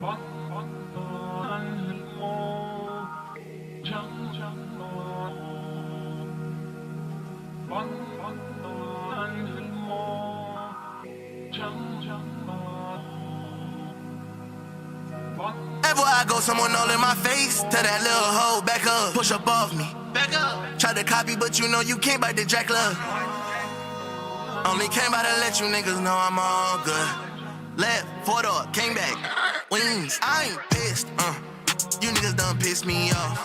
Everywhere I go, someone all in my face. Tell that little hoe back up, push up off me. Back up. Try to copy, but you know you can't bite the Dracula. Only came by to let you niggas know I'm all good. Left, 4-door, came back. Wings, I ain't pissed. You niggas done pissed me off.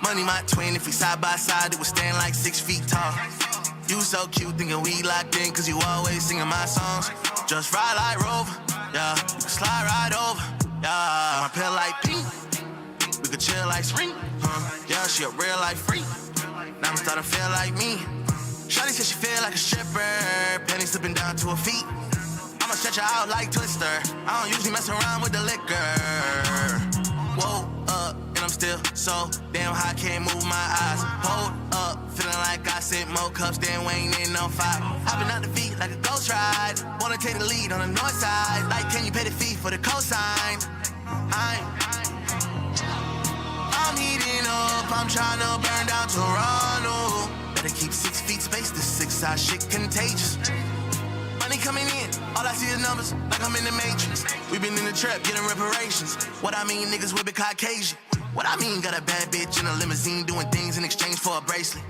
Money my twin, if we side by side, it would stand like 6 feet tall. You so cute, thinking we locked in, cause you always singing my songs. Just ride like Rover, yeah. You can slide right over, yeah. My pill like pink, we could chill like spring, yeah, she a real life freak. Now I'm starting to feel like me. Shawty said she feel like a stripper, pennies slipping down to her feet. I'ma stretch her out like Twister. I don't usually mess around with the liquor. Whoa up, and I'm still so damn high, can't move my eyes. Hold up, feeling like I sent more cups than Wayne in on 5. Hopping out the feet like a ghost ride. Wanna take the lead on the north side. Like, can you pay the fee for the cosign? I'm heating up, I'm trying to burn down Toronto. Better keep 6 feet space, this 6-side shit contagious. Money coming in, all I see is numbers, like I'm in the Matrix. We been in the trap, getting reparations. What I mean, niggas whip it Caucasian. What I mean, got a bad bitch in a limousine doing things in exchange for a bracelet.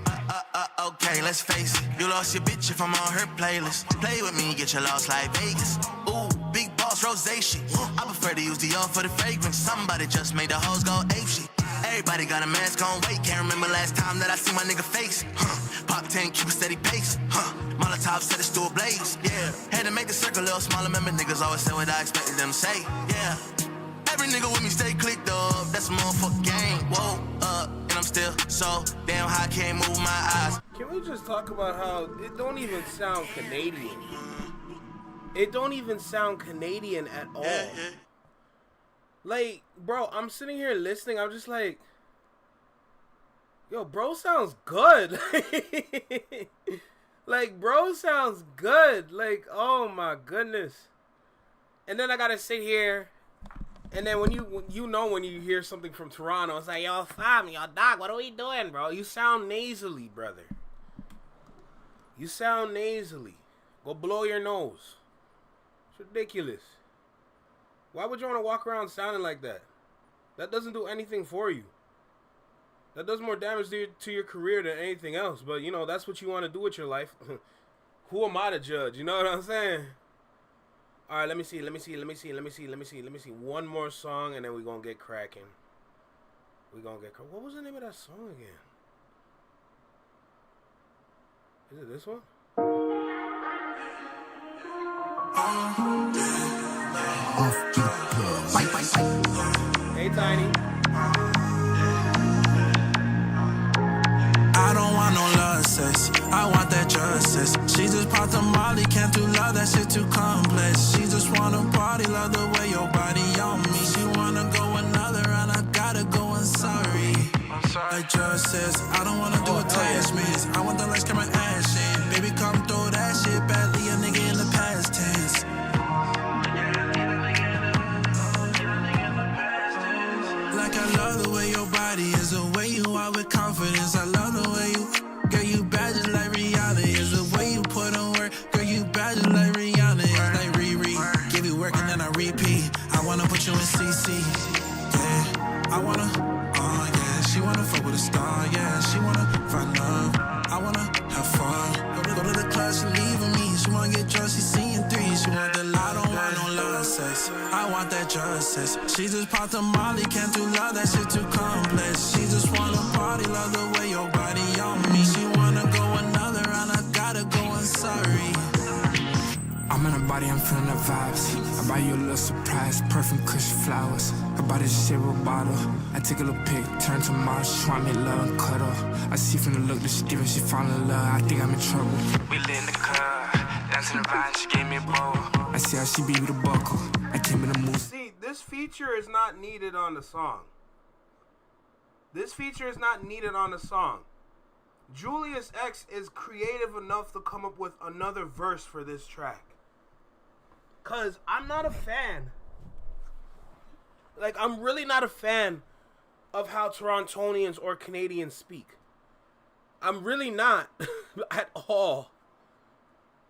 Okay, let's face it. You lost your bitch if I'm on her playlist. Play with me, get your loss like Vegas. Ooh, big boss rosé shit. I prefer to use Dior for the fragrance. Somebody just made the hoes go ape shit. Everybody got a mask on, wait, can't remember last time that I see my nigga face. Pop 10, keep a steady pace. Molotov set the stool ablaze, yeah. Had to make the circle a little smaller, remember niggas always say what I expected them to say, yeah. Every nigga with me stay clicked up, that's a motherfucking game. Whoa, and I'm still so damn high, can't move my eyes. Can we just talk about how it don't even sound Canadian? It don't even sound Canadian at all. Like, bro, I'm sitting here listening, I'm just like, yo, bro sounds good. Like, bro sounds good. Like, oh my goodness. And then I gotta sit here, and then when you when you hear something from Toronto, it's like, yo, fam, yo, dog, what are we doing, bro? You sound nasally, brother. You sound nasally. Go blow your nose. It's ridiculous. Why would you want to walk around sounding like that? That doesn't do anything for you. That does more damage to your career than anything else. But, you know, that's what you want to do with your life. Who am I to judge? You know what I'm saying? All right, let me see. One more song, and then we're going to get cracking. What was the name of that song again? Is it this one? Hey, Tiny. I don't want no love sex, I want that justice. She just popped a molly, can't do love, that shit too complex. She just wanna party, love the way your body on me. She wanna go another round, I gotta go, I'm sorry. Like justice, I don't wanna do attachments. I want the lights, camera, action. Baby, come throw that shit badly, a nigga in the past tense. Like I love the way your body is, the way you are with confidence. I love the way you, girl, you bad just like Rihanna is. The way you put on work, girl, you bad just like Rihanna is. Like Riri, give you work and then I repeat. I wanna put you in CC, yeah. I wanna, oh yeah. She wanna fuck with a star, yeah. She wanna find love, I wanna have fun. Go to the club, she leaving me. She wanna get drunk, she seeing 3. She want the I don't want no love sex, I want that justice. She just popped a molly, can't do love, that shit too complex. She just wanna party, love the way your body on me. She wanna go another round, I gotta go, I'm sorry. I'm in her body, I'm feeling the vibes. I buy you a little surprise, perfume, kush, flowers. I buy this shit with a bottle. I take a little pic, turn to model. She want me love and cuddle. I see from the look that she giving, she fall in love. I think I'm in trouble. We lit in the car, dancing the vine, she gave me a bowl. I see how she be with a buckle. I came in the mood. See, this feature is not needed on the song. This feature is not needed on the song. Julius X is creative enough to come up with another verse for this track. Cause I'm not a fan Like, I'm really not a fan of how Torontonians or Canadians speak. I'm really not at all.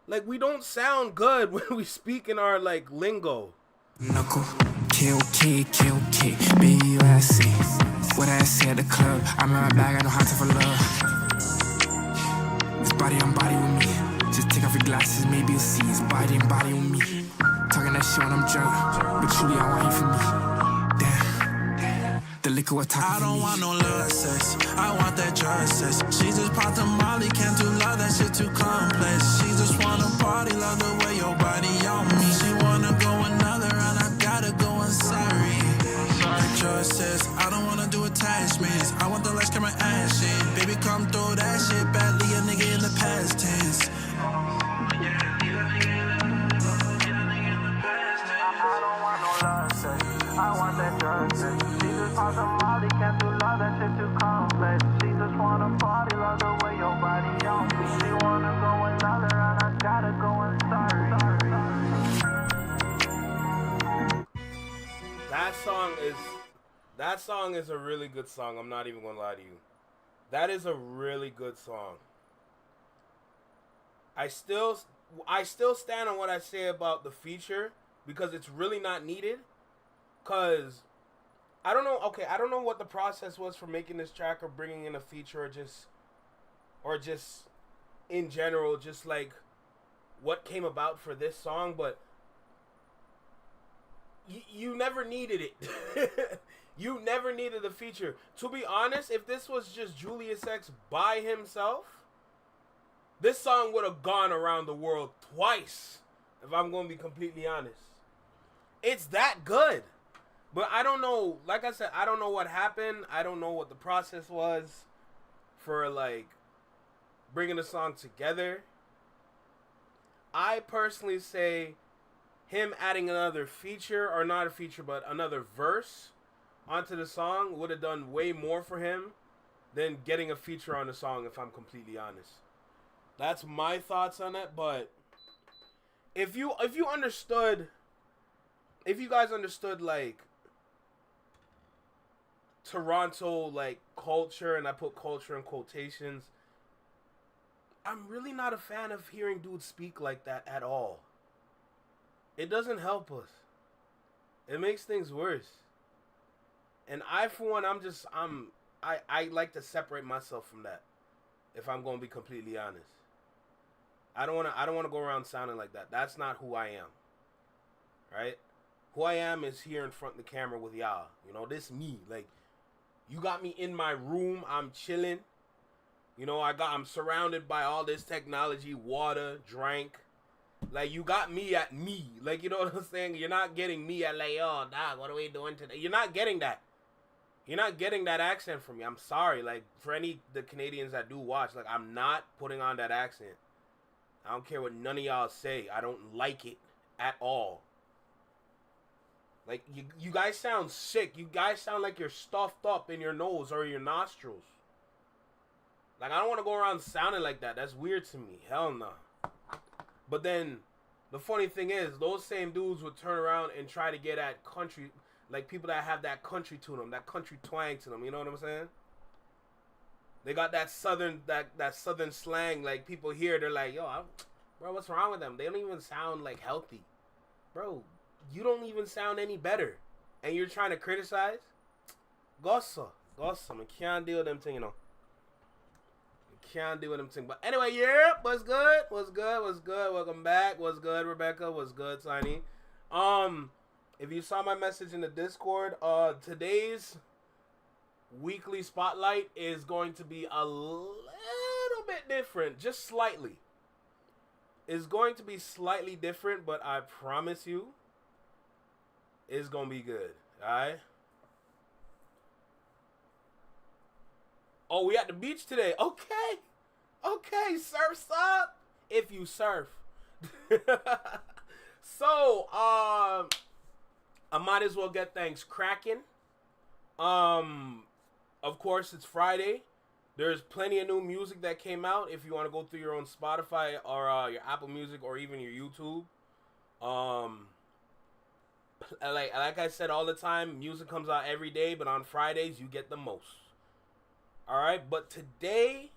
Like, we don't sound good when we speak in our, like, lingo. Knuckle, KOK, B-U-S-C. What I say at the club, I'm in my bag, I know how to for love. It's body on body with me. Just take off your glasses, maybe you'll see. It's body on body with me. Talking that shit when I'm drunk, but truly I want you for me. Damn. The liquor was talking I don't want no love sex, I want that drug sex. She just popped a molly, can't do love, that shit too complex. She just wanna party, love the way your body on me. She wanna go another round, I gotta go, I'm sorry. That drug sex, I don't wanna do attachments. I want the lights, camera, action. Baby, come throw that shit back, leave a nigga in the past tense. I want that drug sex. She just popped a molly, can't do love, that shit too complex. She just wanna party, love the way your body on me. She wanna go another round, I gotta go, I'm sorry. That song is a really good song. I'm not even gonna lie to you. That is a really good song. I still stand on what I say about the feature because it's really not needed. Cause I don't know. Okay, I don't know what the process was for making this track or bringing in a feature or just in general, just like what came about for this song. But you never needed it. You never needed the feature. To be honest, if this was just Julius X by himself, this song would have gone around the world twice. If I'm going to be completely honest, it's that good. But I don't know, like I said, I don't know what happened. I don't know what the process was for, like, bringing the song together. I personally say him adding another feature, or not a feature, but another verse onto the song would have done way more for him than getting a feature on the song, if I'm completely honest. That's my thoughts on it, but if you guys understood, like, Toronto, like, culture, and I put culture in quotations, I'm really not a fan of hearing dudes speak like that at all. It doesn't help us. It makes things worse. And I, for one, I like to separate myself from that, if I'm going to be completely honest. I don't want to go around sounding like that. That's not who I am. Right? Who I am is here in front of the camera with y'all. You know, this me. Like, you got me in my room. I'm chilling. You know, I'm surrounded by all this technology, water, drink. Like, you got me at me. Like, you know what I'm saying? You're not getting me at, like, oh, dog, what are we doing today? You're not getting that. You're not getting that accent from me. I'm sorry. Like, for the Canadians that do watch, like, I'm not putting on that accent. I don't care what none of y'all say. I don't like it at all. Like, you guys sound sick. You guys sound like you're stuffed up in your nose or your nostrils. Like, I don't want to go around sounding like that. That's weird to me. Hell no. But then, the funny thing is, those same dudes would turn around and try to get at country, like people that have that country to them, that country twang to them. You know what I'm saying? They got that southern slang. Like, people here, they're like, yo, bro, what's wrong with them? They don't even sound, like, healthy. Bro, you don't even sound any better. And you're trying to criticize? Gossa. I can't deal with them thing, you know. Can't deal with them thing. But anyway, yeah, what's good? Welcome back. What's good, Rebecca? What's good, Tiny? If you saw my message in the Discord, today's weekly spotlight is going to be a little bit different, just slightly. It's going to be slightly different, but I promise you, it's gonna be good. Alright? Oh, we at the beach today. Okay, surf's up. If you surf. So, I might as well get things cracking. Of course, it's Friday. There's plenty of new music that came out. If you want to go through your own Spotify or your Apple Music or even your YouTube. like I said all the time, music comes out every day, but on Fridays you get the most. All right, but today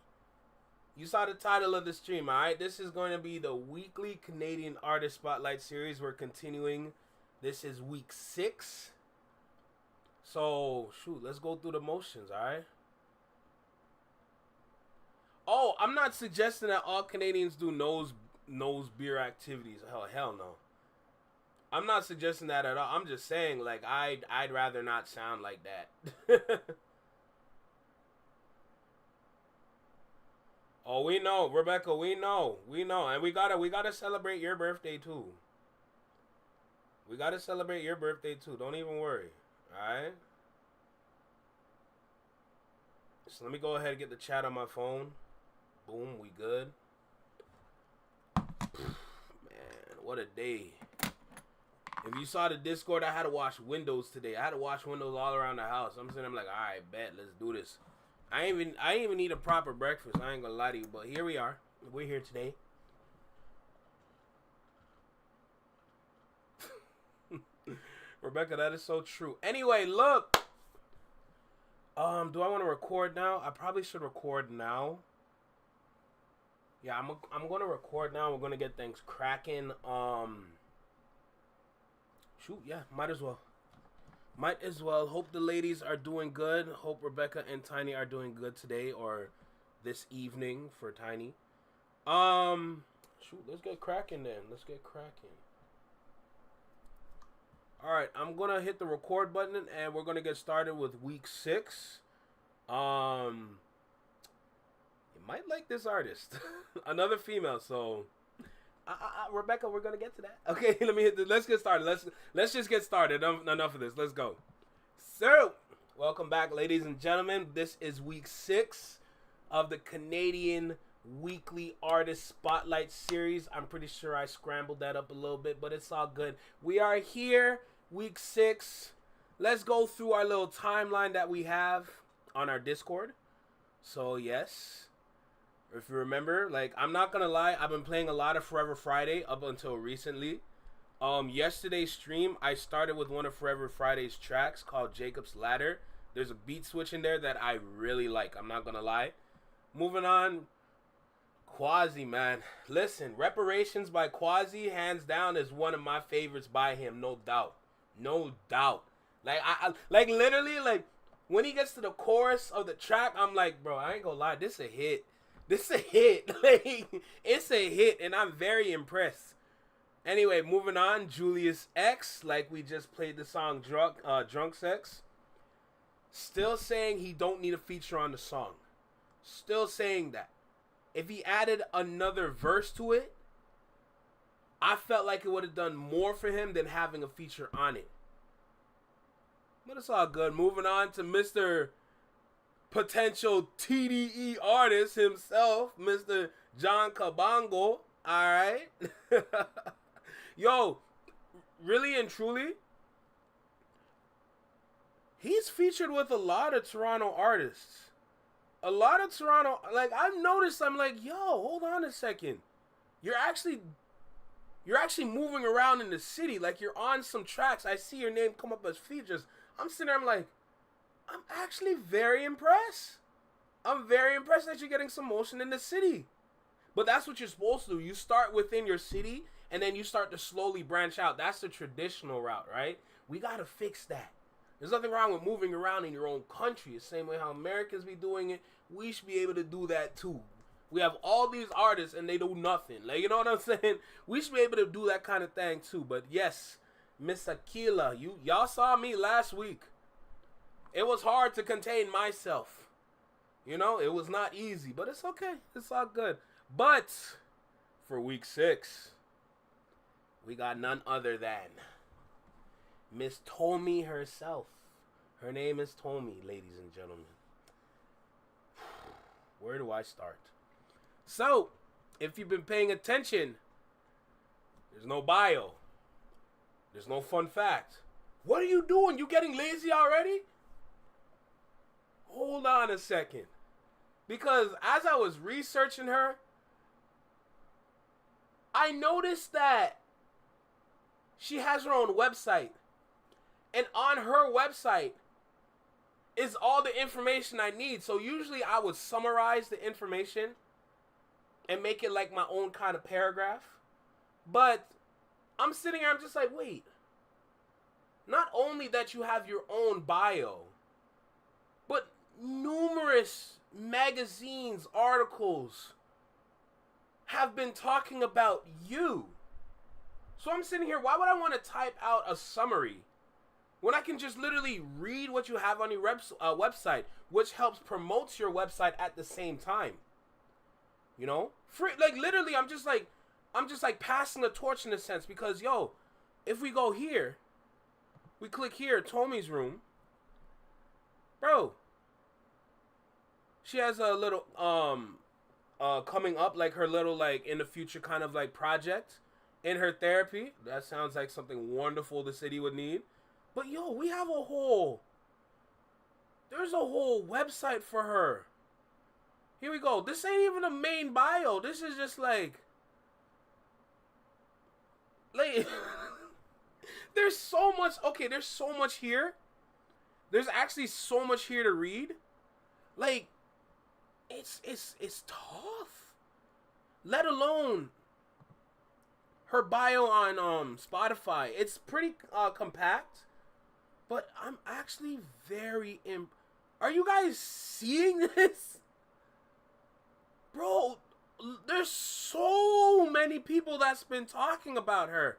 you saw the title of the stream. All right, this is going to be the weekly Canadian Artist Spotlight series. We're continuing. This is week 6. So shoot, let's go through the motions. All right. Oh, I'm not suggesting that all Canadians do nose beer activities. Hell no. I'm not suggesting that at all. I'm just saying, like, I'd rather not sound like that. Oh, we know, Rebecca. We know, and we gotta celebrate your birthday too. We gotta celebrate your birthday too. Don't even worry. All right. So let me go ahead and get the chat on my phone. Boom, we good. Man, what a day. If you saw the Discord, I had to wash windows today. I had to wash windows all around the house. I'm sitting there like, all right, bet, let's do this. I ain't even eat a proper breakfast. I ain't gonna lie to you, but here we are. We're here today. Rebecca, that is so true. Anyway, look. Do I want to record now? I probably should record now. Yeah, I'm gonna record now. We're gonna get things cracking. Shoot, yeah, might as well. Might as well. Hope the ladies are doing good. Hope Rebecca and Tiny are doing good today or this evening for Tiny. Shoot, let's get cracking then. Let's get cracking. All right, I'm going to hit the record button and we're going to get started with week 6. You might like this artist. Another female, so Rebecca, we're gonna get to that. Okay, let's get started. Let's just get started. Enough of this. Let's go. So, welcome back, ladies and gentlemen. This is week 6 of the Canadian Weekly Artist Spotlight series. I'm pretty sure I scrambled that up a little bit, but it's all good. We are here, week 6. Let's go through our little timeline that we have on our Discord. So, yes. If you remember, like, I'm not gonna lie, I've been playing a lot of Forever Friday up until recently. Yesterday's stream, I started with one of Forever Friday's tracks called Jacob's Ladder. There's a beat switch in there that I really like, I'm not gonna lie. Moving on, Quasi, man. Listen, Reparations by Quasi, hands down, is one of my favorites by him, no doubt. No doubt. Like, I like, literally, like, when he gets to the chorus of the track, I'm like, bro, I ain't gonna lie, this a hit. This a hit. Like, it's a hit, and I'm very impressed. Anyway, moving on. Julius X, like we just played the song Drunk Sex. Still saying he don't need a feature on the song. Still saying that. If he added another verse to it, I felt like it would have done more for him than having a feature on it. But it's all good. Moving on to Mr. Potential TDE artist himself, Mr. John Cabango. Alright. Yo, really and truly, he's featured with a lot of Toronto artists. A lot of Toronto, like, I've noticed, I'm like, yo, hold on a second. You're actually moving around in the city. Like, you're on some tracks. I see your name come up as features. I'm sitting there, I'm like, I'm actually very impressed. I'm very impressed that you're getting some motion in the city. But that's what you're supposed to do. You start within your city, and then you start to slowly branch out. That's the traditional route, right? We got to fix that. There's nothing wrong with moving around in your own country. The same way how Americans be doing it, we should be able to do that too. We have all these artists, and they do nothing. Like, you know what I'm saying? We should be able to do that kind of thing too. But yes, Miss Aquila, y'all saw me last week. It was hard to contain myself. You know, it was not easy, but it's okay. It's all good. But for week 6, we got none other than Miss Tomi herself. Her name is Tomi, ladies and gentlemen. Where do I start? So, if you've been paying attention, there's no bio. There's no fun fact. What are you doing? You getting lazy already? Hold on a second. Because as I was researching her, I noticed that she has her own website. And on her website is all the information I need. So usually I would summarize the information and make it like my own kind of paragraph. But I'm sitting here, I'm just like, wait. Not only that you have your own bio, but numerous magazines, articles have been talking about you. So I'm sitting here, why would I want to type out a summary when I can just literally read what you have on your website, which helps promote your website at the same time? You know? Free, like literally, I'm just like passing the torch in a sense, because yo, if we go here, we click here, Tomi's room. Bro, she has a little coming up, like her little like in the future kind of like project in her therapy. That sounds like something wonderful the city would need. But yo, we have there's a whole website for her. Here we go. This ain't even a main bio. This is just like there's so much. Okay, there's so much here. There's actually so much here to read. Like, it's tough. Let alone her bio on Spotify. It's pretty compact, but I'm actually very Are you guys seeing this? Bro, there's so many people that's been talking about her.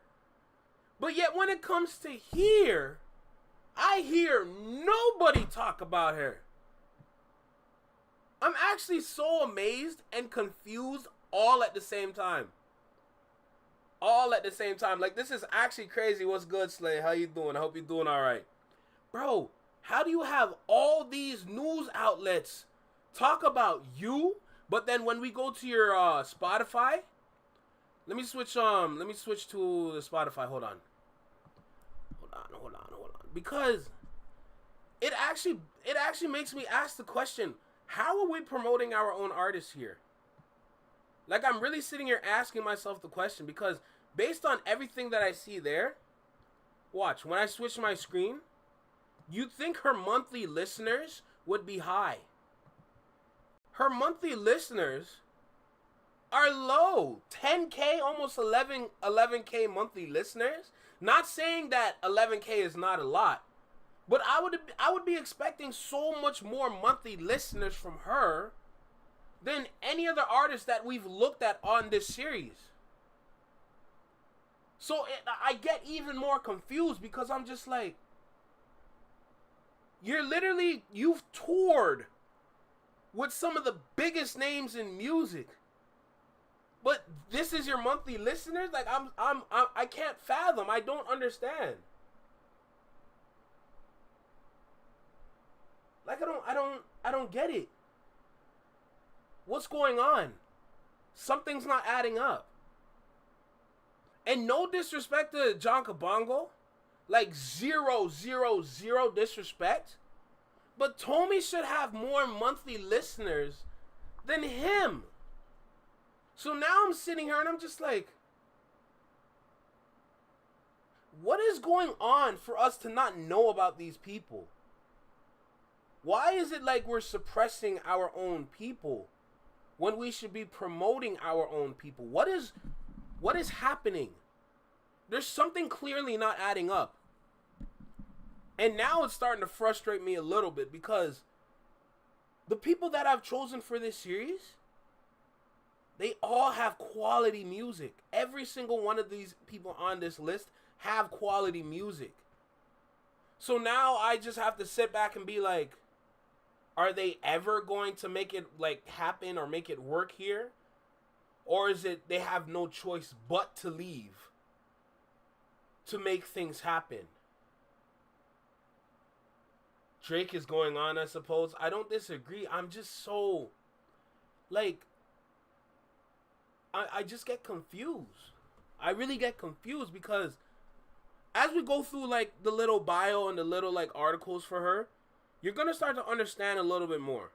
But yet when it comes to here, I hear nobody talk about her. I'm actually so amazed and confused all at the same time. All at the same time. Like, this is actually crazy. What's good, Slay? How you doing? I hope you're doing all right. Bro, how do you have all these news outlets talk about you, but then when we go to your Spotify, let me switch to the Spotify. Hold on. Because it actually makes me ask the question, how are we promoting our own artists here? Like, I'm really sitting here asking myself the question, because based on everything that I see there, watch, when I switch my screen, you'd think her monthly listeners would be high. Her monthly listeners are low. 10K, almost 11K monthly listeners. Not saying that 11K is not a lot, but I would be expecting so much more monthly listeners from her than any other artist that we've looked at on this series. So I get even more confused, because I'm just like, you've toured with some of the biggest names in music, but this is your monthly listeners? Like, I can't fathom. I don't understand. Like, I don't get it. What's going on? Something's not adding up. And no disrespect to John Kabongo, like zero disrespect, but Tomi should have more monthly listeners than him. So now I'm sitting here and I'm just like, what is going on for us to not know about these people? Why is it like we're suppressing our own people when we should be promoting our own people? What is happening? There's something clearly not adding up. And now it's starting to frustrate me a little bit, because the people that I've chosen for this series, they all have quality music. Every single one of these people on this list have quality music. So now I just have to sit back and be like, are they ever going to make it like happen or make it work here? Or is it they have no choice but to leave to make things happen? Drake is going on, I suppose. I don't disagree. I'm just so, like, I just get confused. I really get confused, because as we go through, like, the little bio and the little, like, articles for her, you're going to start to understand a little bit more.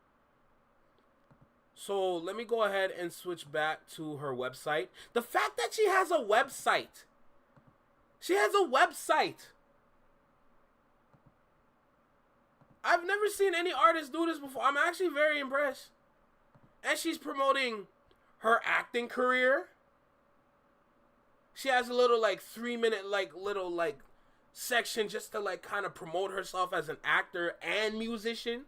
So let me go ahead and switch back to her website. The fact that she has a website. She has a website. I've never seen any artist do this before. I'm actually very impressed. And she's promoting her acting career. She has a little like 3-minute little section just to like kind of promote herself as an actor and musician.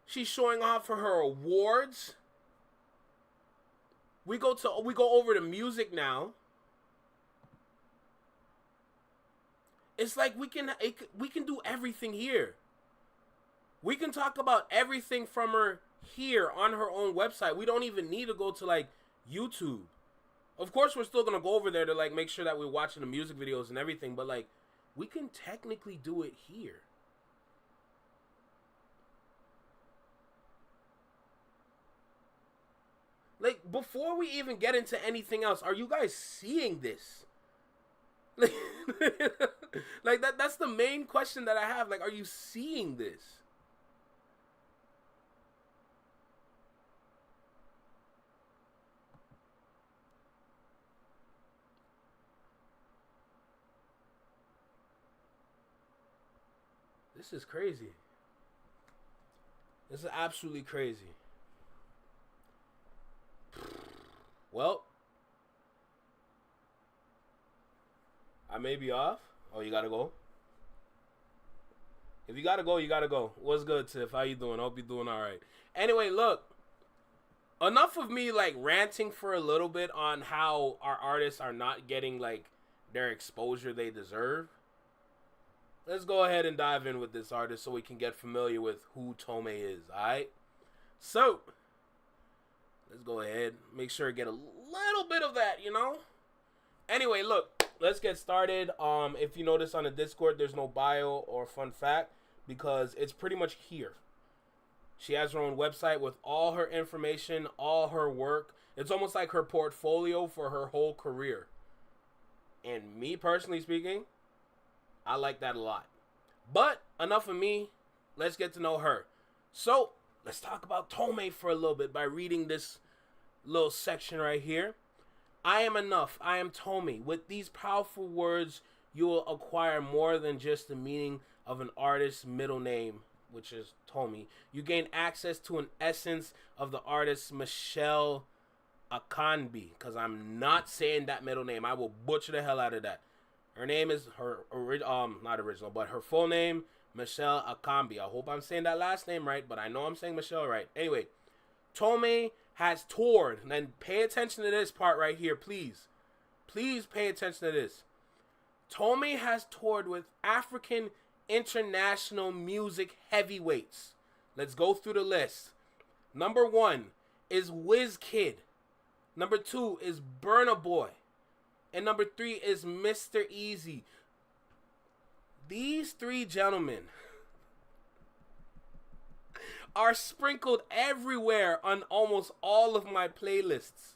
She's showing off for her awards. We go over to music now. It's like we can do everything here. We can talk about everything from her here on her own website. We don't even need to go to like YouTube. Of course, we're still gonna go over there to like make sure that we're watching the music videos and everything, but like we can technically do it here. Like, before we even get into anything else, are you guys seeing this? Like that's the main question that I have. Like, are you seeing this? This is crazy. This is absolutely crazy. Well, I may be off. Oh, you gotta go? If you gotta go, you gotta go. What's good, Tiff? How you doing? Hope you're doing all right. Anyway, look. Enough of me, like, ranting for a little bit on how our artists are not getting, like, their exposure they deserve. Let's go ahead and dive in with this artist so we can get familiar with who Tome is, alright? So, let's go ahead. Make sure to get a little bit of that, you know? Anyway, look. Let's get started. If you notice on the Discord, there's no bio or fun fact because it's pretty much here. She has her own website with all her information, all her work. It's almost like her portfolio for her whole career. And me personally speaking, I like that a lot. But enough of me. Let's get to know her. So let's talk about Tome for a little bit by reading this little section right here. I am enough. I am Tome. With these powerful words, you will acquire more than just the meaning of an artist's middle name, which is Tome. You gain access to an essence of the artist Michelle Akanbi, because I'm not saying that middle name. I will butcher the hell out of that. Her name is not original, but her full name, Michelle Akanbi. I hope I'm saying that last name right, but I know I'm saying Michelle right. Anyway, Tome has toured, and then pay attention to this part right here, please. Please pay attention to this. Tome has toured with African international music heavyweights. Let's go through the list. Number 1 is Wizkid. Number 2 is Burna Boy. And number 3 is Mr. Easy. These 3 gentlemen are sprinkled everywhere on almost all of my playlists.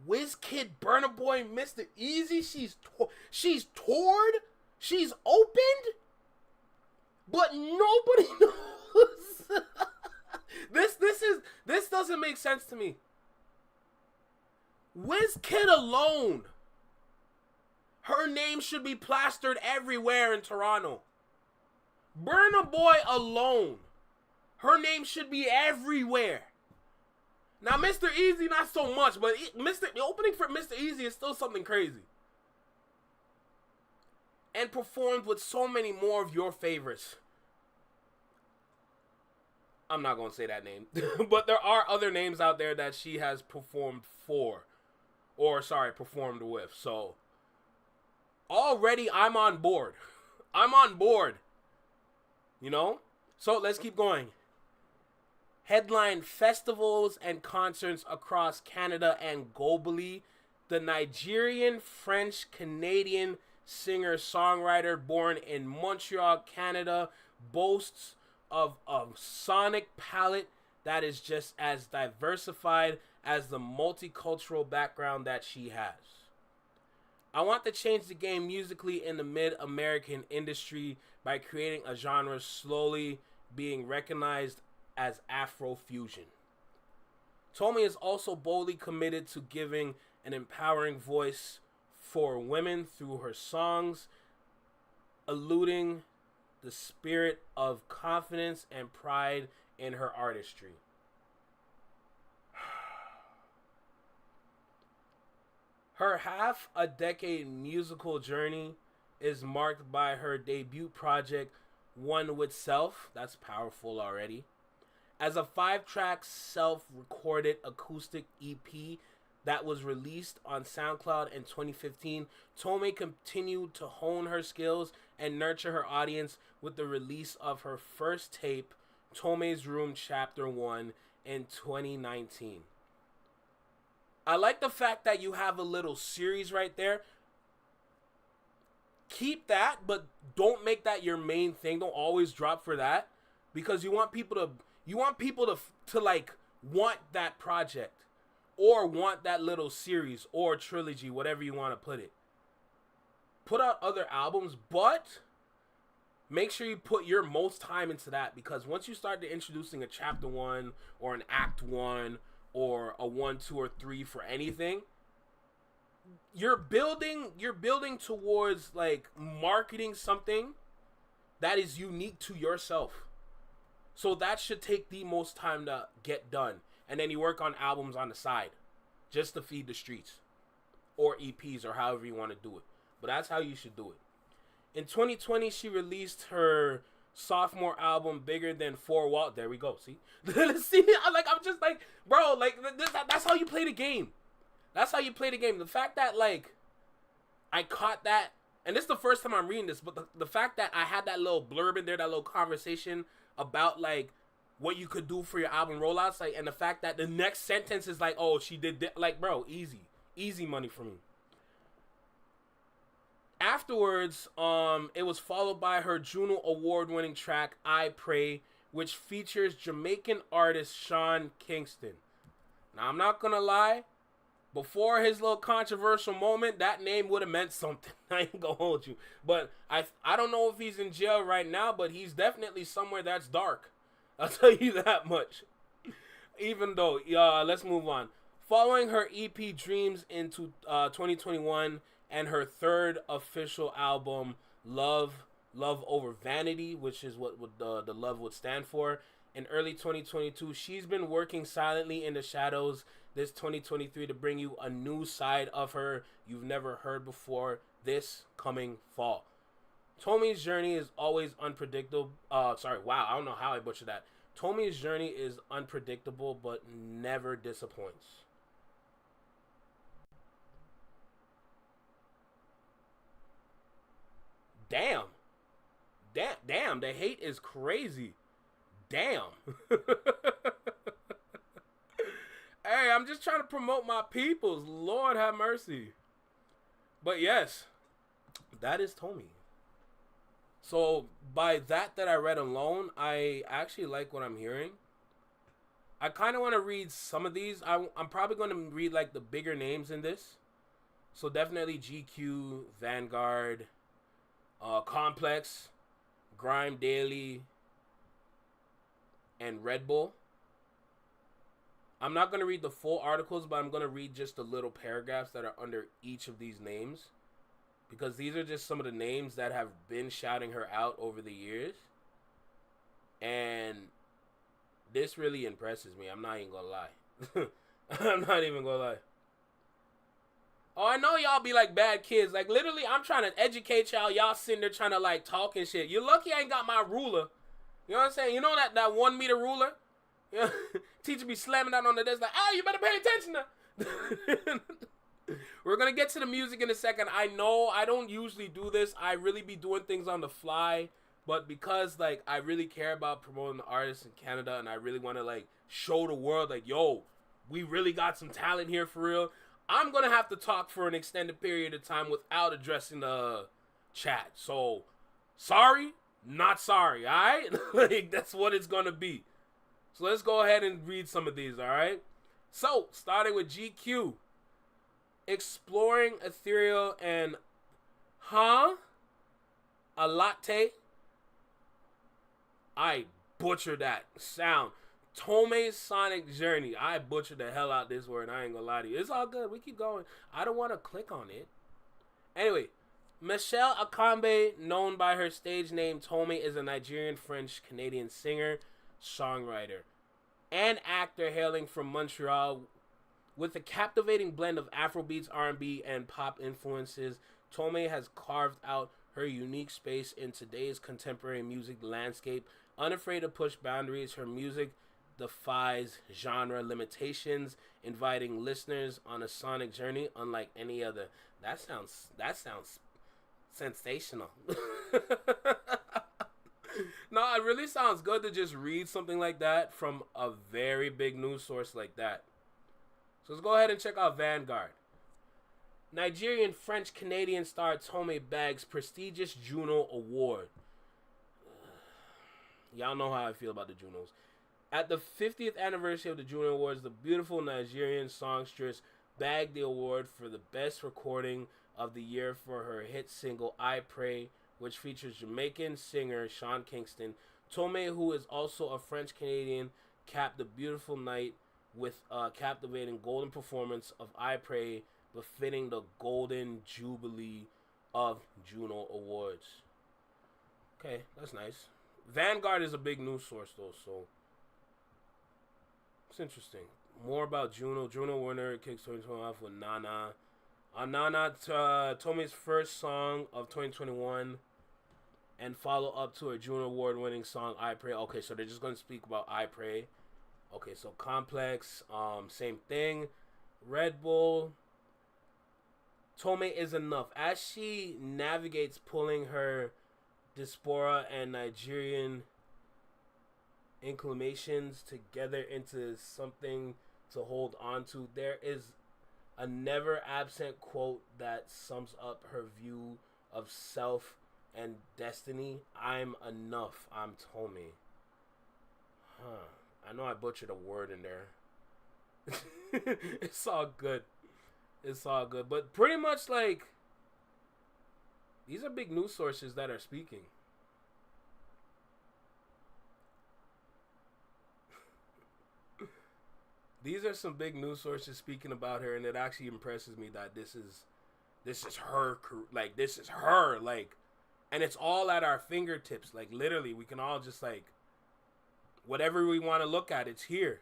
Wizkid, Burna Boy, Mr. Easy. She's toured. She's opened. But nobody knows. This doesn't make sense to me. Wizkid alone, her name should be plastered everywhere in Toronto. Burna Boy alone, her name should be everywhere. Now, Mr. Easy, not so much, but the opening for Mr. Easy is still something crazy. And performed with so many more of your favorites. I'm not going to say that name. But there are other names out there that she has performed for. Or, sorry, performed with. So, already I'm on board. I'm on board. You know? So, let's keep going. Headline festivals and concerts across Canada and globally. The Nigerian, French, Canadian singer-songwriter born in Montreal, Canada, boasts of a sonic palette that is just as diversified as the multicultural background that she has. I want to change the game musically in the mid-American industry by creating a genre slowly being recognized as Afrofusion. Tome is also boldly committed to giving an empowering voice for women through her songs, alluding the spirit of confidence and pride in her artistry. Her half-a-decade musical journey is marked by her debut project, One With Self. That's powerful already. As a 5-track self-recorded acoustic EP that was released on SoundCloud in 2015, Tomei continued to hone her skills and nurture her audience with the release of her first tape, Tomei's Room Chapter 1, in 2019. I like the fact that you have a little series right there. Keep that, but don't make that your main thing. Don't always drop for that, because you want people to like want that project or want that little series or trilogy, whatever you want to put it. Put out other albums, but make sure you put your most time into that, because once you start to introducing a chapter 1 or an act 1 or a 1, 2, or 3 for anything, you're building towards like marketing something that is unique to yourself. So that should take the most time to get done. And then you work on albums on the side just to feed the streets, or EPs, or however you want to do it. But that's how you should do it. In 2020, she released her sophomore album, Bigger Than Four Walls. There we go. See, see, I'm just like, bro, like that's how you play the game. That's how you play the game. The fact that like I caught that, and this is the first time I'm reading this, but the fact that I had that little blurb in there, that little conversation about like what you could do for your album rollouts, like, and the fact that the next sentence is like, oh, she did that, like, bro, easy money for me. Afterwards, it was followed by her Juno Award-winning track, I Pray, which features Jamaican artist Sean Kingston. Now, I'm not gonna lie, before his little controversial moment, that name would have meant something. I ain't gonna hold you. But I don't know if he's in jail right now, but he's definitely somewhere that's dark. I'll tell you that much. Even though, let's move on. Following her EP Dreams into 2021 and her third official album, Love Over Vanity, which is what the love would stand for, in early 2022, she's been working silently in the shadows this 2023 to bring you a new side of her you've never heard before this coming fall. Tomei's journey is always unpredictable. I don't know how I butchered that. Tomei's journey is unpredictable but never disappoints. Damn, the hate is crazy. Damn. Hey, I'm just trying to promote my peoples. Lord have mercy. But yes, that is Tomei. So by that I read alone, I actually like what I'm hearing. I kind of want to read some of these. I'm probably going to read like the bigger names in this. So definitely GQ, Vanguard, Complex, Grime Daily, and Red Bull. I'm not going to read the full articles, but I'm going to read just the little paragraphs that are under each of these names, because these are just some of the names that have been shouting her out over the years. And this really impresses me. I'm not even going to lie. I'm not even going to lie. Oh, I know y'all be like bad kids. Like, literally, I'm trying to educate y'all. Y'all sitting there trying to, like, talk and shit. You're lucky I ain't got my ruler. You know what I'm saying? You know that 1 meter ruler? You know, teacher be slamming that on the desk like, hey, you better pay attention now. We're going to get to the music in a second. I know I don't usually do this. I really be doing things on the fly. But because, like, I really care about promoting the artists in Canada, and I really want to, like, show the world, like, yo, we really got some talent here for real, I'm going to have to talk for an extended period of time without addressing the chat. So, sorry, not sorry, all right? Like, that's what it's going to be. So, let's go ahead and read some of these, all right? So, starting with GQ. Exploring ethereal and a latte. I butchered that sound. Tomei's Sonic Journey. I butchered the hell out this word. I ain't gonna lie to you. It's all good. We keep going. I don't want to click on it. Anyway, Michelle Akambe, known by her stage name Tome, is a Nigerian French-Canadian singer, songwriter, and actor hailing from Montreal. With a captivating blend of Afrobeats, R&B, and pop influences, Tome has carved out her unique space in today's contemporary music landscape. Unafraid to push boundaries, her music defies genre limitations, inviting listeners on a sonic journey unlike any other. That sounds sensational. No, it really sounds good to just read something like that from a very big news source like that. So let's go ahead and check out Vanguard. Nigerian French-Canadian star Tome bags prestigious Juno Award. Y'all know how I feel about the Junos. At the 50th anniversary of the Juno Awards, the beautiful Nigerian songstress bagged the award for the best recording of the year for her hit single I Pray, which features Jamaican singer Sean Kingston. Tome, who is also a French-Canadian, capped the beautiful night with a captivating golden performance of I Pray, befitting the golden jubilee of Juno Awards. Okay, that's nice. Vanguard is a big news source though, so it's interesting. More about Juno. Juno winner kicks 2021 off with Nana. Nana, Tome's first song of 2021, and follow up to her Juno Award winning song I Pray. Okay, so they're just gonna speak about I Pray. Okay, so Complex, same thing. Red Bull. Tome is enough. As she navigates pulling her diaspora and Nigerian inclinations together into something to hold on to, there is a never absent quote that sums up her view of self and destiny. I'm enough. I'm Tome. I know I butchered a word in there. It's all good. It's all good. But pretty much, like, these are big news sources that are speaking. These are some big news sources speaking about her, and it actually impresses me that this is her, like, this is her, like, and it's all at our fingertips. Like, literally, we can all just, like, whatever we want to look at, it's here.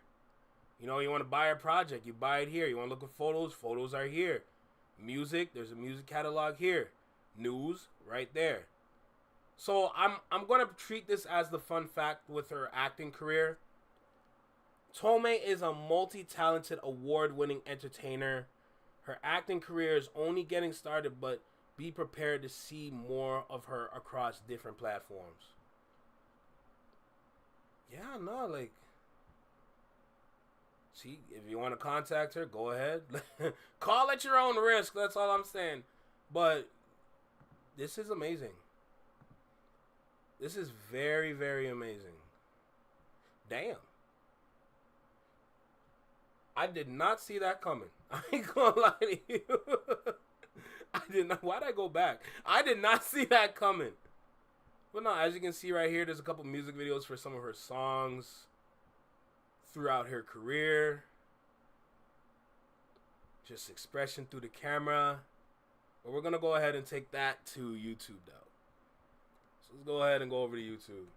You know, you want to buy a project, you buy it here. You want to look at photos, photos are here. Music, there's a music catalog here. News, right there. So I'm going to treat this as the fun fact with her acting career. Tome is a multi-talented, award-winning entertainer. Her acting career is only getting started, but be prepared to see more of her across different platforms. Yeah, no, like, see, if you want to contact her, go ahead. Call at your own risk, that's all I'm saying. But this is amazing. This is very, very amazing. Damn. I did not see that coming. I ain't gonna lie to you. I did not. Why'd I go back? I did not see that coming. But no, as you can see right here, there's a couple music videos for some of her songs throughout her career. Just expression through the camera. But we're gonna go ahead and take that to YouTube though. So let's go ahead and go over to YouTube.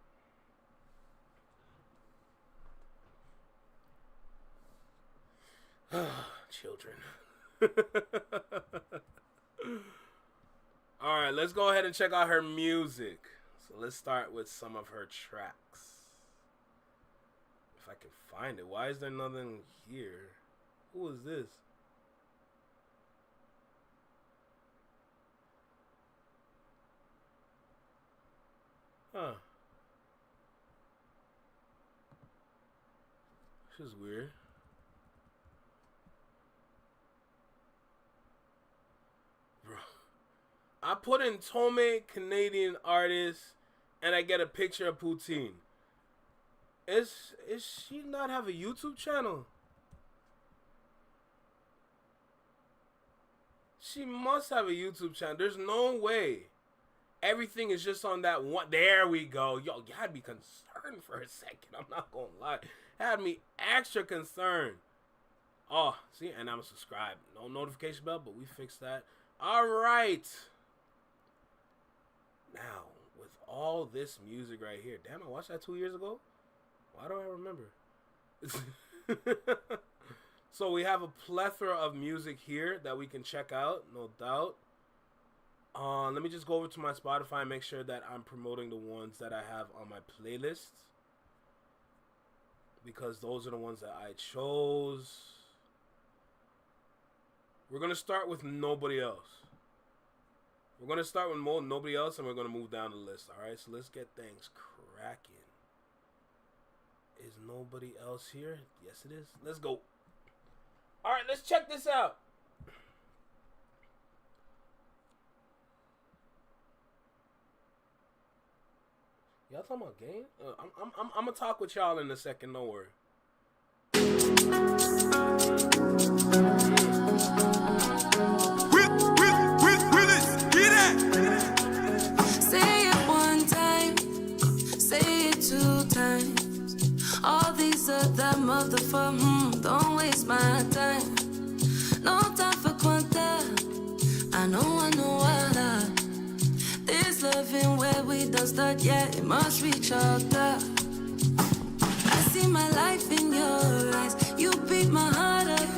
Children. Alright, let's go ahead and check out her music. So let's start with some of her tracks. If I can find it. Why is there nothing here? Who is this? Huh. This is weird. I put in Tome, Canadian artist, and I get a picture of Poutine. Is she not have a YouTube channel? She must have a YouTube channel. There's no way. Everything is just on that one. There we go. Yo, you had me concerned for a second. I'm not gonna lie. Had me extra concerned. Oh, see, and I'm subscribed. No notification bell, but we fixed that. All right. Now, with all this music right here, damn, I watched that 2 years ago. Why don't I remember? So we have a plethora of music here that we can check out, no doubt. Let me just go over to my Spotify and make sure that I'm promoting the ones that I have on my playlist, because those are the ones that I chose. We're going to start with Nobody Else. We're going to start with Nobody Else, and we're going to move down the list, alright? So let's get things cracking. Is Nobody Else here? Yes, it is. Let's go. Alright, let's check this out. Y'all talking about game? I'm gonna talk with y'all in a second. Don't worry. Say it one time, say it 2 times. All these other motherfuckers, don't waste my time. No time for quanta. I know what. This loving where we don't start yet, it must reach out there. I see my life in your eyes. You beat my heart up.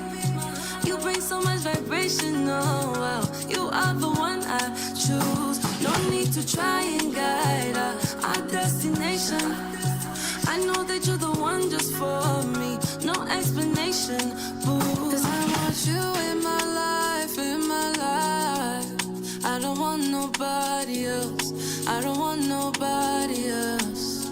You bring so much vibration, oh wow. You are the one I choose. No need to try and guide our destination. I know that you're the one just for me. No explanation, boo. 'Cause I want you in my life, in my life. I don't want nobody else. I don't want nobody else.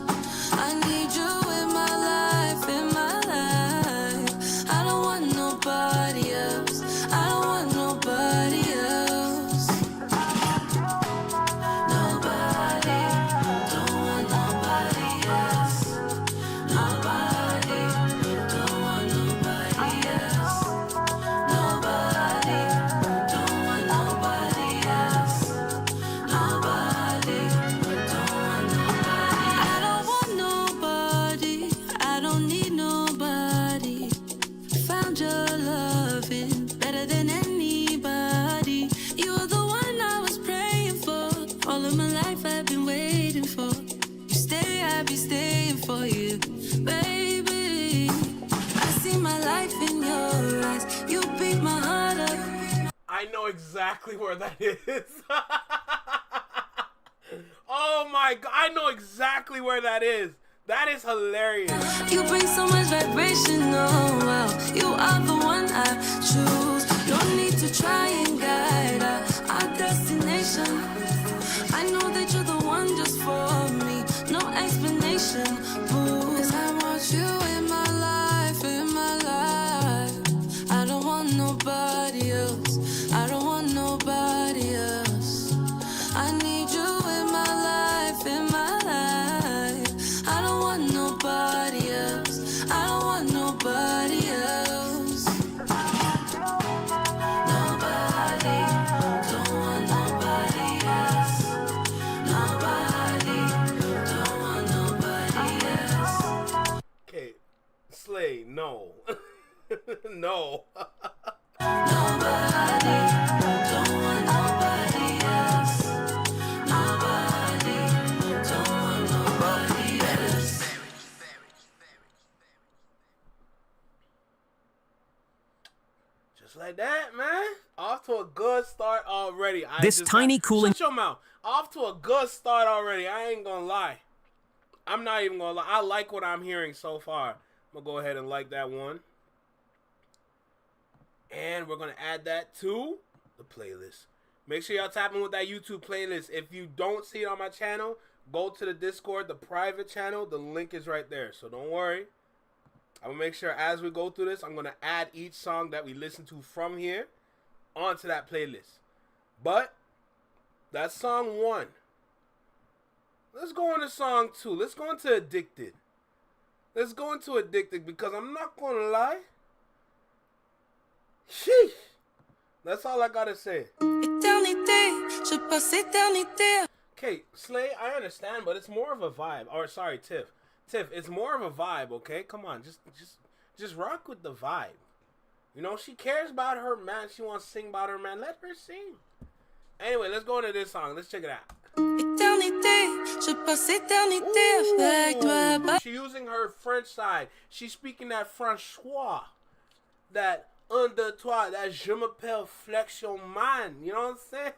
I need you in my life, in my life. I don't want nobody else. I don't want nobody else. Nobody, don't want nobody else. Nobody, don't want nobody else. Nobody, don't want nobody else. Nobody, don't want nobody. I don't want nobody. I don't need nobody. Found your loving better than anybody. You're the one I was praying for. All of my life I've been waiting for. You stay, I'll be staying for you, baby. I see my life in your eyes. You beat my heart up. I know exactly where that is. Oh my god, I know exactly where that is. That is hilarious. You bring so much vibration, oh wow. You are the one I choose. No need to try and guide our destination. I know that you're the one just for me. No explanation, boo. 'Cause I want you in my life, in my life. I don't want nobody else. I don't want nobody else. I need you in my life, in my life. I don't want nobody else. I don't want nobody else. Nobody, don't want nobody else. Nobody, don't want nobody else. Okay, Slay, no. No. Nobody, don't want nobody else. Nobody, don't want nobody else. Just like that, man. Off to a good start already. This tiny cooling- Shut your mouth. Off to a good start already. I ain't gonna lie. I'm not even gonna lie. I like what I'm hearing so far. I'm gonna go ahead and like that one. And we're gonna add that to the playlist. Make sure y'all tap in with that YouTube playlist. If you don't see it on my channel, go to the Discord, the private channel. The link is right there. So don't worry. I'm gonna make sure as we go through this, I'm gonna add each song that we listen to from here onto that playlist. But that's song 1. Let's go into song 2. Let's go into Addicted. Let's go into Addicted because I'm not gonna lie. Sheesh. That's all I gotta say. Éternité, je passe éternité. Okay, Slay, I understand, but it's more of a vibe. Or sorry, Tiff. Tiff, it's more of a vibe, okay? Come on, just rock with the vibe. You know, she cares about her man. She wants to sing about her man. Let her sing. Anyway, let's go into this song. Let's check it out. Éternité. Je passe éternité avec toi. She using her French side. She's speaking that Francois. That un, deux, trois, that je m'appelle flexion man. You know what I'm saying?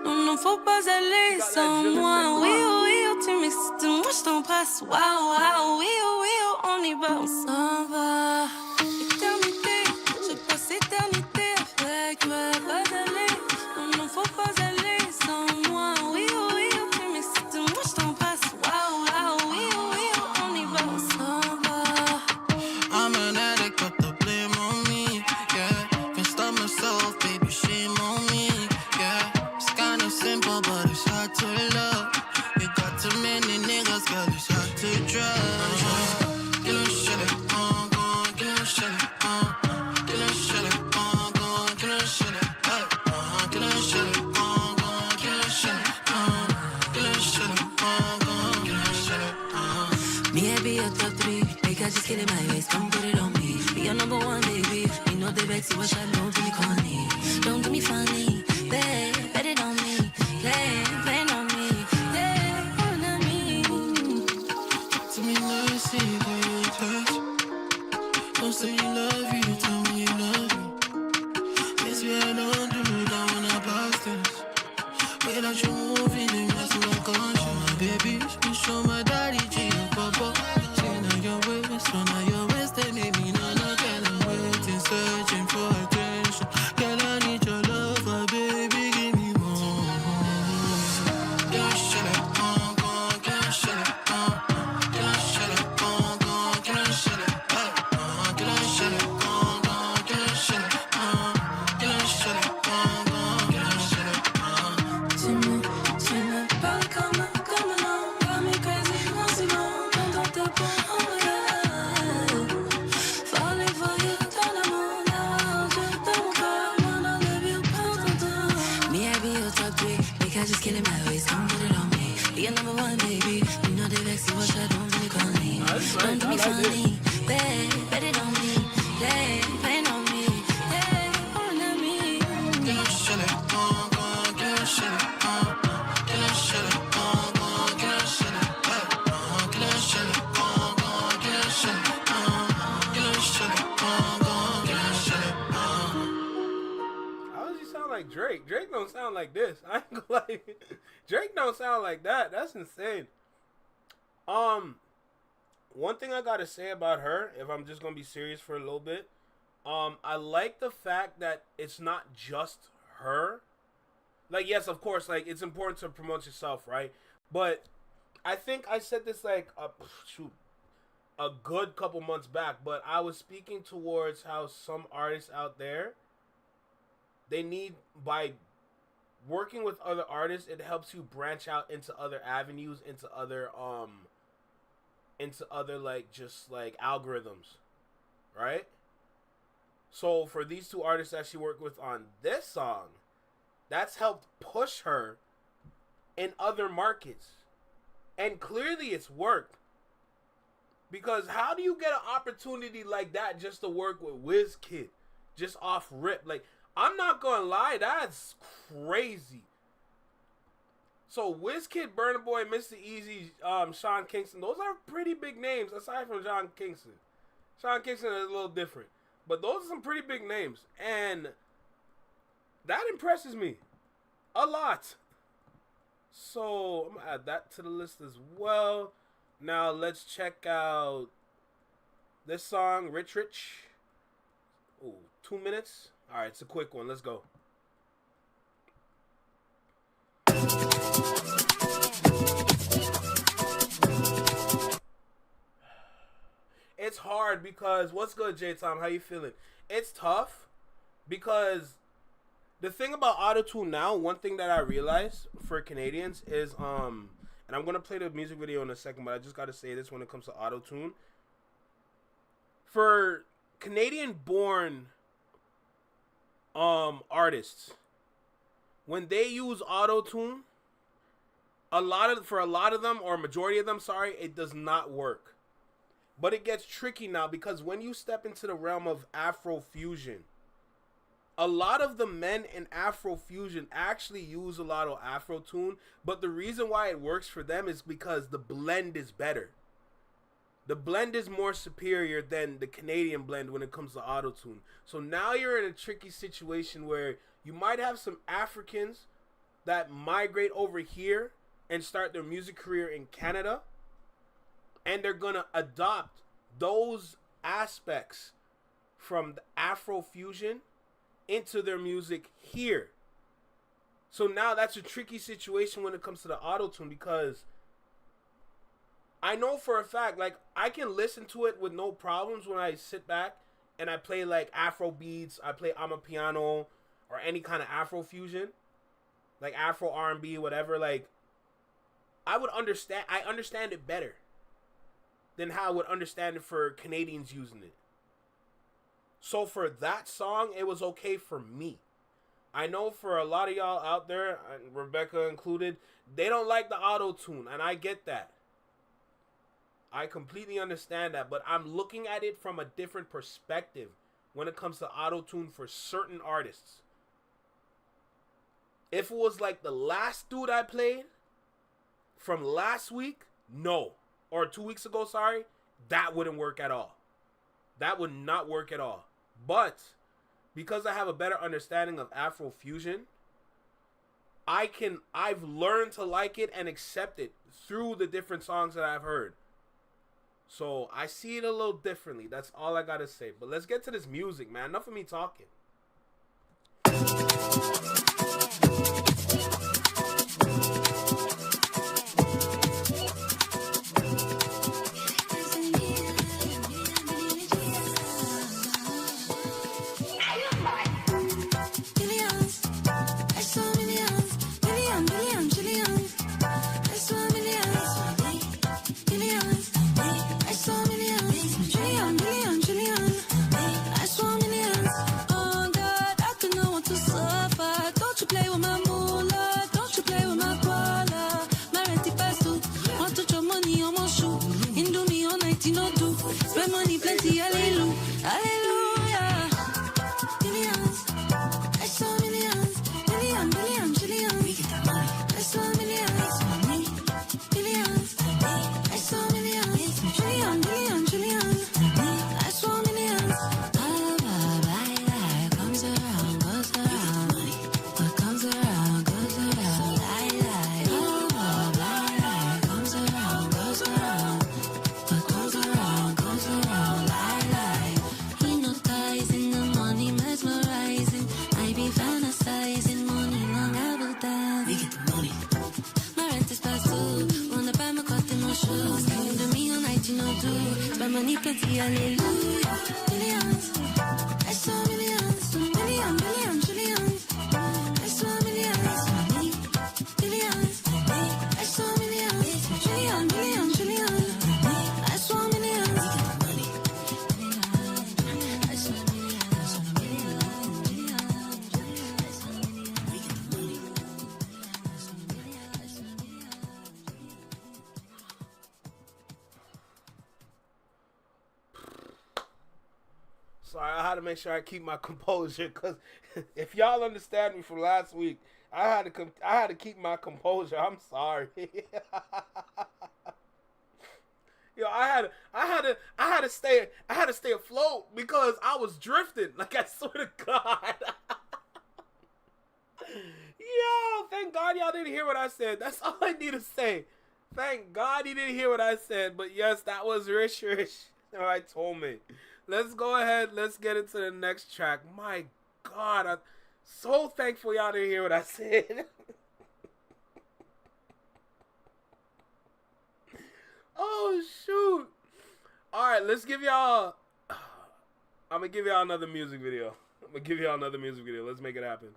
Non, non, faut pas aller sans moi. Oui, oh, oui, oh, tu m'excites, moi je t'embrasse. Waouh, waouh, oui, oh, oui, oh, on y va, on s'en va. Éternité, je passe éternité avec toi. Pas d'aller, non, non, faut pas aller sans moi. Oui, oh, oui, oh, tu m'excites, moi je t'embrasse. Waouh, waouh, oui, oh, oui, oh, on y va, on s'en va. I'm an addict, but the blame on me. Yeah, can't stop myself, baby, shame on me. Yeah, it's kinda simple, but it's hard to love. You got too many niggas, girl, it's hard to trust. Get on shut it, get on shut it, get on shut it, get on shut it, get on shut it, get on shut it, get on shut it. Me, I be your top 3. Make I just get in my waist, come put it on me. Be your number 1, baby. You know the vex, you wish I don't do me corny. Don't do me funny, babe. Bet it on me, play on me, yeah, on me. To me, nice, when you touch. Don't say you love you, tell me you love me. Yes, yeah, I don't do that when I pass this. Without you moving, it makes me unconscious. My baby, you show my daddy, G, and Papa. Saying on your waist, run on your waist, they make me know, no, girl, I'm waiting, searching for attention. Girl, I need your love, my baby, give me more. Get on shut it, get on shut it, get on shut it, get on shut it, get on shut it, get on shut it, get on shut it, get on shut it. Tu me parles comme un homme, got me crazy, moi c'est bon, quand t'es bon, oh yeah. Falling for you, ton amour, now je dans mon cœur, moi dans le vieux printemps. Me, I be your top 3, make I just kill it my waist, come put it on me. Be your number 1, baby, you know the vex, you wish I don't really call me. Don't do me funny, babe, bet it on me, play on me, yeah, on me. Get on shut it, get on shut it, get on shut it, get on shut it, get on shut it, get on shut it, get on shut it. How does he sound like Drake? Drake don't sound like this. I ain't gonna lie. Drake don't sound like that. That's insane. One thing I gotta say about her, if I'm just gonna be serious for a little bit, I like the fact that it's not just her. Like, yes, of course, like, it's important to promote yourself, right? But I think I said this, like, a good couple months back, but I was speaking towards how some artists out there, they need, by working with other artists, it helps you branch out into other avenues, into other, like, just, like, algorithms, right? So, for these two artists that she worked with on this song, that's helped push her in other markets. And clearly it's worked. Because how do you get an opportunity like that just to work with WizKid? Just off rip. Like, I'm not gonna lie, that's crazy. So WizKid, Burna Boy, Mr. Easy, Sean Kingston, those are pretty big names aside from Sean Kingston. Sean Kingston is a little different. But those are some pretty big names. And that impresses me a lot. So I'm gonna add that to the list as well. Now let's check out this song, Rich Rich. Ooh, 2 minutes. Alright, it's a quick one. Let's go. It's hard because, what's good, J-Tom? How you feeling? It's tough because the thing about auto-tune now, one thing that I realized for Canadians is, and I'm going to play the music video in a second, but I just got to say this when it comes to auto-tune. For Canadian-born artists, when they use auto-tune, for a lot of them, or majority of them, sorry, it does not work. But it gets tricky now because when you step into the realm of Afrofusion, a lot of the men in Afrofusion actually use a lot of Afro tune, but the reason why it works for them is because the blend is better. The blend is more superior than the Canadian blend when it comes to auto-tune. So now you're in a tricky situation where you might have some Africans that migrate over here and start their music career in Canada, and they're gonna adopt those aspects from the Afrofusion into their music here. So now that's a tricky situation when it comes to the auto-tune, because I know for a fact, like, I can listen to it with no problems when I sit back and I play like Afro beats, I play Amapiano or any kind of Afrofusion, like Afro R&B, whatever. Like, I understand it better than how I would understand it for Canadians using it. So for that song, it was okay for me. I know for a lot of y'all out there, Rebecca included, they don't like the auto-tune, and I get that. I completely understand that, but I'm looking at it from a different perspective when it comes to auto-tune for certain artists. If it was like the last dude I played from last week, no. Or 2 weeks ago, sorry, that wouldn't work at all. That would not work at all. But because I have a better understanding of Afrofusion, I've learned to like it and accept it through the different songs that I've heard. So I see it a little differently. That's all I gotta say. But let's get to this music, man. Enough of me talking. Spend money plenty, hallelujah, hallelujah. Millions, I saw millions, billion, trillion. We get that money. I saw millions, billions. I saw millions, trillion. I saw millions. Bye, comes around, goes around. What comes around, goes around. Lie, comes around, goes around. What goes around, goes around. Lie. Hypnotizing, the money mesmerizing. I be fantasizing, money long I will dance. We get the money. My rent is past due. Wanna buy my cotton, no shoes. Come to me all night, you know do. Spend money plenty, hallelujah. Millions, I saw millions. Billion, trillion. I saw millions, billions. I saw millions, trillion. I saw millions. I saw Sorry, I had to make sure I keep my composure, because if y'all understand me from last week, I had to keep my composure. I'm sorry. Yo, I had to stay afloat because I was drifting. Like, I swear to God. Yo, thank God y'all didn't hear what I said. That's all I need to say. Thank God you didn't hear what I said. But yes, that was Rich. All right, told me. Let's go ahead. Let's get into the next track. My God, I'm so thankful y'all didn't hear what I said. Oh, shoot. All right, let's give y'all... I'm going to give y'all another music video. Let's make it happen.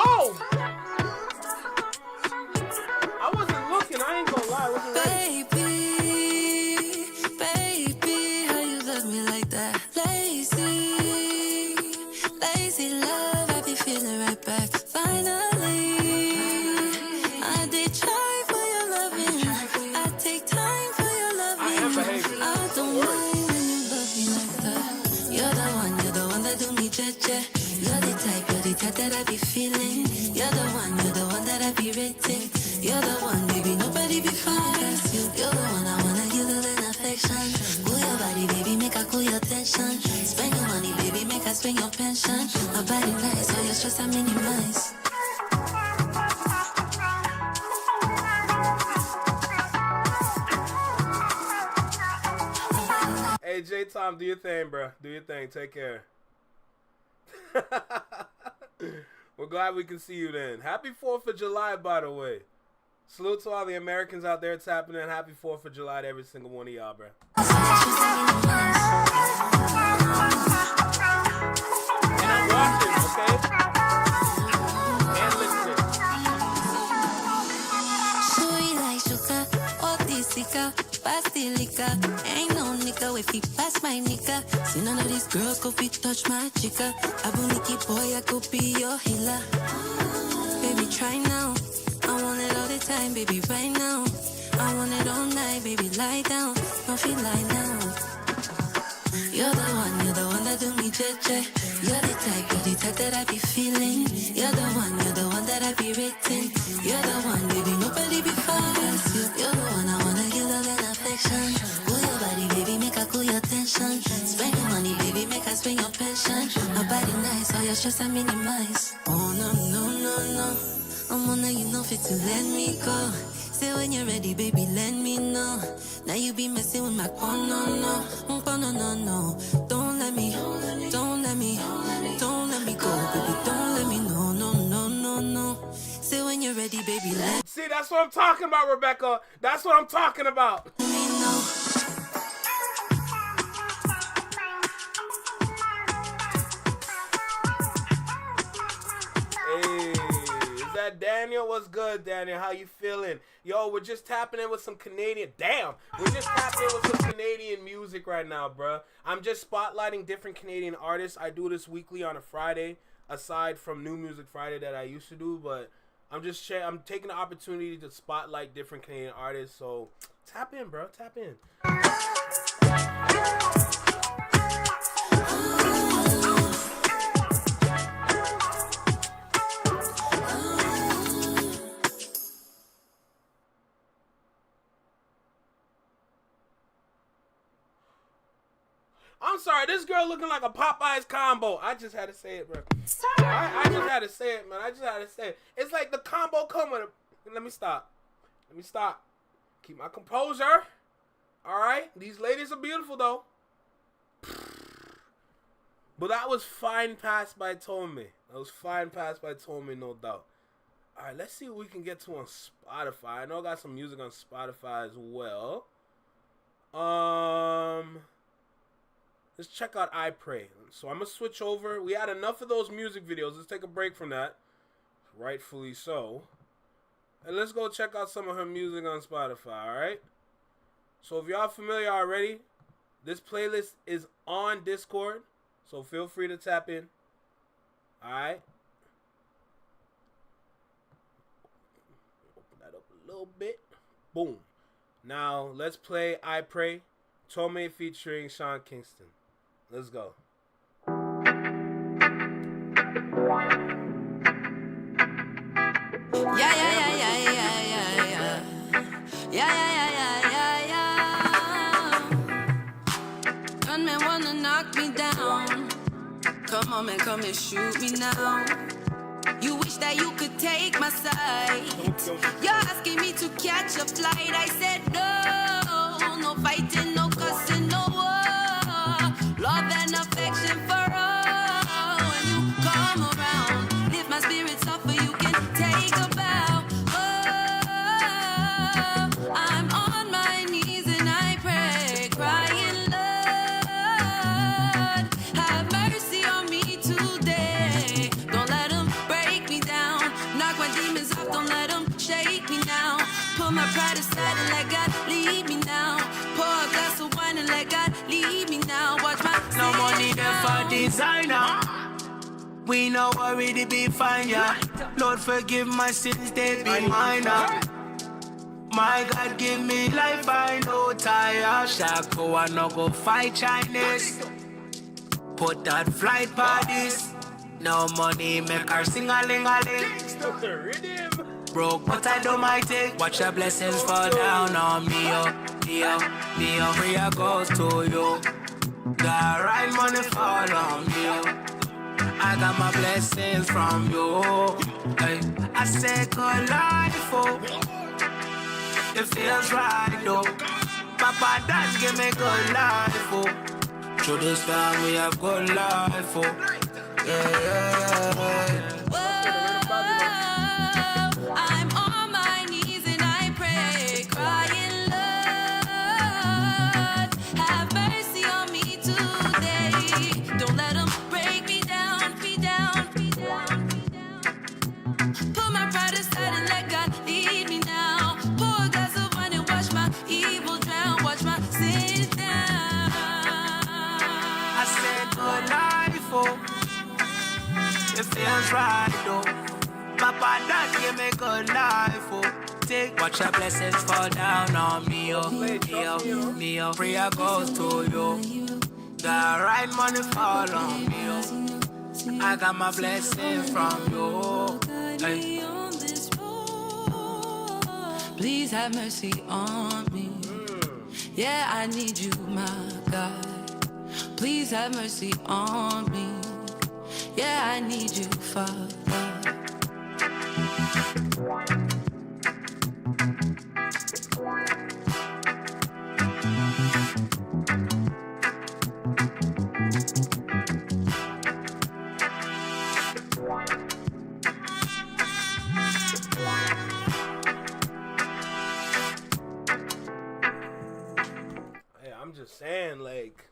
Oh! I wasn't looking. I ain't gonna lie. I wasn't ready. Baby, how you love me like that? Lazy, My body nice, all your stress I minimize. Hey, J-Tom, do your thing, bro. Do your thing. Take care. We're glad we can see you then. Happy 4th of July, by the way. Salute to all the Americans out there tapping in. Happy 4th of July to every single one of y'all, bro. And I'm watching, okay? And listening. Sweet like sugar, otisika, pastilica. Ain't no nigga if he pass my nigga. See none of these girls go fit touch my chica. Abuniki boy, I could be your healer. Baby, try now. I want it all the time, baby, right now. I want it all night, baby, lie down. Don't feel lie now. You're the one that do me jeje. You're the type that I be feeling. You're the one that I be rating. You're the one, baby, nobody be fast. You're the one I wanna give love and affection. Cool your body, baby, make her cool your tension. Spend your money, baby, make her spend your pension. My body nice, all your stress I minimize. Oh no, no, no, no. I'm on you know fit to let me go. Say when you're ready, baby, let me know. Now you be messing with my oh no, no, oh no, no, no. Don't let me go, baby, don't let me, no, no, no, no, no. Say when you're ready, baby, let See, that's what I'm talking about, Rebecca. That's what I'm talking about. me know. Hey, is that Daniel? What's good, Daniel? How you feeling? Yo, we're just tapping in with some Canadian. Damn, we're just tapping in with some Canadian music right now, bruh. I'm just spotlighting different Canadian artists. I do this weekly on a Friday, aside from New Music Friday that I used to do. But I'm taking the opportunity to spotlight different Canadian artists. So tap in, bro. Tap in. I'm sorry, this girl looking like a Popeyes combo. I just had to say it, bro. I just had to say it, man. I just had to say it. It's like the combo come with a... Let me stop. Keep my composure. All right? These ladies are beautiful, though. But that was fine pass by Tommy. No doubt. All right, let's see what we can get to on Spotify. I know I got some music on Spotify as well. Let's check out I Pray. So I'm going to switch over. We had enough of those music videos. Let's take a break from that. Rightfully so. And let's go check out some of her music on Spotify, alright? So if y'all familiar already, this playlist is on Discord. So feel free to tap in. Alright? Open that up a little bit. Boom. Now, let's play I Pray. Tomei featuring Sean Kingston. Let's go. Gunmen wanna knock me down. Come on, man, come and shoot me now. You wish that you could take my side. You're asking me to catch a flight. I said no, no fighting, no cussing, no war. Love and affection for all. When you come around, lift my spirits up for you can take a bow. Oh, I'm on my knees and I pray, crying, Lord, have mercy on me today. Don't let them break me down. Knock my demons off, don't let them shake me now. Put my pride aside and let God lead me now. Pour a glass of wine and let God lead me now. Watch my no money there for designer. We no worry to be fine, yeah. Lord forgive my sins, they be minor. My God give me life, I no tire. Shako I no go fight Chinese. Put that flight parties. No money make her sing a ling a ling. Broke but I do my thing. Watch the blessings fall down on me, oh, me, prayer goes to you. The right money fall on me, oh. I got my blessings from you. Hey, I said good life, oh. It feels right, though. Papa, Dad, give me good life, oh. Through this time, we have good life, oh. Yeah. I'm on my knees and I pray, crying, Lord, have mercy on me today. Don't let them break me down, me down, me down, me down. Put my pride aside and let God lead me now. Pour a glass of wine and watch my evil drown, watch my sins down. I said good life, oh. It feels right, though. Papa, Dad, give me good life, oh. Watch your blessings fall down on me, oh. Me, oh, me, oh. Prayer goes to you. The right money fall on me, oh. I got my blessings from you. Hey. Please have mercy on me. Yeah, I need you, my God. Please have mercy on me. Yeah, I need you, Father. Hey, I'm just saying, like,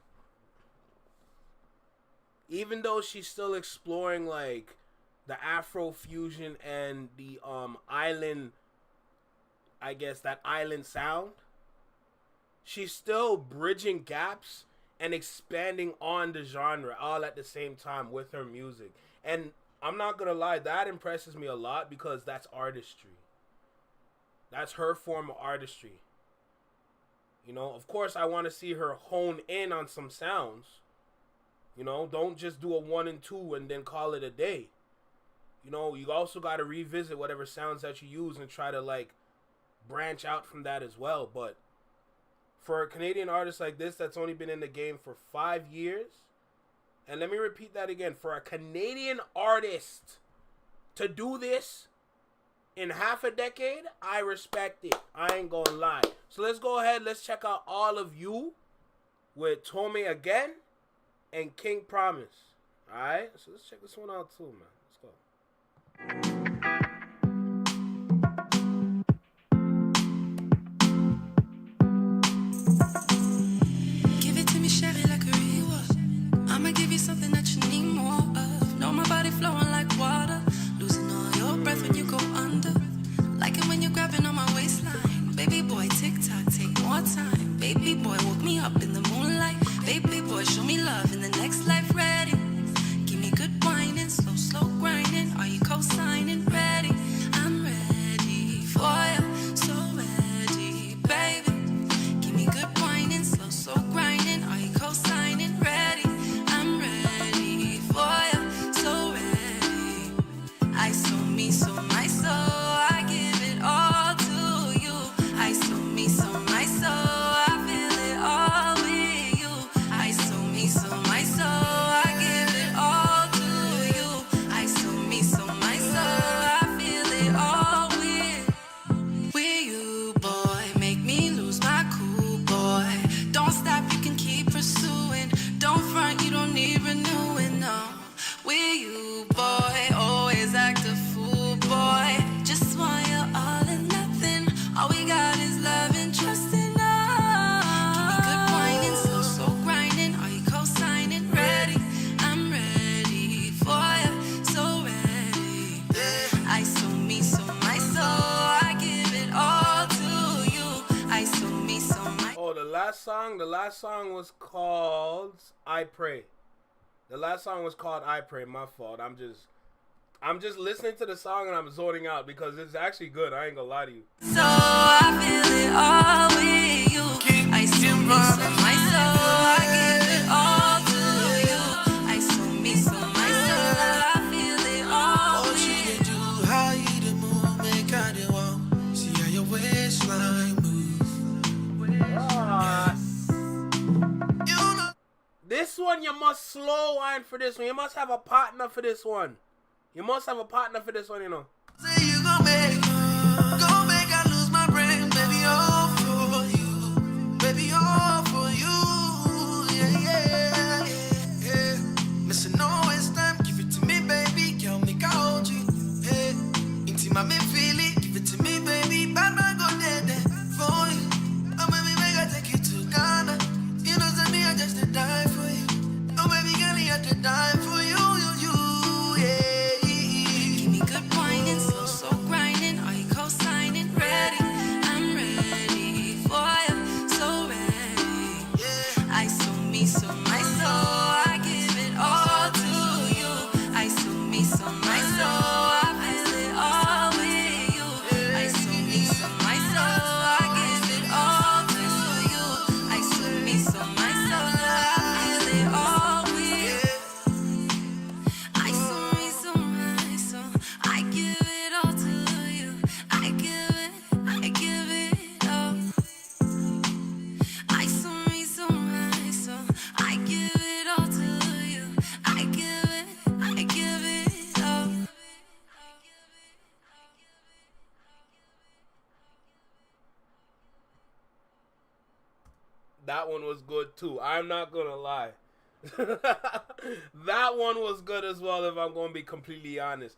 even though she's still exploring like the Afro fusion and the island, I guess that island sound, she's still bridging gaps and expanding on the genre all at the same time with her music. And I'm not gonna lie, that impresses me a lot because that's artistry. That's her form of artistry. You know, of course I want to see her hone in on some sounds. You know, don't just do a 1 and 2 and then call it a day. You know, you also got to revisit whatever sounds that you use and try to, like, branch out from that as well. But for a Canadian artist like this that's only been in the game for 5 years, and let me repeat that again, for a Canadian artist to do this in half a decade, I respect it. I ain't gonna lie. So let's go ahead, let's check out All of You with Tommy again and King Promise. Alright, so let's check this one out too, man. Let's go. Give it to me, share it like a river. I'ma give you something that you need more of. Know my body flowing like water. Losing all your breath when you go under. Like it when you're grabbing on my waistline. Baby boy, tick-tock, take more time. Baby boy, woke me up in the moonlight. Baby boy, show me love in the next life. Ready? Give me good whining, slow, slow grinding. Are you co-signing? Ready? I'm ready for you, so ready, baby. Give me good whining, slow, slow grinding. Are you co-signing? Ready? I'm ready for you, so ready. I saw me, so my soul. I give it all to you. I saw me, so my soul. I feel it all with you. I saw me, so my soul. I give it all to you. I saw me, so my soul. I feel it all with you, boy. Make me lose my cool, boy. Don't stop, you can keep pursuing. Don't front, you don't need renewing, no. With you, boy. Always act a fool, boy. Just want you all and nothing. All we got is love and trust in us. Give me good whining, slow, slow grinding. Are you co-signing? Ready? I'm ready for you, so ready. I saw me, so my soul. I give it all to you. I saw me, so my. Oh, the last song was called I Pray. The last song was called I Pray. My fault. I'm just listening to the song and I'm zoning out because it's actually good. I ain't gonna lie to you. So I feel it all with you. I saw me, so my soul. I give it all to you. I saw me, so my soul. I feel it all What you with can do, how you the move, make how they want. See how your waistline move. You know. This one you must slow wine for this one. You must have a partner for this one. You know. Say you gon' make I lose my brain, baby, all for you, baby, all for you, yeah. Listen, no waste time, give it to me, baby, girl, make I hold you, yeah. Intima me feel it, give it to me, baby, bad man go dead for you. Oh, baby, make I take you to Ghana. You know, say me, I just to die for you. Oh, baby, girl, I have to die for you, yeah. Good whining, so grinding. Are you co-signing? Ready? I'm ready for you, so ready. I so me, so my soul. I give it all to you. I so me, so my soul. I feel it all with you. I so me, so my soul. I give it all to you. I so me, so my soul. I feel it all with you. I so me, so my soul. I give it all to you. I give it all. I so me, so my soul. I give it all to you. I give it all. That one was good too. I'm not gonna lie. That one was good as well, if I'm gonna be completely honest.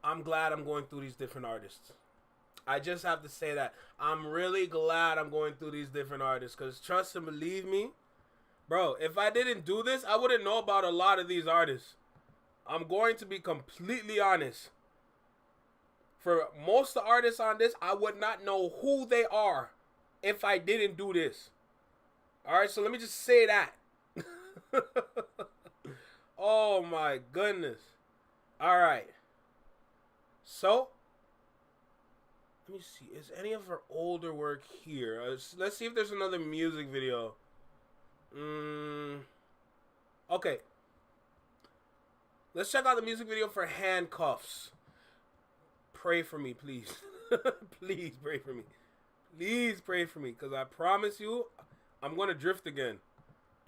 I'm glad I'm going through these different artists. I just have to say that. I'm really glad I'm going through these different artists, because trust and believe me, bro, if I didn't do this, I wouldn't know about a lot of these artists. I'm going to be completely honest. For most of the artists on this, I would not know who they are if I didn't do this. Alright, so let me just say that. Oh my goodness. Alright. So, let me see. Is any of her older work here? Let's see if there's another music video. Okay. Let's check out the music video for Handcuffs. Pray for me, please. Please pray for me. Please pray for me, because I promise you, I'm going to drift again.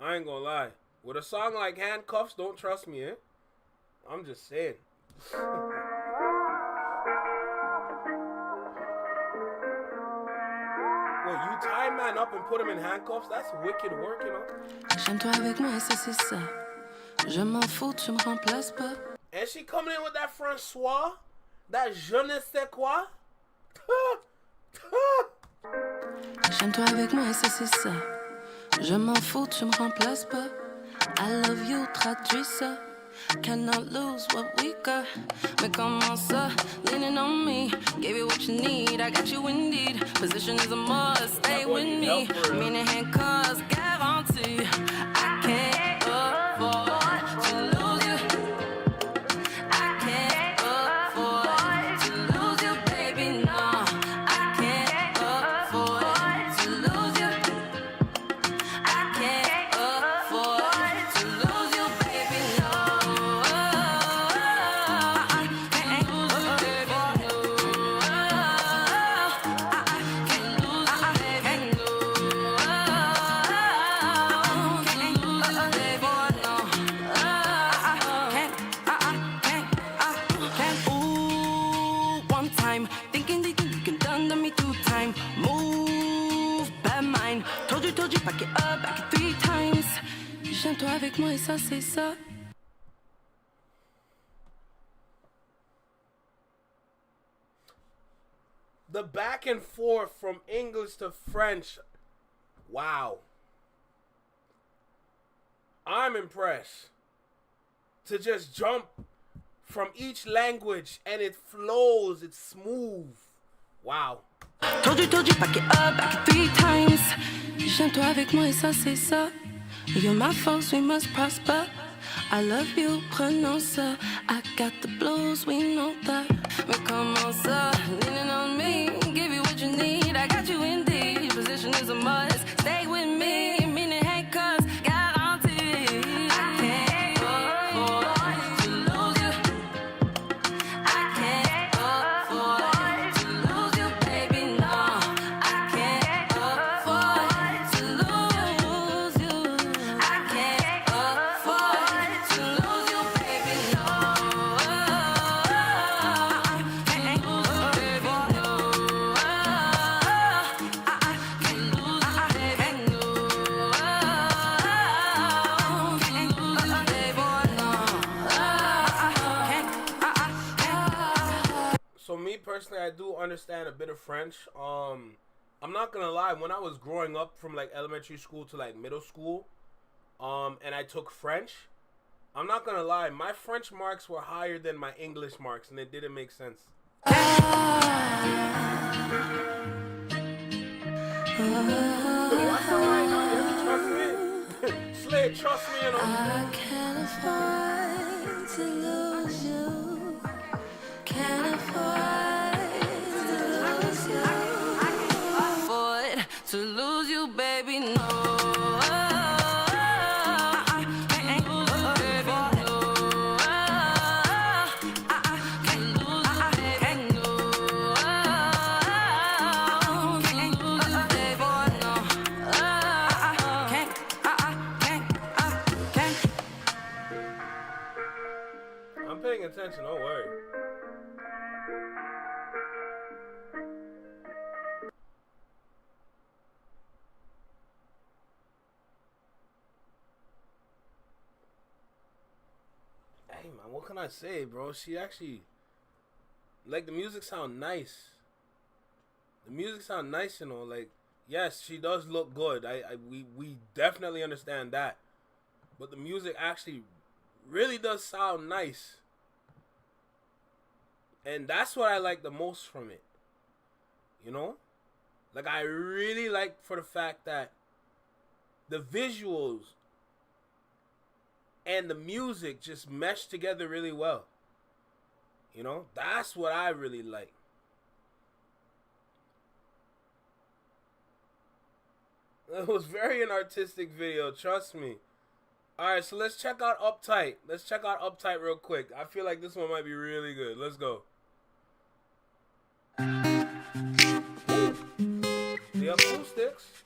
I ain't going to lie. With a song like Handcuffs, don't trust me, eh? I'm just saying. Well, you tie man up and put him in handcuffs? That's wicked work, you know? J'aime toi avec moi et ça c'est ça. Je m'en fous, tu me remplaces pas. And she coming in with that Francois? That je ne sais quoi? J'aime toi avec moi et ça c'est ça. Je m'en fous, tu me remplaces pas. I love you, traduis ça. Cannot lose what we got. Mais comment ça? Leaning on me. Gave you what you need. I got you indeed. Position is a must. Stay with me. Meaning handcuffs, guarantee. I can't afford to lose you. I can't afford to lose you, baby. No, I can't afford to lose you. I can't afford to lose you, baby. No, I can't lose you, baby. No, I can't lose you, baby. No, can't lose you, baby. No, can't. Ooh, one time, thinking that you can done to me 2 times. Move, bad mind. Told you, back it up 3 times. J'aime toi avec moi et ça c'est ça. The back and forth from English to French. Wow. I'm impressed. To just jump from each language and it flows, it's smooth. Wow. Told you, back it up 3 times. J'aime toi avec moi et ça c'est ça. You're my folks, we must prosper. I love you, prenons ça. I got the blues, we know that. Mais comment ça? Leaning on me, give you what you need. I got you indeed. Position is a must. Stay with me, meaning handcuffs, guarantee. I can't afford to lose you. I can't afford to lose you, baby. No, I can't afford to lose you. I can't me personally, I do understand a bit of French. I'm not gonna lie. When I was growing up from like elementary school to like middle school, and I took French, I'm not gonna lie. My French marks were higher than my English marks, and it didn't make sense. Slade, trust me, you know. I can't afford to lose you. Can't afford to lose you. Afford to lose you, baby, no. I'm paying attention, don't worry. Hey man, what can I say, bro? She actually, like, the music sound nice. The music sound nice, you know. Like, yes, she does look good. We definitely understand that. But the music actually really does sound nice. And that's what I like the most from it. You know? Like, I really like for the fact that the visuals and the music just mesh together really well. You know? That's what I really like. It was very an artistic video, trust me. Alright, so let's check out Uptight. Let's check out Uptight real quick. I feel like this one might be really good. Let's go. The acoustics.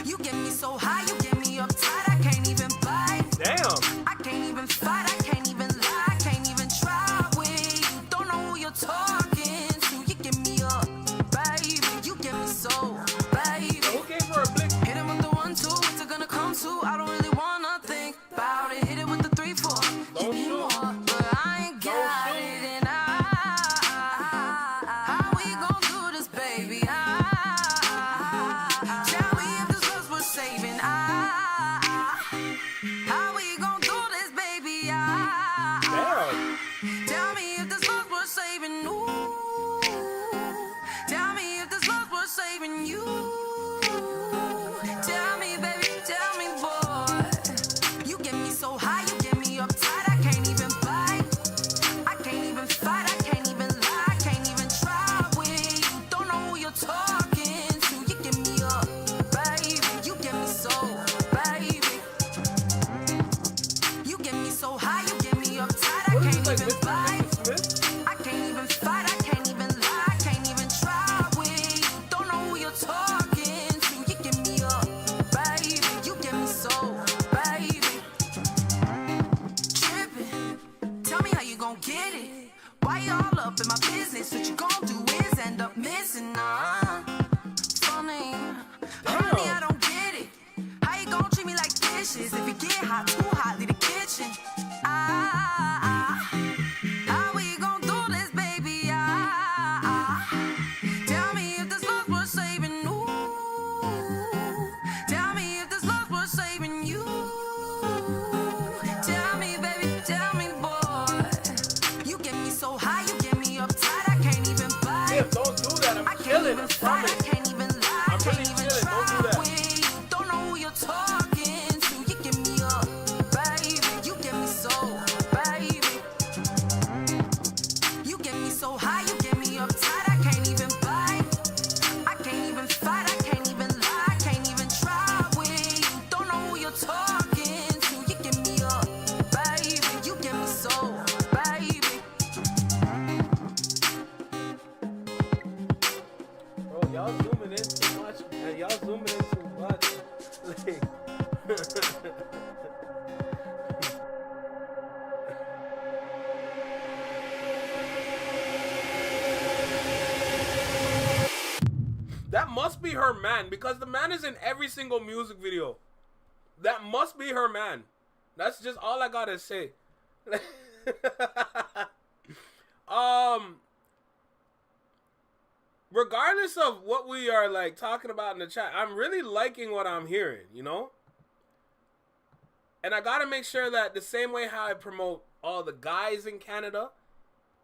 You get me so high, you get me uptight, I can't even bite. Damn. I can't even fight, I can't even lie, I can't even try with you. Don't know who you're talking to. You get me up, baby. You get me so, baby. Who gave her a blick? Hit it with the 1, 2, what's it gonna come to? I don't really wanna think about it. Hit it with the 3, 4. Give me more, but I ain't got it, and how we gon' do this, baby? Tell me if this love's worth saving. How we gon' do this, baby? Damn. Tell me if this love's worth saving. Ooh. Tell me if this love's worth saving. You. Tell me, baby. Tell me, boy. You get me so high, you get me uptight. I can't even bite. I can't even fight. I can't even lie. I can't even try with you. Don't know who you're talking to. You get me up, baby. You get me so, baby. You get me so high, you get me uptight. I What is can't this, like even Mr. bite. Smith? I can't even fight, I can't even lie, I can't even try with you. Don't know who you're talking to. You get me up, baby. You get me so, baby. Tripping. Tell me how you gon' get it. Why you all up in my business? What you gon' do is end up missing. Funny. Honey, I don't get it. How you gon' treat me like dishes? If it get hot, too hot, leave the kitchen. How we gon' do this, baby? Tell me if this love's worth saving. Ooh. Tell me if this love's worth saving. You. Tell me, baby. Tell me, boy. You get me so high, you get me uptight. I can't even bite. Yeah, don't do that. I I'm can't chilling. even I fight, I promise. can't even lie, I I'm can't really even chilling. Don't do try that. with you. Don't know who you're talking to. You get me up, baby. You get me so, baby. You get me so high, you get me uptight. I can't even bite. I can't even fight, I can't even lie, I can't even try with you. Don't know who you're talking to. You get me up, baby. You get me so, baby. Bro, y'all zooming in too much, man. Y'all zooming in too much. Like, That must be her man, because the man is in every single music video. That must be her man. That's just all I gotta say. Regardless of what we are like talking about in the chat, I'm really liking what I'm hearing, you know? And I gotta make sure that the same way how I promote all the guys in Canada,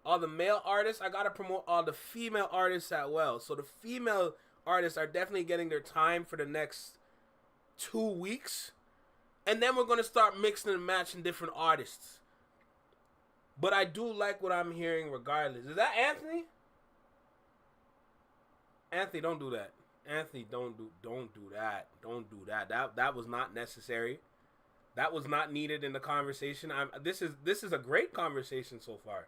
all the male artists, I gotta promote all the female artists as well. So the female artists are definitely getting their time for the next 2 weeks. And then we're gonna start mixing and matching different artists. But I do like what I'm hearing regardless. Is that Anthony? Anthony, don't do that. Anthony, don't do that. Don't do that. That was not necessary. That was not needed in the conversation. This is a great conversation so far.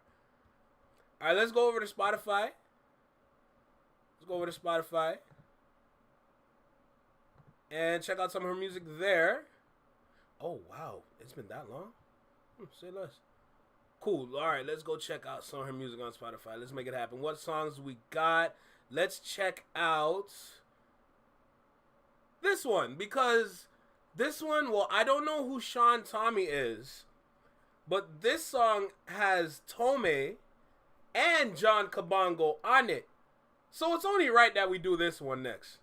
All right, let's go over to Spotify. And check out some of her music there. Oh, wow. It's been that long? Say less. Cool. All right, let's go check out some of her music on Spotify. Let's make it happen. What songs we got? Let's check out this one, because this one, well, I don't know who Sean Tommy is, but this song has Tome and John Kabongo on it. So it's only right that we do this one next.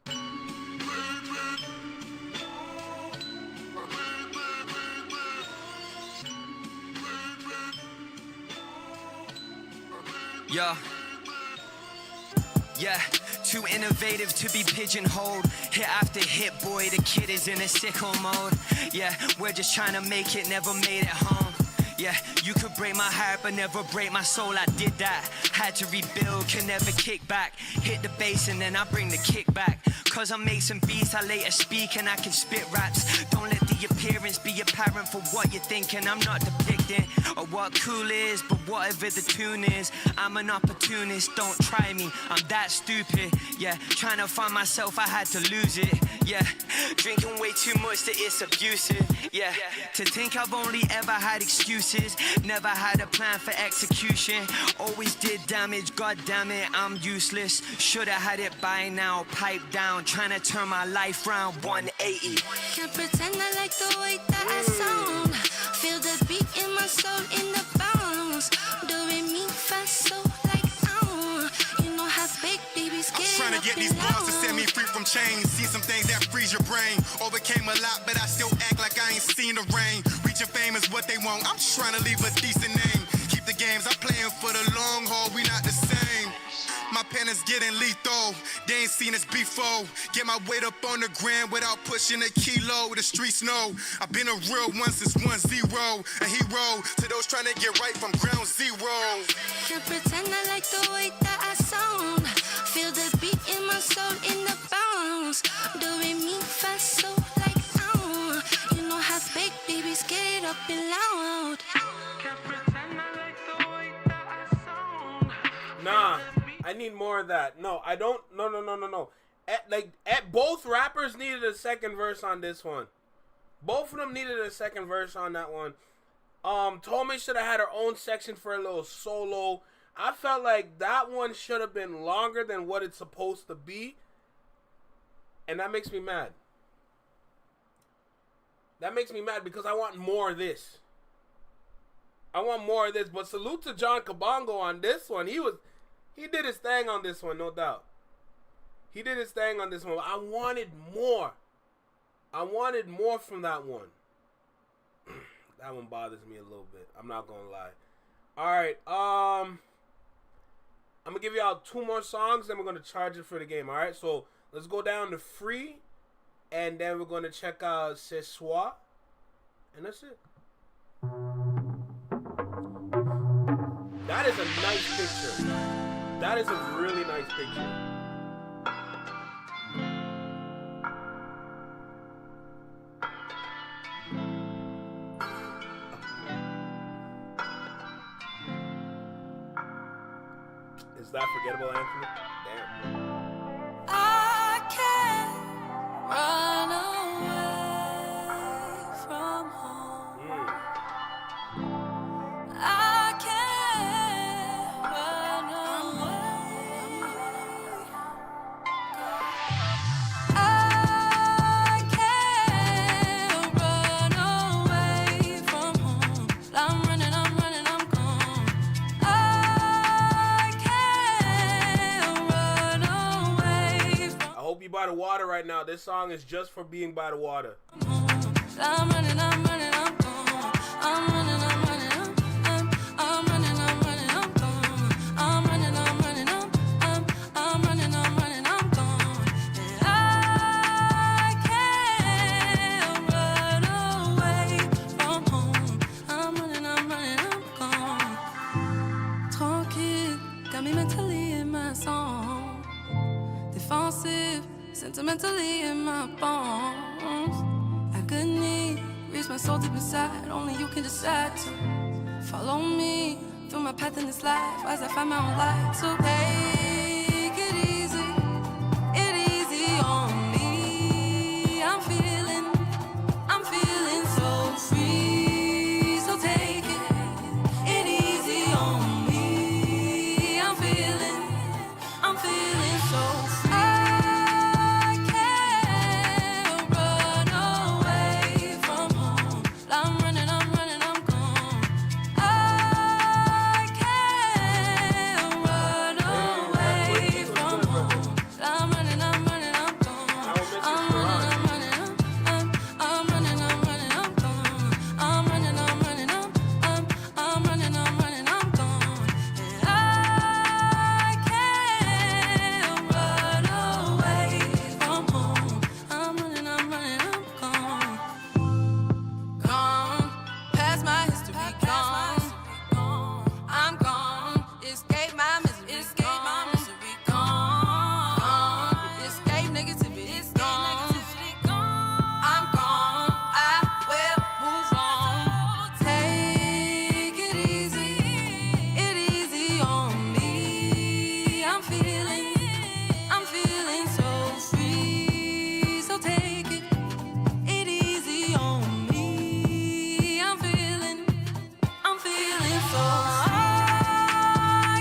Yeah, too innovative to be pigeonholed. Hit after hit, boy, the kid is in a sicko mode. Yeah, we're just trying to make it, never made it home. Yeah, you could break my heart, but never break my soul. I did that. Had to rebuild, can never kick back. Hit the bass and then I bring the kick back. Cause I make some beats, I later speak and I can spit raps. Don't let the appearance be apparent for what you're thinking. I'm not depicting or what cool is, but whatever the tune is, I'm an opportunist, don't try me, I'm that stupid. Yeah, trying to find myself, I had to lose it. Yeah, drinking way too much that it's abusive. Yeah, to think I've only ever had excuses, never had a plan for execution. Always did damage, god damn it, I'm useless. Should've had it by now, pipe down, trying to turn my life round 180. Can't pretend I like the way that I sound. Feel the beat in my soul, in the bounce. Doing me fast, so like you know how fake babies get. I'm trying to get these bars to set me free from chains. See some things that freeze your brain. Overcame a lot, but I still act like I ain't seen the rain. Reaching fame is what they want. I'm just trying to leave a decent name. Keep the games, I'm playing for the long haul. We not the same. My pen is getting lethal. They ain't seen us before. Get my weight up on the ground without pushing a kilo. The streets know I've been a real one since 1-0. A hero to those trying to get right from ground zero. Can't pretend I like the way that I sound. Feel the beat in my soul, in the bounce. Doing me fast, so like you know how fake babies get up and loud. Can't pretend I like the way that I sound. Nah, I need more of that. No, I don't. No. Both rappers needed a second verse on this one. Both of them needed a second verse on that one. Tomei should have had her own section for a little solo. I felt like that one should have been longer than what it's supposed to be. And that makes me mad. That makes me mad because I want more of this. I want more of this. But salute to John Kabongo on this one. He did his thing on this one, no doubt. He did his thing on this one. I wanted more. I wanted more from that one. That one bothers me a little bit. I'm not gonna lie. Alright, I'm gonna give y'all 2 more songs, then we're gonna charge it for the game. Alright, so let's go down to Free, and then we're gonna check out Ce Soir, and that's it. That is a nice picture. That is a really nice picture. Is that forgettable, Anthony? Damn. I can't run away from home. I can't run away. by the water right now. This song is just for being by the water. I'm running, I'm running, I'm gone. I'm running, I'm running, I'm running, I'm running, I'm gone. I'm running, I'm running, I'm running, I'm running, I'm gone. And I can't run away from home. I'm running, I'm running, I'm gone. Tranquille, got me mentally in my song. Defensive, sentimentally in my bones. Agony, reach my soul deep inside. Only you can decide to follow me through my path in this life as I find my own light. So take it easy on me. I'm feeling so free. So take it easy on me. I'm feeling so free. I can't run away from home. I'm running, I'm gone. I can't run away from home. I'm running, I'm gone. I'm running, I'm gone. I'm running, I'm gone. And I can't run away from home. I'm running, I'm gone. Gone, past my history, gone. I'm gone, escape my misery, gone. Escape negativity, gone. I'm gone, I will move on. Take it easy on me. I'm feeling so free. So take it easy on me. I'm feeling so I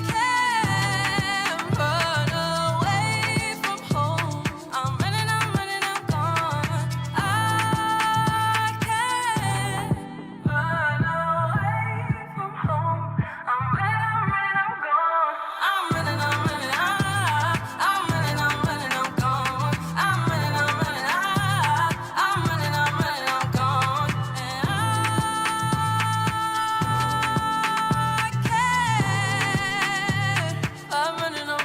can't run away from home. I'm running, I'm gone. I can't run away from home. I'm running, I'm gone. I'm running, I'm gone. I'm running, I'm gone. And I can't. I'm running, gone.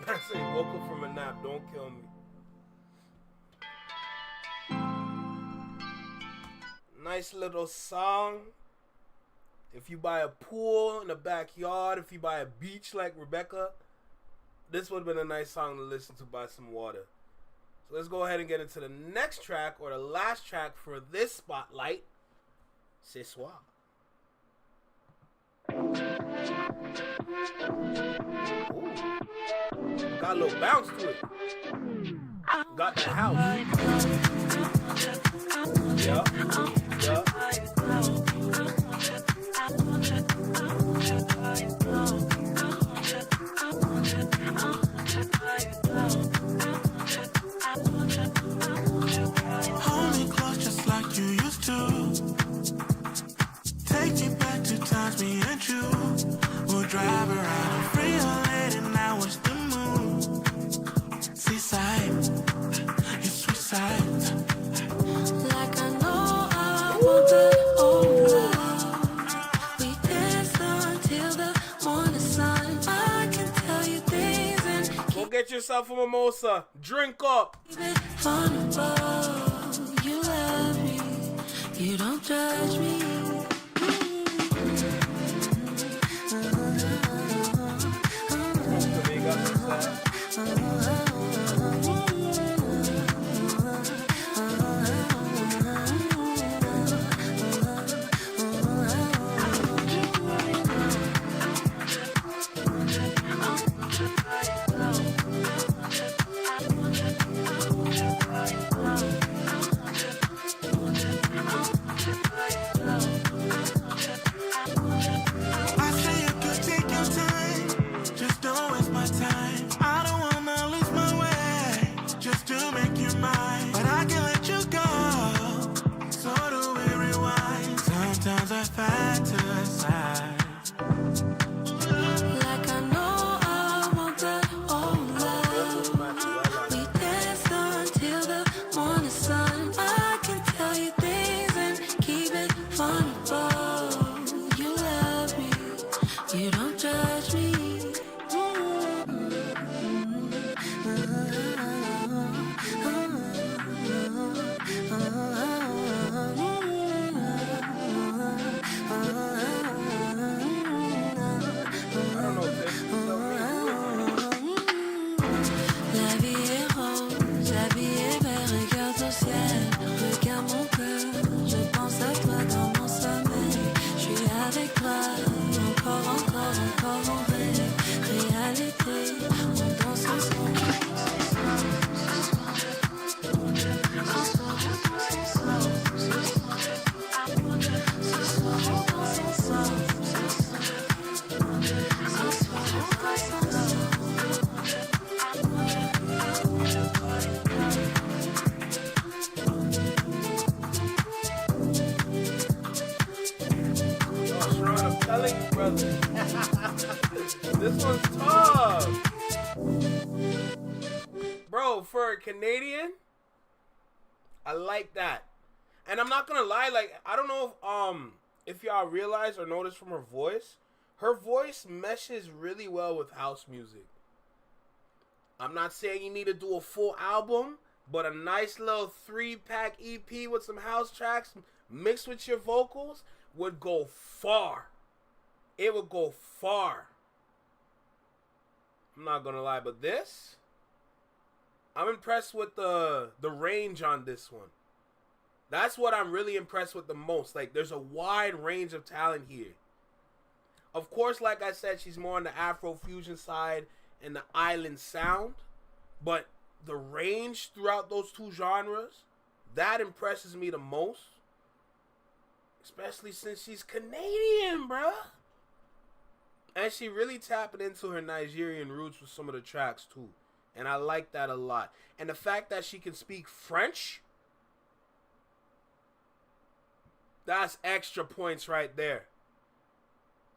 I say, woke up from a nap. Don't kill me. Nice little song. If you buy a pool in the backyard, if you buy a beach like Rebecca, this would have been a nice song to listen to by some water. So let's go ahead and get into the next track, or the last track for this spotlight. C'est soir. Ooh. Got a little bounce to it. Got the house. Yeah. Hold me close just like you used to. Take me back to times me and you would drive around and free all late and now watch the moon. Seaside, your sweet side. Like I know I want that old love. We danced until the morning sun. I can tell you things and Go get yourself a mimosa. Drink up. keep it fun above. You love me, you don't judge me. avec toi. Encore, encore, encore en rêve. Réalité, on danse ensemble. This one's tough. Bro, for a Canadian, I like that. And I'm not gonna lie, like, I don't know if y'all realize or notice from her voice meshes really well with house music. I'm not saying you need to do a full album, but a nice little 3-pack EP with some house tracks mixed with your vocals would go far. It would go far. I'm not gonna lie, but this, I'm impressed with the range on this one. That's what I'm really impressed with the most. Like, there's a wide range of talent here. Of course, like I said, she's more on the Afro-fusion side and the island sound. But the range throughout those two genres, that impresses me the most. Especially since she's Canadian, bruh. And she really tapping into her Nigerian roots with some of the tracks, too. And I like that a lot. And the fact that she can speak French, that's extra points right there.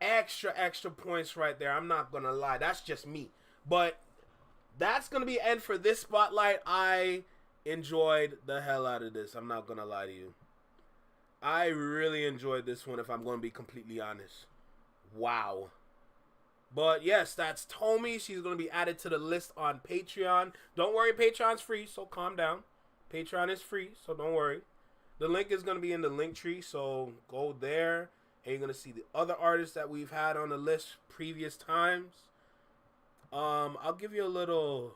Extra points right there. I'm not going to lie. That's just me. But that's going to be end for this spotlight. I enjoyed the hell out of this. I'm not going to lie to you. I really enjoyed this one, if I'm going to be completely honest. Wow. But yes, that's Tomi. She's going to be added to the list on Patreon. Don't worry, Patreon's free, so calm down. Patreon is free, so don't worry. The link is going to be in the link tree, so go there. And you're going to see the other artists that we've had on the list previous times. I'll give you a little...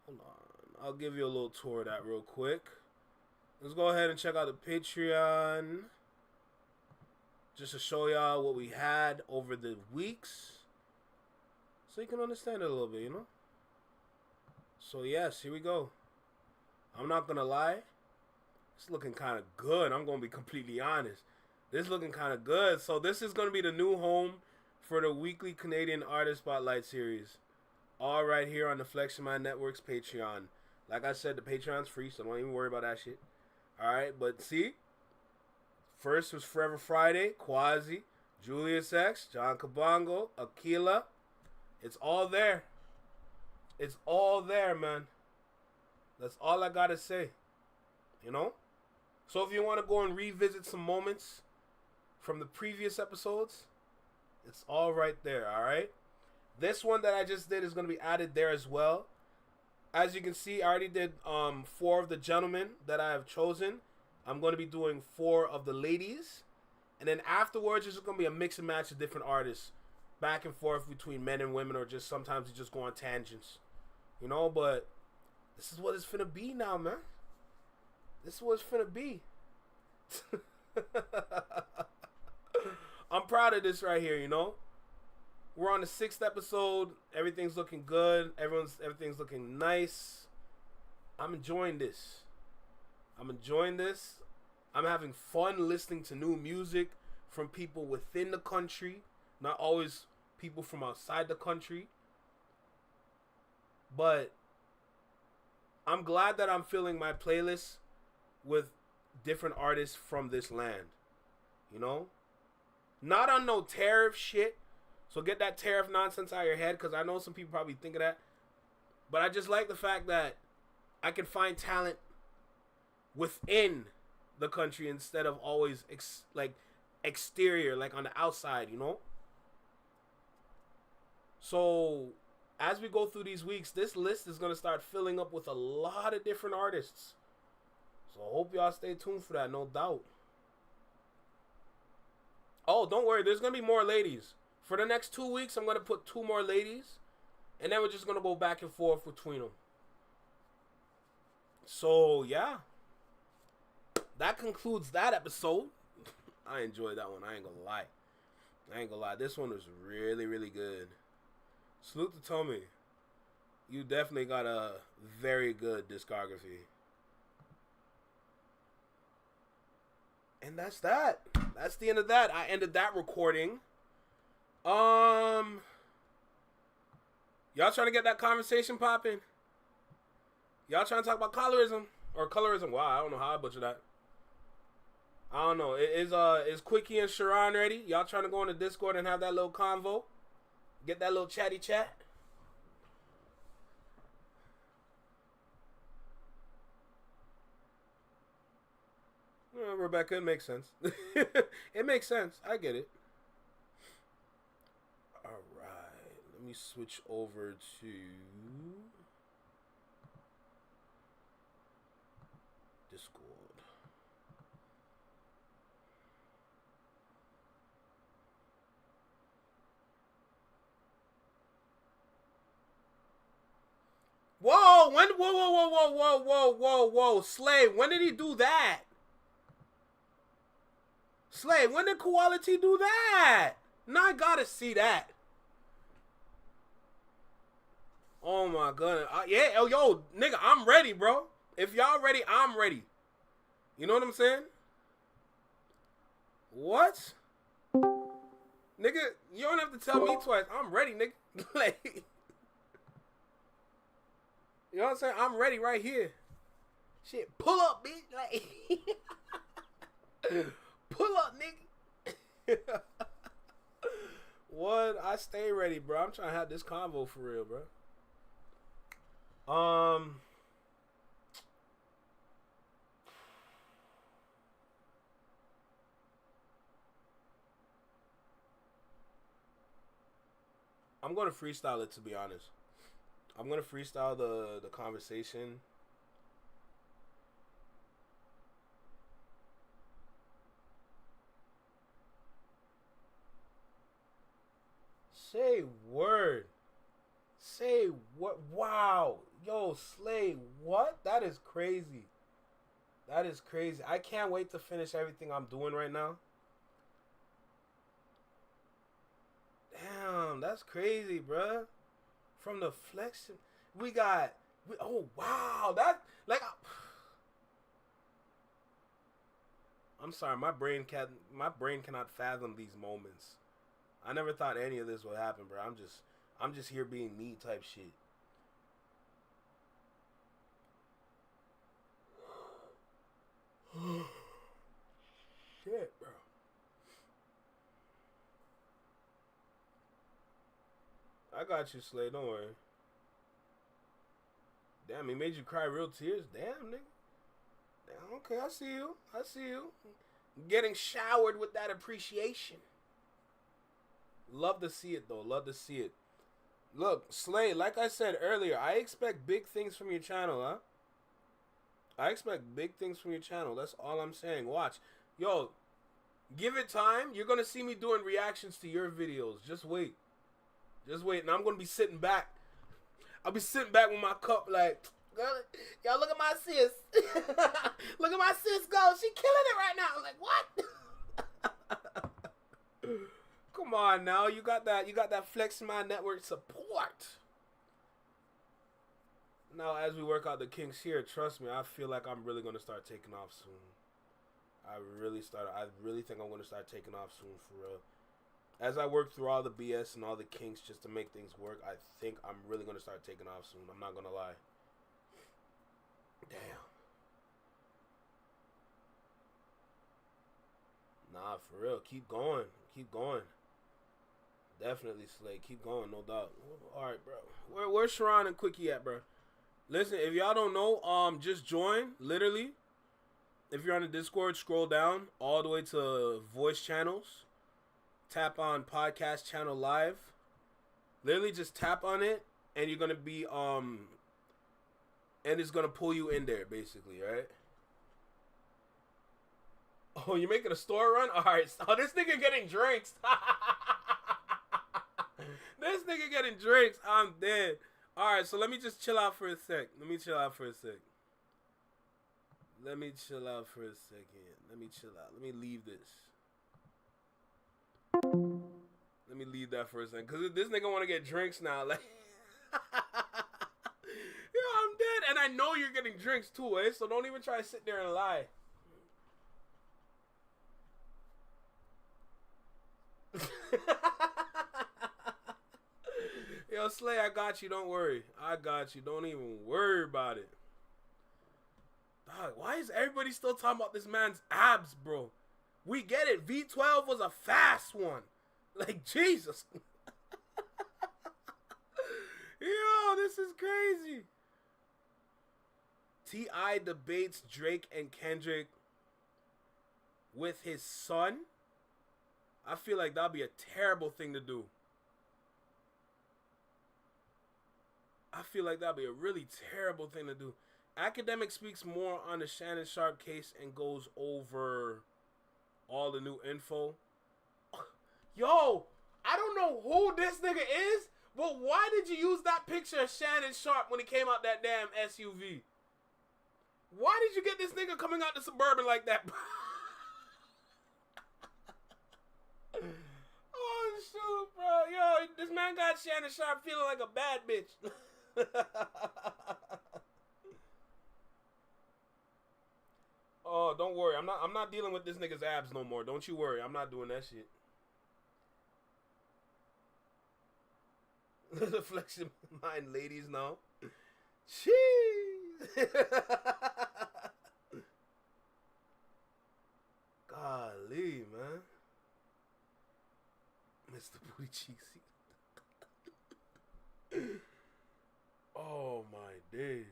Hold on. I'll give you a little tour of that real quick. Let's go ahead and check out the Patreon. Just to show y'all what we had over the weeks. So you can understand it a little bit, you know? So yes, here we go. I'm not going to lie. It's looking kind of good. I'm going to be completely honest. This is looking kind of good. So this is going to be the new home for the weekly Canadian Artist Spotlight series. All right here on the Flexion Mind Network's Patreon. Like I said, the Patreon's free, so don't even worry about that shit. All right, but see? First was Forever Friday, Quasi, Julius X, John Kabongo, Aquila. It's all there. It's all there, man. That's all I got to say. You know? So if you want to go and revisit some moments from the previous episodes, it's all right there, all right? This one that I just did is going to be added there as well. As you can see, I already did 4 of the gentlemen that I have chosen. I'm going to be doing 4 of the ladies. And then afterwards, it's going to be a mix and match of different artists. Back and forth between men and women, or just sometimes you just go on tangents. You know, but this is what it's finna be now, man. This is what it's finna be. I'm proud of this right here, you know. We're on the 6th episode. Everything's looking good. Everything's looking nice. I'm enjoying this. I'm having fun listening to new music from people within the country, not always people from outside the country. But I'm glad that I'm filling my playlist with different artists from this land. You know? Not on no tariff shit. So get that tariff nonsense out of your head, because I know some people probably think of that. But I just like the fact that I can find talent within the country instead of always exterior, like on the outside, you know? So as we go through these weeks, this list is going to start filling up with a lot of different artists. So I hope y'all stay tuned for that, no doubt. Oh, don't worry, there's going to be more ladies. For the next 2 weeks, I'm going to put 2 more ladies. And then we're just going to go back and forth between them. So, yeah. That concludes that episode. I enjoyed that one. I ain't gonna lie. This one was really, really good. Salute to Tommy. You definitely got a very good discography. And that's that. That's the end of that. I ended that recording. Y'all trying to get that conversation popping? Y'all trying to talk about colorism? Or colorism? Wow, I don't know how I butchered that. I don't know. Is Quickie and Sharon ready? Y'all trying to go on the Discord and have that little convo? Get that little chatty chat? Rebecca, it makes sense. It makes sense. I get it. Alright. Let me switch over to Discord. Whoa! Whoa! Slay, when did he do that? Slay, when did Quality do that? Now I gotta see that. Oh my goodness. Yeah, yo, nigga, I'm ready, bro. If y'all ready, I'm ready. You know what I'm saying? What? Nigga, you don't have to tell me twice. I'm ready, nigga. Like, you know what I'm saying? I'm ready right here. Shit, pull up, bitch. Like, pull up, nigga. What? I stay ready, bro. I'm trying to have this convo for real, bro. I'm gonna freestyle it, to be honest. I'm gonna freestyle the conversation. Say word. Say what? Wow. Yo, Slay, what? That is crazy. That is crazy. I can't wait to finish everything I'm doing right now. Damn, that's crazy, bruh. From the flexion, oh wow, that, like, I'm sorry, my brain cannot fathom these moments. I never thought any of this would happen, bro. I'm just here being me type shit. Shit, bro. I got you, Slay. Don't worry. Damn, he made you cry real tears. Damn, nigga. Damn, okay, I see you. I see you. Getting showered with that appreciation. Love to see it, though. Love to see it. Look, Slay, like I said earlier, I expect big things from your channel, huh? I expect big things from your channel. That's all I'm saying. Watch. Yo, give it time. You're going to see me doing reactions to your videos. Just wait. Just wait. And I'm going to be sitting back. I'll be sitting back with my cup like, y'all look at my sis. Look at my sis go. She killing it right now. I'm like, what? Come on now. You got that Flex My Network support. Now, as we work out the kinks here, trust me, I feel like I'm really going to start taking off soon. I really think I'm going to start taking off soon, for real. As I work through all the BS and all the kinks just to make things work, I think I'm really going to start taking off soon. I'm not going to lie. Damn. Nah, for real. Keep going. Keep going. Definitely, Slay. Keep going, no doubt. Alright, bro. Where's Sharon and Quickie at, bro? Listen, if y'all don't know, just join. Literally. If you're on the Discord, scroll down all the way to voice channels. Tap on podcast channel live. Literally just tap on it and you're gonna be and it's gonna pull you in there basically, right? Oh, you're making a store run? Alright. Oh, this nigga getting drinks. This nigga getting drinks. I'm dead. Alright, so let me just chill out for a sec. Let me chill out for a second. Let me leave this. delete that for a second, because this nigga want to get drinks now. Like, yo, I'm dead, and I know you're getting drinks too, eh? So don't even try to sit there and lie. Yo, Slay, I got you. Don't worry. I got you. Don't even worry about it. Dog, why is everybody still talking about this man's abs, bro? We get it. V12 was a fast one. Like, Jesus. Yo, this is crazy. T.I. debates Drake and Kendrick with his son. I feel like that'd be a terrible thing to do. I feel like that'd be a really terrible thing to do. Academic speaks more on the Shannon Sharpe case and goes over all the new info. Yo, I don't know who this nigga is, but why did you use that picture of Shannon Sharpe when he came out that damn SUV? Why did you get this nigga coming out the Suburban like that? Oh, shoot, bro. Yo, this man got Shannon Sharpe feeling like a bad bitch. Oh, don't worry. I'm not dealing with this nigga's abs no more. Don't you worry. I'm not doing that shit. The flexion mind ladies now. Jeez. Golly, man. Mr. Booty Cheeksy. Oh my days.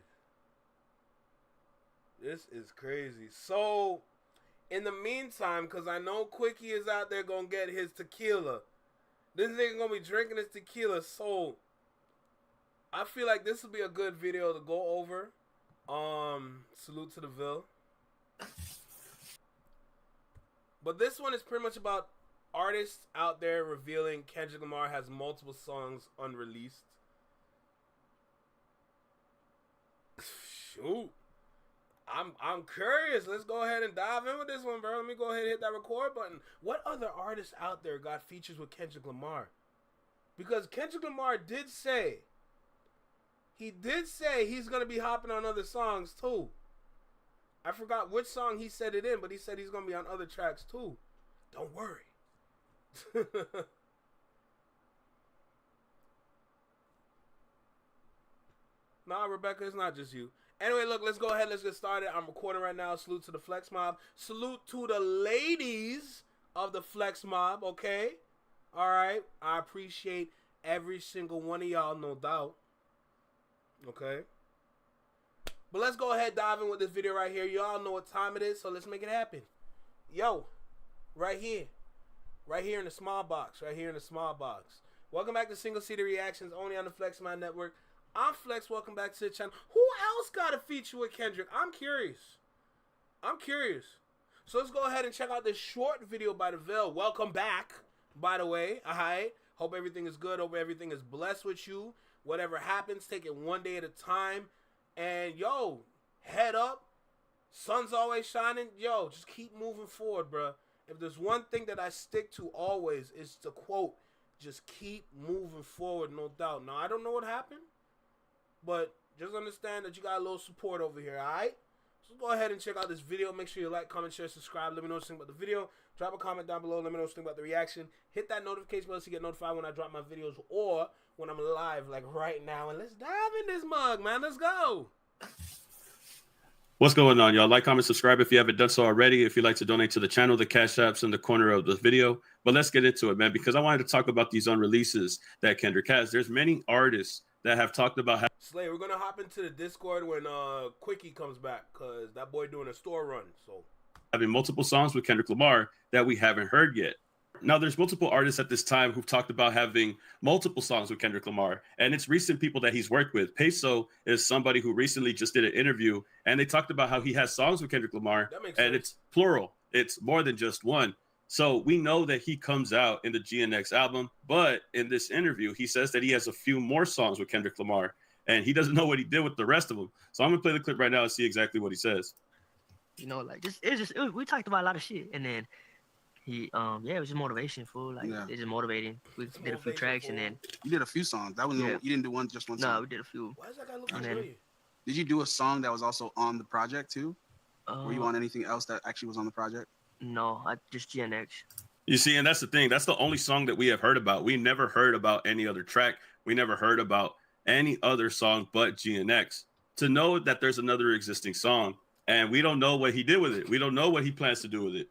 This is crazy. So, in the meantime, because I know Quickie is out there gonna get his tequila. This nigga gonna be drinking his tequila. So, I feel like this would be a good video to go over. Salute to the Ville. But this one is pretty much about artists out there revealing Kendrick Lamar has multiple songs unreleased. Shoot. I'm curious. Let's go ahead and dive in with this one, bro. Let me go ahead and hit that record button. What other artists out there got features with Kendrick Lamar? Because Kendrick Lamar did say he's going to be hopping on other songs too. I forgot which song he said it in, but he said he's going to be on other tracks too. Don't worry. Nah, Rebecca, it's not just you. Anyway, look, let's go ahead. Let's get started. I'm recording right now. Salute to the Flex Mob. Salute to the ladies of the Flex Mob, okay? All right. I appreciate every single one of y'all, no doubt. Okay? But let's go ahead, dive in with this video right here. Y'all know what time it is, so let's make it happen. Yo, right here. Right here in the small box. Right here in the small box. Welcome back to Single City Reactions, only on the Flex Mob Network. I'm Flex. Welcome back to the channel. Who else got a feature with Kendrick? I'm curious. So let's go ahead and check out this short video by the Ville. Welcome back, by the way. Alright. Hope everything is good. Hope everything is blessed with you. Whatever happens, take it one day at a time. And yo, head up. Sun's always shining. Yo, just keep moving forward, bro. If there's one thing that I stick to always, is the quote, just keep moving forward, no doubt. Now, I don't know what happened, but just understand that you got a little support over here, alright? So go ahead and check out this video. Make sure you like, comment, share, subscribe. Let me know what you think about the video. Drop a comment down below. Let me know what you think about the reaction. Hit that notification bell so you get notified when I drop my videos or when I'm live, like right now. And let's dive in this mug, man. Let's go. What's going on, y'all? Like, comment, subscribe if you haven't done so already. If you'd like to donate to the channel, the Cash App's in the corner of the video. But let's get into it, man, because I wanted to talk about these unreleases that Kendrick has. There's many artists that have talked about how Slay, we're gonna hop into the Discord when Quickie comes back, cause that boy doing a store run. So having multiple songs with Kendrick Lamar that we haven't heard yet. Now, there's multiple artists at this time who've talked about having multiple songs with Kendrick Lamar, and it's recent people that he's worked with. Peso is somebody who recently just did an interview, and they talked about how he has songs with Kendrick Lamar, and it's plural. It's more than just one. So we know that he comes out in the GNX album, but in this interview, he says that he has a few more songs with Kendrick Lamar, and he doesn't know what he did with the rest of them. So I'm going to play the clip right now and see exactly what he says. You know, like, we talked about a lot of shit, and then Yeah, it was just motivation, fool. Like Yeah. it's just motivating. We did a few tracks and then You did a few songs. That was Yeah. you didn't do one just one song. no, we did a few. Why does that guy look And familiar? then Did you do a song that was also on the project too? Were you uh, on anything else that actually was on the project? no, I just GNX. You see, and that's the thing. That's the only song that we have heard about. We never heard about any other track. We never heard about any other song but GNX. To know that there's another existing song and we don't know what he did with it. We don't know what he plans to do with it.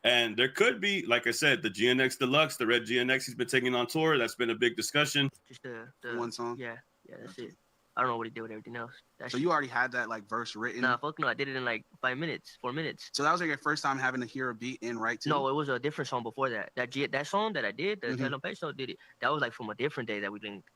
And there could be, like I said, the GNX Deluxe, the red GNX he's been taking on tour. That's been a big discussion. Just the One song? Yeah, that's it. I don't know what he did with everything else. That So shit- you already had that like verse written? Nah, fuck no. I did it in like 5 minutes, 4 minutes. So that was like your first time having to hear a beat in right too? No, it was a different song before that. That song that I did, the Mhm. Taylor Peso did it. That was like from a different day that we linked.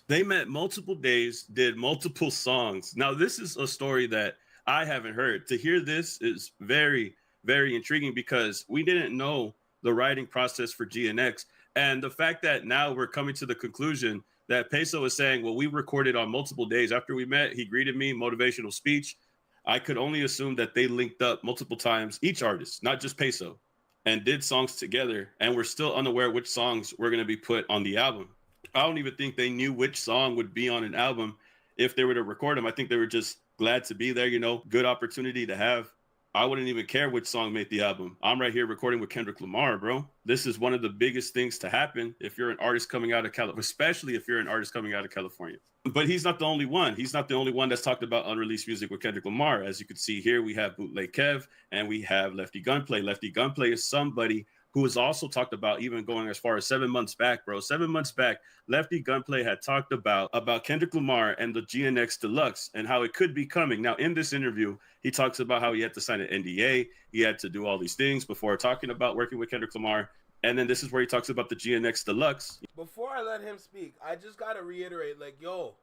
They met multiple days, did multiple songs. Now, this is a story that I haven't heard. To hear this is very, very intriguing because we didn't know the writing process for GNX. And the fact that now we're coming to the conclusion that Peso is saying, well, we recorded on multiple days. After we met, he greeted me, motivational speech. I could only assume that they linked up multiple times, each artist, not just Peso, and did songs together. And we're still unaware which songs were going to be put on the album. I don't even think they knew which song would be on an album if they were to record them. I think they were just glad to be there, you know, good opportunity to have. I wouldn't even care which song made the album. I'm right here recording with Kendrick Lamar, bro. This is one of the biggest things to happen if you're an artist coming out of California, especially if you're an artist coming out of California. But he's not the only one. He's not the only one that's talked about unreleased music with Kendrick Lamar. As you can see here, we have Bootleg Kev and we have Lefty Gunplay. Lefty Gunplay is somebody who has also talked about even going as far as 7 months back, bro. 7 months back, Lefty Gunplay had talked about Kendrick Lamar and the GNX Deluxe and how it could be coming. Now, in this interview, he talks about how he had to sign an NDA. He had to do all these things before talking about working with Kendrick Lamar. And then this is where he talks about the GNX Deluxe. Before I let him speak, I just gotta reiterate, like, yo,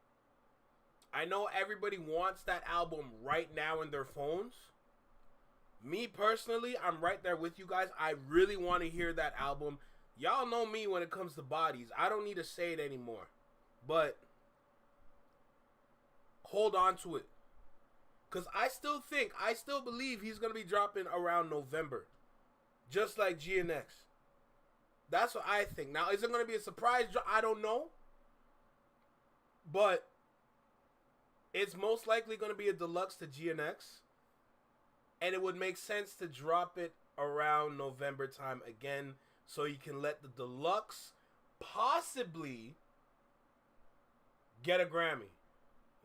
I know everybody wants that album right now in their phones. Me personally, I'm right there with you guys. I really want to hear that album. Y'all know me when it comes to bodies. I don't need to say it anymore. But hold on to it. Because I still believe he's going to be dropping around November. Just like GNX. That's what I think. Now, is it going to be a surprise drop? I don't know. But it's most likely going to be a deluxe to GNX. And it would make sense to drop it around November time again so you can let the deluxe possibly get a Grammy.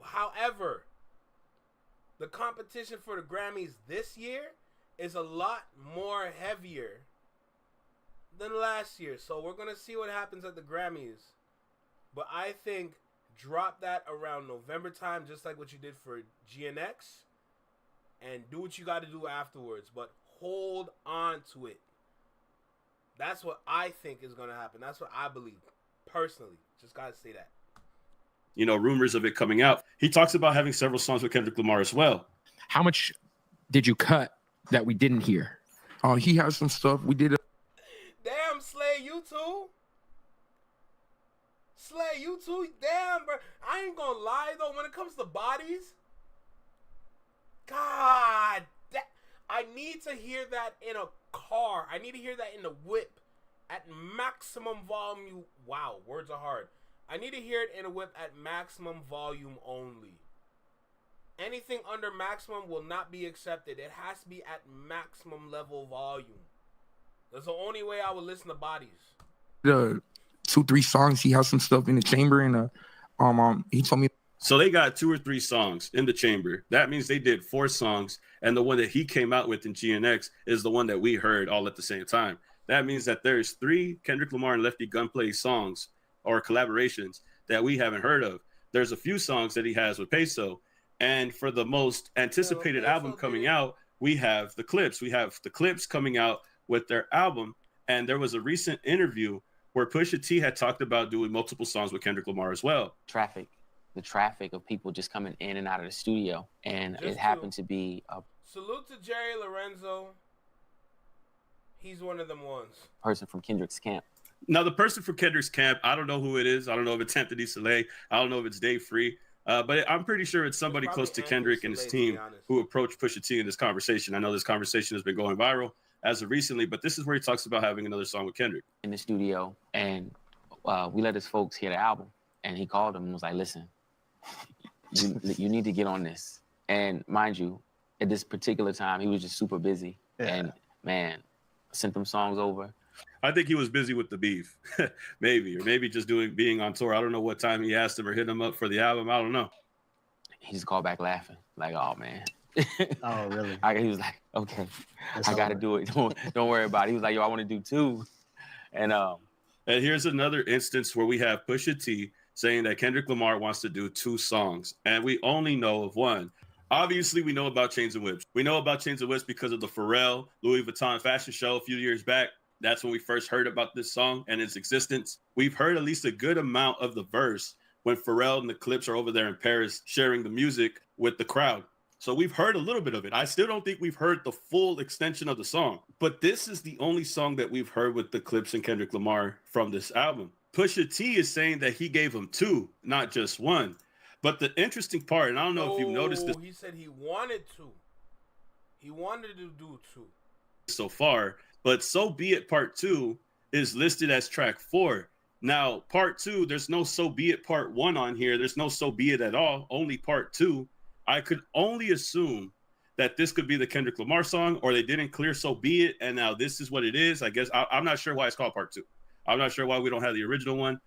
However, the competition for the Grammys this year is a lot more heavier than last year. So we're going to see what happens at the Grammys. But I think drop that around November time, just like what you did for GNX. And do what you got to do afterwards. But hold on to it. That's what I think is going to happen. That's what I believe. Personally. Just got to say that. You know, rumors of it coming out. He talks about having several songs with Kendrick Lamar as well. How much did you cut that we didn't hear? He has some stuff. We did. Damn, Slay, you too? Slay, you too? Damn, bro. I ain't going to lie, though. When it comes to bodies... God, I need to hear that in a car. I need to hear that in the whip at maximum volume. Wow, words are hard. I need to hear it in a whip at maximum volume only. Anything under maximum will not be accepted. It has to be at maximum level volume. That's the only way I would listen to bodies. The 2-3 songs. He has some stuff in the chamber, and he told me. So they got 2 or 3 songs in the chamber. That means they did 4 songs, and the one that he came out with in GNX is the one that we heard all at the same time. That means that there's 3 Kendrick Lamar and Lefty Gunplay songs or collaborations that we haven't heard of. There's a few songs that he has with Peso, and for the most anticipated album coming out, we have the Clips. We have the Clips coming out with their album, and there was a recent interview where Pusha T had talked about doing multiple songs with Kendrick Lamar as well. The traffic of people just coming in and out of the studio, and it happened to be a salute to Jerry Lorenzo. He's one of them ones. Person from Kendrick's camp. Now, the person from Kendrick's camp, I don't know who it is. I don't know if it's Anthony Soleil. I don't know if it's Dave Free. But I'm pretty sure it's somebody close to Kendrick and his team who approached Pusha T in this conversation. I know this conversation has been going viral. as of recently, but this is where he talks about having another song with Kendrick in the studio, and we let his folks hear the album, and he called him and was like, "Listen, you need to get on this." And mind you, at this particular time, he was just super busy, and man, sent them songs over. I think he was busy with the beef, maybe just being on tour. I don't know what time he asked him or hit him up for the album. I don't know. He just called back laughing, like, "Oh man." Oh really? He was like, "Okay, I got to do it. Don't worry about it." He was like, "Yo, I want to do 2." And here's another instance where we have Pusha T saying that Kendrick Lamar wants to do 2 songs, and we only know of one. Obviously, we know about Chains and Whips. We know about Chains and Whips because of the Pharrell Louis Vuitton fashion show a few years back. That's when we first heard about this song and its existence. We've heard at least a good amount of the verse when Pharrell and the Clips are over there in Paris sharing the music with the crowd. So we've heard a little bit of it. I still don't think we've heard the full extension of the song, but this is the only song that we've heard with the Clips and Kendrick Lamar from this album. Pusha T is saying that he gave him 2, not just 1. But the interesting part, and I don't know if you've noticed this. He said he wanted to. He wanted to do 2 so far, but So Be It Part 2 is listed as track 4. Now, Part 2, there's no So Be It Part 1 on here. There's no So Be It at all, only Part 2. I could only assume that this could be the Kendrick Lamar song, or they didn't clear So Be It, and now this is what it is. I guess I'm not sure why it's called Part 2. I'm not sure why we don't have the original one,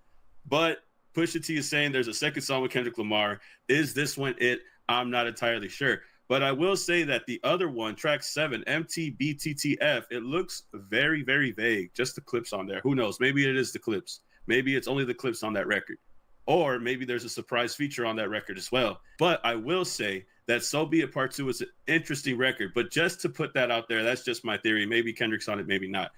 but Pusha T is saying there's a second song with Kendrick Lamar. Is this one it? I'm not entirely sure. But I will say that the other one, track 7, MTBTTF, it looks very, very vague. Just the clips on there. Who knows? Maybe it is the clips. Maybe it's only the clips on that record. Or maybe there's a surprise feature on that record as well. But I will say that So Be It Part 2 is an interesting record. But just to put that out there, that's just my theory. Maybe Kendrick's on it, maybe not.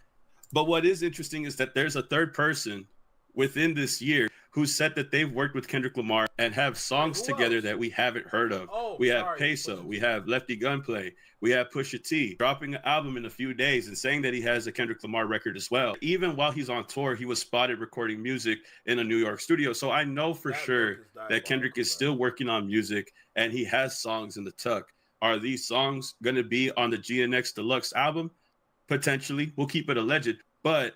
But what is interesting is that there's a third person within this year who said that they've worked with Kendrick Lamar and have songs together that we haven't heard of. We have Peso, we have Lefty Gunplay, we have Pusha T dropping an album in a few days and saying that he has a Kendrick Lamar record as well. Even while he's on tour, he was spotted recording music in a New York studio. So I know for sure that Kendrick is still working on music and he has songs in the tuck. Are these songs going to be on the GNX Deluxe album? Potentially. We'll keep it alleged. But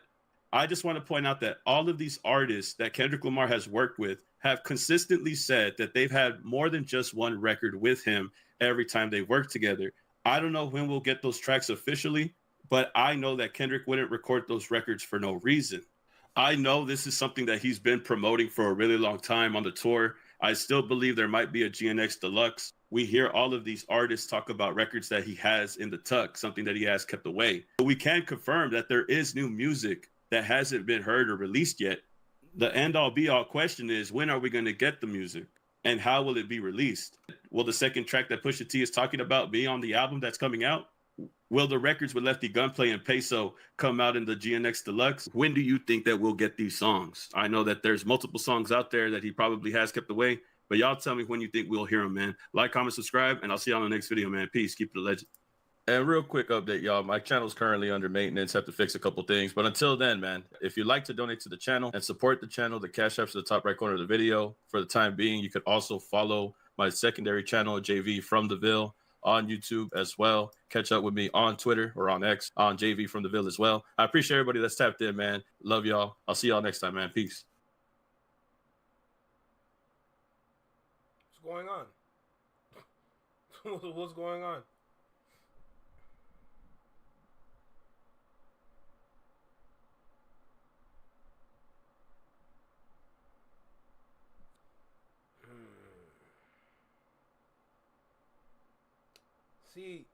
I just want to point out that all of these artists that Kendrick Lamar has worked with have consistently said that they've had more than just one record with him every time they work together. I don't know when we'll get those tracks officially, but I know that Kendrick wouldn't record those records for no reason. I know this is something that he's been promoting for a really long time on the tour. I still believe there might be a GNX Deluxe. We hear all of these artists talk about records that he has in the tuck, something that he has kept away. But we can confirm that there is new music that hasn't been heard or released yet. The end-all be-all question is, when are we going to get the music and how will it be released? Will the second track that Pusha T is talking about be on the album that's coming out? Will the records with Lefty Gunplay and Peso come out in the GNX Deluxe? When do you think that we'll get these songs? I know that there's multiple songs out there that he probably has kept away, but y'all tell me when you think we'll hear them, man. Like, comment, subscribe, and I'll see y'all in the next video, man. Peace. Keep it a legend. And real quick update, y'all. My channel's currently under maintenance. Have to fix a couple things. But until then, man, if you'd like to donate to the channel and support the channel, the Cash App's at the top right corner of the video. For the time being, you could also follow my secondary channel, JV from the Ville, on YouTube as well. Catch up with me on Twitter or on X on JV from the Ville as well. I appreciate everybody that's tapped in, man. Love y'all. I'll see y'all next time, man. Peace. What's going on? What's going on? See,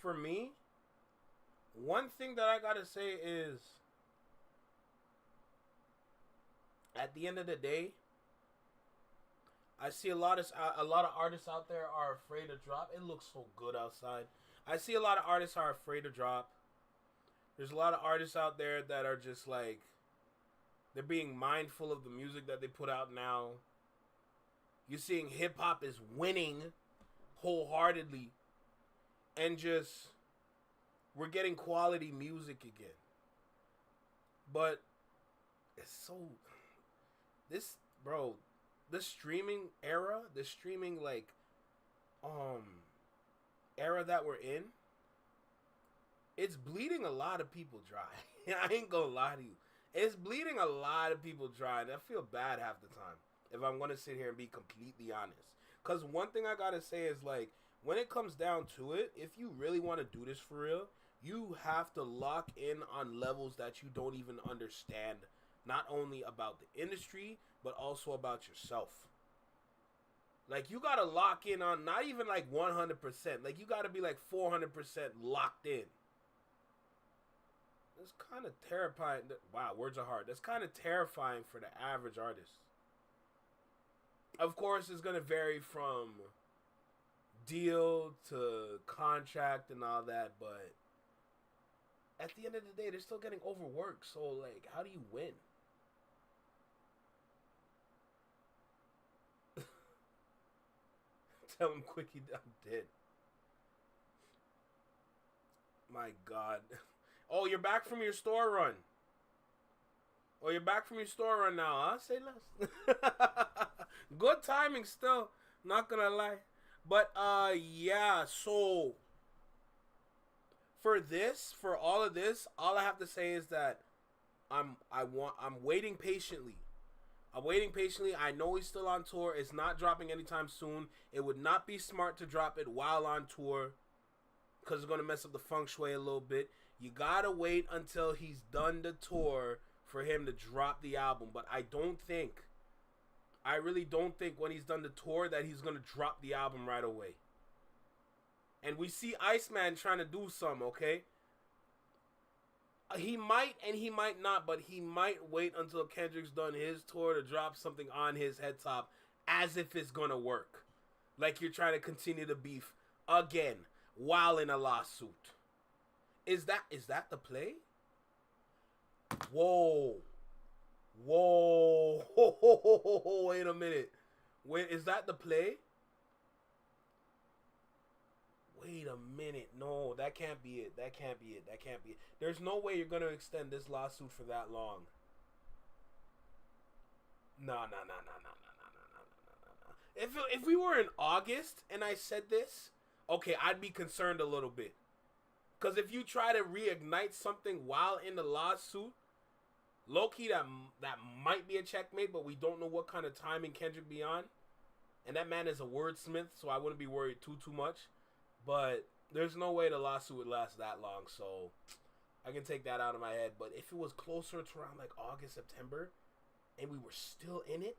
for me, one thing that I gotta say is, at the end of the day, I see a lot of artists out there are afraid to drop. It looks so good outside. I see a lot of artists are afraid to drop. There's a lot of artists out there that are just like, they're being mindful of the music that they put out now. You're seeing hip hop is winning wholeheartedly. And just, we're getting quality music again. But it's so, this streaming era, the streaming era that we're in, it's bleeding a lot of people dry. I ain't gonna lie to you. It's bleeding a lot of people dry, and I feel bad half the time, if I'm gonna sit here and be completely honest. Because one thing I gotta say is, like, when it comes down to it, if you really want to do this for real, you have to lock in on levels that you don't even understand, not only about the industry, but also about yourself. Like, you gotta lock in on, not even like 100%, like, you gotta be like 400% locked in. That's kind of terrifying. Wow, words are hard. That's kind of terrifying for the average artist. Of course, it's gonna vary from deal to contract and all that, but at the end of the day, they're still getting overworked. So, like, how do you win? Tell him Quickie I'm dead. My God. Oh, you're back from your store run. Oh, you're back from your store run now, huh? Say less. Good timing still. Not gonna lie. But, yeah, so for all of this, all I have to say is that I'm waiting patiently. I'm waiting patiently. I know he's still on tour. It's not dropping anytime soon. It would not be smart to drop it while on tour, because it's going to mess up the feng shui a little bit. You got to wait until he's done the tour for him to drop the album. But I really don't think when he's done the tour that he's going to drop the album right away. And we see Iceman trying to do some, okay? He might and he might not, but he might wait until Kendrick's done his tour to drop something on his head top as if it's going to work. Like you're trying to continue the beef again while in a lawsuit. Is that the play? Whoa. Wait a minute. Wait, is that the play? Wait a minute. No, that can't be it. That can't be it. That can't be it. There's no way you're going to extend this lawsuit for that long. No. If we were in August and I said this, okay, I'd be concerned a little bit. Because if you try to reignite something while in the lawsuit, low-key, that might be a checkmate, but we don't know what kind of timing Kendrick be on. And that man is a wordsmith, so I wouldn't be worried too much. But there's no way the lawsuit would last that long, so I can take that out of my head. But if it was closer to around like August, September, and we were still in it,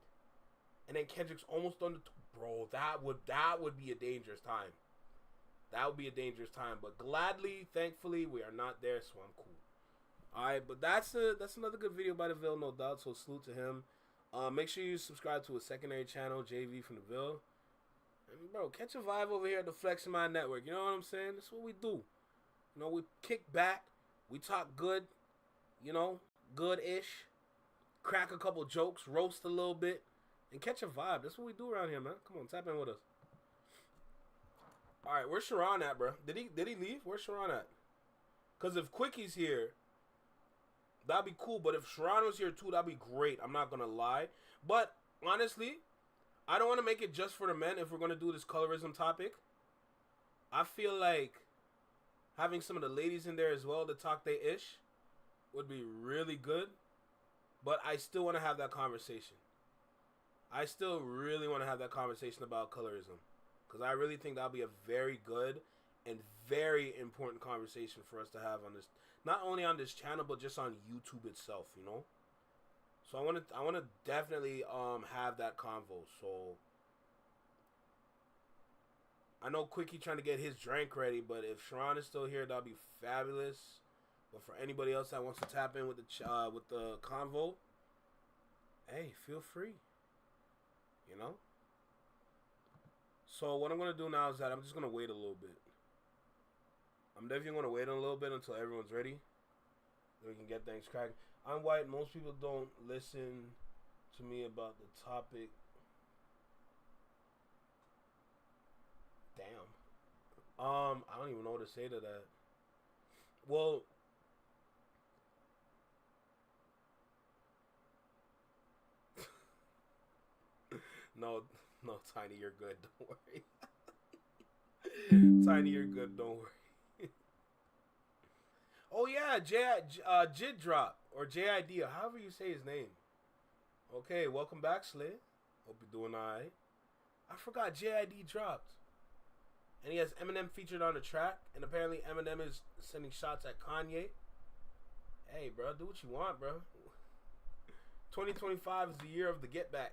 and then Kendrick's almost done the bro, that would be a dangerous time. That would be a dangerous time. But gladly, thankfully, we are not there, so I'm cool. All right, but that's another good video by DeVille, no doubt. So salute to him. Make sure you subscribe to his secondary channel, JV from DeVille. And bro, catch a vibe over here at the Flex in My Network. You know what I'm saying? That's what we do. You know, we kick back, we talk good, you know, good-ish, crack a couple jokes, roast a little bit, and catch a vibe. That's what we do around here, man. Come on, tap in with us. All right, where's Sharon at, bro? Did he leave? Where's Sharon at? Because if Quickie's here, that'd be cool. But if Sharon was here too, that'd be great. I'm not gonna lie. But honestly, I don't want to make it just for the men if we're going to do this colorism topic. I feel like having some of the ladies in there as well to talk they ish would be really good. But I still want to have that conversation. I still really want to have that conversation about colorism. Because I really think that'll be a very good and very important conversation for us to have on this. Not only on this channel, but just on YouTube itself, you know? So I want to definitely have that convo. So I know Quickie trying to get his drink ready, but if Sharon is still here, that'll be fabulous. But for anybody else that wants to tap in with the convo, hey, feel free. You know. So what I'm gonna do now is that I'm just gonna wait a little bit. I'm definitely gonna wait a little bit until everyone's ready. Then we can get things cracking. I'm white. Most people don't listen to me about the topic. Damn. I don't even know what to say to that. Well, no, Tiny, you're good. Don't worry. Tiny, you're good. Don't worry. Oh yeah, Jid Drop or JID, or however you say his name. Okay, welcome back, Slay. Hope you're doing alright. I forgot JID dropped. And he has Eminem featured on the track. And apparently Eminem is sending shots at Kanye. Hey, bro, do what you want, bro. 2025 is the year of the get back.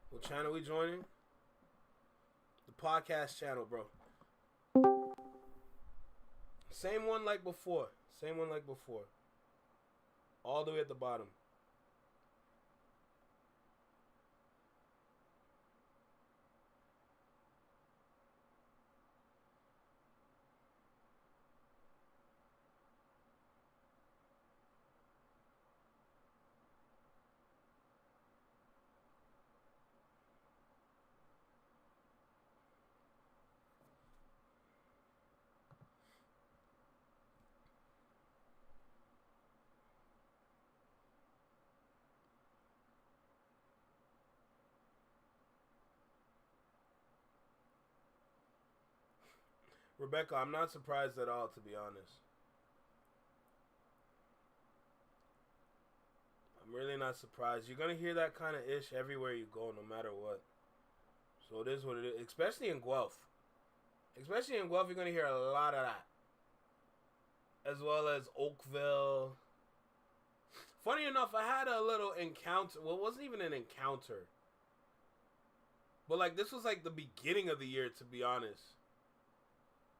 What channel we joining? The podcast channel, bro. Same one like before. Same one like before. All the way at the bottom. Rebecca, I'm not surprised at all, to be honest. I'm really not surprised. You're going to hear that kind of ish everywhere you go, no matter what. So it is what it is, especially in Guelph. Especially in Guelph, you're going to hear a lot of that. As well as Oakville. Funny enough, I had a little encounter. Well, it wasn't even an encounter. But, like, this was, like, the beginning of the year, to be honest.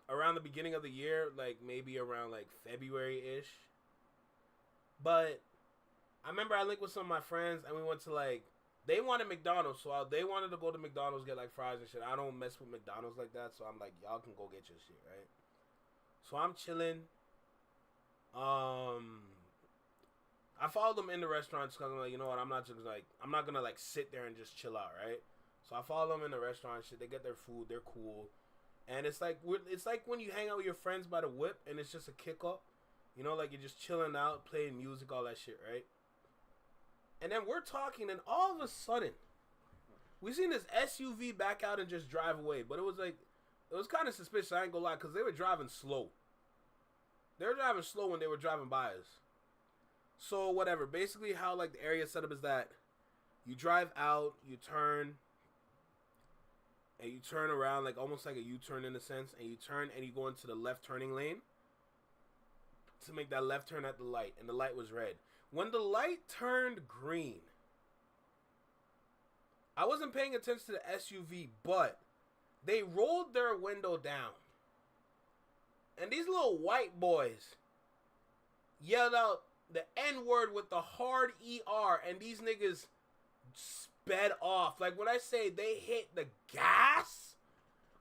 Around the beginning of the year, like maybe around like February-ish. But I remember I linked with some of my friends and we went to like, they wanted McDonald's, so they wanted to go to McDonald's, get like fries and shit. I don't mess with McDonald's like that, so I'm like, y'all can go get your shit, right? So I'm chilling. I followed them in the restaurant because I'm like, you know what, I'm not gonna like sit there and just chill out, right? So I follow them in the restaurant, shit. They get their food, they're cool. And it's like when you hang out with your friends by the whip and it's just a kick up. You know, like you're just chilling out, playing music, all that shit, right? And then we're talking and all of a sudden, we seen this SUV back out and just drive away. But it was kind of suspicious, I ain't gonna lie, because they were driving slow. They were driving slow when they were driving by us. So whatever, basically how like the area setup is that you drive out, you turn, and you turn around, like almost like a U-turn in a sense, and you turn and you go into the left turning lane to make that left turn at the light, and the light was red. When the light turned green, I wasn't paying attention to the SUV, but they rolled their window down. And these little white boys yelled out the N-word with the hard ER, and these niggas sped off. Like when I say they hit the gas,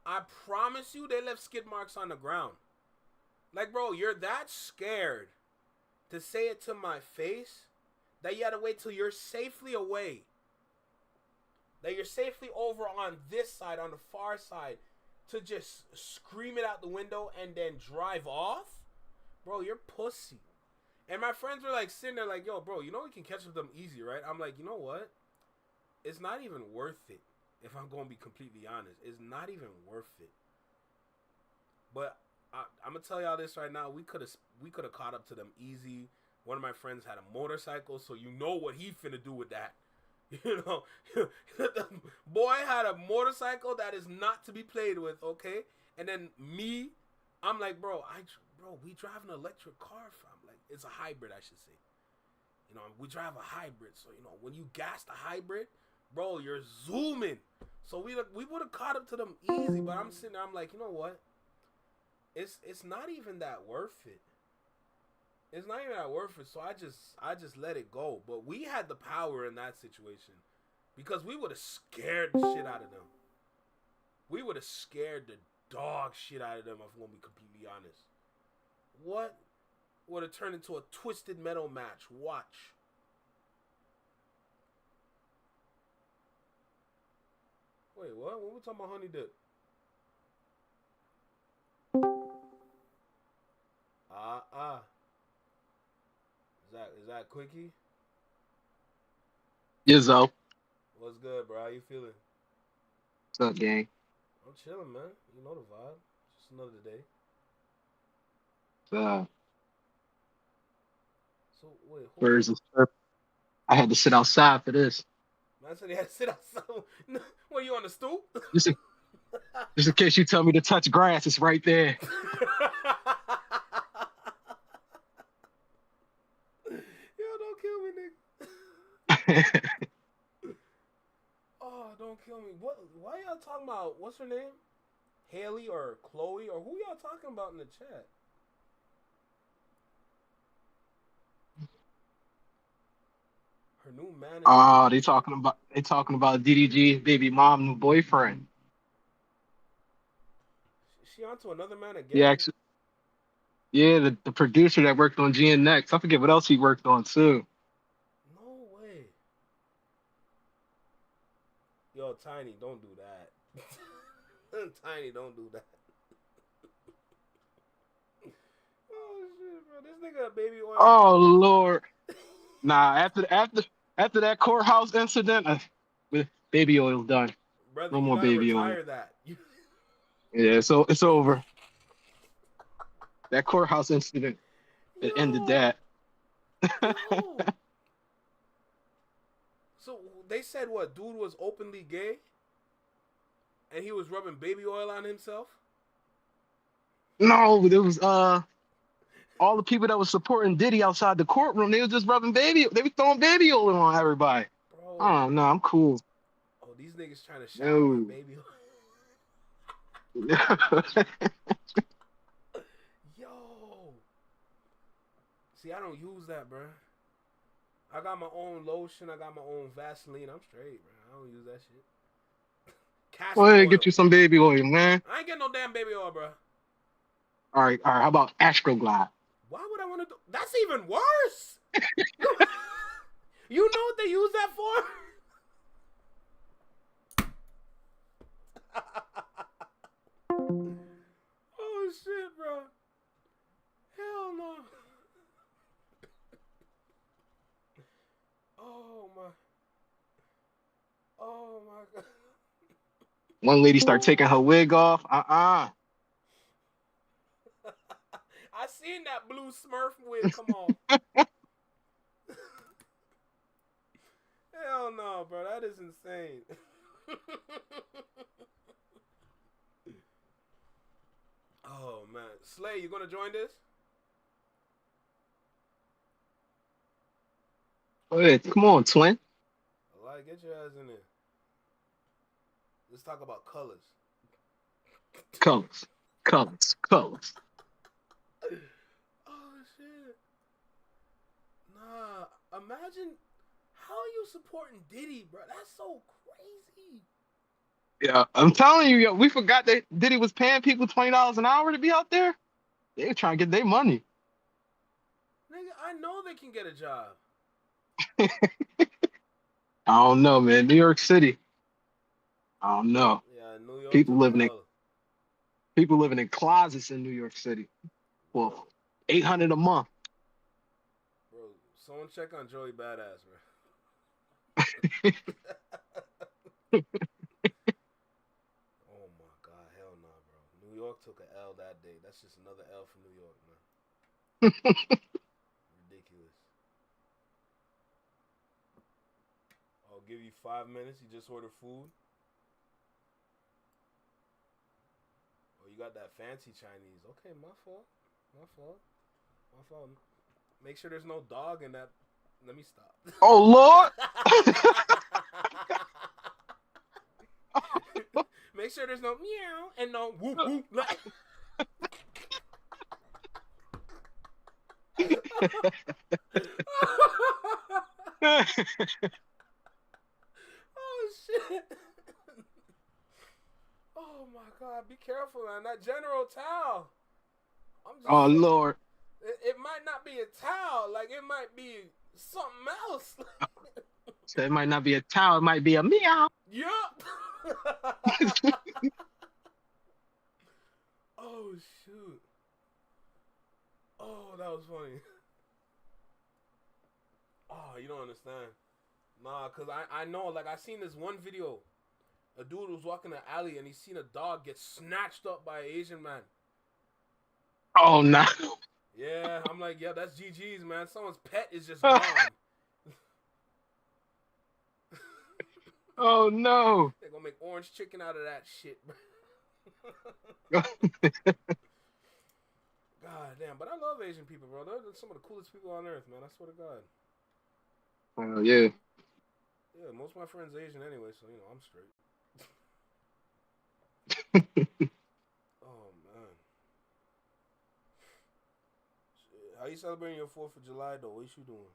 I promise you they left skid marks on the ground. Like, bro, you're that scared to say it to my face that you had to wait till you're safely away. That you're safely over on this side, on the far side, to just scream it out the window and then drive off? Bro, you're pussy. And my friends were like sitting there like, yo, bro, you know we can catch up with them easy, right? I'm like, you know what? It's not even worth it. If I'm going to be completely honest, it's not even worth it. But I'm gonna tell y'all this right now. We could have caught up to them easy. One of my friends had a motorcycle, so you know what he finna do with that. You know, the boy had a motorcycle that is not to be played with. Okay, and then me, I'm like, bro, we drive an electric car, fam. Like it's a hybrid, I should say. You know, we drive a hybrid, so you know when you gas the hybrid, bro, you're zooming. So we would have caught up to them easy, but I'm sitting there, I'm like, you know what? It's not even that worth it. It's not even that worth it. So I just let it go. But we had the power in that situation because we would have scared the shit out of them. We would have scared the dog shit out of them, if I'm gonna be completely honest. What would have turned into a Twisted Metal match? Watch. Wait, what? When we talking about Honey Dip? Is that Quickie? Izzo. What's good, bro? How you feeling? What's up, gang? I'm chilling, man. You know the vibe. Just another day. So wait, Where's the surf? I had to sit outside for this. Man said he had to sit outside. What, you on the stoop? Just in case you tell me to touch grass, it's right there. Yo, don't kill me, nigga. Oh, don't kill me. What? Why y'all talking about? What's her name? Haley or Chloe or who y'all talking about in the chat? Her new manager. Oh, they talking about DDG's baby mom, new boyfriend. She onto another man again? Yeah, actually, yeah, the producer that worked on GN Next. I forget what else he worked on too. No way. Yo, Tiny, don't do that. Tiny, don't do that. Oh shit, bro! This nigga a baby oil. Oh Lord. Nah, after that courthouse incident, baby oil's done. Brother, no you more gotta baby retire oil. that. Yeah, so it's over. That courthouse incident, it ended that. Yo. So they said what? Dude was openly gay, and he was rubbing baby oil on himself. No, there was all the people that was supporting Diddy outside the courtroom. They was just rubbing baby. They was throwing baby oil on everybody. Bro. Oh no, I'm cool. Oh, these niggas trying to shower my baby oil. Yo. See, I don't use that, bro. I got my own lotion. I got my own Vaseline. I'm straight, bro. I don't use that shit. Castor Go ahead, oil. get you some baby oil, man. I ain't getting no damn baby oil, bro. All right. How about Astroglide? Why would I want to do? That's even worse. You know what they use that for? Oh shit, bro. Hell no. Oh my god. One lady start taking her wig off. I seen that blue Smurf wig come on. Hell no, bro. That is insane. Oh man, Slay, you gonna join this? Go ahead, come on, twin. Alright, get your ass in there. Let's talk about colors. Colors. Oh shit. Nah, imagine how are you supporting Diddy, bro? That's so crazy. Yeah, I'm telling you, yo, we forgot that Diddy was paying people $20 an hour to be out there. They were trying to get their money. Nigga, I know they can get a job. I don't know, man. New York City. I don't know. Yeah, New York. People living in closets in New York City. Well, $800 a month. Bro, someone check on Joey Badass, bro. Oh my god, hell no, bro. New York took an L that day. That's just another L for New York, man. Ridiculous. I'll give you 5 minutes. You just order food. Oh, you got that fancy Chinese. Okay, my fault. Make sure there's no dog in that. Let me stop. Oh, Lord. Make sure there's no meow and no whoop whoop. Oh shit. Oh my god, be careful, man. That General Tao. Oh, Lord. It might not be a towel. Like, it might be something else. So it might not be a towel. It might be a meow. Yup. Oh, shoot. Oh, that was funny. Oh, you don't understand. Nah, cause I know, like I seen this one video. A dude was walking the alley and he seen a dog get snatched up by an Asian man. Oh no. Yeah, I'm like, yeah, that's GG's, man. Someone's pet is just gone. Oh no. They're gonna make orange chicken out of that shit, bro. God damn, but I love Asian people, bro. They're some of the coolest people on earth, man. I swear to God. Oh yeah. Yeah, most of my friends Asian anyway, so you know I'm straight. Oh man. Shit. How you celebrating your 4th of July though? What you doing?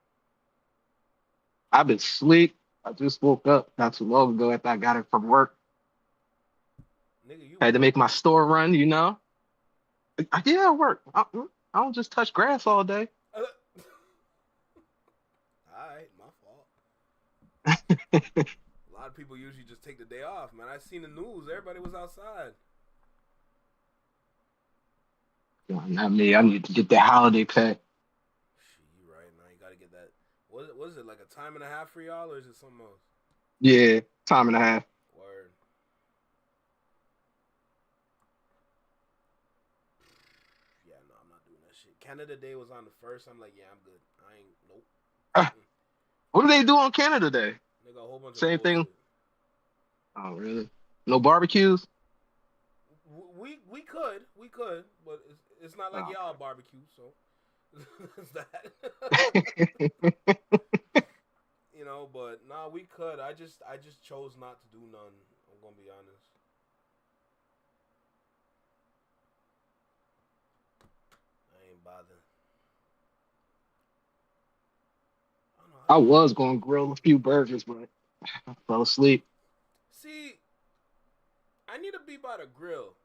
I've been asleep. I just woke up not too long ago after I got it from work. Nigga, you Had to make my store run, you know. Yeah, I work. I don't just touch grass all day. Alright, my fault. A lot of people usually just take the day off, man. I seen the news. Everybody was outside. Not me. I need to get that holiday pay. Shit, you right, man. You gotta get that. What is it, like a time and a half for y'all, or is it something else? Yeah, time and a half. Word. Yeah, no, I'm not doing that shit. Canada Day was on the 1st. I'm like, yeah, I'm good. I ain't, nope. What do they do on Canada Day? They got a whole bunch Same of thing. Oh, really? No barbecues? We could, but it's not like y'all barbecue, so it's that. You know, but nah, we could. I just chose not to do none. I'm gonna be honest. I ain't bothered. I was going to grill a few burgers, but I fell asleep. See, I need to be by the grill.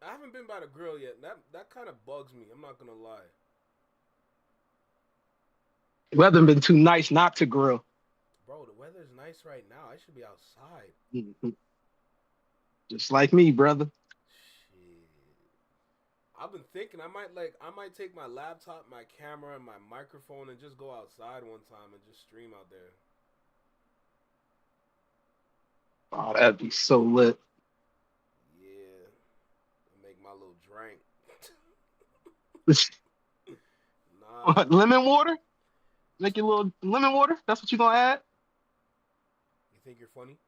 I haven't been by the grill yet. That kind of bugs me. I'm not gonna lie. Weather been too nice not to grill. Bro, the weather's nice right now. I should be outside. Mhm. Just like me, brother. I've been thinking I might take my laptop, my camera, and my microphone and just go outside one time and just stream out there. Oh, that'd be so lit. Yeah. Make my little drink. What, lemon water? Make your little lemon water? That's what you gonna add? You think you're funny?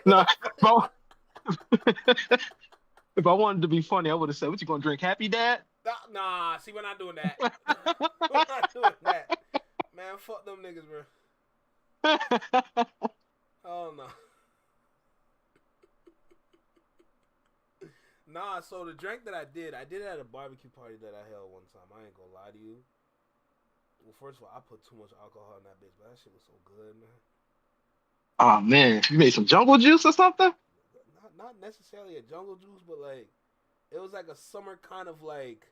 No, if I wanted to be funny, I would have said, "What you gonna drink, Happy Dad?" Nah, see, we're not doing that. We're not doing that. Man, fuck them niggas, bro. Oh no. Nah, so the drink that I did it at a barbecue party that I held one time. I ain't gonna lie to you. Well, first of all, I put too much alcohol in that bitch, but that shit was so good, man. Oh man, you made some jungle juice or something? Not necessarily a jungle juice, but like it was like a summer kind of like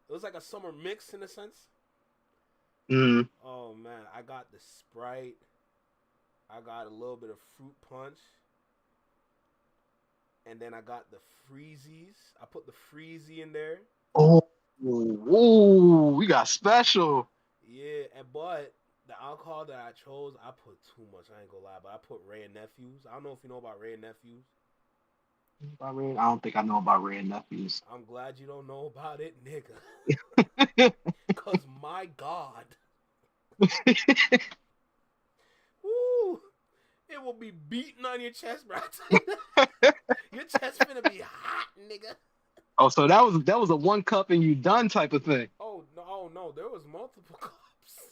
it was like a summer mix in a sense. Mm. Oh man, I got the Sprite. I got a little bit of fruit punch. And then I got the freezies. I put the freezy in there. Oh, ooh, we got special. Yeah, but the alcohol that I chose, I put too much. I ain't gonna lie, but I put Ray and Nephews. I don't know if you know about Ray and Nephews. I don't think I know about Ray and Nephews. I'm glad you don't know about it, nigga. Cause my God. Woo! It will be beating on your chest, bro. Your chest finna be hot, nigga. Oh, so that was a one cup and you done type of thing. Oh no, there was multiple cups.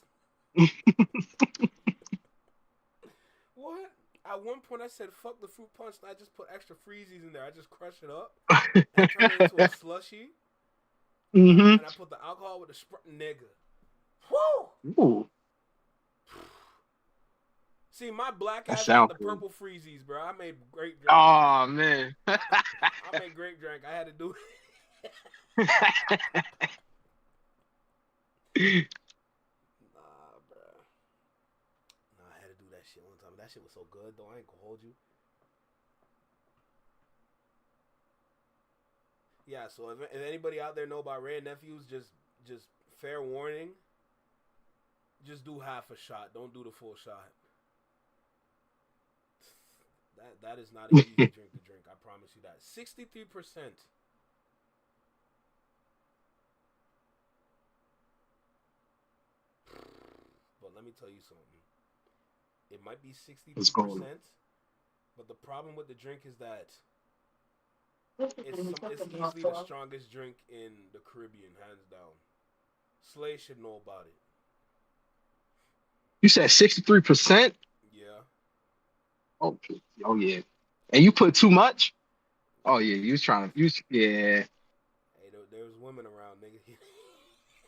What? At one point I said fuck the fruit punch and I just put extra freezies in there. I just crush it up and turn it into a slushy. Mm-hmm. And I put the alcohol with the Sprite, nigga. Woo! Ooh. See, my black That ass sound got the purple freezies, bro. I made great drink. Oh man. I made great drink. I had to do it. Nah, bro. Nah, I had to do that shit one time. That shit was so good, though. I ain't gonna hold you. Yeah, so if anybody out there know about Ray and Nephews, just fair warning. Just do half a shot. Don't do the full shot. That is not an easy drink to drink. I promise you that. 63%. But let me tell you something. It might be 63%, but the problem with the drink is that it's easily the strongest drink in the Caribbean, hands down. Slay should know about it. You said 63%? Yeah. Oh yeah. And you put too much? Oh yeah, you was trying to yeah. Hey, there was women around, nigga.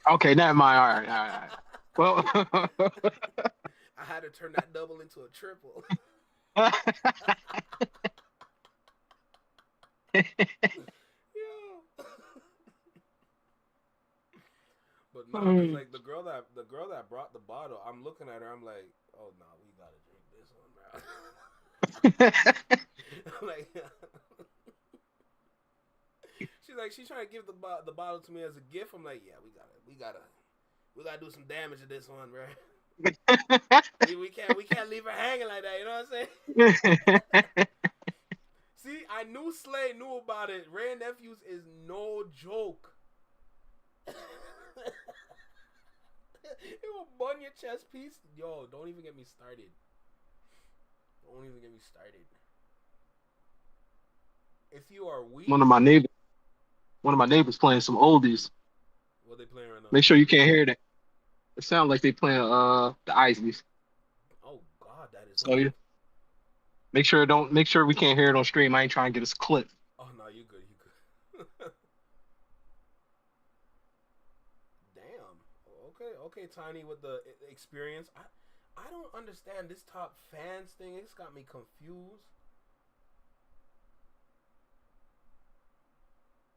Okay, never mind. All right. Well, I had to turn that double into a triple. But no, 'cause, like the girl that brought the bottle, I'm looking at her, I'm like, oh no, we gotta drink this one, bro. Like, she's trying to give the bottle to me as a gift. I'm like, yeah, we gotta do some damage to this one, bro. we can't leave her hanging like that. You know what I'm saying? See, I knew Slay knew about it. Ray Nephews is no joke. It will bun your chest piece. Yo, don't even get me started. If you are weak, one of my neighbors playing some oldies. What they playing right now? Make sure you can't hear that. It sounds like they playing the Isleys. Oh God, that is. So yeah. Make sure we can't hear it on stream. I ain't trying to get us clipped. Oh no, you good. Damn. Okay, Tiny with the experience. I don't understand this top fans thing. It's got me confused.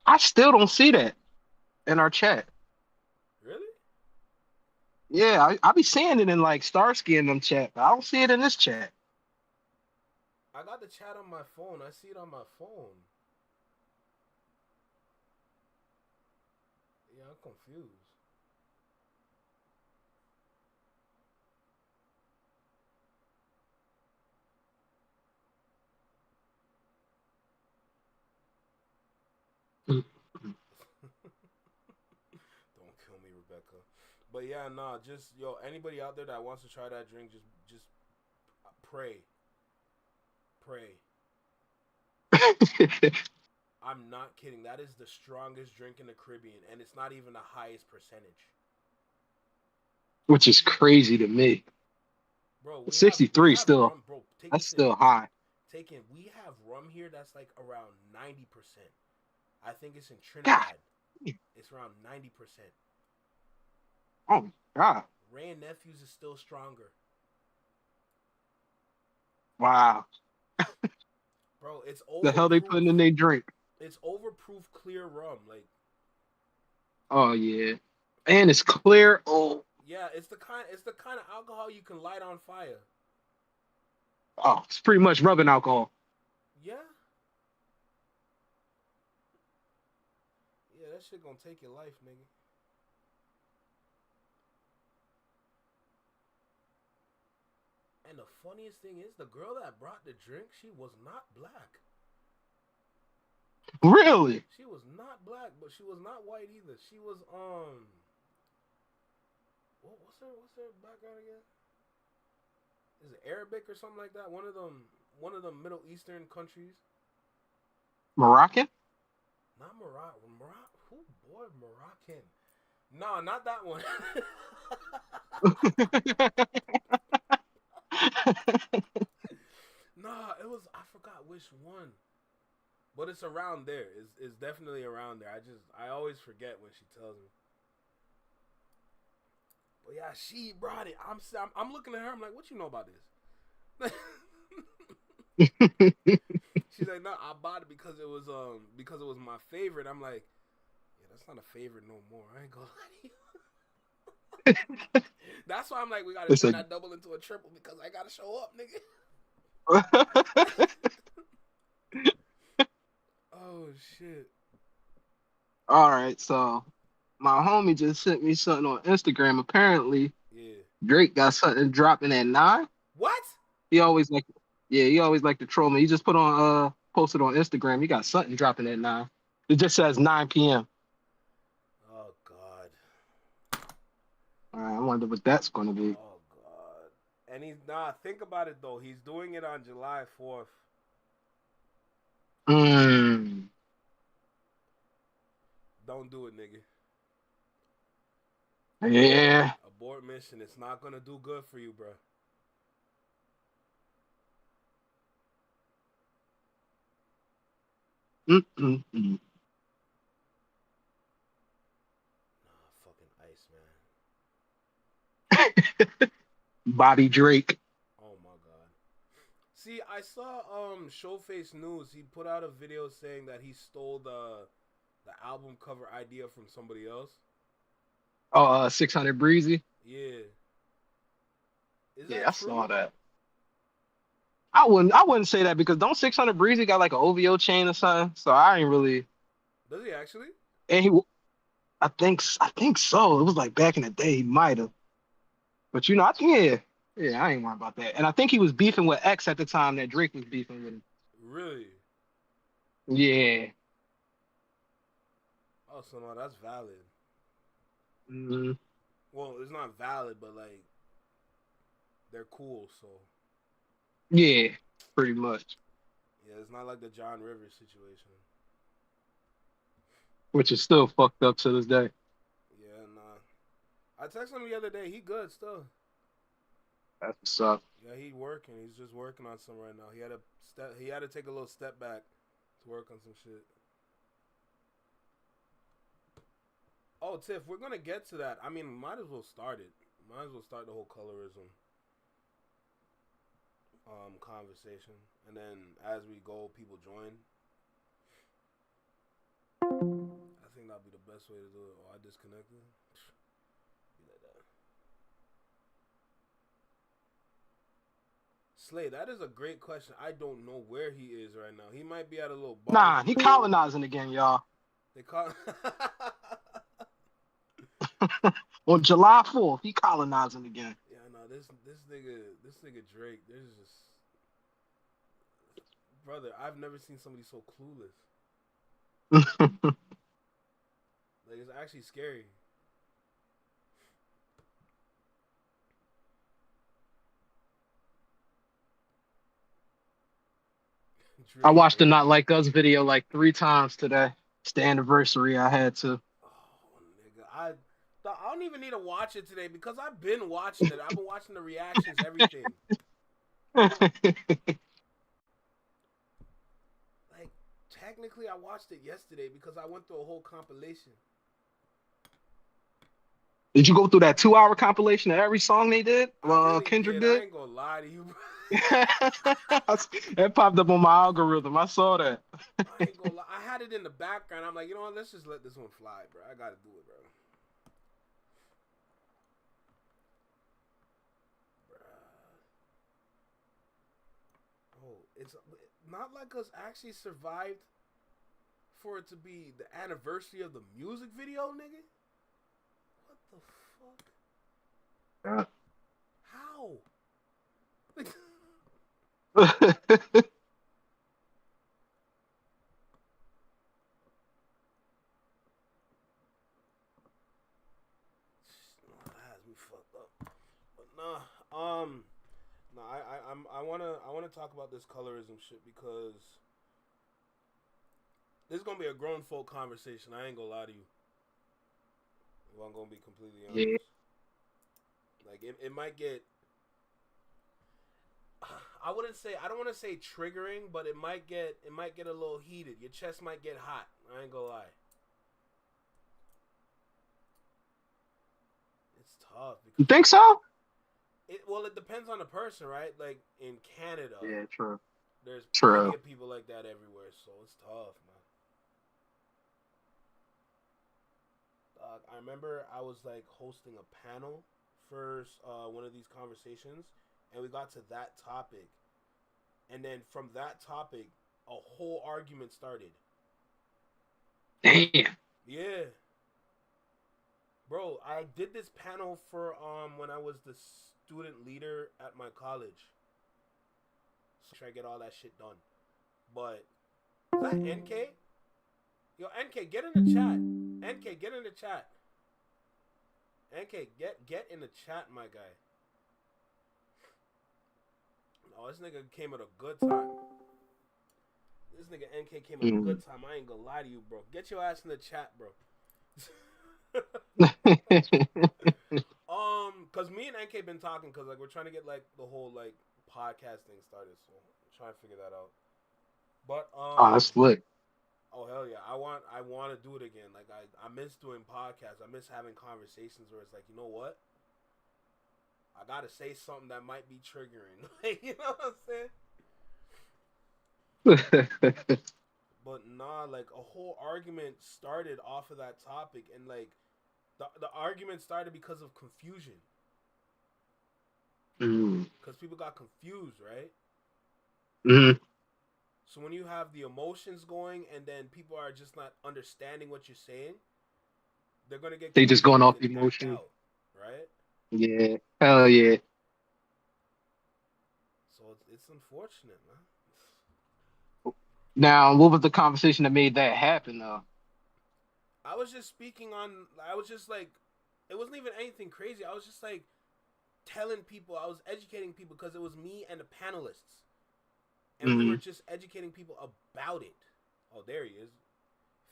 I still don't see that in our chat. Really? Yeah, I be seeing it in like Starsky in them chat, but I don't see it in this chat. I got the chat on my phone. I see it on my phone. Yeah, I'm confused. Don't kill me, Rebecca. But yeah, nah, just anybody out there that wants to try that drink, just pray. I'm not kidding. That is the strongest drink in the Caribbean, and it's not even the highest percentage. Which is crazy to me. Bro, 63 still. Rum, bro, that's still high. We have rum here that's like around 90%. I think it's in Trinidad. God. It's around 90%. Oh God. Ray and Nephews is still stronger. Wow. Bro, it's overproof. The hell they putting in their drink? It's overproof clear rum, like. Oh yeah, and it's clear. Oh. Yeah, it's the kind of alcohol you can light on fire. Oh, it's pretty much rubbing alcohol. Yeah. Yeah, that shit gonna take your life, nigga. And the funniest thing is, the girl that brought the drink, she was not black. Really? She was not black, but she was not white either. She was what's her background again? Is it Arabic or something like that? One of them Middle Eastern countries. Moroccan? Not Moroccan. Who boy Moroccan? No, not that one. Nah, it was, I forgot which one. But it's around there. It's definitely around there. I always forget when she tells me. But yeah, she brought it. I'm looking at her. I'm like, what you know about this? She's like, no, I bought it because it was my favorite. I'm like, yeah, that's not a favorite no more. I ain't gonna lie to you. That's why I'm like, we gotta turn that double into a triple because I gotta show up, nigga. Oh shit. All right, so my homie just sent me something on Instagram. Apparently, Drake got something dropping at 9. What? He always like, yeah, he always like to troll me. He just posted on Instagram. He got something dropping at 9. It just says 9 p.m. Oh God. I wonder what that's gonna be. Oh God. And he's think about it though. He's doing it on July 4th. Don't do it, nigga. Yeah. Abort mission. It's not gonna do good for you, bro. Mm-mm-mm. Fucking ice, man. Bobby Drake. Oh my God. See, I saw Showface News. He put out a video saying that he stole the album cover idea from somebody else. Oh, 600 Breezy. Yeah. I saw that. I wouldn't say that because don't 600 Breezy got like an OVO chain or something. So I ain't really. Does he actually? And I think so. It was like back in the day, he might have. But I think I ain't worried about that. And I think he was beefing with X at the time that Drake was beefing with him. Really? Yeah. Oh, so no, that's valid. Mm-hmm. Well, it's not valid, but like they're cool, so. Yeah, pretty much. Yeah, it's not like the John Rivers situation. Which is still fucked up to this day. Yeah, nah. I texted him the other day. He good still. That's what's up. Yeah, he working. He's just working on some right now. He had to take a little step back to work on some shit. Oh, Tiff, we're gonna get to that. I mean, might as well start it. Might as well start the whole colorism conversation, and then as we go, people join. I think that'd be the best way to do it. Oh, I disconnected. Be like that. Slay, that is a great question. I don't know where he is right now. He might be at a little bar. Nah, he colonizing again, y'all. They call On July 4th, he colonizing again. Yeah, no, this nigga Drake, there's just brother, I've never seen somebody so clueless. Like, it's actually scary. I watched the Not Like Us video like 3 times today. It's the anniversary. I had to. I don't even need to watch it today because I've been watching it. I've been watching the reactions, everything. Like, technically, I watched it yesterday because I went through a whole compilation. Did you go through that 2-hour compilation of every song they did? Kendrick did? I ain't gonna lie to you, bro. That popped up on my algorithm. I saw that. I ain't gonna lie. I had it in the background. I'm like, you know what? Let's just let this one fly, bro. I gotta do it, bro. It's Not Like Us actually survived for it to be the anniversary of the music video, nigga? What the fuck? How? That has me fucked up. But nah, no, I wanna talk about this colorism shit because this is gonna be a grown folk conversation. I ain't gonna lie to you. If I'm gonna be completely honest. Yeah. Like it might get. I don't want to say triggering, but it might get a little heated. Your chest might get hot. I ain't gonna lie. It's tough. You think so? It depends on the person, right? Like in Canada, Yeah, true. There's True. plenty of people like that everywhere, so it's tough, man. I remember I was like hosting a panel for one of these conversations, and we got to that topic, and then from that topic, a whole argument started. Damn. Yeah. Bro, I did this panel for when I was the student leader at my college. So try to get all that shit done. But is that NK? Yo, NK, get in the chat. NK, get in the chat. NK, get in the chat, my guy. Oh, this nigga came at a good time. This nigga NK came at a good time. I ain't gonna lie to you, bro. Get your ass in the chat, bro. Cause me and NK been talking, cause like we're trying to get like the whole like podcast thing started, so I'm trying to figure that out. But Oh, that's lit. oh hell yeah, I want to do it again. Like I miss doing podcasts. I miss having conversations where it's like, you know what? I gotta say something that might be triggering. Like, you know what I'm saying? But nah, like a whole argument started off of that topic, and like the argument started because of confusion. Because people got confused, right? Mm-hmm. So when you have the emotions going, and then people are just not understanding what you're saying, they're gonna get They just going off confused and back emotion. out, right? Yeah. Hell yeah. So it's unfortunate, man. Now, what was the conversation that made that happen, though? I was just speaking on. I was just like, it wasn't even anything crazy. I was just like telling people. I was educating people because it was me and the panelists, and we were just educating people about it. Oh, there he is.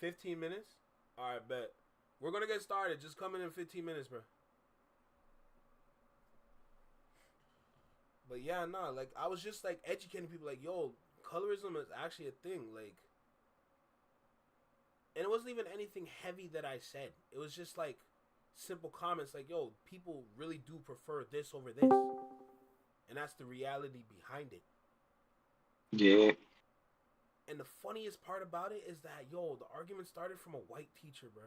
15 minutes. All right, bet. We're gonna get started. Just come in 15 minutes, bro. But yeah, nah. Like I was just like educating people. Like, yo, colorism is actually a thing. Like. And it wasn't even anything heavy that I said. It was just like simple comments like, yo, people really do prefer this over this. And that's the reality behind it. Yeah. And the funniest part about it is that, yo, the argument started from a white teacher, bro.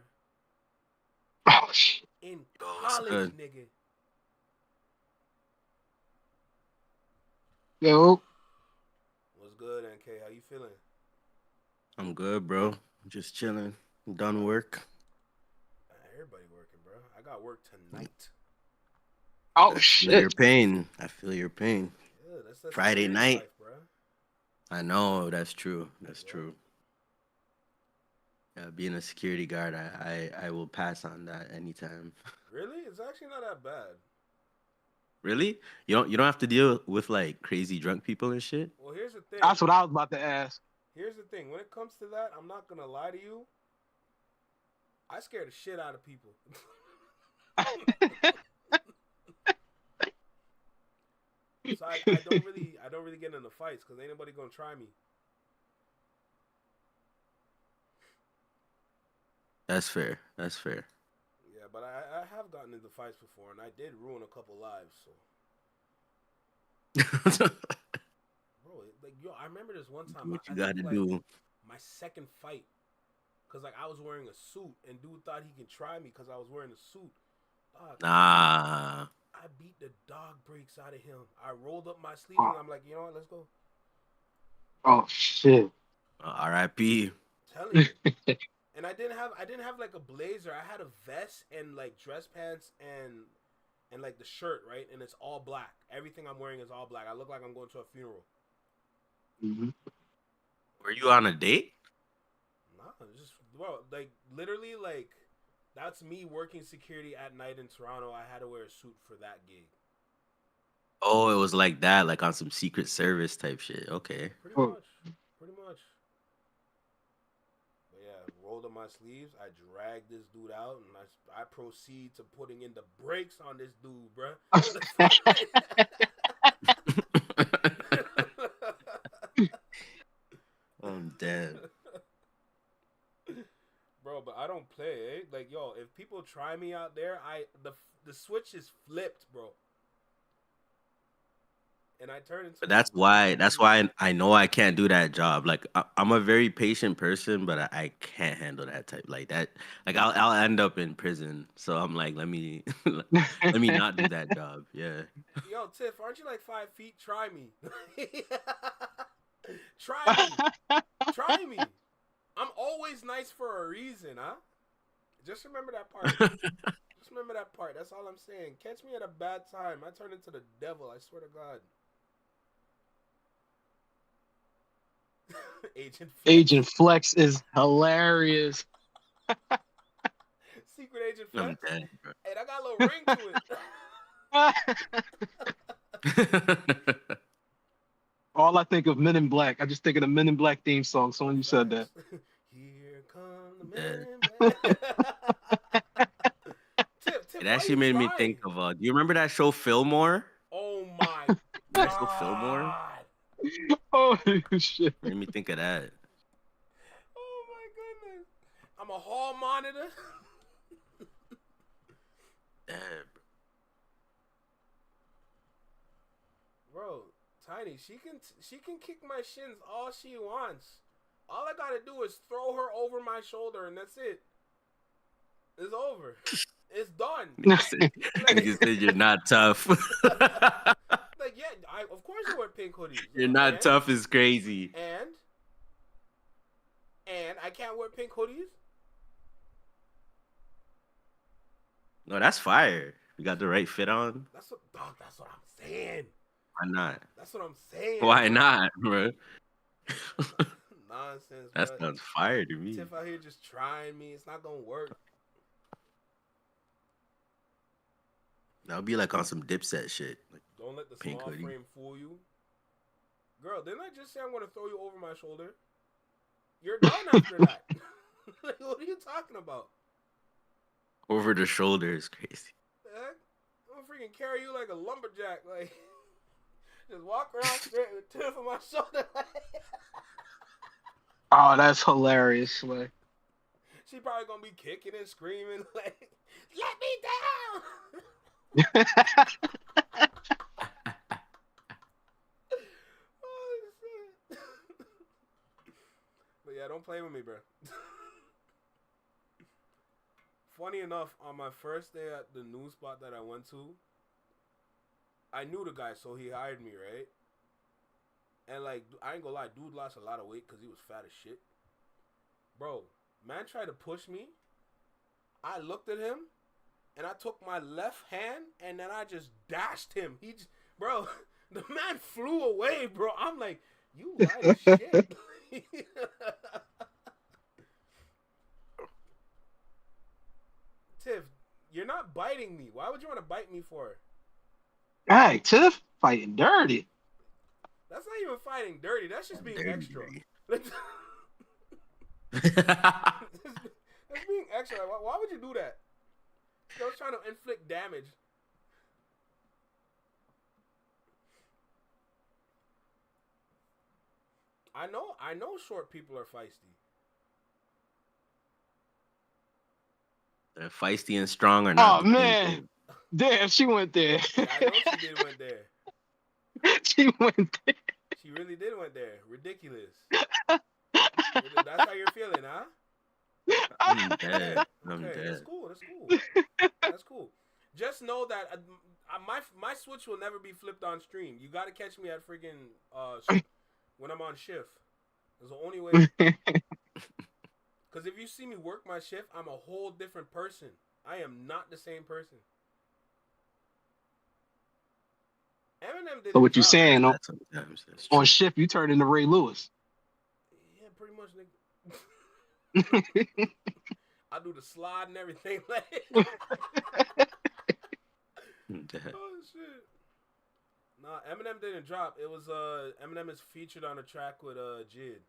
Oh, shit. In college, nigga. Yo. What's good, NK? How you feeling? I'm good, bro. Just chilling. Done work. Everybody working, bro. I got work tonight. Oh, I shit. feel your pain. I feel your pain. Yeah, that's Friday night. life, bro. I know. That's true. That's true. Yeah, being a security guard, I will pass on that anytime. Really? It's actually not that bad. Really? You don't have to deal with like crazy drunk people and shit? Well, here's the thing. That's what I was about to ask. Here's the thing. When it comes to that, I'm not going to lie to you. I scare the shit out of people. So I don't really get into fights because ain't nobody going to try me. That's fair. That's fair. Yeah, but I have gotten into fights before, and I did ruin a couple lives, so. Bro, like, yo, I remember this one time. What you I got to think, do? like, my second fight, because, like, I was wearing a suit, and dude thought he could try me because I was wearing a suit. Nah. I beat the dog breaks out of him. I rolled up my sleeve, and I'm like, you know what, let's go. Oh, shit. R.I.P. Telling you. And I didn't have like a blazer. I had a vest and like dress pants and like the shirt, right? And it's all black. Everything I'm wearing is all black. I look like I'm going to a funeral. Mm-hmm. Were you on a date? Nah, just bro, like literally, like that's me working security at night in Toronto. I had to wear a suit for that gig. Oh, it was like that, like on some Secret Service type shit. Okay. Pretty much. But yeah, rolled up my sleeves. I dragged this dude out, and I proceed to putting in the brakes on this dude, bruh. I'm dead. Bro, but I don't play, eh? Like, yo, if people try me out there, the switch is flipped, bro. And I turn into. But that's why I know I can't do that job. Like I'm a very patient person, but I can't handle that type like that. Like I'll end up in prison. So I'm like, let me not do that job. Yeah. Yo, Tiff, aren't you like 5 feet? Try me. Try me. I'm always nice for a reason, huh? Just remember that part. Just remember that part. That's all I'm saying. Catch me at a bad time. I turn into the devil. I swear to God. Agent Flex. Agent Flex is hilarious. Secret Agent I'm Flex. dead, bro. Hey, that got a little ring to it. All I think of Men in Black. I just think of the Men in Black theme song. So when you said that. Here come the Men in Black. Tip, It actually made me think of do you remember that show Fillmore? Oh my That show Fillmore? Oh shit. Made me think of that. Oh my goodness. I'm a hall monitor. Damn. Bro, Tiny, she can kick my shins all she wants. All I gotta do is throw her over my shoulder and that's it. It's over. It's done. You said you're not tough. Like, yeah, of course I wear pink hoodies. You're not tough is crazy. And I can't wear pink hoodies? No, that's fire. You got the right fit on. That's what I'm saying. Why not? That's what I'm saying. Why not, bro? Nonsense. That bro. sounds fire to me. Tiff out here just trying me. It's not gonna work. That'll be like on some Dipset shit. Like, Don't let the pink small hoodie. frame fool you. Girl, didn't I just say I'm gonna throw you over my shoulder? You're done after that. Like, what are you talking about? Over the shoulder is crazy. The heck? I'm gonna freaking carry you like a lumberjack. Like, just walk around straight with Tiff on my shoulder. Oh, that's hilarious. Like, She probably gonna be kicking and screaming like, "Let me down!" Oh shit! But yeah, don't play with me, bro. Funny enough, on my first day at the new spot that I went to, I knew the guy, so he hired me, right? And like, I ain't gonna lie, dude lost a lot of weight because he was fat as shit. Bro, man tried to push me. I looked at him, and I took my left hand, and then I just dashed him. Bro, the man flew away, bro. I'm like, you light as shit. Tiff, you're not biting me. Why would you want to bite me for? hey, Tiff fighting dirty. That's not even fighting dirty. That's just being extra. That's being extra. Like, why would you do that? I was trying to inflict damage. I know short people are feisty. They're feisty and strong or not? Oh man, damn, she went there. Yeah, I know she did went there. She went there. She really did went there. Ridiculous. That's how you're feeling, huh? I'm dead. I'm Okay, dead. that's cool. That's cool. That's cool. Just know that my switch will never be flipped on stream. You got to catch me at freaking when I'm on shift. That's the only way. Because if you see me work my shift, I'm a whole different person. I am not the same person. Eminem did. So what you drop. saying Sometimes that's on shift? You turn into Ray Lewis. Yeah, pretty much, nigga. I do the slide and everything. Like, dead. oh shit. Nah, Eminem didn't drop. It was Eminem is featured on a track with Jid.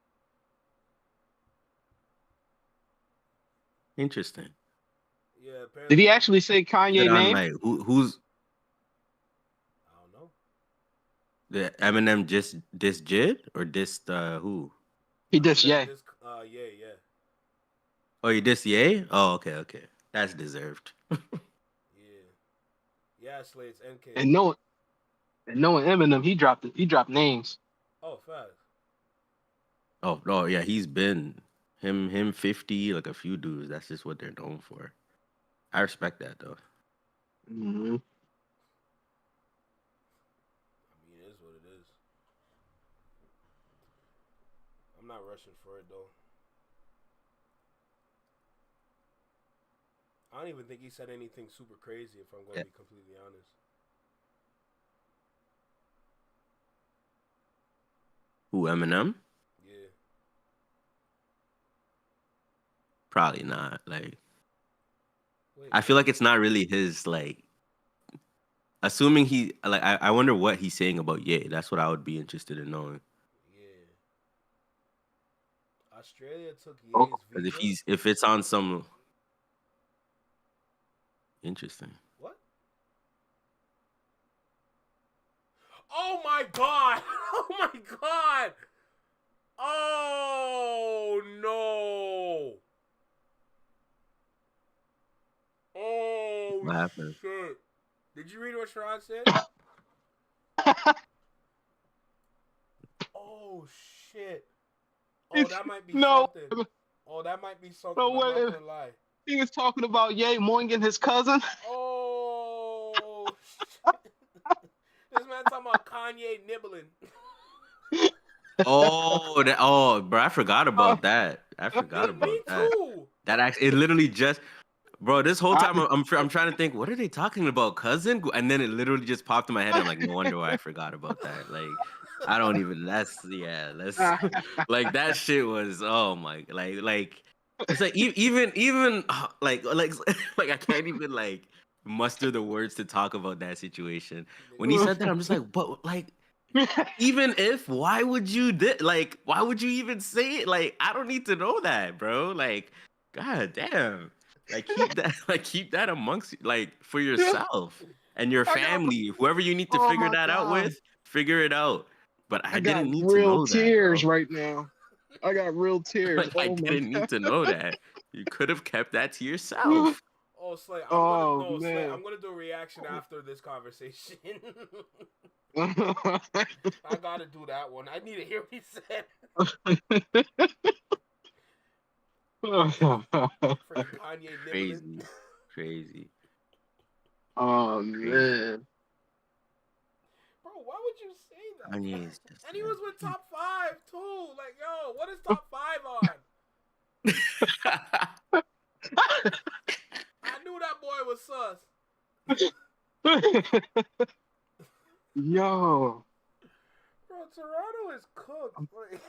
Interesting. Yeah, apparently. Did he actually say Kanye Good on, name? like, who's I don't know. the Eminem just diss Jid or dissed who? He dissed Ye. Yeah. Oh, you dissed Ye? Oh, okay. That's deserved. Yeah, Slade's NK. And knowing Eminem, he dropped names. Oh, fast. Oh yeah, he's been him 50, like a few dudes. That's just what they're known for. I respect that though. Mm-hmm. I mean, it is what it is. I'm not rushing for it though. I don't even think he said anything super crazy. If I'm going to be completely honest. Who, Eminem? Yeah. Probably not. Like, Wait, I feel like it's not really his, like, assuming he, like, I wonder what he's saying about Ye. That's what I would be interested in knowing. Yeah. Australia took Ye's Because visa. if it's on some, interesting. What? Oh my god! Oh my god! Oh no! Oh What happened? shit! Did you read what Sharon said? Oh shit! Oh, that might be something. Oh, that might be something. No I'm way. not gonna lie. He was talking about Ye moinging his cousin. Oh shit! This man talking about Kanye nibbling. Oh, bro, I forgot about that. I forgot about that. Too. That actually, it literally just, bro. This whole time I'm trying to think, what are they talking about, cousin? And then it literally just popped in my head. I'm like, no wonder why I forgot about that. Like, I don't even. That's like that shit was. Oh my, like it's like even like like I can't even like muster the words to talk about that situation. When he said that, I'm just like, but like. Even if, why would you why would you even say it? Like, I don't need to know that, bro. Like, god damn. Keep that amongst for yourself and your family. Whoever you need to figure that out with, figure it out. But I didn't need to know that. Tears right now. I got real tears. I didn't need to know that. You could have kept that to yourself. Oh, Slay, man. I'm gonna do a reaction after this conversation. I gotta do that one. I need to hear what he said. Kanye nibbling. Crazy. Oh man. Bro, why would you say that? Kanye's just, and he was with Top 5 too. Like, yo, what is Top 5 on? I knew that boy was sus. Yo. Bro, Toronto is cooked. Like,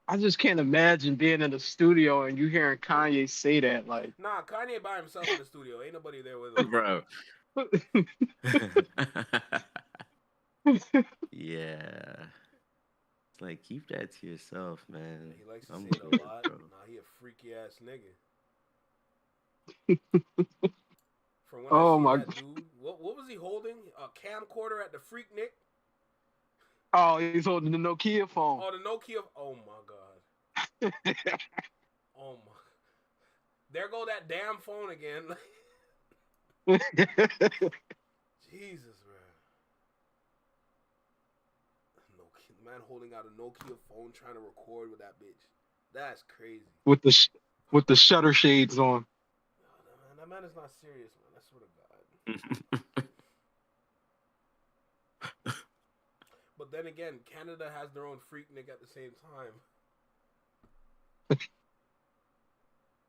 I just can't imagine being in the studio and you hearing Kanye say that. Like, nah, Kanye by himself in the studio. Ain't nobody there with him. Bro. Yeah. It's like, keep that to yourself, man. He likes to say it a lot. Bro. Nah, he a freaky ass nigga. From when oh I my that dude, what was he holding? A camcorder at the Freaknik? Oh, he's holding the Nokia phone. Oh, the Nokia. Oh my god. Oh my. There go that damn phone again. Jesus, man. Nokia, man holding out a Nokia phone trying to record with that bitch. That's crazy. With the shutter shades on. That man is not serious, man. I swear to God. But then again, Canada has their own Freaknik at the same time.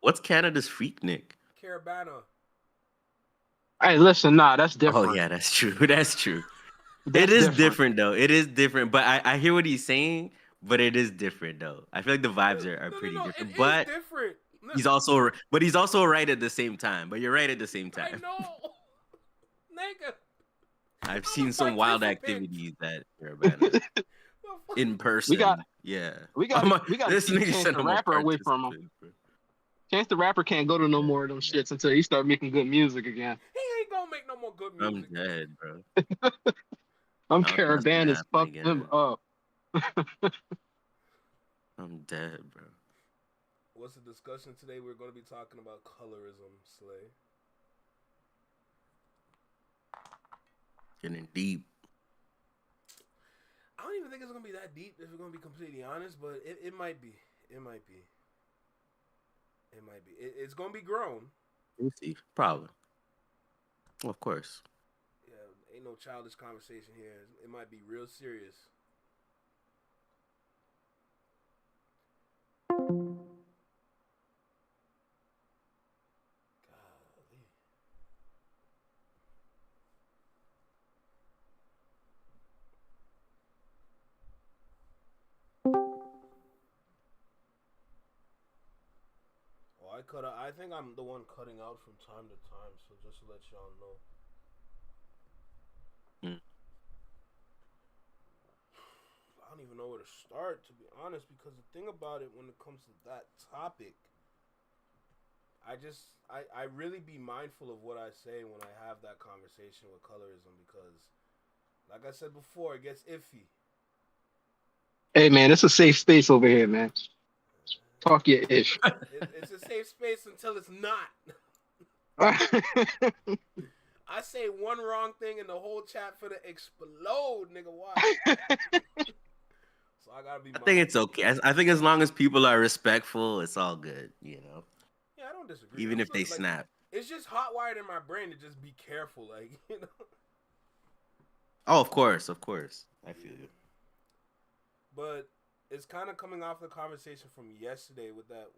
What's Canada's Freaknik? Carabana. Hey, listen, nah, that's different. Oh yeah, that's true. That's true. It is different though. It is different. But I hear what he's saying, but it is different though. I feel like the vibes are pretty different. But different. he's also right at the same time. But you're right at the same time. I know. Nigga. I've seen some wild activities at Carabana. In person. We got this nigga Chance said the I'm a Rapper away from him. Chance the Rapper can't go to no more of them shits until he start making good music again. He ain't gonna make no more good music. I'm dead, bro. Caravan has fucked him up. I'm dead, bro. What's the discussion today? We're gonna be talking about colorism, Slay. Getting deep. I don't even think it's gonna be that deep if we're gonna be completely honest, but it might be. It might be. It might be. It's gonna be grown. We'll see. Probably. Well, of course. Yeah, ain't no childish conversation here. It might be real serious. cut out. I think I'm the one cutting out from time to time. So just to let y'all know. Hmm. I don't even know where to start, to be honest, because the thing about it when it comes to that topic, I really be mindful of what I say when I have that conversation with colorism, because like I said before, it gets iffy. Hey man, it's a safe space over here, man. Talk your ish. It's a safe space until it's not. I say one wrong thing and the whole chat for to explode, nigga. Why? So I gotta be. I think it's okay. I think as long as people are respectful, it's all good. You know. Yeah, I don't disagree. Even if they Like, snap. It's just hot wired in my brain to just be careful, like you know. Oh, of course. I feel you. But it's kind of coming off the conversation from yesterday with that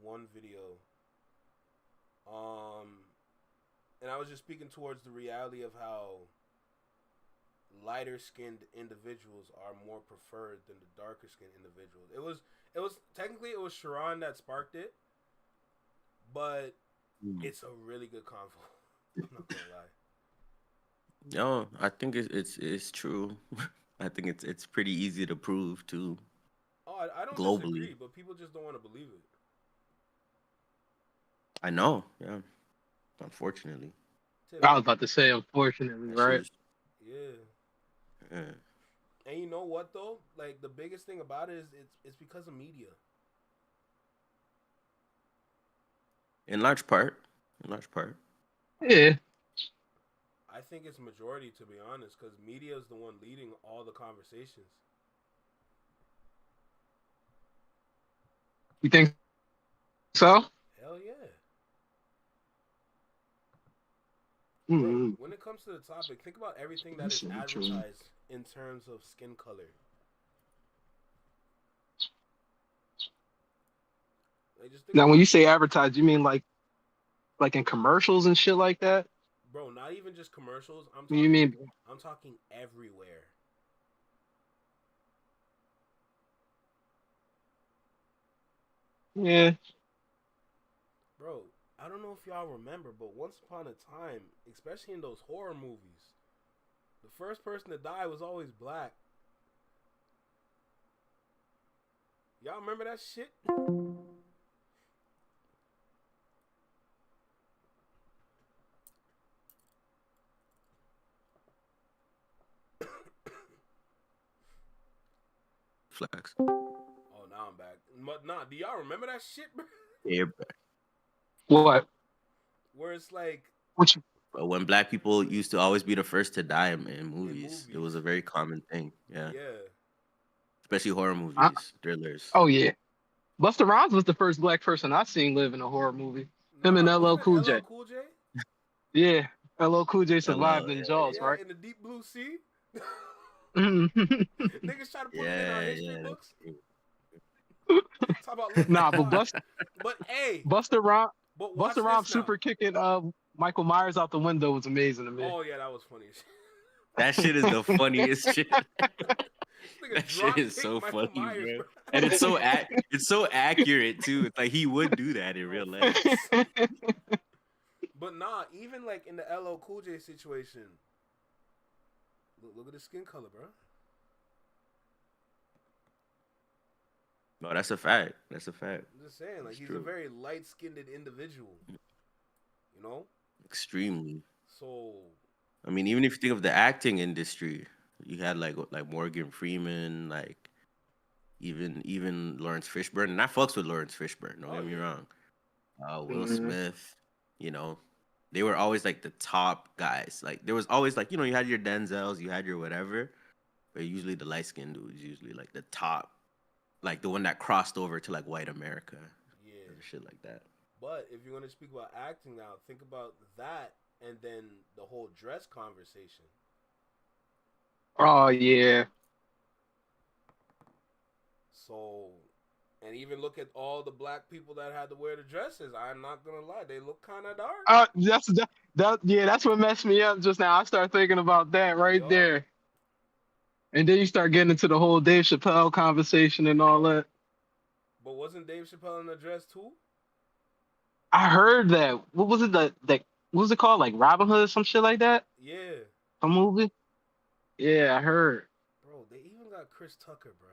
one video. And I was just speaking towards the reality of how lighter skinned individuals are more preferred than the darker skinned individuals. It was technically it was Sharon that sparked it, but it's a really good convo. I'm not gonna lie. No, I think it's true. I think it's pretty easy to prove too. Oh, I don't globally. disagree, but people just don't want to believe it. I know, yeah. Unfortunately. I was about to say, unfortunately, right? Yeah. Yeah. And you know what though? Like the biggest thing about it is it's because of media. In large part. Yeah. I think it's majority, to be honest, because media is the one leading all the conversations. You think so? Hell yeah. Mm-hmm. When it comes to the topic, think about everything that is That's true. advertised in terms of skin color. Like, just think Now, about, when you say advertise, you mean like in commercials and shit like that? bro, not even just commercials. I'm What do you mean? talking everywhere. Yeah. Bro, I don't know if y'all remember, but once upon a time, especially in those horror movies, the first person to die was always black. Y'all remember that shit? Flex. Oh, now I'm back. But nah, do y'all remember that shit, bro? Yeah, bro. What? Where it's like, Which? But when black people used to always be the first to die in movies, it was a very common thing. Yeah. yeah. Especially horror movies, thrillers. Oh yeah. Busta Rhymes was the first black person I seen live in a horror movie. Him and LL Cool J. LL Cool J? Yeah. LL Cool J survived in Jaws, Yeah, right? in the deep blue sea. Mhm. Niggas try to put it in our history books. Talk about Nah, but but hey, Busta Rhymes, but watch Busta Rhymes this now. super kicking Michael Myers out the window was amazing to me. Oh yeah, that was funny. That shit is the funniest shit. Nigga That shit drop is kick so Michael funny, Myers, bro. And it's so accurate too. It's like he would do that in real life. But nah, even like in the LL Cool J situation, look at the skin color, bro. No, that's a fact. That's a fact. I'm just saying, like It's he's true. a very light-skinned individual. You know? Extremely. So I mean, even if you think of the acting industry, you had like Morgan Freeman, like even Lawrence Fishburne, and I fucks with Lawrence Fishburne. Don't get me wrong. Will Mhm. Smith, you know, they were always like the top guys. Like there was always like, you know, you had your Denzels, you had your whatever, but usually the light skinned dudes usually like the top, like the one that crossed over to like white America, yeah. or shit like that. But if you're gonna speak about acting now, think about that and then the whole dress conversation. Oh yeah. So, and even look at all the black people that had to wear the dresses. I'm not gonna lie, they look kind of dark. That's what messed me up just now. I start thinking about that right there. And then you start getting into the whole Dave Chappelle conversation and all that. But wasn't Dave Chappelle in the dress too? I heard that. What was it? What was it called? Like Robin Hood or some shit like that? Yeah, Some movie? Yeah, I heard. bro. They even got Chris Tucker, bro.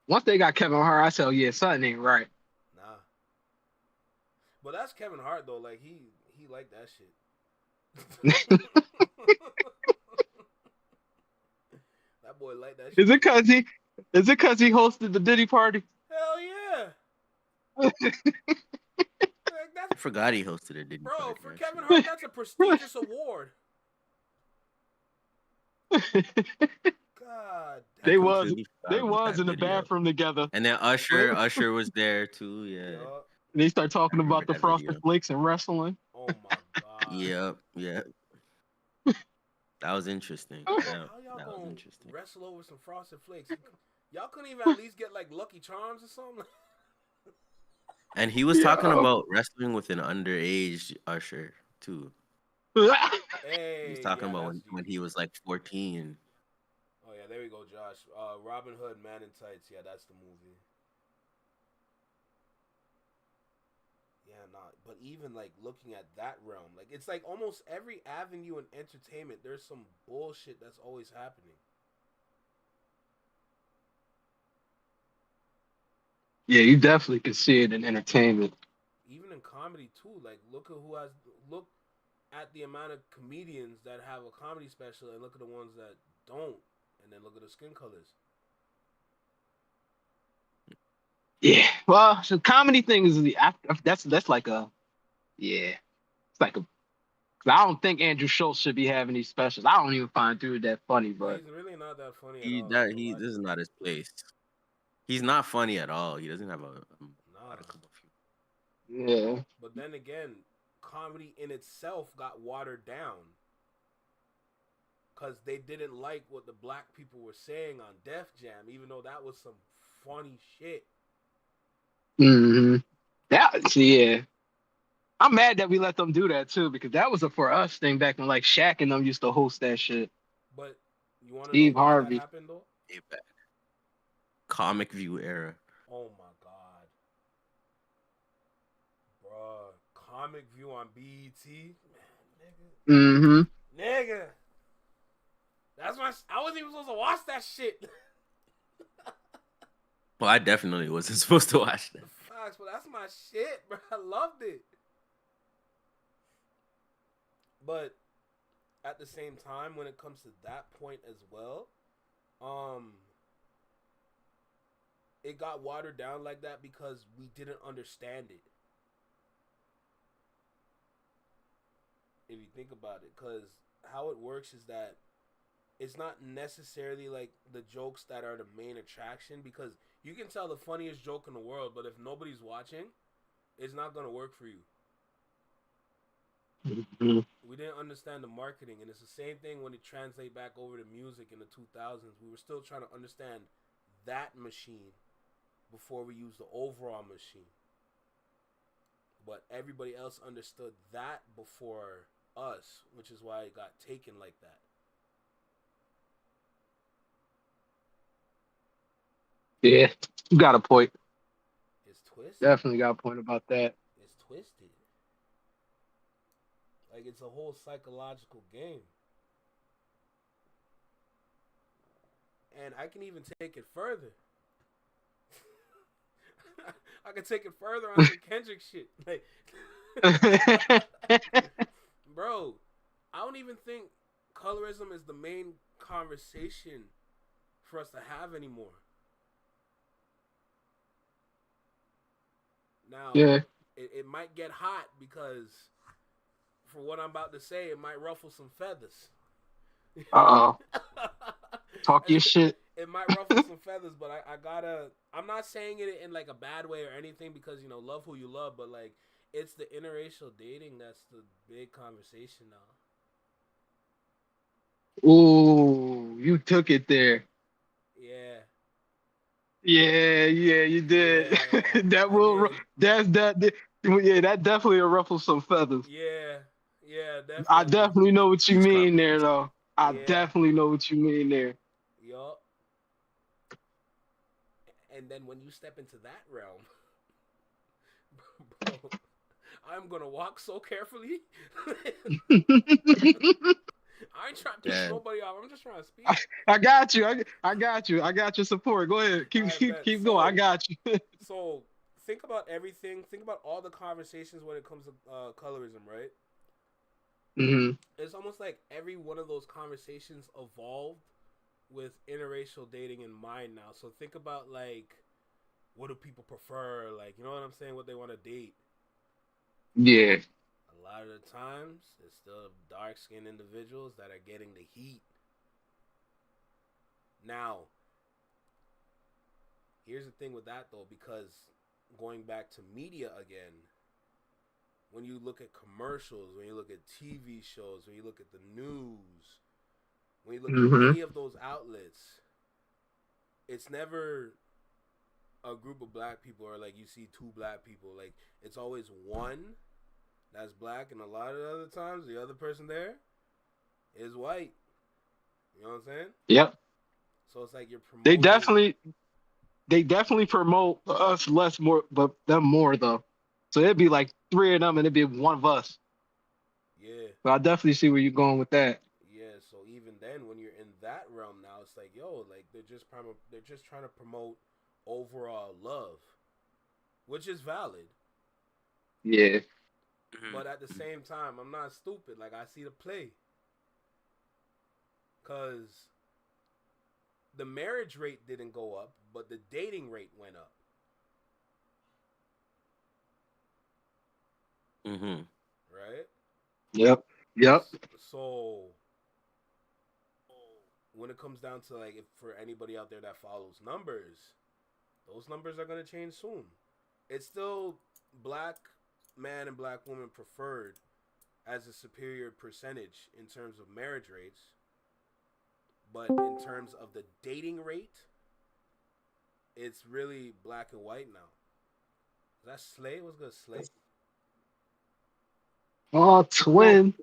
Once they got Kevin Hart, I said, oh, yeah, something ain't right. Nah. But that's Kevin Hart though. Like he liked that shit. That boy liked that shit. Is it cause he hosted the Diddy party? Hell yeah. I forgot he hosted it, didn't Bro, for Kevin Hart, that's a prestigious award. God damn. They was in the bathroom together. And then Usher was there too. Yeah. And they start talking about the Frosted Flakes and wrestling. Oh my god. Yep. That was interesting. How Yeah, y'all that was gonna interesting. wrestle over some Frosted Flakes? Y'all couldn't even at least get like Lucky Charms or something? And he was talking about wrestling with an underage Usher too. Hey, He was talking about when he was like 14. Oh yeah, there we go, Josh. Robin Hood, Man in Tights. Yeah, that's the movie. Yeah, but even like looking at that realm, like it's like almost every avenue in entertainment, there's some bullshit that's always happening. Yeah, you definitely can see it in entertainment. Even in comedy too. Like look at the amount of comedians that have a comedy special, and look at the ones that don't, and then look at the skin colors. Yeah, well, the comedy thing is that's like a, yeah, it's like a. 'Cause I don't think Andrew Schultz should be having these specials. I don't even find dude that funny, but He's really not that funny at all. This is not his place. He's not funny at all. He doesn't have a lot of yeah. But then again, comedy in itself got watered down because they didn't like what the black people were saying on Def Jam, even though that was some funny shit. Mm-hmm. Yeah. I'm mad that we let them do that too, because that was a For Us thing back when like Shaq and them used to host that shit. But you want to Steve know why Harvey. that happened though? Comic View era. Oh my god, bruh. Comic View on BET, man, Mm-hmm. nigga. That's my. I wasn't even supposed to watch that shit. Well, I definitely wasn't supposed to watch that. Facts, but that's my shit, bro. I loved it. But at the same time, when it comes to that point as well, it got watered down like that because we didn't understand it. If you think about it, because how it works is that it's not necessarily like the jokes that are the main attraction, because you can tell the funniest joke in the world, but if nobody's watching, it's not going to work for you. Mm-hmm. We didn't understand the marketing, and it's the same thing when it translate back over to music in the 2000s. We were still trying to understand that machine before we used the overall machine. But everybody else understood that before us, which is why it got taken like that. Yeah, you got a point. It's twisted. Definitely got a point about that. It's twisted. Like, it's a whole psychological game. And I can even take it further. I can take it further on some Kendrick shit. Like, bro, I don't even think colorism is the main conversation for us to have anymore. Now, yeah, it might get hot because for what I'm about to say, it might ruffle some feathers. Uh-oh. Talk your shit. It might ruffle some feathers, but I'm not saying it in like a bad way or anything, because, you know, love who you love, but like, it's the interracial dating that's the big conversation now. Ooh, you took it there. Yeah. Yeah, you did. Yeah, that definitely will ruffle some feathers. Yeah, definitely. I definitely know what you mean there, though. I definitely know what you mean there. Yup. And then when you step into that realm, bro, I'm gonna walk so carefully. I ain't trying to piss nobody off. I'm just trying to speak. I got you. I got you. I got your support. Go ahead. Keep going. I got you. So think about everything. Think about all the conversations when it comes to colorism, right? Mm-hmm. It's almost like every one of those conversations evolved with interracial dating in mind now. So think about like, what do people prefer? Like, you know what I'm saying? What they want to date. Yeah. A lot of the times, it's still dark-skinned individuals that are getting the heat. Now, here's the thing with that, though, because going back to media again, when you look at commercials, when you look at TV shows, when you look at the news, when you look at any of those outlets, it's never a group of black people or like you see two black people. Like, it's always one that's black, and a lot of the other times the other person there is white. You know what I'm saying? Yep. So it's like you're promoting. They definitely promote us less more, but them more though. So it'd be like 3 of them, and it'd be one of us. Yeah. But I definitely see where you're going with that. Yeah. So even then, when you're in that realm now, it's like, yo, like they're just trying to promote overall love, which is valid. Yeah. But at the same time, I'm not stupid. Like, I see the play. Because the marriage rate didn't go up, but the dating rate went up. Mm-hmm. Right? Yep. So, when it comes down to, like, if for anybody out there that follows numbers, those numbers are going to change soon. It's still black man and black woman preferred as a superior percentage in terms of marriage rates, but in terms of the dating rate, it's really black and white now. Is that Slay? What's good, Slay? Oh, twin.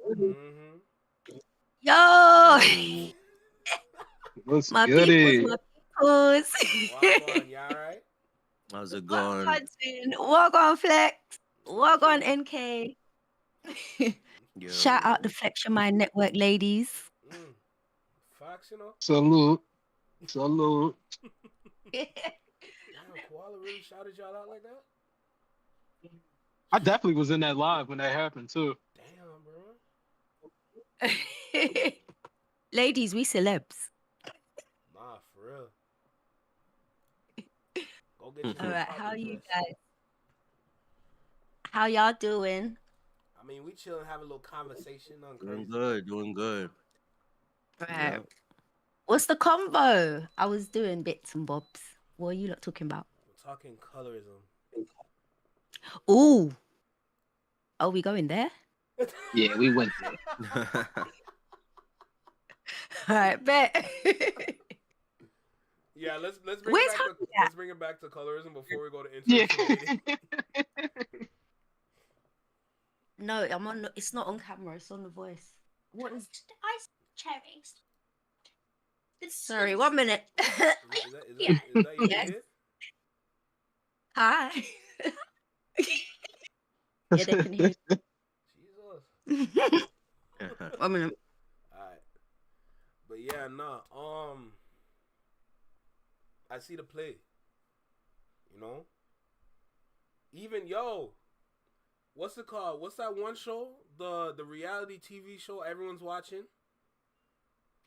Yo, What's my goody? peoples, my peoples. You alright? How's it Walk going? on, twin. Walk on, Flex. Walk on, NK. Yo. Shout out the Flex Your Mind Network ladies. Fox, you know? Salute. Damn, Koala really shouted y'all out like that? I definitely was in that live when that happened too. Damn, bro. Ladies, we celebs. Nah, for real. Go get your All right, poppy how you dress. guys? How y'all doing? I mean, we chilling, having a little conversation on Doing crazy. doing good. Right. Yeah. What's the convo? I was doing bits and bobs. What are you lot talking about? We're talking colorism. Ooh. Are we going there? Yeah, we went there. All right, bet. Yeah, let's bring Where's it back Happy to, at? let's bring it back to colorism before we go to Yeah. interracial dating. No, I'm on. It's not on camera. It's on the voice. What is? Ice cherries. Sorry, 1 minute. Is that your Yes. kid? Hi. Yeah, they can hear. Jesus. 1 minute. Alright. But yeah, nah. I see the play. You know? Even what's it called? What's that one show? The reality TV show everyone's watching?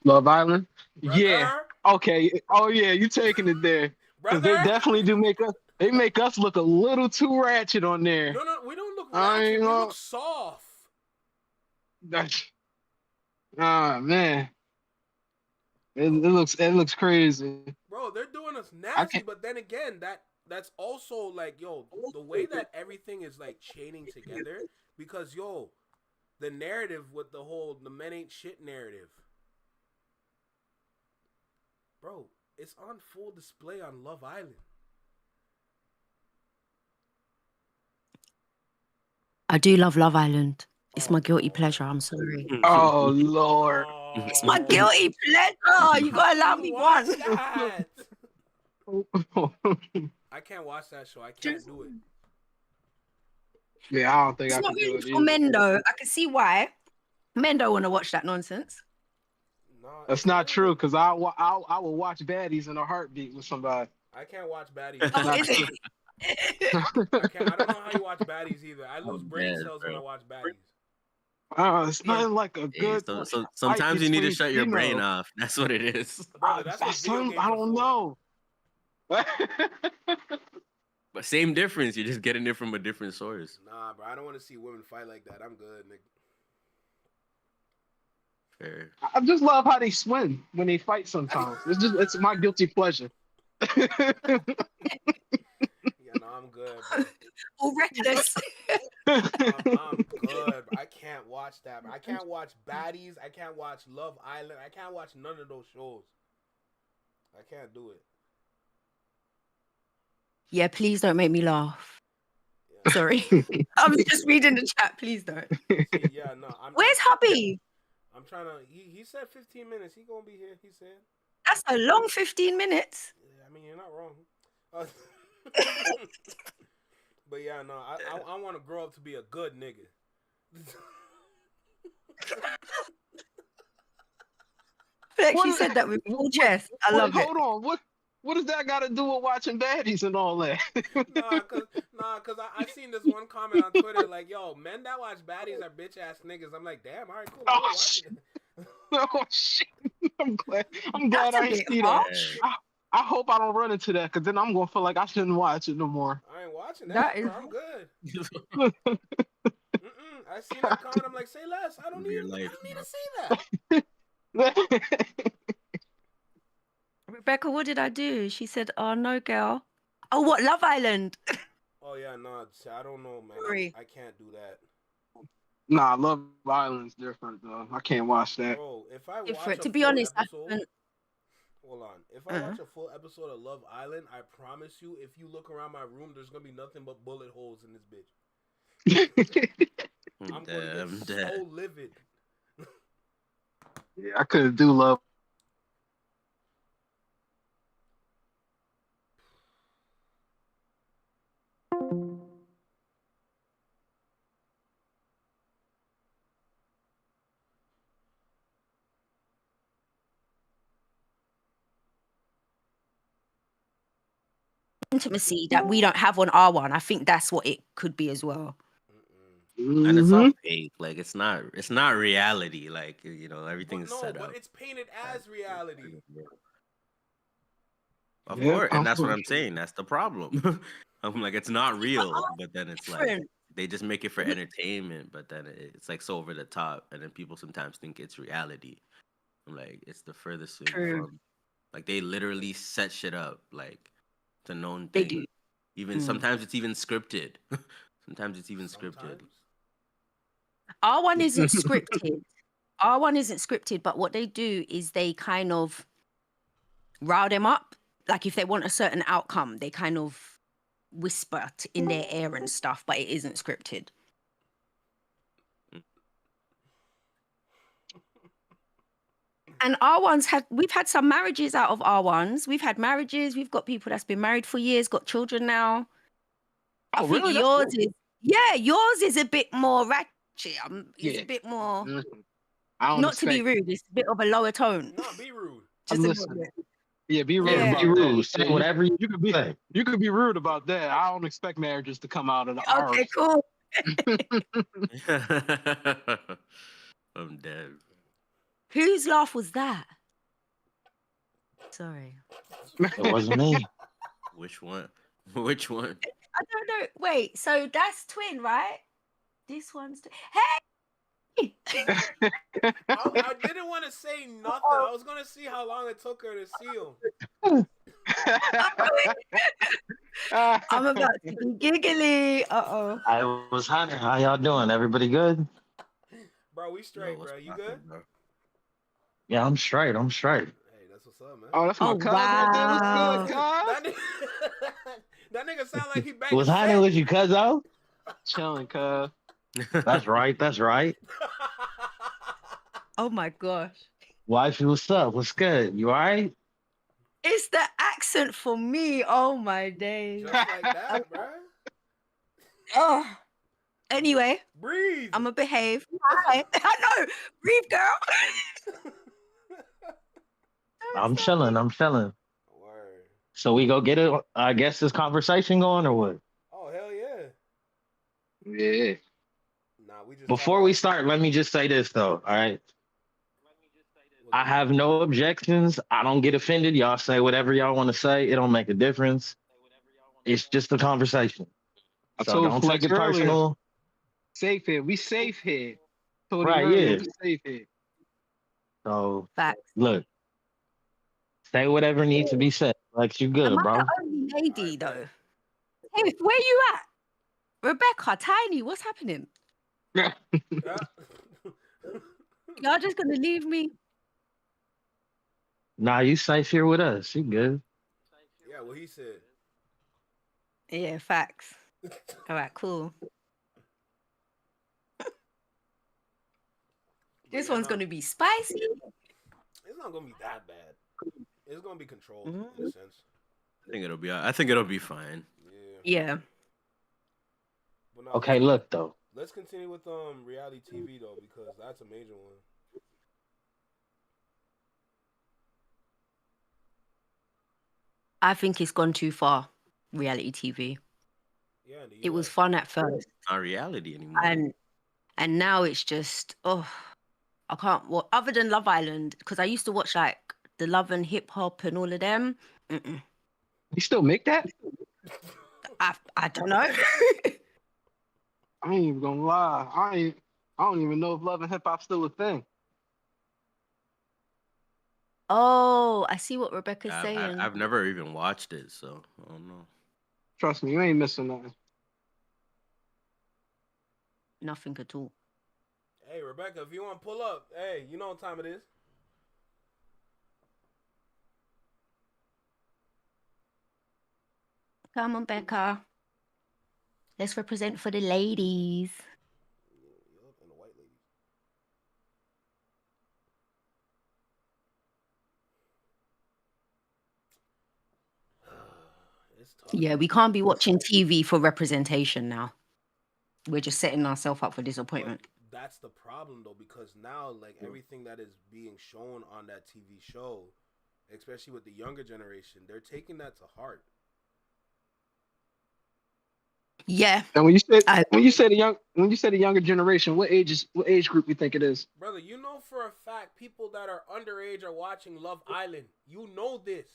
Love Island. Brother? Yeah. Okay. Oh yeah, you taking it there? Because they Brother? definitely do make us. They make us look a little too ratchet on there. No, we don't look I ratchet. ain't We gonna- look soft. Ah man, it looks crazy. Bro, they're doing us nasty, but then again, that's also like, yo, the way that everything is like chaining together, because the narrative with the men ain't shit narrative. Bro, it's on full display on Love Island. I do love Love Island. It's my guilty pleasure. I'm sorry. Oh Lord. It's my guilty pleasure. You gotta allow me one. I can't watch that show. I can't do it. Yeah, I don't think It's I not can do really it for either. Mendo. I can see why. Mendo want to watch that nonsense. That's not true, because I will watch baddies in a heartbeat with somebody. I can't watch baddies. That's not true. I don't know how you watch baddies either. I lose brain dead, cells bro. when I watch baddies. It's nothing like a Hey, good. so fight sometimes you need to between shut your brain females. off. That's what it is. Brother, that's what video games I are don't for. know. But same difference. You're just getting it from a different source. Nah, bro. I don't want to see women fight like that. I'm good, nigga. Fair. I just love how they swim when they fight sometimes. It's my guilty pleasure. Yeah, no, I'm good, bro. All reckless. I'm good. I can't watch that. I can't watch baddies. I can't watch Love Island. I can't watch none of those shows. I can't do it. Yeah, please don't make me laugh. Sorry. I'm just reading the chat. Please don't. Yeah, no. Where's hubby? I'm trying to. He said 15 minutes. He gonna be here. He said. That's a long 15 minutes. Yeah, I mean, you're not wrong. But yeah, no. I want to grow up to be a good nigga. Flex, you said that with full chest. I love it. Hold on. What does that got to do with watching baddies and all that? Cause I seen this one comment on Twitter like, "Yo, men that watch baddies are bitch ass niggas." I'm like, damn, all right, cool. Oh shit! Oh shit! I'm glad I ain't see that. I hope I don't run into that, cause then I'm gonna feel like I shouldn't watch it no more. I ain't watching that. Bro. I'm good. I seen that comment. I'm like, say less. I don't need to say that. Rebecca, what did I do? She said, "Oh no, girl." Oh, what? Love Island. Oh yeah, no, I don't know, man. Sorry. I can't do that. Nah, Love Island's different though. I can't watch that. Bro, if I watch Different. a To be full honest, I episode, haven't. hold on. If I watch a full episode of Love Island, I promise you, if you look around my room, there's gonna be nothing but bullet holes in this bitch. I'm gonna get so livid. Yeah, I couldn't do Love. Intimacy that we don't have on R1. I think that's what it could be as well. And it's all fake. Like it's not reality. Like everything's set up. But it's painted as reality. Of Yeah, course, and that's what I'm I'm saying. That's the problem. I'm like, it's not real, but then it's like different. they just make it for entertainment, but then it's like so over the top, and then people sometimes think it's reality. I'm like, it's the furthest thing True. from. Like they literally set shit up like to known They thing. do. Even sometimes it's even scripted. Sometimes it's even scripted. R1 isn't scripted. R1 isn't scripted, but what they do is they kind of rile them up. Like if they want a certain outcome, they kind of whisper in their ear and stuff, but it isn't scripted. And we've had some marriages out of R1s. We've had marriages. We've got people that's been married for years, got children now. I think really? That's yours cool. yours is a bit more ratchet. It's Yeah. a bit more, I don't not to be expect- rude, it's a bit of a lower tone. No, be rude. Just a Listen. little bit. Yeah, be rude. Yeah. About Be that. rude. Say Yeah, whatever you could be. say. You could be rude about that. I don't expect marriages to come out of the Okay, cool. I'm dead. Whose laugh was that? Sorry. It wasn't me. Which one? Which one? I don't know. Wait, so that's twin, right? This one's Hey! I didn't want to say nothing. I was gonna see how long it took her to seal. I'm about to be giggly. Uh-oh. I was Hunter. How y'all doing? Everybody good? Bro, we straight, bro. You good? Yeah, I'm straight. I'm straight. Hey, that's what's up, man. Oh, that's my cousin. Right there. Wow. What's good, cuz? That nigga sound like he back. Was Hunter with you, cuzzo? Chilling, cuz. That's right. That's right. Oh my gosh. Wifey, what's up? What's good? You all right? It's the accent. accent for me. Oh my days. Just like that, bro. Oh. Anyway, breathe. I'ma behave. Hi. I know. Breathe, girl. I'm chilling. I'm chilling. So we go get it. I guess this conversation going or what? Oh hell yeah. Yeah. Nah, we just Before we start, let me just say this though. All right. I have no objections. I don't get offended. Y'all say whatever y'all want to say. It don't make a difference. It's just a conversation. I So told don't Flex take it earlier. personal. Safe here. We safe here. Told him Right, earlier, yeah. we safe here. So Facts. look, say whatever needs to be said. Like you Am good, I bro. the only lady though? Hey, where you at? Rebecca, Tiny, what's happening? Y'all just gonna leave me? Nah, you safe here with us. You good. Yeah, what he said. Yeah, facts. All right, cool. This one's gonna be spicy. It's not gonna be that bad. It's gonna be controlled in a sense. I think it'll be fine. Yeah. But no, Okay, look though. let's continue with reality TV though, because that's a major one. I think it's gone too far. Reality TV. Yeah, It was fun at first, Not reality anymore. and now it's just I can't. Well, other than Love Island, because I used to watch like the Love and Hip Hop and all of them. Mm-mm. You still make that? I don't know. I ain't even gonna lie. I don't even know if Love and Hip Hop still a thing. Oh, I see what Rebecca's I've, saying. I've never even watched it, so I don't know. Trust me, you ain't missing nothing. Nothing at all. Hey, Rebecca, if you want to pull up, hey, you know what time it is. Come on, Becca. Let's represent for the ladies. And the white lady. It's tough. Yeah, we can't be watching TV for representation now. We're just setting ourselves up for disappointment. That's the problem though, because now like everything that is being shown on that TV show, especially with the younger generation, they're taking that to heart. Yeah. And when you say the younger generation, what age group you think it is? Brother, you know for a fact people that are underage are watching Love Island. You know this.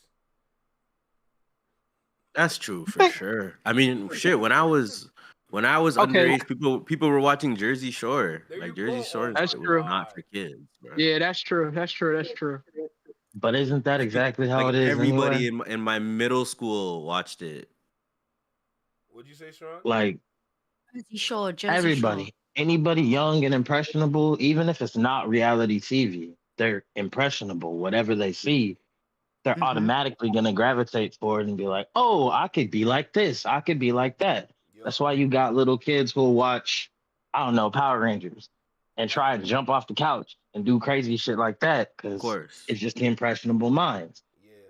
That's true for sure. I mean, shit. When I was underage, people were watching Jersey Shore. Like Jersey Shore That's was true. not for kids, bro. Yeah, that's true. But isn't that exactly how it is? Everybody anyway? in my middle school watched it. What'd you say, Sean? Like Jersey Shore, everybody, anybody young and impressionable, even if it's not reality TV, they're impressionable. Whatever they see, they're automatically gonna gravitate for it and be like, "Oh, I could be like this. I could be like that." That's why you got little kids who'll watch, I don't know, Power Rangers, and try and jump off the couch and do crazy shit like that because it's just the impressionable minds.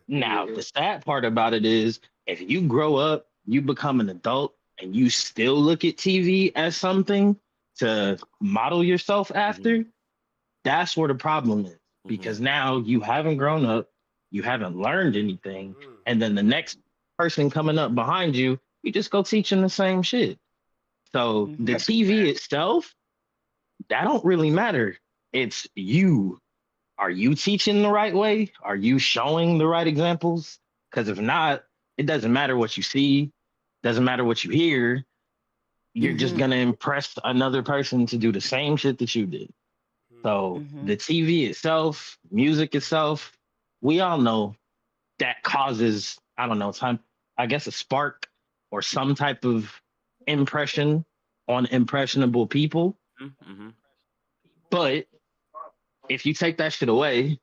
Now, the sad part about it is, if you grow up, you become an adult, and you still look at TV as something to model yourself after, that's where the problem is. Because now you haven't grown up, you haven't learned anything, and then the next person coming up behind you, you just go teach them the same shit. So the TV itself, that don't really matter. It's you. Are you teaching the right way? Are you showing the right examples? Because if not, it doesn't matter what you see, doesn't matter what you hear. You're just gonna impress another person to do the same shit that you did. So the TV itself, music itself, we all know that causes, I don't know, I guess a spark or some type of impression on impressionable people. But if you take that shit away,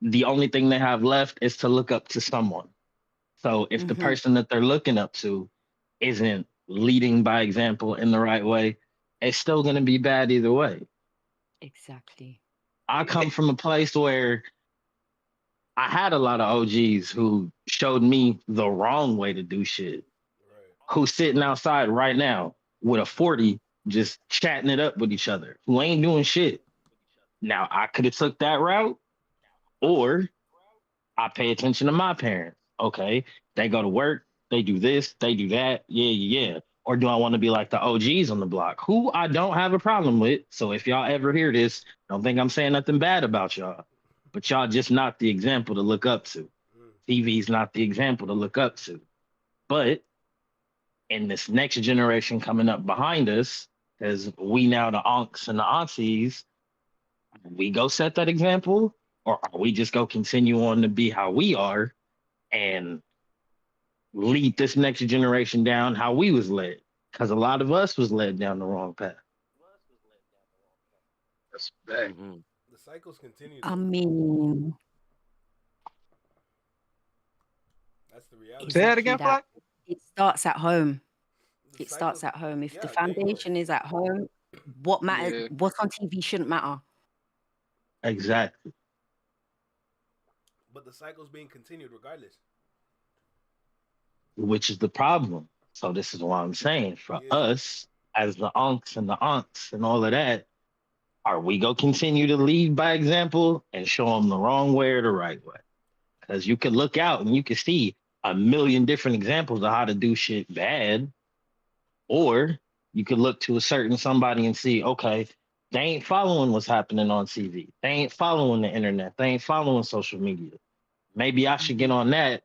the only thing they have left is to look up to someone. So if the person that they're looking up to isn't leading by example in the right way, it's still going to be bad either way. Exactly. I come from a place where I had a lot of OGs who showed me the wrong way to do shit. Who's sitting outside right now with a 40 just chatting it up with each other, who ain't doing shit. Now I could have took that route, or I pay attention to my parents. Okay, they go to work, they do this, they do that. Yeah. Or do I want to be like the OGs on the block, who I don't have a problem with? So if y'all ever hear this, don't think I'm saying nothing bad about y'all, but y'all just not the example to look up to. TV's not the example to look up to. But in this next generation coming up behind us, as we now the unks and the aunties, we go set that example, or are we just go continue on to be how we are and lead this next generation down how we was led? Because a lot of us was led down the wrong path. Respect. The cycles continue. I mean, That's the reality. Say that again, exactly Flack? it starts at home. It starts at home. If the foundation is at home, what matters, Yeah. what's on TV shouldn't matter. Exactly. But the cycle's being continued regardless. Which is the problem. So this is what I'm saying. For us, as the unks and the aunts and all of that, are we going to continue to lead by example and show them the wrong way or the right way? Because you can look out and you can see a million different examples of how to do shit bad. Or you could look to a certain somebody and see, okay, they ain't following what's happening on TV. They ain't following the internet. They ain't following social media. Maybe I should get on that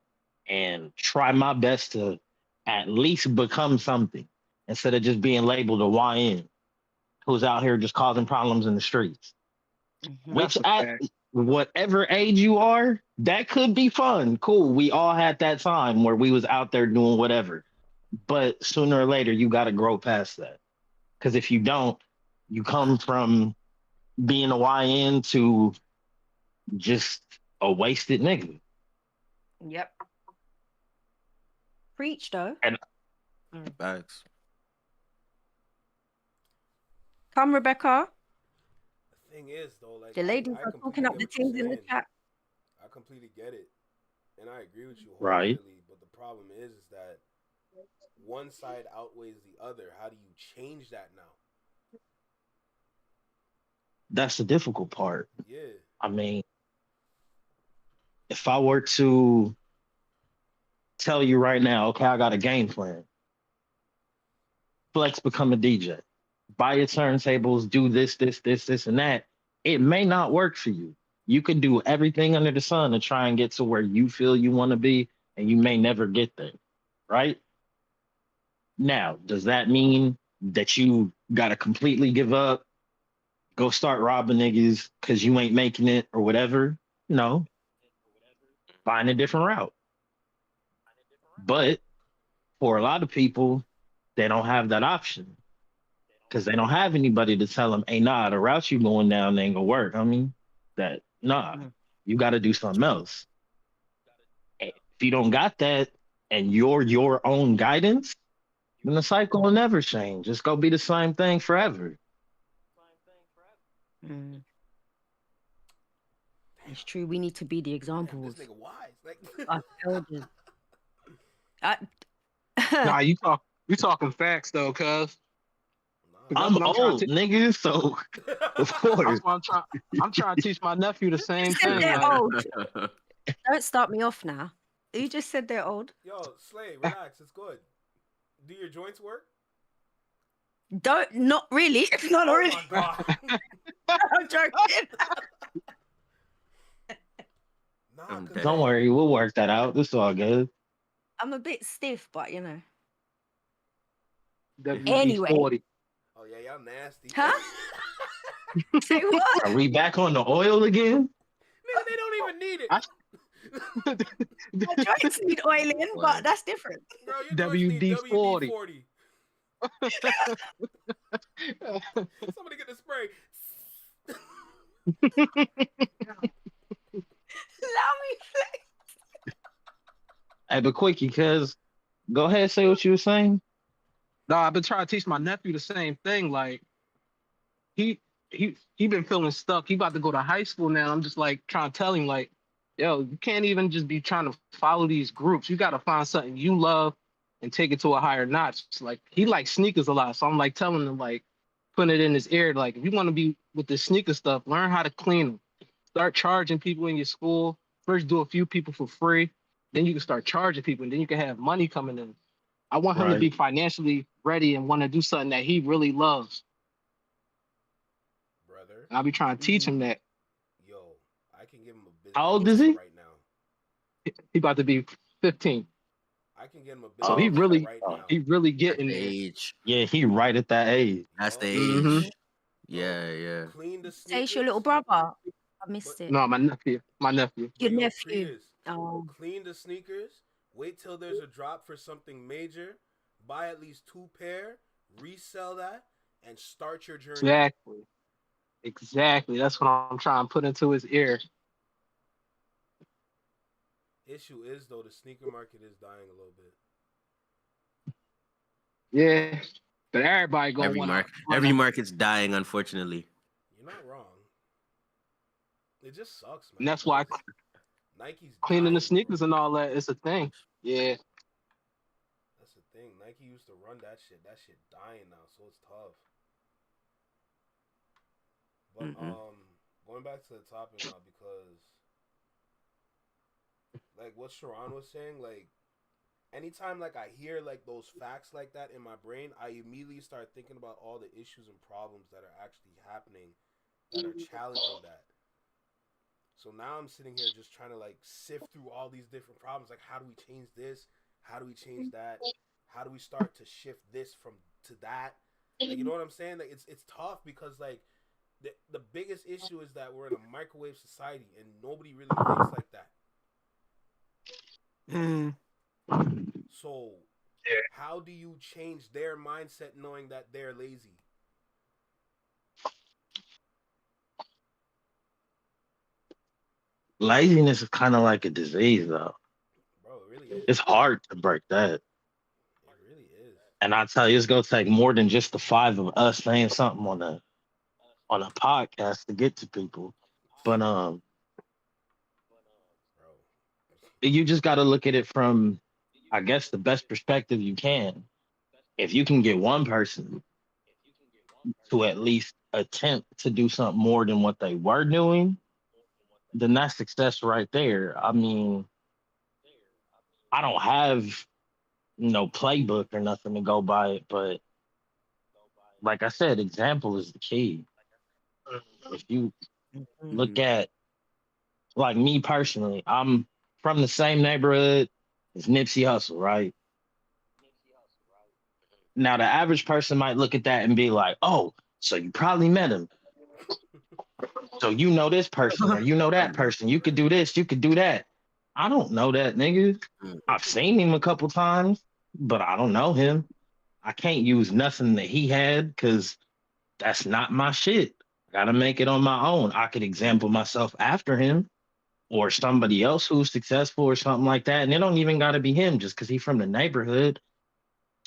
and try my best to at least become something instead of just being labeled a YN who's out here just causing problems in the streets. Which at whatever age you are, that could be fun. Cool. We all had that time where we was out there doing whatever. But sooner or later, you got to grow past that. Because if you don't, you come from being a YN to just a wasted nigga. Yep. Preach though. And Facts. Come, Rebecca. The thing is, though, like The ladies I are completely talking up get the what you're things in the saying. chat. I completely get it, and I agree with you Right. wholeheartedly. But the problem is that one side outweighs the other. How do you change that now? that's the difficult part. Yeah. I mean, if I were to tell you right now, okay, I got a game plan. Flex, become a DJ. Buy your turntables, do this, and that. It may not work for you. You can do everything under the sun to try and get to where you feel you want to be, and you may never get there, right? Now, does that mean that you got to completely give up, go start robbing niggas because you ain't making it or whatever? No. Find a different route. But for a lot of people, they don't have that option because they don't have anybody to tell them, hey, nah, the route you going down ain't gonna work. I mean, you got to do something else. If you don't got that and you're your own guidance, then the cycle will never change. It's gonna be the same thing forever. It's true. We need to be the examples. This nigga wise. Like, Our elders. Nah, you talking facts though, cuz. I'm old, nigga, so of course. I'm trying to teach my nephew the same Who said thing. they're like- old? Don't start me off now. You just said they're old. yo, Slay, relax. It's good. Do your joints work? Not really. Not Oh really. my god. I'm joking. Don't worry, we'll work that out. It's all good. I'm a bit stiff, but you know. WD-40. Anyway. Oh yeah, y'all nasty. Huh? Say what? Are we back on the oil again? Nigga, they don't even need it. My joints need oiling, but that's different. Bro, your joints need WD-40. Somebody get the spray. Allow me flex. Hey, but quickie, cuz go ahead, say what you were saying. No, I've been trying to teach my nephew the same thing. Like he been feeling stuck. He about to go to high school now. I'm just like trying to tell him like Yo, you can't even just be trying to follow these groups. You got to find something you love and take it to a higher notch. It's like he likes sneakers a lot, so I'm like telling him like putting it in his ear like if you want to be with the sneaker stuff, learn how to clean them. Start charging people in your school. First, do a few people for free. Then you can start charging people, and then you can have money coming in. I want him to be financially ready and want to do something that he really loves. Brother. I'll be trying to teach him that. Yo, I can give him a business How old is he? right now. He about to be 15. I can get him a business So he really, right now. he really getting there. Age. Yeah, he right at that age. That's the age. Mhm. Yeah, yeah. Clean the Say it's your little brother. I missed it. No, my nephew. My nephew. Your Yo, nephew. Prius, Oh. clean the sneakers. Wait till there's a drop for something major. Buy at least 2 pair. Resell that and start your journey. Exactly. Exactly. That's what I'm trying to put into his ear. Issue is though the sneaker market is dying a little bit. Yeah. But everybody going Every market's dying, unfortunately. You're not wrong. It just sucks, man. And that's why Nike's cleaning the dying, sneakers and all that is a thing. Yeah. That's the thing. Nike used to run that shit. That shit dying now, so it's tough. But going back to the topic now, because like what Sharon was saying, like anytime like I hear like those facts like that in my brain, I immediately start thinking about all the issues and problems that are actually happening that are challenging that. So now I'm sitting here just trying to like sift through all these different problems. Like, how do we change this? How do we change that? How do we start to shift this from to that? Like, you know what I'm saying? Like, it's tough because like the biggest issue is that we're in a microwave society and nobody really thinks like that. So, how do you change their mindset knowing that they're lazy? Laziness is kind of like a disease, though. Bro, it really is. It's hard to break that. It really is. And I tell you, it's gonna take more than just the 5 of us saying something on a podcast to get to people. But you just got to look at it from, I guess, the best perspective you can. If you can get one person to at least attempt to do something more than what they were doing, then that's success right there. I mean, I don't have no playbook or nothing to go by it, but like I said, example is the key. If you look at, like me personally, I'm from the same neighborhood as Nipsey Hussle, right? Now, the average person might look at that and be like, oh, so you probably met him. So you know this person or you know that person. You could do this, you could do that. I don't know that nigga. I've seen him a couple times, but I don't know him. I can't use nothing that he had because that's not my shit. I gotta make it on my own. I could example myself after him or somebody else who's successful or something like that. And it don't even gotta be him just because he's from the neighborhood.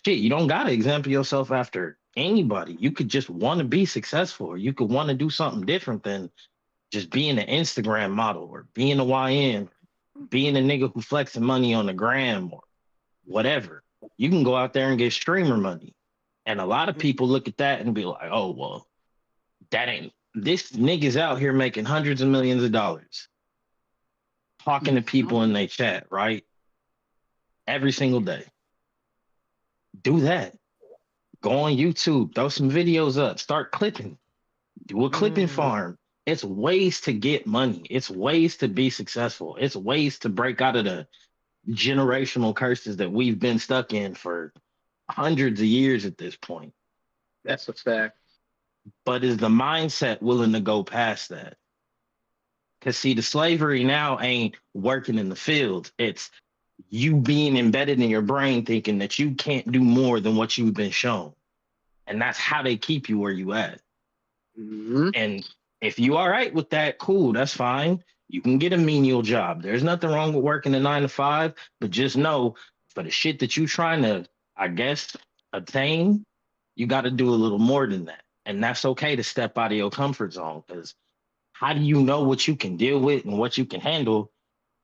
Shit, you don't gotta example yourself after anybody. You could just want to be successful, or you could want to do something different than just being an Instagram model or being a YN, being a nigga who flexing money on the gram or whatever. You can go out there and get streamer money. And a lot of people look at that and be like, oh, well, this nigga's out here making hundreds of millions of dollars, talking to people in their chat, right? Every single day. Do that. Go on YouTube, throw some videos up, start clipping, do a clipping farm. It's ways to get money. It's ways to be successful. It's ways to break out of the generational curses that we've been stuck in for hundreds of years at this point. That's a fact. But is the mindset willing to go past that? Because see, the slavery now ain't working in the field. It's you being embedded in your brain thinking that you can't do more than what you've been shown. And that's how they keep you where you at. And if you all right with that, cool, that's fine. You can get a menial job. There's nothing wrong with working a 9 to 5, but just know for the shit that you trying to, I guess, attain, you got to do a little more than that. And that's okay to step out of your comfort zone, because how do you know what you can deal with and what you can handle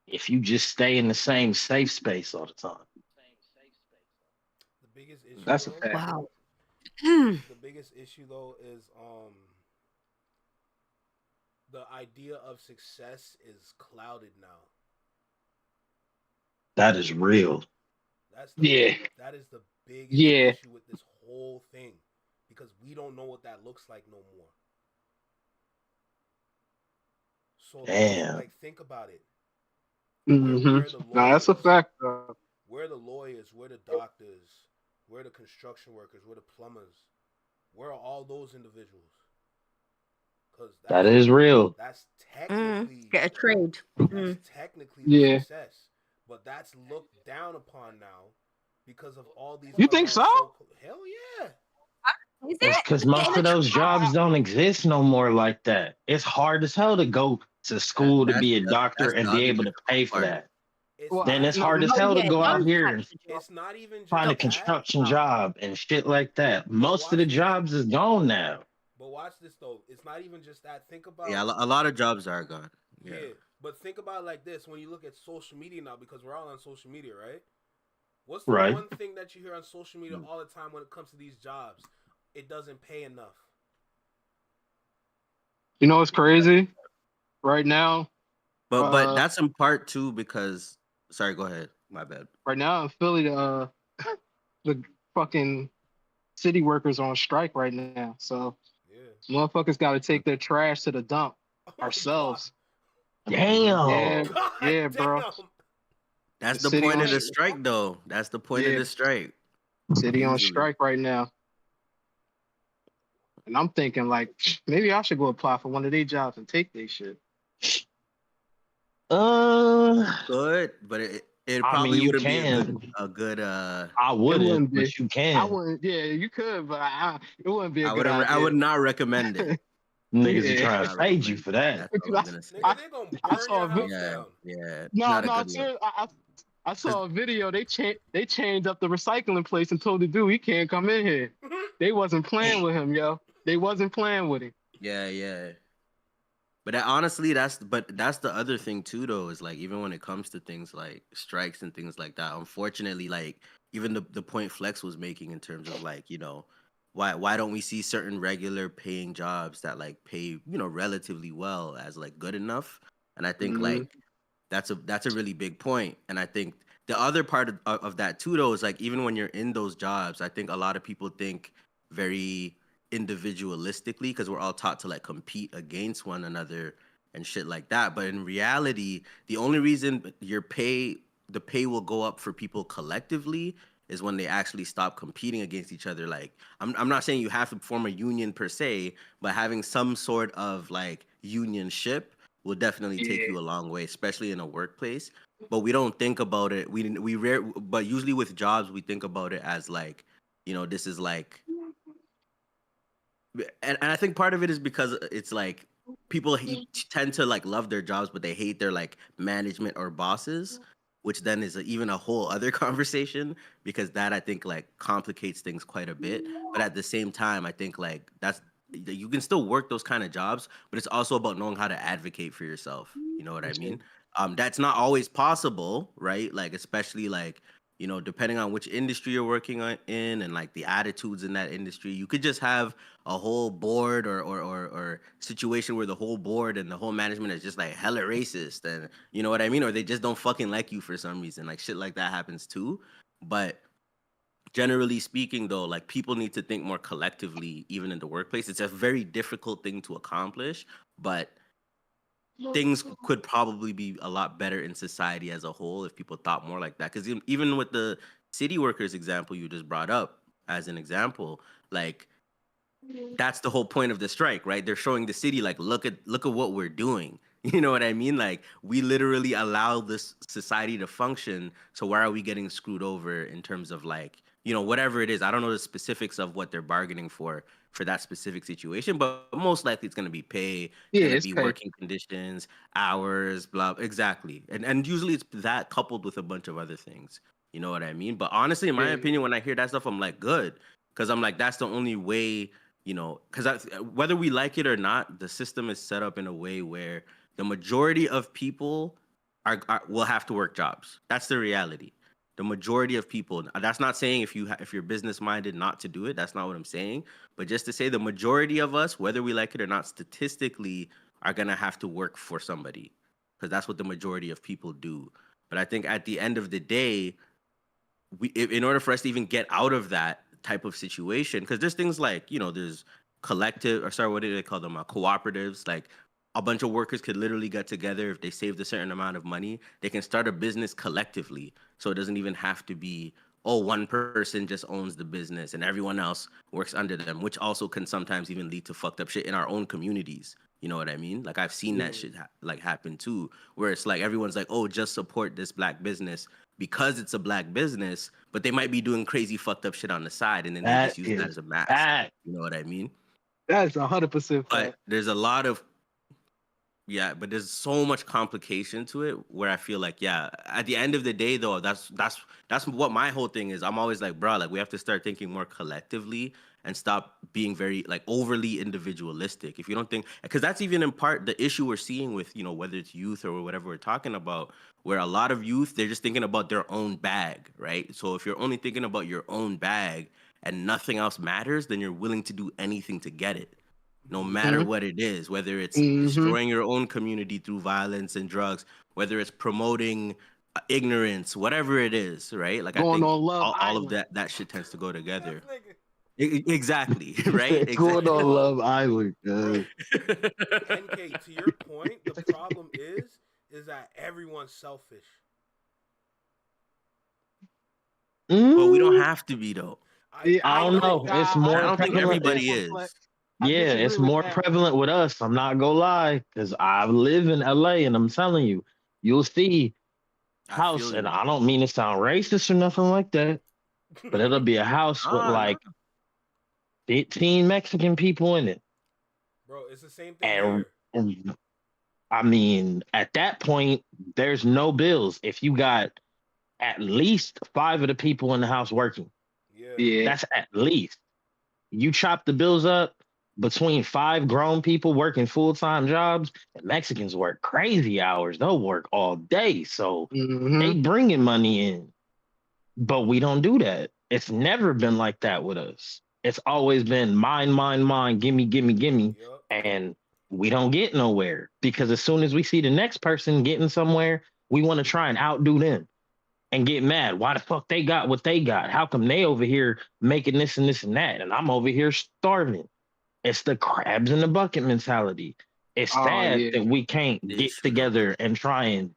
if you just stay in the same safe space all the time. The biggest issue. That's a though- fact. Wow. The biggest issue though is the idea of success is clouded now. That is real. That's the, Yeah. That is the biggest Yeah. issue with this whole thing, because we don't know what that looks like no more. So Damn. like think about it. Mm-hmm. Nah, that's a fact. Where the lawyers, where the doctors, where the construction workers, where the plumbers, where are all those individuals? Because That is real. That's technically Get a trade. that's technically Yeah. success, but that's looked down upon now because of all these. You think other so? Hell yeah. Is It's it? because most Getting of a those trade. jobs don't exist no more like that. It's hard as hell to go to school to be a doctor and be able to pay for that. Then it's hard as hell to go out here and It's not even just find a that. construction job and shit like that. Most of the jobs is gone now. But watch this though. It's not even just that. Think about Yeah, a lot of jobs are gone. Yeah. But think about it like this: when you look at social media now, because we're all on social media, right? What's the Right. one thing that you hear on social media all the time when it comes to these jobs? It doesn't pay enough. You know what's crazy? Right now, But that's in part too because sorry, go ahead. My bad. right now in Philly, the fucking city workers are on strike right now. So motherfuckers got to take their trash to the dump ourselves. Damn. Yeah, bro. That's The the city point on of the sh- strike, though. That's the point of Yeah. the strike. City on Usually. strike right now. And I'm thinking like maybe I should go apply for one of their jobs and take their shit. Good, but it I mean, probably you wouldn't can. be a good. I It wouldn't, wouldn't be. but you I can. wouldn't. Yeah, you could, but it wouldn't be a I good would. idea. I would not recommend it. Niggas Yeah. are trying to fade you for that. That's all I'm gonna say. I saw a video. Yeah, yeah. it's No, not a no, good look. serious, I saw a video. They changed up the recycling place and told the dude he can't come in here. They wasn't playing with him, yo. They wasn't playing with him. Yeah, yeah. But honestly, that's the other thing too, though, is like even when it comes to things like strikes and things like that, unfortunately, like even the point Flex was making in terms of like, you know, why don't we see certain regular paying jobs that like pay, you know, relatively well as like good enough? And I think like that's a really big point. And I think the other part of that too, though, is like even when you're in those jobs, I think a lot of people think very individualistically because we're all taught to like compete against one another and shit like that. But in reality, the only reason the pay will go up for people collectively is when they actually stop competing against each other. Like I'm not saying you have to form a union per se, but having some sort of like unionship will definitely take you a long way, especially in a workplace. But we don't think about it. But usually with jobs, we think about it as like, you know, this is like, and I think part of it is because it's like people tend to like love their jobs, but they hate their like management or bosses, which then is even a whole other conversation because that I think like complicates things quite a bit. But at the same time, I think like you can still work those kind of jobs, but it's also about knowing how to advocate for yourself. You know what I mean? That's not always possible, right? Like, especially like, you know, depending on which industry you're working in and like the attitudes in that industry, you could just have a whole board or situation where the whole board and the whole management is just like hella racist and you know what I mean? Or they just don't fucking like you for some reason. Like shit like that happens too. But generally speaking though, like people need to think more collectively, even in the workplace. It's a very difficult thing to accomplish, but things could probably be a lot better in society as a whole if people thought more like that. Because even with the city workers example you just brought up as an example, like that's the whole point of the strike, right? They're showing the city like, look at what we're doing. You know what I mean? Like we literally allow this society to function. So why are we getting screwed over in terms of like, you know, whatever it is? I don't know the specifics of what they're bargaining for that specific situation, but most likely it's going to be pay, it's gonna be working conditions, hours, blah, exactly. And usually it's that coupled with a bunch of other things. You know what I mean? But honestly, in my opinion, when I hear that stuff, I'm like, good. Because I'm like, that's the only way, you know, because whether we like it or not, the system is set up in a way where the majority of people will have to work jobs. That's the reality. The majority of people. That's not saying if you're business minded not to do it. That's not what I'm saying. But just to say the majority of us, whether we like it or not, statistically are gonna have to work for somebody, because that's what the majority of people do. But I think at the end of the day, in order for us to even get out of that type of situation, because there's things like, there's collective, or sorry, what do they call them? Cooperatives. Like a bunch of workers could literally get together. If they saved a certain amount of money, they can start a business collectively. So it doesn't even have to be, one person just owns the business and everyone else works under them, which also can sometimes even lead to fucked up shit in our own communities. You know what I mean? Like I've seen that shit happen too, where it's like everyone's like, just support this black business because it's a black business, but they might be doing crazy fucked up shit on the side, and then they just use that as a mask. You know what I mean? That's 100%. But there's a lot of but there's so much complication to it where I feel like, at the end of the day though, that's what my whole thing is. I'm always like, bro, like we have to start thinking more collectively and stop being very like overly individualistic. If you don't think, because that's even in part the issue we're seeing with, whether it's youth or whatever we're talking about, where a lot of youth, they're just thinking about their own bag, right? So if you're only thinking about your own bag and nothing else matters, then you're willing to do anything to get it. No matter what it is, whether it's destroying your own community through violence and drugs, whether it's promoting ignorance, whatever it is, right? Like I think all of that shit tends to go together. Exactly, right? Going on Love Island. NK, to your point, the problem is that everyone's selfish. But we don't have to be though. I don't know. It's more. I don't think everybody is. Yeah, it's more prevalent with us. I'm not gonna lie, because I live in LA, and I'm telling you, you'll see house, and I don't mean to sound racist or nothing like that, but it'll be a house with like 15 Mexican people in it. Bro, it's the same thing. And I mean, at that point, there's no bills if you got at least 5 of the people in the house working. Yeah, that's at least. You chop the bills up between 5 grown people working full-time jobs, and Mexicans work crazy hours. They'll work all day. So they bringing money in. But we don't do that. It's never been like that with us. It's always been mine, gimme. And we don't get nowhere, because as soon as we see the next person getting somewhere, we want to try and outdo them and get mad. Why the fuck they got what they got? How come they over here making this and this and that, and I'm over here starving? It's the crabs in the bucket mentality. It's sad that we can't get together and try and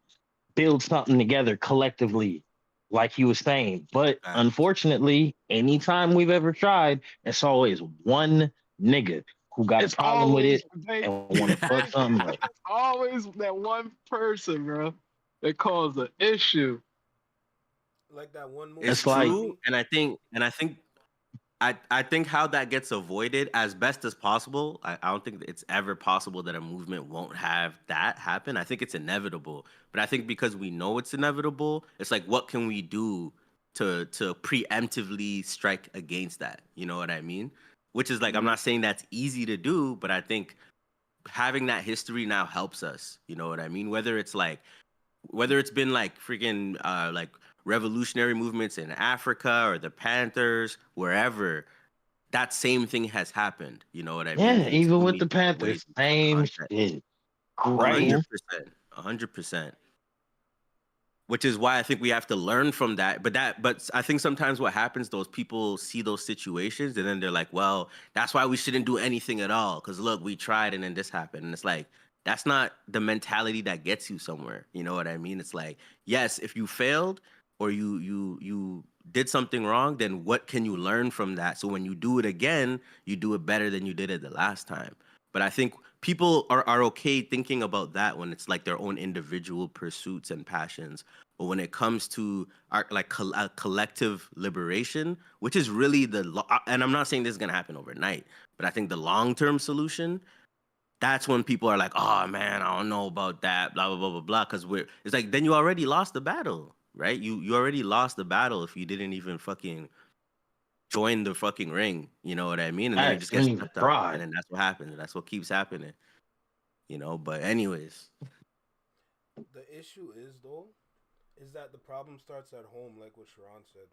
build something together collectively, like you were saying. But unfortunately, anytime we've ever tried, it's always one nigga who got a problem with it and want to fuck something up. It's always that one person, bro, that caused the issue. Like that one movie. It's true, and I think how that gets avoided as best as possible. I don't think it's ever possible that a movement won't have that happen. I think it's inevitable, but I think because we know it's inevitable, it's like, what can we do to preemptively strike against that? You know what I mean? Which is like, I'm not saying that's easy to do, but I think having that history now helps us. You know what I mean? Whether it's been like freaking like revolutionary movements in Africa or the Panthers, wherever, that same thing has happened. You know what I mean? Yeah, even with the Panthers, same shit. 100%. Which is why I think we have to learn from that. But I think sometimes what happens, those people see those situations and then they're like, well, that's why we shouldn't do anything at all. Because look, we tried and then this happened. And it's like, that's not the mentality that gets you somewhere. You know what I mean? It's like, yes, if you failed or you did something wrong, then what can you learn from that? So when you do it again, you do it better than you did it the last time. But I think people are okay thinking about that when it's like their own individual pursuits and passions. But when it comes to our collective liberation, which is really and I'm not saying this is going to happen overnight, but I think the long-term solution, that's when people are like, oh man, I don't know about that, blah, blah, blah, blah, blah. Because it's like, then you already lost the battle, right? You already lost the battle if you didn't even fucking join the fucking ring, you know what I mean? And then it just gets swept up, and then that's what happens. That's what keeps happening, you know? But anyways. The issue is though, is that the problem starts at home, like what Sharon said.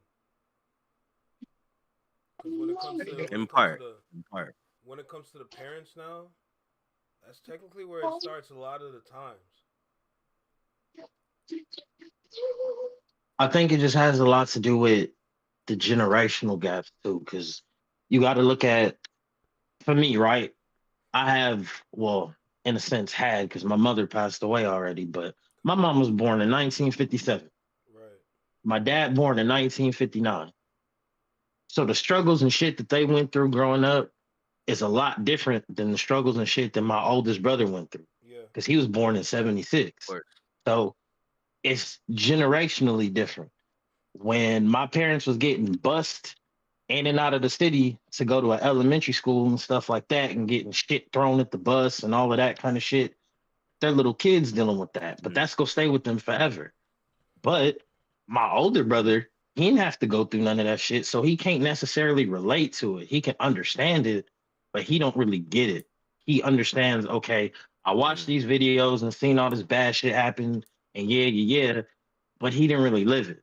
Because when it comes to In part. when it comes to the parents now, that's technically where it starts a lot of the times. I think it just has a lot to do with the generational gaps too, because you got to look at, for me, right? I have, well, in a sense, had because my mother passed away already, but my mom was born in 1957. Right. My dad born in 1959. So the struggles and shit that they went through growing up is a lot different than the struggles and shit that my oldest brother went through. Yeah. Because he was born in 76. So it's generationally different. When my parents was getting bussed in and out of the city to go to an elementary school and stuff like that and getting shit thrown at the bus and all of that kind of shit, they're little kids dealing with that. But that's gonna stay with them forever. But my older brother, he didn't have to go through none of that shit, so he can't necessarily relate to it. He can understand it, but he don't really get it. He understands, okay, I watched these videos and seen all this bad shit happen, and yeah, but he didn't really live it.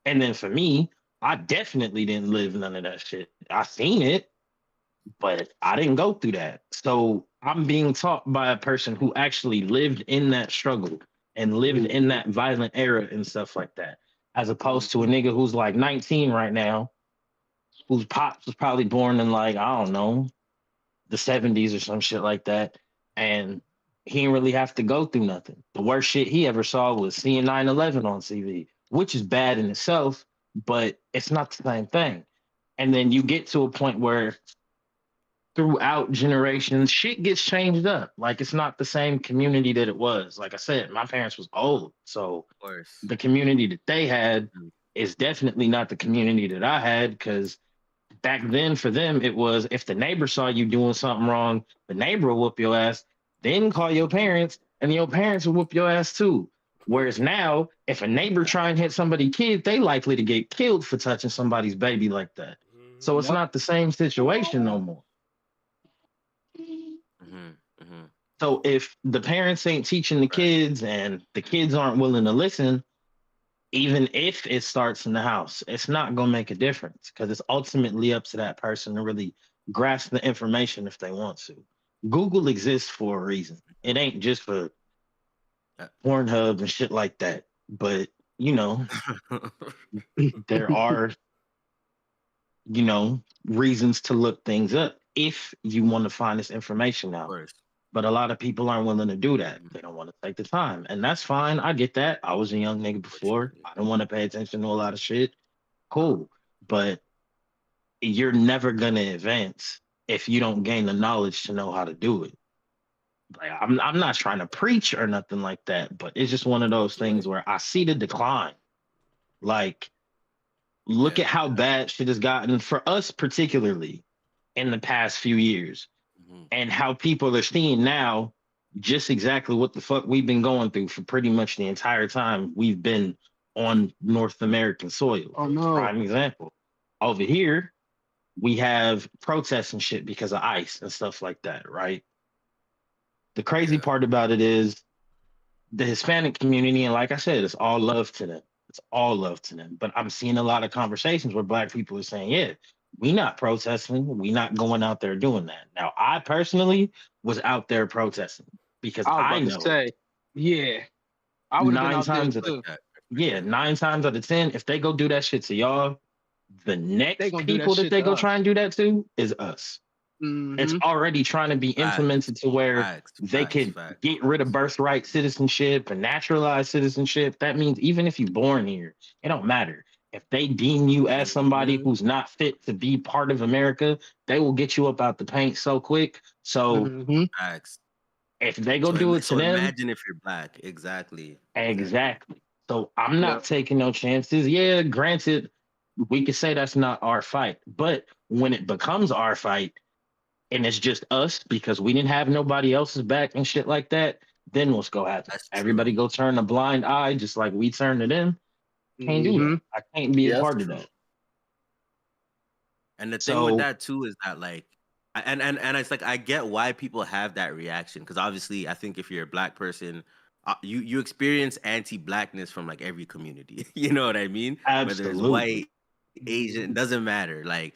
And then for me, I definitely didn't live none of that shit. I seen it, but I didn't go through that. So I'm being taught by a person who actually lived in that struggle and lived in that violent era and stuff like that, as opposed to a nigga who's like 19 right now, whose pops was probably born in like, I don't know, the 70s or some shit like that. And he didn't really have to go through nothing. The worst shit he ever saw was seeing 9/11 on TV, which is bad in itself, but it's not the same thing. And then you get to a point where throughout generations, shit gets changed up. Like it's not the same community that it was. Like I said, my parents was old. So the community that they had is definitely not the community that I had, because back then for them, it was if the neighbor saw you doing something wrong, the neighbor will whoop your ass, then call your parents, and your parents will whoop your ass too. Whereas now, if a neighbor try and hit somebody's kid, they likely to get killed for touching somebody's baby like that. So it's not the same situation no more. So if the parents ain't teaching the kids and the kids aren't willing to listen, even if it starts in the house, it's not going to make a difference, because it's ultimately up to that person to really grasp the information if they want to. Google exists for a reason. It ain't just for Pornhub and shit like that. But, you know, there are, you know, reasons to look things up if you want to find this information out. But a lot of people aren't willing to do that. They don't want to take the time. And that's fine. I get that. I was a young nigga before. I don't want to pay attention to a lot of shit. Cool. But you're never going to advance if you don't gain the knowledge to know how to do it. Like, I'm not trying to preach or nothing like that, but it's just one of those things where I see the decline. Like, look at how bad shit has gotten for us, particularly in the past few years, and how people are seeing now just exactly what the fuck we've been going through for pretty much the entire time we've been on North American soil. Oh no! Prime example. Over here, we have protests and shit because of ICE and stuff like that, right? The crazy part about it is the Hispanic community, and like I said, it's all love to them. It's all love to them. But I'm seeing a lot of conversations where Black people are saying, yeah, we not protesting. We not going out there doing that. Now, I personally was out there protesting because I know. Yeah, I would have been out there too. 9 times out of 10, if they go do that shit to y'all, the next gonna do that people that shit they to go us. try and do that to is us. It's already trying to be implemented to where they can get rid of birthright citizenship and naturalized citizenship. That means even if you're born here, it don't matter. If they deem you as somebody who's not fit to be part of America, they will get you up out the paint so quick. So if they go do it to them, imagine if you're Black. Exactly. So I'm not taking no chances. Yeah, granted, we could say that's not our fight, but when it becomes our fight, and it's just us because we didn't have nobody else's back and shit like that, then what's gonna happen? Everybody go turn a blind eye just like we turned to them. Can't do that. I can't be a part of that. And the thing with that too is that like, and it's like I get why people have that reaction, because obviously I think if you're a Black person you experience anti-blackness from like every community. You know what I mean? Whether it's Absolutely. white, Asian, doesn't matter. Like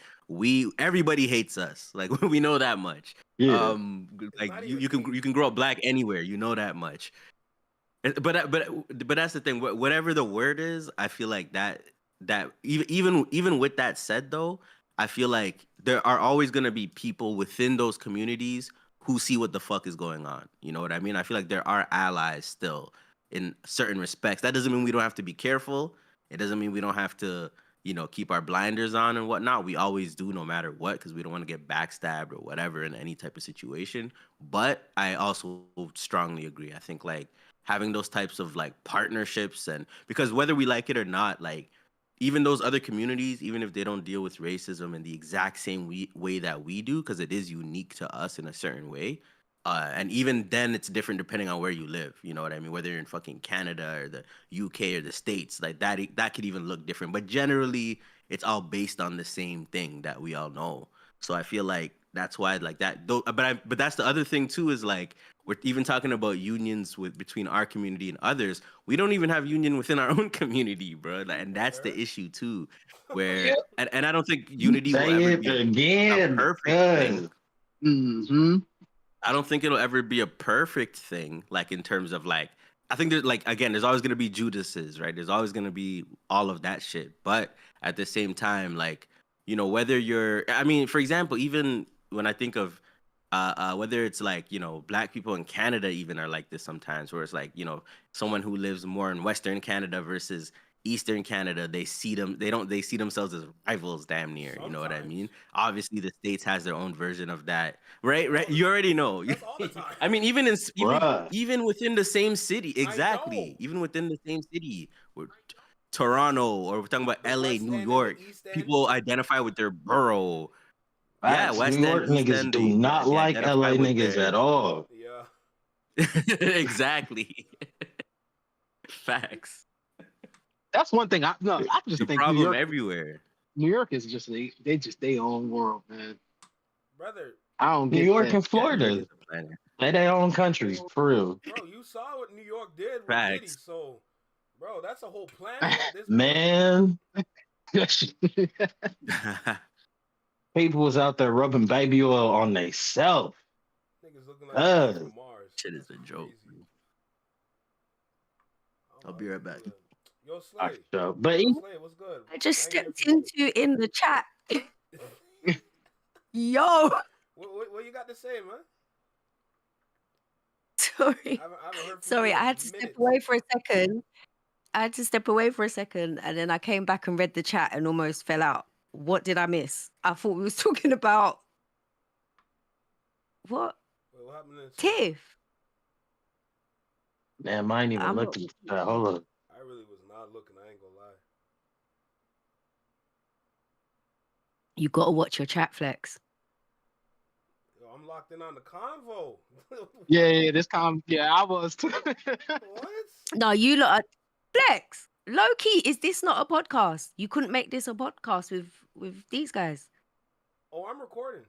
everybody hates us. Like we know that much. Yeah. Like you can grow up black anywhere. You know that much. But that's the thing. Whatever the word is, I feel like that even with that said though, I feel like there are always gonna be people within those communities who see what the fuck is going on. You know what I mean? I feel like there are allies still in certain respects. That doesn't mean we don't have to be careful. It doesn't mean we don't have to, keep our blinders on and whatnot. We always do, no matter what, because we don't want to get backstabbed or whatever in any type of situation. But I also strongly agree. I think like having those types of like partnerships, and because whether we like it or not, like even those other communities, even if they don't deal with racism in the exact same way that we do, because it is unique to us in a certain way. And even then, it's different depending on where you live. You know what I mean? Whether you're in fucking Canada or the UK or the States, like that could even look different. But generally, it's all based on the same thing that we all know. So I feel like that's why like that. But that's the other thing too, is like we're even talking about unions between our community and others. We don't even have union within our own community, bro. And that's the issue too, where and I don't think unity will ever be a perfect thing. Mm-hmm. I don't think it'll ever be a perfect thing, like in terms of like, I think there's like, again, there's always going to be Judases, right? There's always going to be all of that shit. But at the same time, like, whether for example, even when I think of whether it's like, black people in Canada even are like this sometimes, where it's like, someone who lives more in Western Canada versus Eastern Canada, they see themselves as rivals damn near. You know what I mean? Obviously the States has their own version of that, right? You already know. I mean, even within the same city, exactly. Even within the same city, Toronto, or we're talking about LA, New York, people identify with their borough. Yeah, Facts. West New York End, East niggas End, do not they like identify LA with niggas their- at all. Exactly. Facts. That's one thing. I just The think problem New York, everywhere. New York is just they their own world, man. Brother, I don't New get York that. and Florida, they their own countries for real. bro, you saw what New York did with Facts. Diddy, so, bro, that's a whole planet at this point. Man, people was out there rubbing baby oil on themselves. Niggas looking like from Mars. Shit is a joke. I'll be right back. Yo, Slay. But Yo, Slay, what's good? I just stepped into in the chat. Yo, What you got to say, man? sorry. Sorry, I had to step away for a second. And then I came back and read the chat and almost fell out. What did I miss? I thought we was talking about what? Wait, what happened to Tiff. Damn, I ain't even I'm not- looking. Hold up. I really was not looking. I ain't gonna lie. You gotta watch your chat, Flex. Yo, I'm locked in on the convo. Yeah, I was too. No, you lot are Flex. Low key, is this not a podcast? You couldn't make this a podcast with these guys. Oh, I'm recording.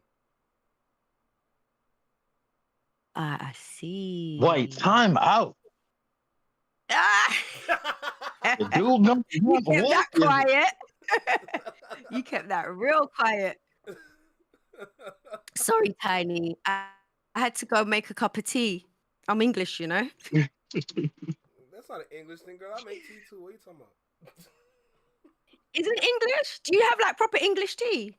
I see. Wait, time out. The dude gonna You kept that quiet. You kept that real quiet. Sorry, Tiny. I had to go make a cup of tea. I'm English, you know. That's not an English thing, girl. I make tea too. What are you talking about? Is it English? Do you have like proper English tea?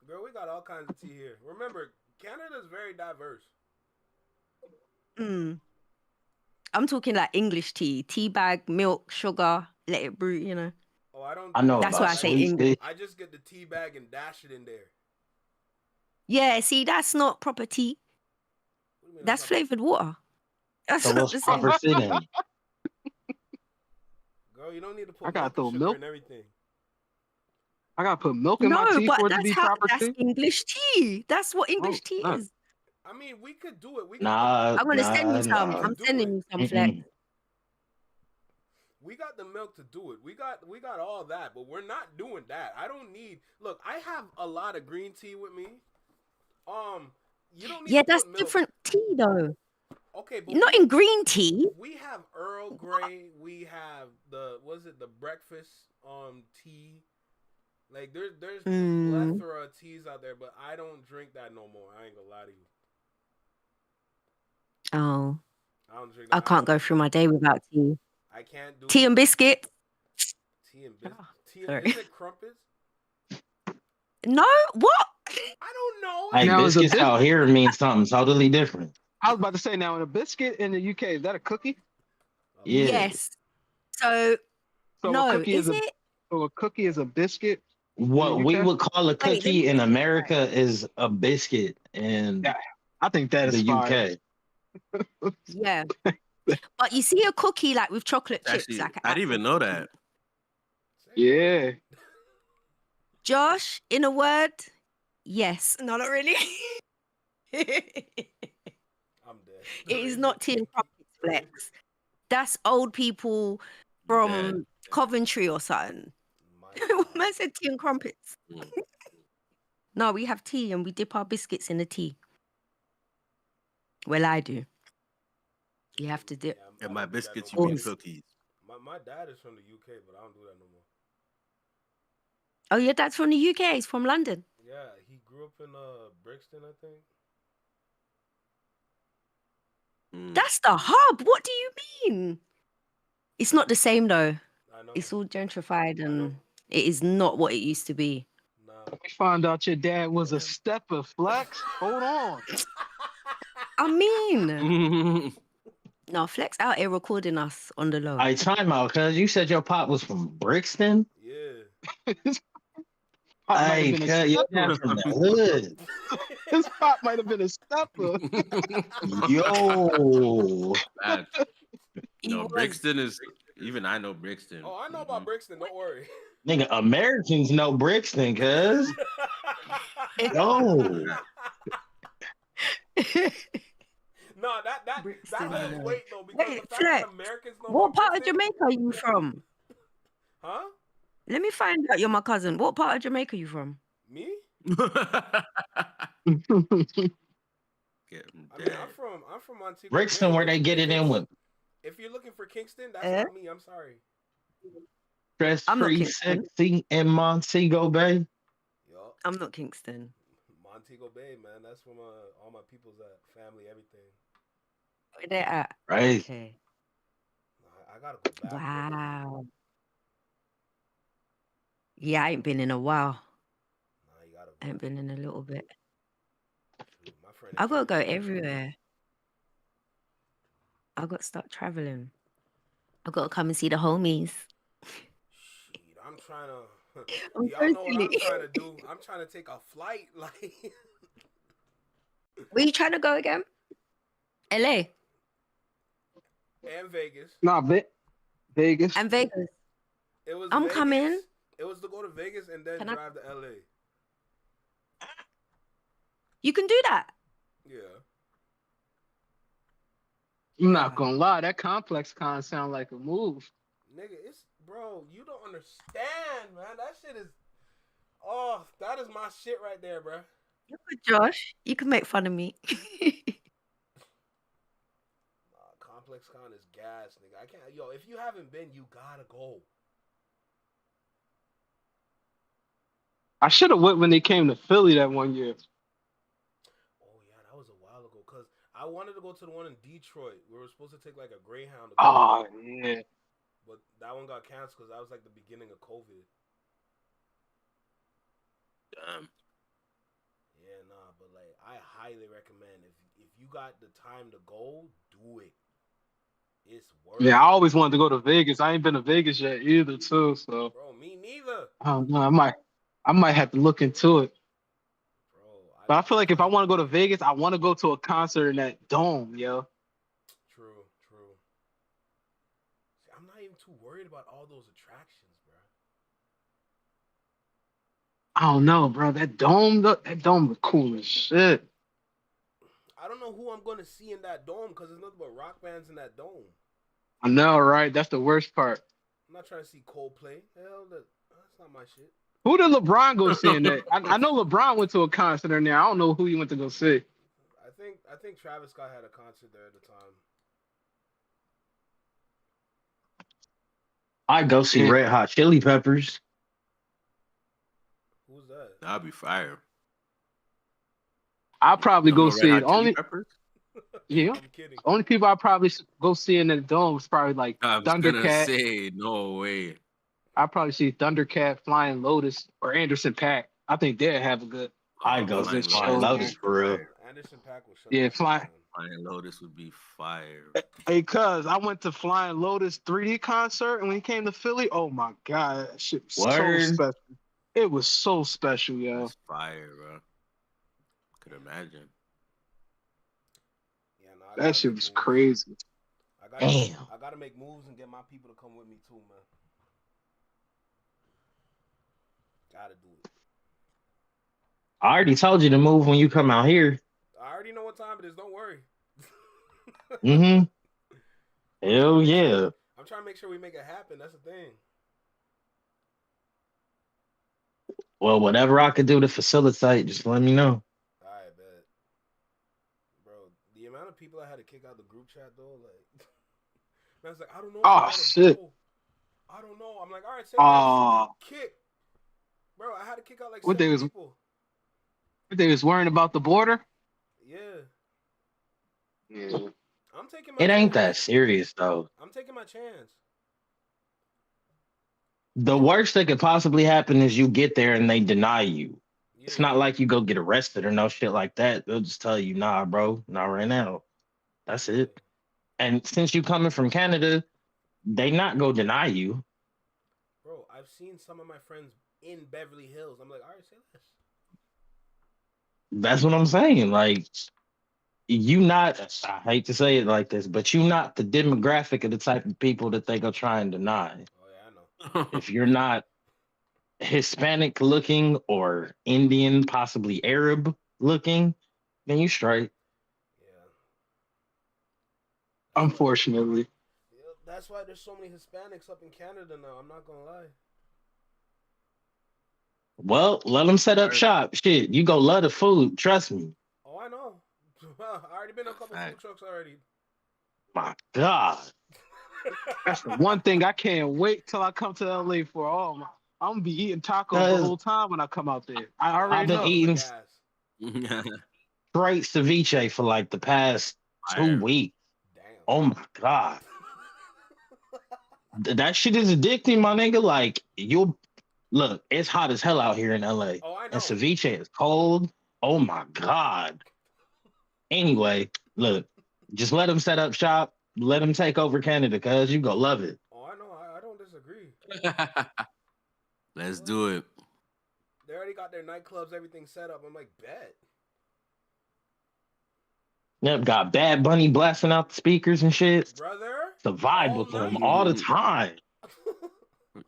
Girl, we got all kinds of tea here. Remember, Canada's very diverse. I'm talking like English tea. Tea bag, milk, sugar, let it brew, you know. Oh, I don't. I know That's about why I say sweet English. tea. I just get the tea bag and dash it in there. Yeah, see, that's not proper tea. That's flavored water. That's So not what's the same. proper sitting? Girl, you don't need to put I gotta milk throw and sugar milk. and everything. I gotta put milk in my No, tea but for it to be that's how proper that's tea. English tea. That's what English tea no. is. I mean, we could do it. We Nah, I'm gonna send you some. nah. I'm sending you some, Flex. We got the milk to do it. We got all that, but we're not doing that. I don't need. Look, I have a lot of green tea with me. You don't need. Yeah, to that's put milk. different tea though. Okay, but Not in green tea. we have Earl Grey. We have the breakfast tea. Like there's plethora of teas out there, but I don't drink that no more. I ain't gonna lie to you. Oh, I don't drink I that. can't go through my day without tea. I can't do Tea and biscuits. tea and biscuits. Tea sorry. is it crumpets? No, what? I don't know. Like Now, is a biscuits out here mean something totally different. I was about to say now, in a biscuit in the UK, is that a cookie? Yeah. Yes. So, So no, a cookie is is it? So a cookie is a biscuit. What we UK? would call a Wait, let cookie me in think. America is a biscuit in Yeah, I think that is the fire. UK. Yeah. But you see a cookie like with chocolate chips, Actually, like an I didn't even know apple that. Yeah. Josh, in a word, yes. No, not really. It I'm dead. is not tea and crumpets, Flex. That's old people from Coventry or something. Man said tea and crumpets. No, we have tea and we dip our biscuits in the tea. Well, I do. You have to dip. And my biscuits, you no mean more. cookies. My dad is from the UK, but I don't do that no more. Oh, your dad's from the UK. He's from London. Yeah, he grew up in Brixton, I think. That's the hub. What do you mean? It's not the same though. I know. It's all gentrified and it is not what it used to be. We found out your dad was a stepper, Flex. Hold on. I mean, no, Flex out here recording us on the low. I time out, cuz you said your pop was from Brixton. Yeah. Hey, cuz your dad from the hood. His pop might have been a stepper. Yo. Man. No, Brixton is even I know Brixton. Oh, I know about Brixton. Don't worry. Nigga, Americans know Brixton, cuz. Yo. No, that holds weight though because Wait, the fact Flex, that Americans know what about part of Brixton- Jamaica are you from? Huh? Let me find out. You're my cousin. What part of Jamaica are you from? Me? Get him I mean, dead. I'm from Montego. Brixton, Bay. where they get it in with If you're looking for Kingston, that's Eh? not me. I'm sorry. stress I'm not free, Kingston. sexy in Montego Bay. Yup. I'm not Kingston. Montego Bay, man. That's where all my people's at. Family, everything. Where they at? Right. Okay. I gotta go back. Wow. Yeah, I ain't been in a while. I ain't been in a little bit. My friend I gotta go everywhere. I got to start traveling. I gotta come and see the homies. I'm trying to. I'm Y'all so know what I'm silly. trying to do. I'm trying to take a flight. Like, Where you trying to go again? LA and Vegas. Nah, Vegas. and Vegas. It was. I'm Vegas. coming. It was to go to Vegas and then Can I- drive to LA. You can do that. Yeah. I'm not gonna lie, that complex con sound like a move. Nigga, it's bro, you don't understand, man. That shit is that is my shit right there, bro. You're good, Josh. You can make fun of me. Complex Con is gas, nigga. I can't if you haven't been, you gotta go. I should have went when they came to Philly that one year. Oh yeah, that was a while ago. Cause I wanted to go to the one in Detroit. We were supposed to take like a Greyhound. Oh yeah. But that one got canceled because that was like the beginning of COVID. Damn. Yeah, nah, but like I highly recommend if you got the time to go, do it. It's worth Yeah, it. I always wanted to go to Vegas. I ain't been to Vegas yet either, too. So Bro, me neither. I don't know. I might have to look into it. But I feel like if I want to go to Vegas, I want to go to a concert in that dome, yo. True. See, I'm not even too worried about all those attractions, bro. I don't know, bro. That dome look cool as shit. I don't know who I'm gonna see in that dome because there's nothing but rock bands in that dome. I know, right? That's the worst part. I'm not trying to see Coldplay. Hell, that's not my shit. Who did LeBron go see in that? I know LeBron went to a concert in there. I don't know who he went to go see. I I think Travis Scott had a concert there at the time. I'd go see Red Hot Chili Peppers. Who's that? That'd be fire. I'll probably go see it. Only Peppers? yeah. Only people I'll probably go see in the dome is probably like I was gonna Thundercat. say no way. I'll probably see Thundercat, Flying Lotus, or Anderson .Paak. I think they'd have a good. I'd go see Flying Lotus for real. Anderson .Paak was Yeah, Flying Lotus would be fire. Hey, cuz I went to Flying Lotus 3D concert, and when he came to Philly, oh my god, that shit was Word. so special. It was so special, yo. That's fire, bro. Could imagine. Yeah, no, That shit was crazy. I gotta make moves and get my people to come with me too, man. Gotta do it. I already told you to move when you come out here. I already know what time it is. Don't worry. Mm-hmm. Hell yeah. I'm trying to make sure we make it happen. That's the thing. Well, whatever I could do to facilitate, just let me know. I bet. Bro, the amount of people I had to kick out the group chat though, like man's like, I don't know. Oh shit. I don't know. I'm like, all right, say kick. Bro, I had to kick out like What they 7 was people. what they was worrying about the border? Yeah. Yeah. I'm taking my It ain't chance. that serious though. I'm taking my chance. The worst that could possibly happen is you get there and they deny you. It's not like you go get arrested or no shit like that. They'll just tell you, nah, bro, not right now. That's it. And since you coming from Canada, they not go deny you. Bro, I've seen some of my friends in Beverly Hills. I'm like, all right, say less. That's what I'm saying. Like, you not, I hate to say it like this, but you not the demographic of the type of people that they go try and deny. If you're not Hispanic looking or Indian, possibly Arab looking, then you straight. Unfortunately. That's why there's so many Hispanics up in Canada now. I'm not gonna lie. Well, let them set up shop. Shit, you go love the food. Trust me. Oh, I know. I already been to a couple food trucks already. My God. That's the one thing I can't wait till I come to LA for. Oh my, I'm gonna be eating tacos the whole time when I come out there. I already I've been know. eating straight ceviche for like the past 2 weeks. Oh my God. That shit is addicting, my nigga. Like, you'll look, it's hot as hell out here in LA. Oh, I know. And ceviche is cold. Oh my God. Anyway, look, just let them set up shop. Let them take over Canada, cuz you go love it. Oh, I know. I don't disagree. Let's do it. They already got their nightclubs, everything set up. I'm like, bet. Yep, got Bad Bunny blasting out the speakers and shit. Brother. It's a vibe with them all the time.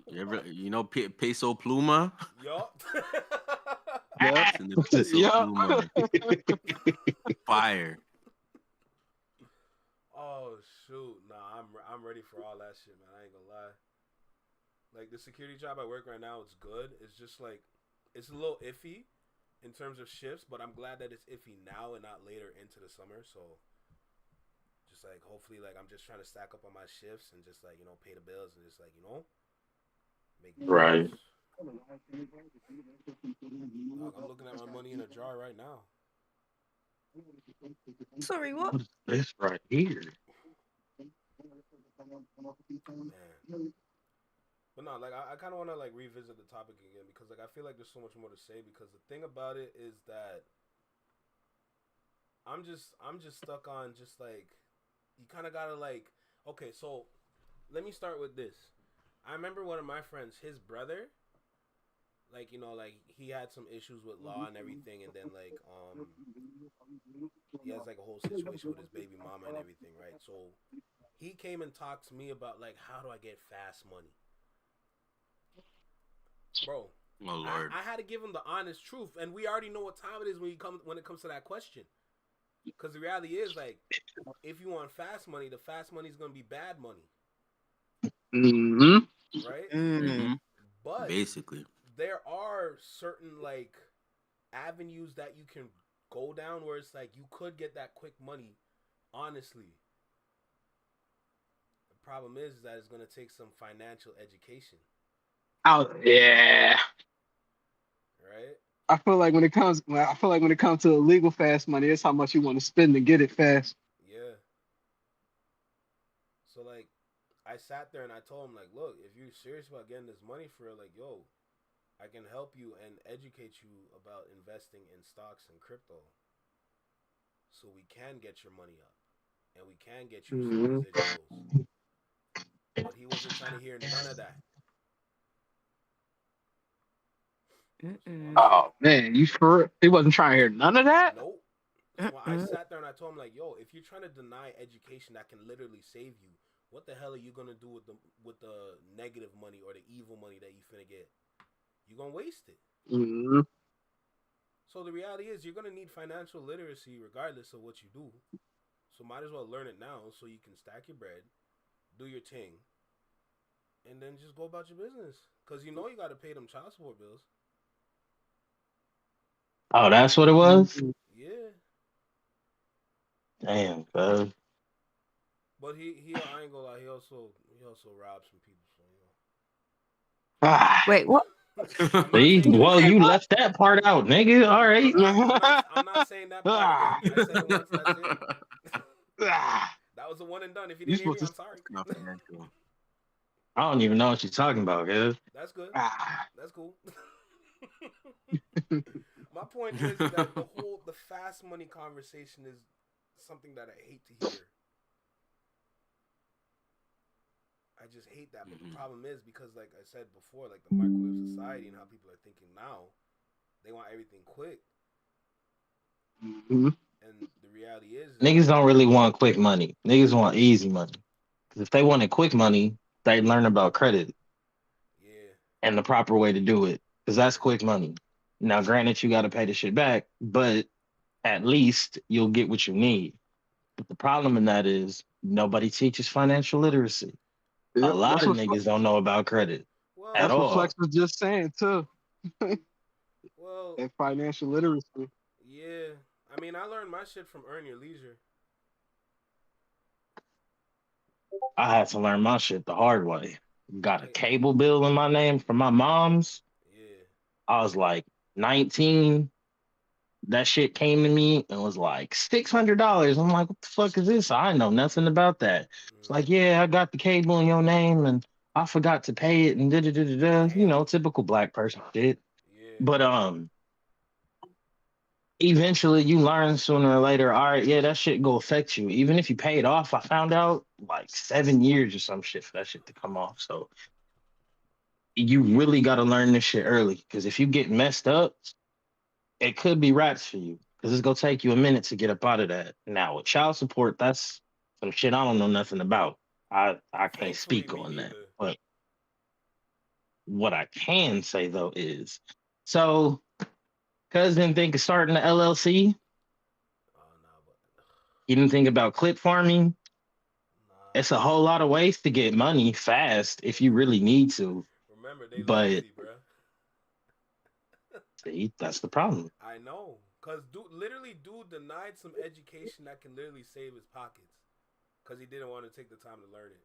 You know Peso Pluma? Yup. Pluma. Fire. Oh shoot, nah, I'm ready for all that shit, man. I ain't gonna lie. Like the security job I work right now, it's good. It's just like it's a little iffy in terms of shifts, but I'm glad that it's iffy now and not later into the summer. So just like hopefully like I'm just trying to stack up on my shifts and just like, you know, pay the bills and just like, you know, make Right. moves. I'm looking at my money in a jar right now. Sorry, what? What is this right here? Man. But no, like I kind of want to like revisit the topic again because like I feel like there's so much more to say because the thing about it is that I'm just stuck on just like you kind of gotta like okay, so let me start with this. I remember one of my friends, his brother, like, you know, like he had some issues with law and everything, and then like he has like a whole situation with his baby mama and everything, right? So he came and talked to me about like how do I get fast money, bro. Oh Lord. I had to give him the honest truth, and we already know what time it is when it comes to that question. Because the reality is, like, if you want fast money, the fast money is gonna be bad money. Mm-hmm. Right? Mm-hmm. But basically, there are certain like avenues that you can go down where it's like you could get that quick money, honestly. The problem is that it's gonna take some financial education, Yeah. right? I feel like when it comes to illegal fast money, it's how much you want to spend to get it fast. Yeah. So like, I sat there and I told him like, look, if you're serious about getting this money for real, like, yo, I can help you and educate you about investing in stocks and crypto, so we can get your money up, and we can get you some residuals. But he wasn't trying to hear none of that. Oh man, you sure he wasn't trying to hear none of that? Nope. Well, I sat there and I told him like, yo, if you're trying to deny education that can literally save you, what the hell are you gonna do with the negative money or the evil money that you finna get? You're gonna waste it. Mm-hmm. So the reality is you're gonna need financial literacy regardless of what you do. So might as well learn it now so you can stack your bread, do your thing, and then just go about your business. Cause you know you gotta pay them child support bills. Oh, that's what it was? Yeah. Damn, cuz. But he I ain't gonna lie, he also robbed some people. So, Wait, what? See? Well, you left that part out, nigga. All right. I'm not saying that part again. I said it once, that's it. That was a one and done. If you didn't hear me, I'm sorry. I don't even know what you're talking about, cuz. That's good. That's cool. My point is that the fast money conversation is something that I hate to hear. I just hate that. But the problem is because, like I said before, like the microwave society and how people are thinking now, they want everything quick. Mm-hmm. And the reality is, Niggas don't really want quick money. Niggas want easy money. Because if they wanted quick money, they'd learn about credit. Yeah. And the proper way to do it. Because that's quick money. Now, granted, you got to pay the shit back, but at least you'll get what you need. But the problem in that is nobody teaches financial literacy. A lot of niggas don't know about credit at That's all. what Flex was just saying too. Well, and financial literacy. Yeah. I mean, I learned my shit from Earn Your Leisure. I had to learn my shit the hard way. Got a cable bill in my name from my mom's. Yeah. I was like 19. That shit came to me and was like $600. I'm like, what the fuck is this? I know nothing about that. It's like, yeah, I got the cable in your name and I forgot to pay it and da-da-da-da-da. You know, typical black person shit. Yeah. But eventually you learn sooner or later, all right, yeah, that shit go affect you. Even if you pay it off, I found out like 7 years or some shit for that shit to come off. So you really got to learn this shit early because if you get messed up, it could be raps for you because it's going to take you a minute to get up out of that. Now, with child support, that's some shit I don't know nothing about. I can't speak on that. But what I can say, though, is so cousin think of starting the LLC. He didn't think about clip farming. It's a whole lot of ways to get money fast if you really need to. Remember, they but lazy, bro. See, that's the problem. I know. Because dude denied some education that can literally save his pockets. Because he didn't want to take the time to learn it.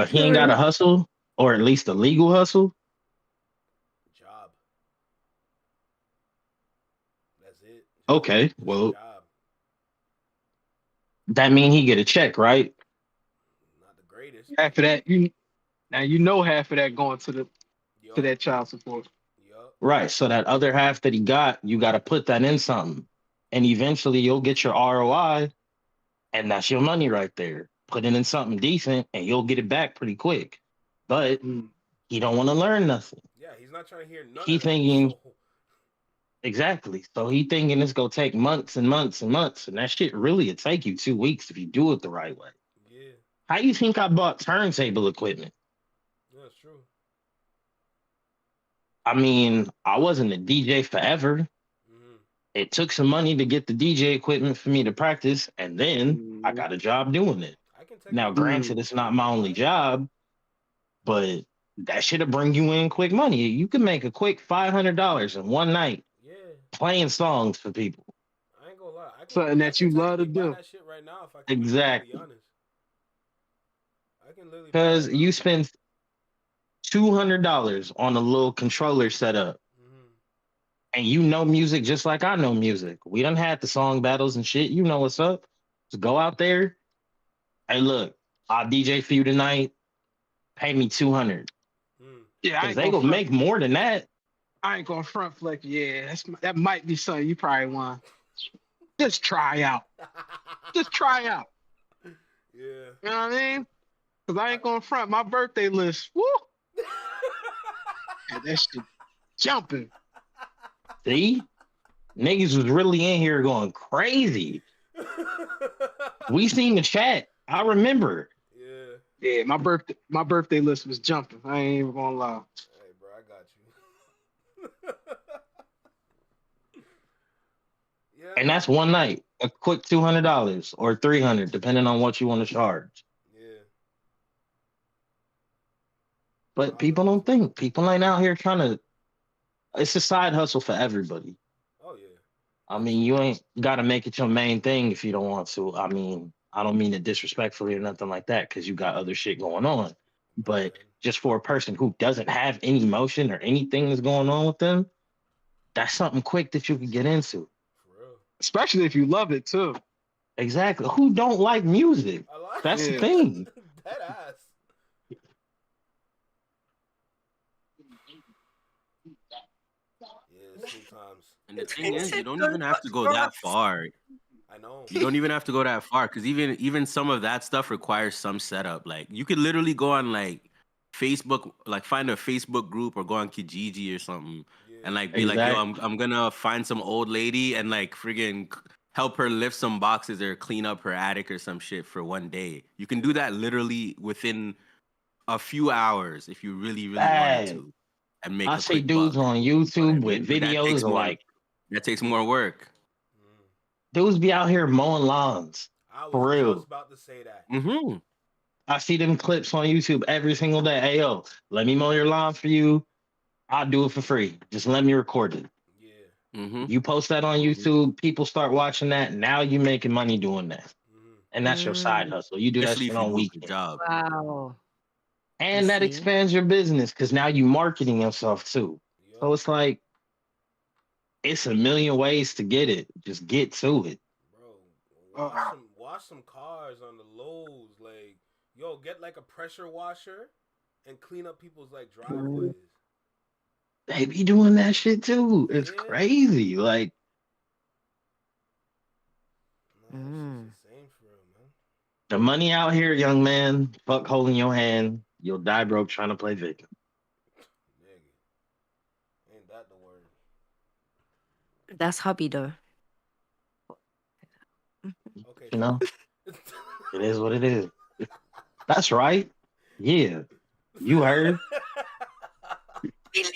He ain't got a hustle, or at least a legal hustle. Job. That's it. Okay, well, that mean he get a check, right? Not the greatest. Half of that, half of that going to that child support. Right. So that other half that he got, you got to put that in something, and eventually you'll get your ROI, and that's your money right there. Put it in something decent, and you'll get it back pretty quick. But he don't want to learn nothing. Yeah, he's not trying to hear none He of thinking that. exactly. So he thinking it's gonna take months and months and months, and that shit really would take you 2 weeks if you do it the right way. Yeah. How you think I bought turntable equipment? Yeah, that's true. I mean, I wasn't a DJ forever. It took some money to get the DJ equipment for me to practice, and then I got a job doing it. Now, granted, it's not my only job, but that should have bring you in quick money. You can make a quick $500 in one night Yeah, playing songs for people. I ain't gonna lie. Something that you love to buy do. that shit right now if I can be Exactly. completely honest. I can literally buy Because that you spend $200 on a little controller setup, and you know music just like I know music. We done had the song battles and shit. You know what's up. Just go out there. Hey, look, I'll DJ for you tonight. Pay me $200. Yeah, I Because ain't they gonna gonna front. make more than that. I ain't gonna front flex. Yeah, that might be something you probably want. Just try out. Just try out. Yeah. You know what I mean? Because I ain't gonna front my birthday list. Woo! Yeah, that shit jumping. See? Niggas was really in here going crazy. We seen the chat. I remember. Yeah, my birthday list was jumping. I ain't even gonna lie. Hey, bro, I got you. Yeah. And that's one night. A quick $200 or $300, depending on what you want to charge. Yeah. But people don't think. People ain't out here trying to. It's a side hustle for everybody. Oh yeah. I mean, you ain't got to make it your main thing if you don't want to. I mean, I don't mean it disrespectfully or nothing like that, because you got other shit going on. But just for a person who doesn't have any motion or anything that's going on with them, that's something quick that you can get into. Especially if you love it too. Exactly. Who don't like music? That's the thing. That ass. Yeah, sometimes. And the thing is, you don't even have to go that far. I know. You don't even have to go that far, because even some of that stuff requires some setup. Like, you could literally go on like Facebook, like find a Facebook group or go on Kijiji or something, and like be like, yo, I'm gonna find some old lady and like friggin' help her lift some boxes or clean up her attic or some shit for one day. You can do that literally within a few hours if you really wanted to, and make. I see dudes on YouTube with videos like that takes more work. Dudes be out here mowing lawns. For real. I was about to say that. Mm-hmm. I see them clips on YouTube every single day. Hey, yo, let me mow your lawn for you. I'll do it for free. Just let me record it. Mm-hmm. You post that on YouTube, people start watching that. Now you making money doing that. And that's your side hustle. You do Especially that if shit you on do a weekends. job. Wow. And that expands your business because now you marketing yourself too. So it's like, it's a million ways to get it. Just get to it. Wash some cars on the Lowe's. Like, yo, get like a pressure washer and clean up people's like driveways. They be doing that shit too. It's crazy. Like, the money out here, young man, fuck holding your hand. You'll die broke trying to play victim. Ain't that the word? That's hubby though. Okay. You know? It is what it is. That's right. Yeah. You heard. Y'all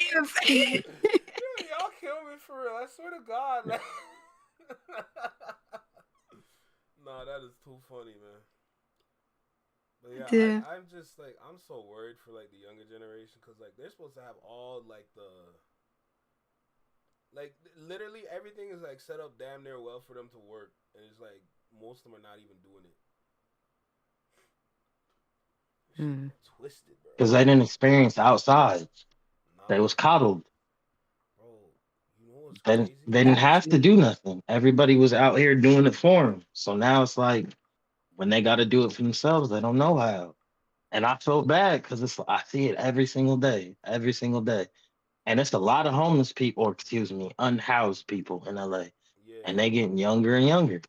kill me for real. I swear to God. Like... Nah, that is too funny, man. But yeah, I'm just like, I'm so worried for like the younger generation, because like they're supposed to have all like like literally everything is like set up damn near well for them to work, and it's like most of them are not even doing it. Twisted, bro. Because they didn't experience outside. They was coddled. They didn't have to do nothing. Everybody was out here doing it for them. So now it's like, when they got to do it for themselves, they don't know how. And I feel bad because I see it every single day. And it's a lot of homeless people, or excuse me, unhoused people in LA. Yeah. And they getting younger and younger.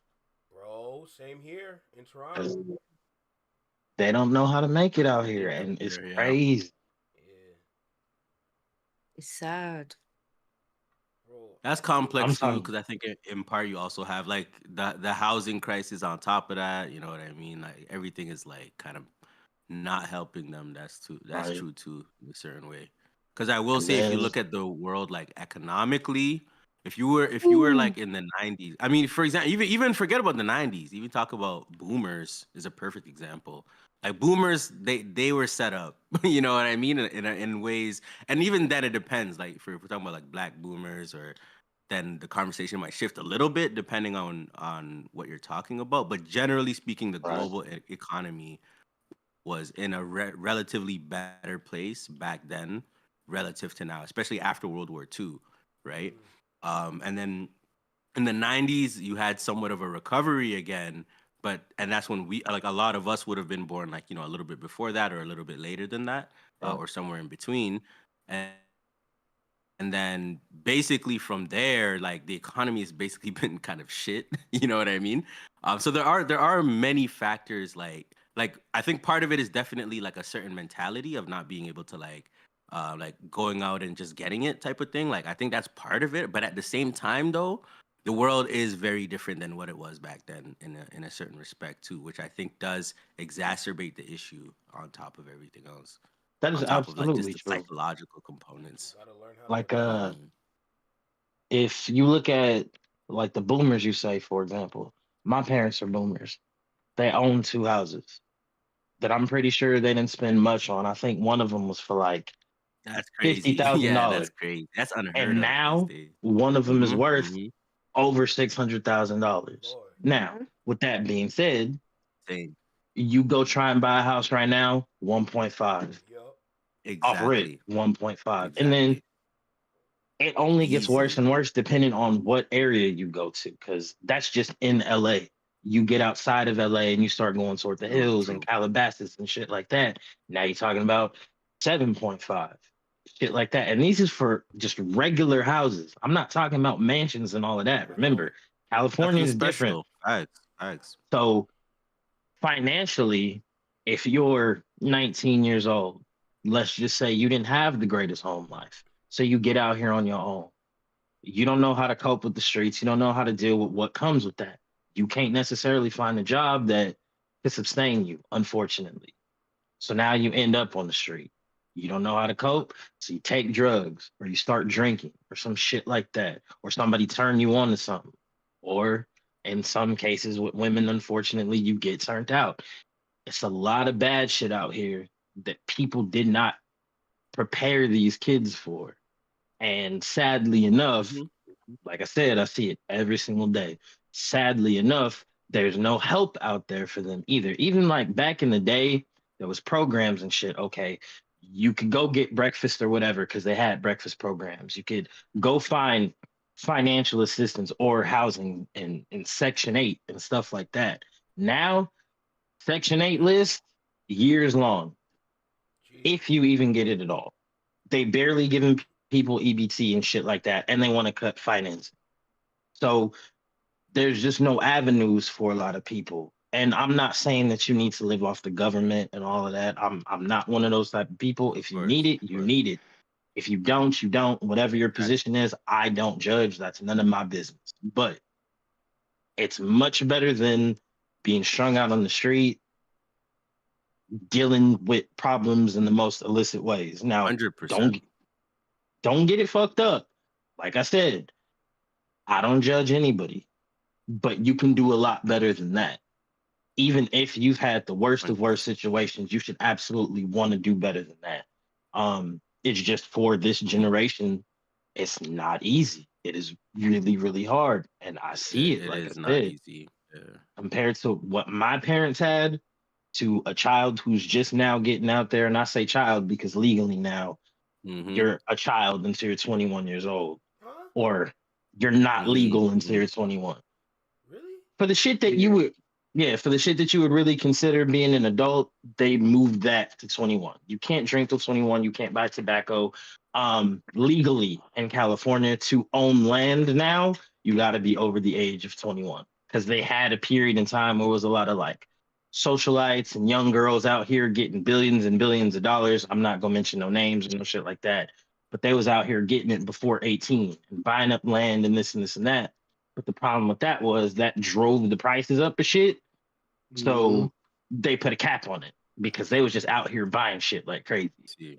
Bro, same here in Toronto. They don't know how to make it out here. And it's crazy. It's sad. That's complex too, because I think in part you also have like the housing crisis on top of that. You know what I mean? Like everything is like kind of not helping them. That's true too, in a certain way. Because I will say, if you look at the world like economically, if you were like in the 90s, I mean, for example, even forget about the 90s, even talk about boomers is a perfect example. Like boomers, they were set up, you know what I mean, in ways, and even then it depends. Like if we're talking about like black boomers, or then the conversation might shift a little bit depending on what you're talking about. But generally speaking, the global economy was in a relatively better place back then relative to now, especially after World War II, right? And then in the 90s, you had somewhat of a recovery again, and that's when we, like a lot of us would have been born like, you know, a little bit before that or a little bit later than that, or somewhere in between. And then basically from there, like the economy has basically been kind of shit, you know what I mean? So there are many factors, like I think part of it is definitely like a certain mentality of not being able to like going out and just getting it type of thing. Like I think that's part of it, but at the same time though, the world is very different than what it was back then in a certain respect too, which I think does exacerbate the issue on top of everything else. That is On top of like absolutely just the true. psychological components. Like if you look at like the boomers, you say, for example, my parents are boomers. They own 2 houses that I'm pretty sure they didn't spend much on. I think one of them was for like That's crazy. $50,000. Yeah, that's crazy. That's unheard of And these now days. one of them is Mhm, worth mhm. over $600,000. Now, with that being said, Same. you go try and buy a house right now, 1.5. Off rip, Exactly. 1.5. And then it only gets worse Easy. and worse depending on what area you go to, because that's just in LA. You get outside of LA and you start going toward the hills and Calabasas and shit like that. Now you're talking about 7.5, shit like that. And these is for just regular houses. I'm not talking about mansions and all of that. Remember, California Nothing is different. special. Facts. So financially, if you're 19 years old, let's just say you didn't have the greatest home life. So you get out here on your own. You don't know how to cope with the streets. You don't know how to deal with what comes with that. You can't necessarily find a job that can sustain you, unfortunately. So now you end up on the street. You don't know how to cope, so you take drugs or you start drinking or some shit like that, or somebody turn you on to something. Or in some cases with women, unfortunately, you get turned out. It's a lot of bad shit out here that people did not prepare these kids for. And sadly enough, like I said, I see it every single day. Sadly enough, there's no help out there for them either. Even like back in the day, there was programs and shit. Okay, you could go get breakfast or whatever because they had breakfast programs. You could go find financial assistance or housing in Section 8 and stuff like that. Now, Section 8 list, years long, if you even get it at all. They barely giving people EBT and shit like that, and they want to cut financing. So there's just no avenues for a lot of people. And I'm not saying that you need to live off the government and all of that. I'm not one of those type of people. If you need it, you need it. If you don't, you don't. Whatever your position is, I don't judge. That's none of my business. But it's much better than being strung out on the street, dealing with problems in the most illicit ways. Now, 100%. Don't get it fucked up. Like I said, I don't judge anybody, but you can do a lot better than that. Even if you've had the worst of worst situations, you should absolutely want to do better than that. It's just for this generation, it's not easy. It is really, really hard. And I see it, like I is said, not easy. Yeah. compared to what my parents had to a child who's just now getting out there. And I say child because legally now you're a child until you're 21 years old, or you're not legal until you're 21. Really? For the shit that you would, for the shit that you would really consider being an adult, they moved that to 21. You can't drink till 21. You can't buy tobacco. Legally in California to own land now, you got to be over the age of 21, because they had a period in time where it was a lot of like socialites and young girls out here getting billions and billions of dollars. I'm not gonna mention no names and no shit like that, but they was out here getting it before 18 and buying up land and this and this and that. But the problem with that was that drove the prices up a shit. So they put a cap on it because they was just out here buying shit like crazy.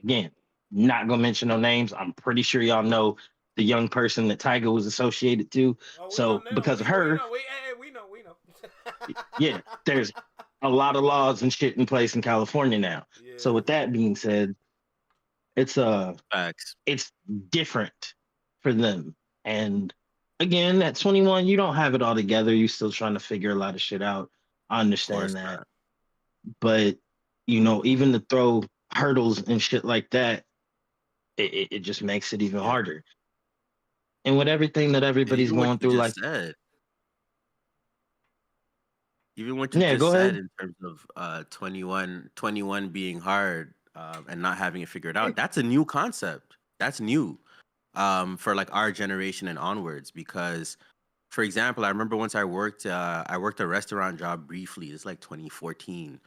Again, not gonna mention no names. I'm pretty sure y'all know the young person that Tiger was associated to. So because of her, We know. yeah, there's a lot of laws and shit in place in California now. So with that being said, it's it's different for them. And again, at 21, you don't have it all together. You're still trying to figure a lot of shit out. I understand that. But you know, even to throw hurdles and shit like that, it just makes it even harder. And with everything that everybody's going through, like even what you just said in terms of 21 being hard and not having it figured out, that's a new concept. That's new for like our generation and onwards. Because, for example, I remember once I worked a restaurant job briefly. It's like 2014.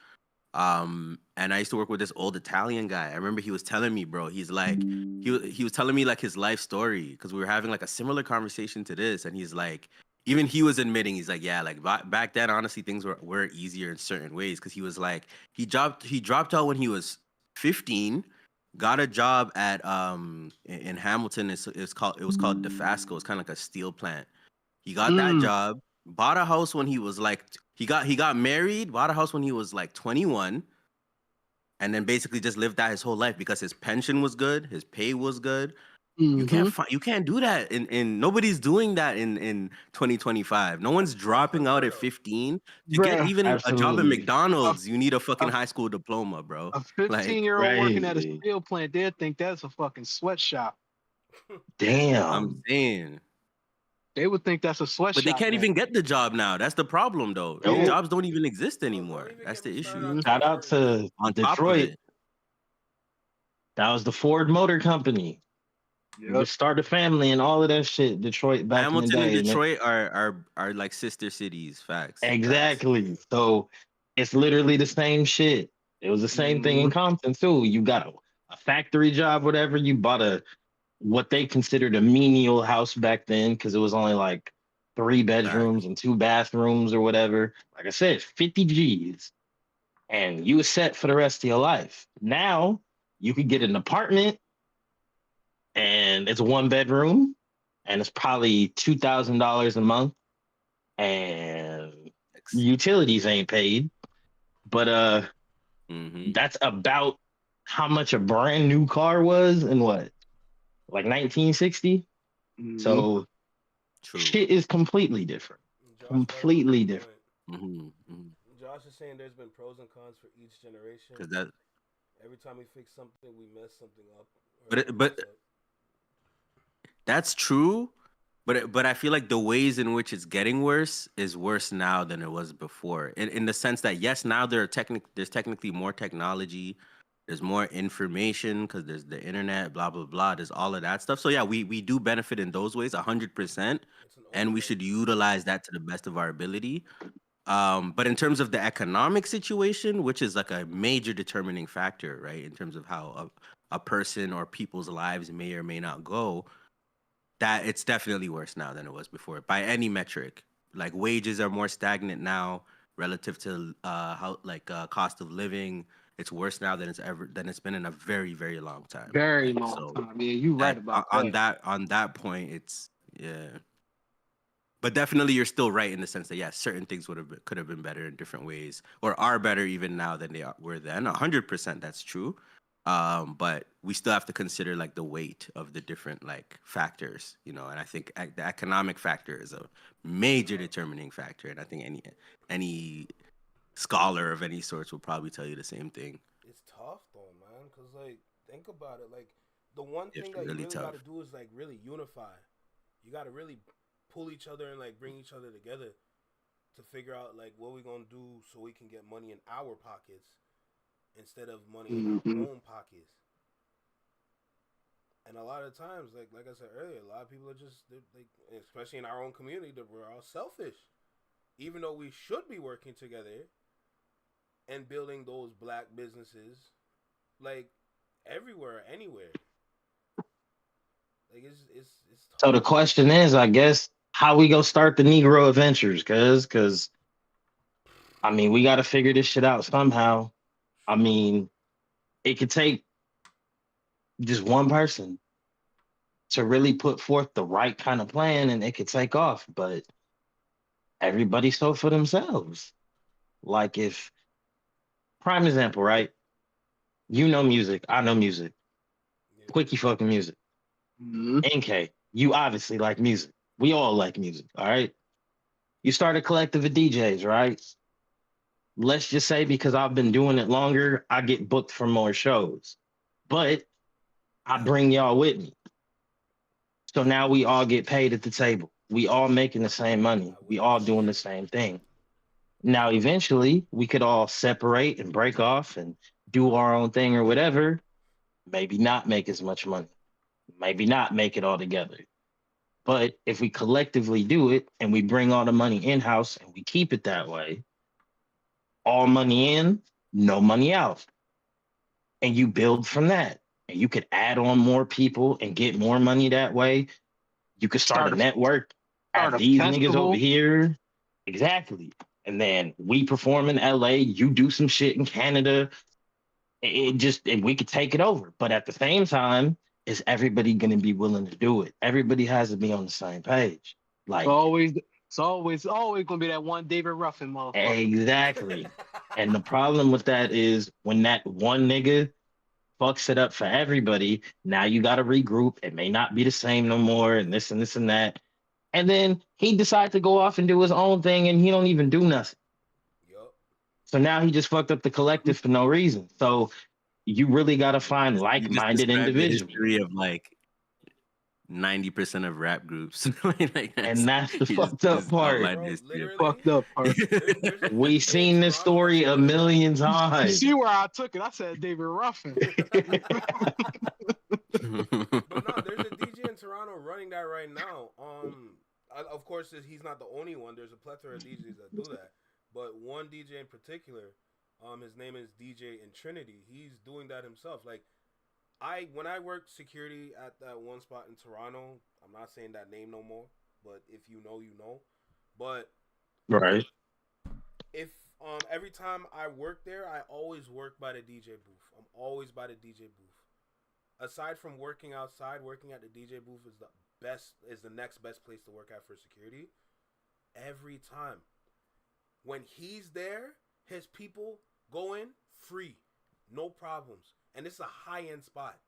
And I used to work with this old Italian guy. I remember he was telling me, bro, he's like, he was telling me like his life story, because we were having like a similar conversation to this. And he's like, even he was admitting, he's like, yeah, like back then, honestly, things were easier in certain ways. Cause he was like, he dropped out when he was 15, got a job at, in Hamilton. It was called DeFasco. It's kind of like a steel plant. He got that job, bought a house when he was like, he got married, bought a house when he was like 21, and then basically just lived that his whole life because his pension was good, his pay was good. You can't do that in nobody's doing that in 2025. No one's dropping out at 15 to get even a job at McDonald's. You need a fucking high school diploma, bro. A 15-year-old working at a steel plant, they'd think that's a fucking sweatshop. Damn. I'm saying. They would think that's a sweatshop. But they can't even get the job now. That's the problem, though. Those jobs don't even exist anymore. That's the issue. Shout out to Detroit. That was the Ford Motor Company. You start a family and all of that shit. Detroit back Hamilton in the day. and Detroit are like sister cities. Facts. Exactly. So it's literally the same shit. It was the same thing in Compton too. You got a factory job, whatever. You bought what they considered a menial house back then, because it was only like 3 bedrooms and 2 bathrooms or whatever. Like I said, 50 G's. And you were set for the rest of your life. Now you could get an apartment and it's a 1 bedroom and it's probably $2,000 a month and utilities ain't paid. But that's about how much a brand new car was in what? Like 1960? So shit is completely different. Completely different. Josh is saying there's been pros and cons for each generation. Because that every time we fix something, we mess something up. But that's true. But I feel like the ways in which it's getting worse is worse now than it was before. In the sense that yes, now there's technically more technology. There's more information because there's the internet, blah, blah, blah. There's all of that stuff. So yeah, we do benefit in those ways 100%. And we should utilize that to the best of our ability. But in terms of the economic situation, which is like a major determining factor, right? In terms of how a person or people's lives may or may not go, that it's definitely worse now than it was before by any metric. Like wages are more stagnant now relative to cost of living. It's worse now than it's been in a very, very long time. Very long time. Yeah, you're right about that. On that point, it's but definitely you're still right in the sense that yes, certain things could have been better in different ways, or are better even now than they were then. 100%, that's true. But we still have to consider like the weight of the different like factors, you know. And I think the economic factor is a major determining factor, and I think any scholar of any sorts will probably tell you the same thing. It's tough though, man, because like think about it, like the one thing that you really got to do is like really unify. You got to really pull each other and like bring each other together to figure out like what we're gonna do so we can get money in our pockets instead of money in our own pockets. And a lot of times, like I said earlier, a lot of people are just like, especially in our own community, that we're all selfish, even though we should be working together and building those black businesses, like everywhere, anywhere. Like it's so the question is, I guess, how we go start the Negro Adventures, cause I mean, we got to figure this shit out somehow. I mean, it could take just one person to really put forth the right kind of plan and it could take off. But everybody so for themselves. Like if prime example, right? You know music, I know music. Quickie fucking music. NK, you obviously like music. We all like music, all right? You start a collective of DJs, right? Let's just say because I've been doing it longer, I get booked for more shows. But I bring y'all with me. So now we all get paid at the table. We all making the same money. We all doing the same thing. Now, eventually, we could all separate and break off and do our own thing or whatever. Maybe not make as much money. Maybe not make it all together. But if we collectively do it and we bring all the money in-house and we keep it that way, all money in, no money out. And you build from that. And you could add on more people and get more money that way. You could start a network. Have these niggas over here. Exactly. And then we perform in LA, you do some shit in Canada. And we could take it over. But at the same time, is everybody going to be willing to do it? Everybody has to be on the same page. Like it's always gonna be that one David Ruffin motherfucker. Exactly. And the problem with that is when that one nigga fucks it up for everybody, now you got to regroup. It may not be the same no more, and this and this and that. And then he decides to go off and do his own thing, and he don't even do nothing. So now he just fucked up the collective for no reason. So you really got to find like-minded individuals. The history of like 90% of rap groups. And that's the fucked up part. Fucked up part. We seen this story a million You times. see where I took it? I said David Ruffin. But no, there's a DJ in Toronto running that right now. Of course, he's not the only one. There's a plethora of DJs that do that. But one DJ in particular, his name is DJ in Trinity. He's doing that himself. Like, when I worked security at that one spot in Toronto, I'm not saying that name no more, but if you know, you know. But right. If every time I work there, I always work by the DJ booth. I'm always by the DJ booth. Aside from working outside, working at the DJ booth is the next best place to work at for security. Every time. When he's there, his people go in free. No problems. And it's a high-end spot.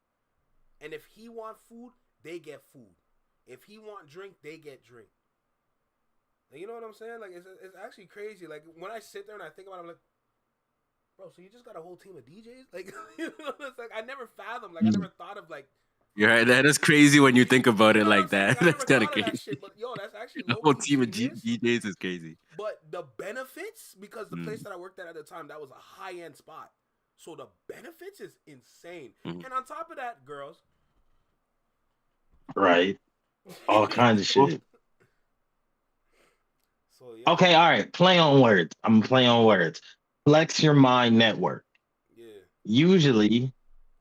And if he want food, they get food. If he want drink, they get drink. And you know what I'm saying? Like, it's actually crazy. Like, when I sit there and I think about it, I'm like, bro, so you just got a whole team of DJs? Like, you know, it's like, I never fathomed. Like, I never thought of, like, You're right. That is crazy when you think about it like that. That's kind of crazy. that shit, but yo, that's actually The whole team of DJs is crazy. But the benefits, because the place that I worked at the time, that was a high-end spot. So the benefits is insane. And on top of that, girls. Right. All kinds of shit. So, yeah. Okay, all right. Play on words. I'm gonna play on words. Flex Your Mind Network. Yeah. Usually,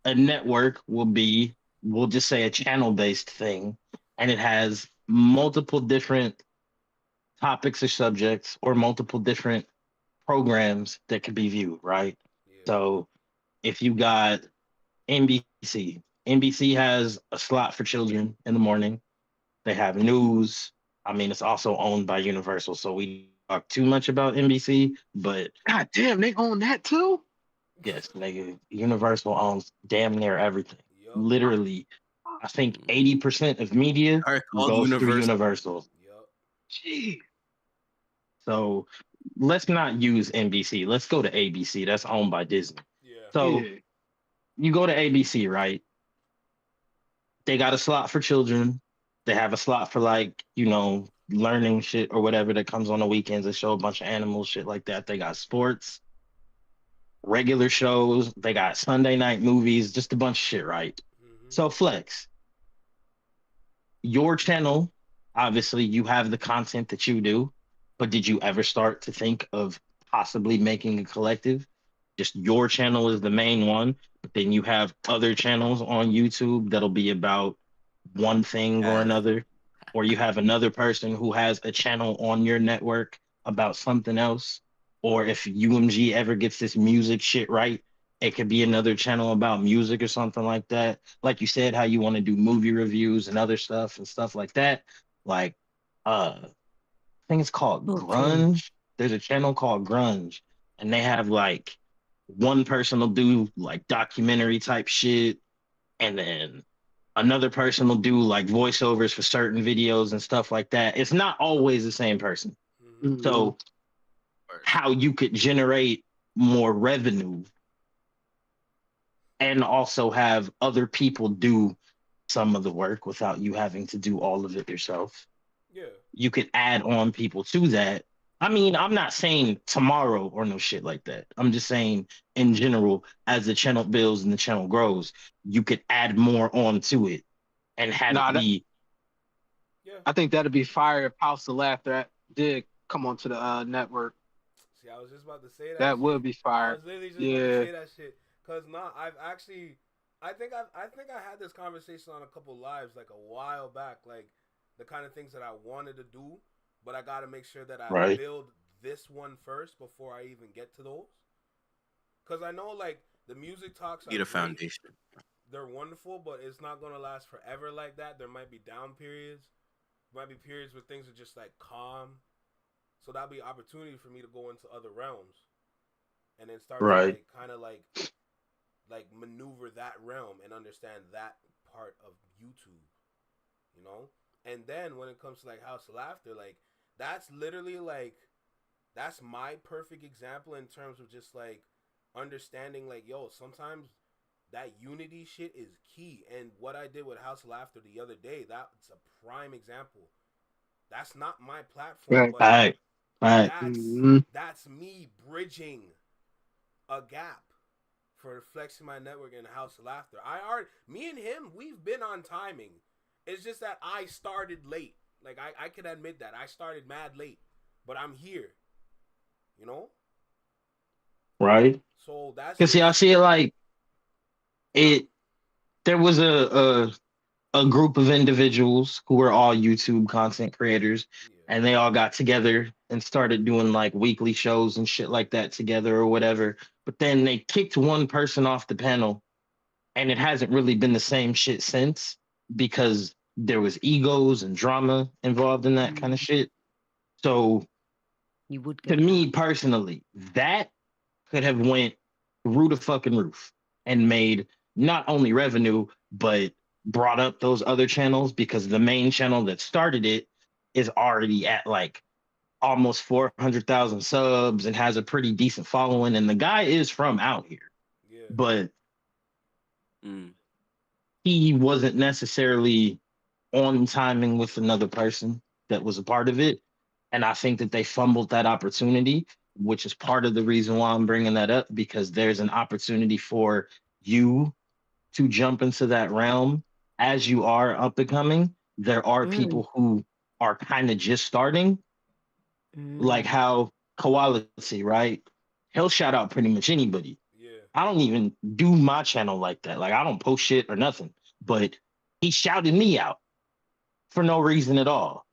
a network will be, we'll just say, a channel-based thing, and it has multiple different topics or subjects or multiple different programs that could be viewed, right? So if you got NBC has a slot for children in the morning. They have news. I mean, it's also owned by Universal, so we talk too much about NBC, but God damn, they own that too? yes, nigga, Universal owns damn near everything. Literally, I think 80% of media goes through Universal. Gee. So let's not use NBC. Let's go to ABC. That's owned by Disney. So you go to ABC, right? They got a slot for children. They have a slot for, like, you know, learning shit or whatever that comes on the weekends. They show a bunch of animals, shit like that. They got sports, regular shows. They got Sunday night movies, just a bunch of shit, right? So Flex, your channel, obviously you have the content that you do, but did you ever start to think of possibly making a collective? Just your channel is the main one, but then you have other channels on YouTube that'll be about one thing or another, or you have another person who has a channel on your network about something else, or if UMG ever gets this music shit right It could be another channel about music or something like that. Like you said, how you want to do movie reviews and other stuff and stuff like that. Like, I think it's called Grunge. There's a channel called Grunge, and they have like one person will do like documentary type shit, and then another person will do like voiceovers for certain videos and stuff like that. It's not always the same person. So how you could generate more revenue and also have other people do some of the work without you having to do all of it yourself. Yeah. You could add on people to that. I mean, I'm not saying tomorrow or no shit like that. I'm just saying in general, as the channel builds and the channel grows, you could add more onto it and have it be. I think that'd be fire if House of Laughter did come onto the network. See, I was just about to say that. That shit. would be I fire. was literally just about to say that shit. Cause I've actually, I think I had this conversation on a couple lives like a while back, like the kind of things that I wanted to do, but I got to make sure that I build this one first before I even get to those. Cause I know like the music talks. Need a foundation. They're wonderful, but it's not gonna last forever like that. There might be down periods, might be periods where things are just like calm. So that'll be opportunity for me to go into other realms, and then start to like, kind of like maneuver that realm and understand that part of YouTube, you know. And then when it comes to like House of Laughter, like that's literally like that's my perfect example in terms of just like understanding like, yo, sometimes that unity shit is key. And what I did with House of Laughter the other day, that's a prime example. That's not my platform, but that's me bridging a gap for Flexing My Network and House of Laughter. Me and him, we've been on timing. It's just that I started late. Like I can admit that I started mad late, but I'm here. You know? Right. So that's because I see it like it. There was a group of individuals who were all YouTube content creators, and they all got together and started doing like weekly shows and shit like that together or whatever. But then they kicked one person off the panel, and it hasn't really been the same shit since because there was egos and drama involved in that kind of shit. So to me personally, that could have went through the fucking roof and made not only revenue, but brought up those other channels, because the main channel that started it is already at like almost 400,000 subs and has a pretty decent following. And the guy is from out here, but he wasn't necessarily on timing with another person that was a part of it. And I think that they fumbled that opportunity, which is part of the reason why I'm bringing that up, because there's an opportunity for you to jump into that realm as you are up and coming. There are people who are kind of just starting, like how Koality, right? He'll shout out pretty much anybody. I don't even do my channel like that. Like I don't post shit or nothing, but he shouted me out for no reason at all.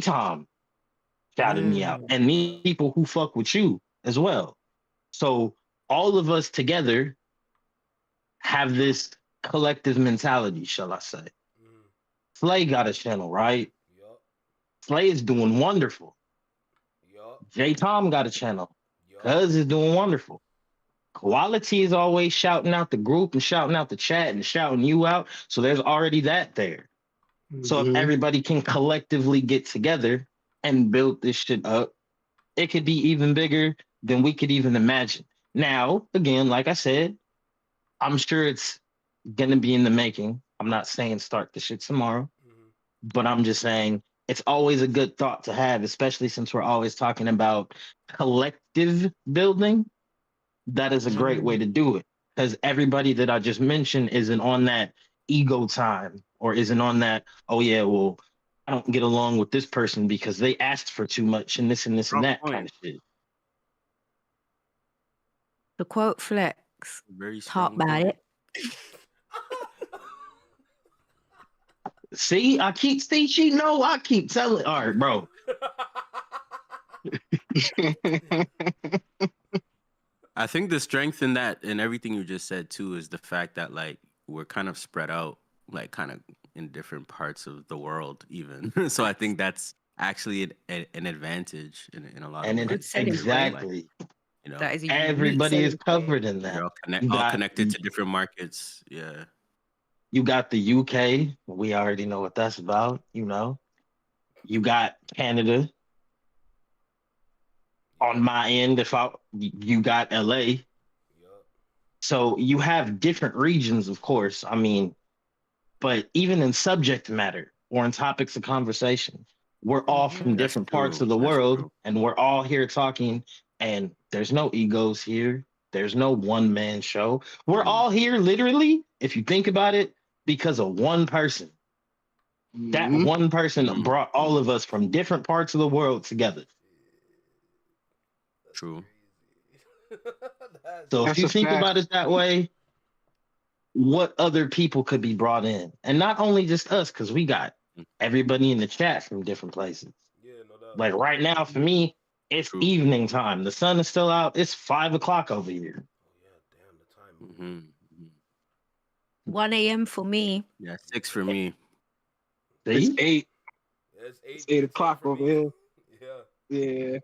Tom shouted me out, and these people who fuck with you as well. So all of us together have this collective mentality, shall I say. Slay got a channel, right? Slay is doing wonderful. J Tom got a channel. Cuz is doing wonderful. Koality is always shouting out the group and shouting out the chat and shouting you out. So there's already that there. So if everybody can collectively get together and build this shit up, it could be even bigger than we could even imagine. Now, again, like I said, I'm sure it's gonna be in the making. I'm not saying start the shit tomorrow, but I'm just saying it's always a good thought to have, especially since we're always talking about collective building. That is a great way to do it, because everybody that I just mentioned isn't on that ego time, or isn't on that, oh yeah, well, I don't get along with this person because they asked for too much and this and this and that kind of shit. The quote Flex, talk about it. See, I keep telling. All right, bro. I think the strength in that and everything you just said too is the fact that like we're kind of spread out, like kind of in different parts of the world, even. So I think that's actually an advantage in a lot And of it, ways. exactly. You know, That is a Everybody unique is covered in that. they're all, You all got- connected to different markets. Yeah. You got the UK. We already know what that's about, you know. You got Canada. On my end, you got LA. So you have different regions, of course. I mean, but even in subject matter or in topics of conversation, we're all from different parts of the world, and we're all here talking. And there's no egos here. There's no one man show. We're all here, literally, if you think about it, because of one person. That one person brought all of us from different parts of the world together. True. So if That's you a think fact. about it that way, what other people could be brought in? And not only just us, because we got everybody in the chat from different places. Like right now, for me, it's evening time. The sun is still out. It's 5 o'clock over here. 1 a.m. for me. Yeah, 6 for me. It's See? 8. It's It's 8 o'clock over here. Yeah.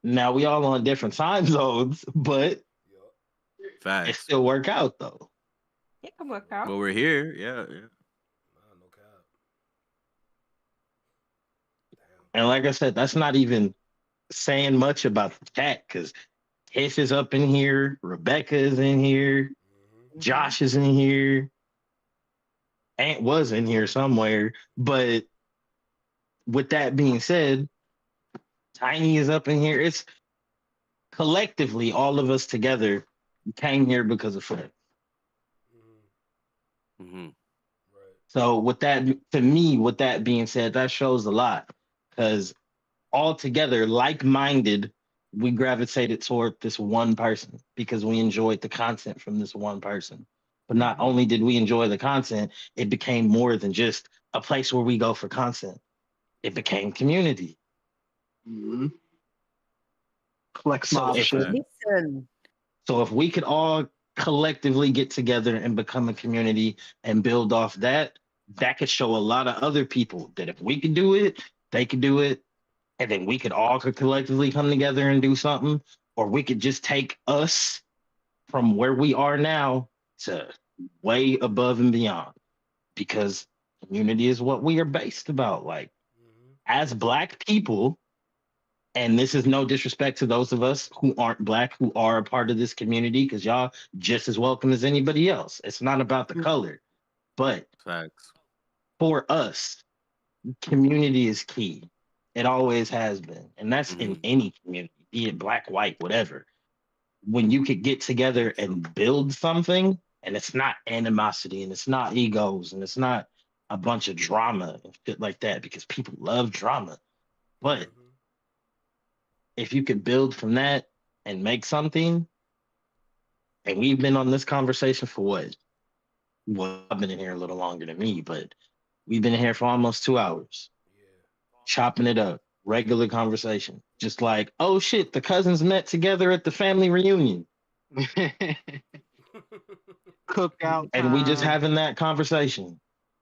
Now we all on different time zones, but it Facts. still work out though. It can work out. Well, we're here. Yeah. And like I said, that's not even saying much about the chat because Tiff is up in here, Rebecca is in here, Josh is in here, Ant was in here somewhere. But with that being said, Tiny is up in here. It's collectively all of us together came here because of Fred. So with that, to me, with that being said, that shows a lot because all together, like-minded, we gravitated toward this one person because we enjoyed the content from this one person. But not only did we enjoy the content, it became more than just a place where we go for content. It became community. Flex So mob if, shit. Listen. so if we could all collectively get together and become a community and build off that, that could show a lot of other people that if we could do it, they could do it. And then we could all collectively come together and do something. Or we could just take us from where we are now to way above and beyond. Because community is what we are based about. Like, as Black people, and this is no disrespect to those of us who aren't Black, who are a part of this community, because y'all just as welcome as anybody else. It's not about the color. But Facts. for us, community is key. It always has been. And that's in any community, be it Black, white, whatever. When you could get together and build something, and it's not animosity, and it's not egos, and it's not a bunch of drama and shit like that, because people love drama. But if you could build from that and make something, and we've been on this conversation for what? Well, I've been in here a little longer than me, but we've been in here for almost 2 hours. Chopping it up, regular conversation. Just like, oh shit, the cousins met together at the family reunion. Cookout. And we just time. having that conversation.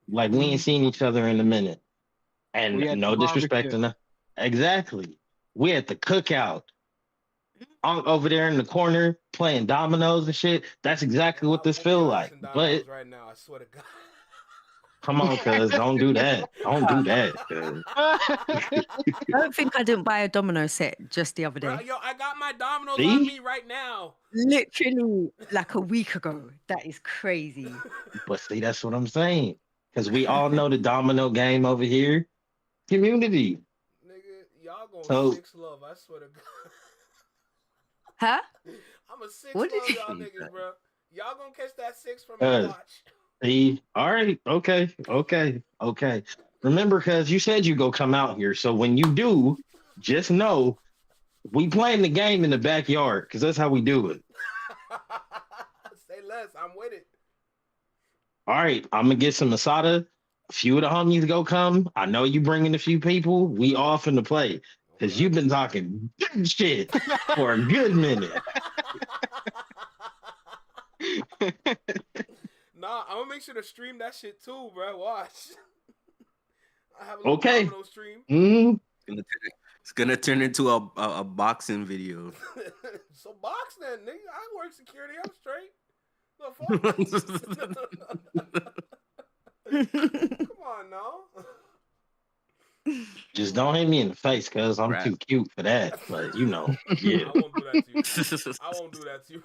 Like we ain't seen each other in a minute. And We at no the disrespect. barbecue. Exactly. We at the cookout. Over there in the corner playing dominoes and shit. That's exactly what this feel like. But right now, I swear to God. come on, cuz don't do that. Don't do that. Cuz. I don't think I didn't buy a domino set just the other day. Bro, yo, I got my dominoes See? on me right now. Literally like a week ago. That is crazy. But see, that's what I'm saying. Because we all know the domino game over here. Community. Nigga, y'all going So- 6 love, I swear to God. Huh? I'm a 6 What love did y'all niggas, bro. Y'all gonna catch that 6 from Uh, my watch. See, all right, okay. Remember, cuz you said you go come out here. So when you do, just know we playing the game in the backyard, because that's how we do it. Say less, I'm with it. All right, I'm gonna get some Masada. A few of the homies go come. I know you bringing a few people. We all finna play. because you've been talking good shit for a good minute. Nah, I'm gonna make sure to stream that shit too, bro. Watch. I have a little Okay. domino stream. It's gonna turn into a boxing video. So box then, nigga. I work security. I'm straight. The fuck? Come on, now. Just don't hit me in the face, cause I'm too cute for that. But you know, yeah. I won't do that to you. I won't do that to you.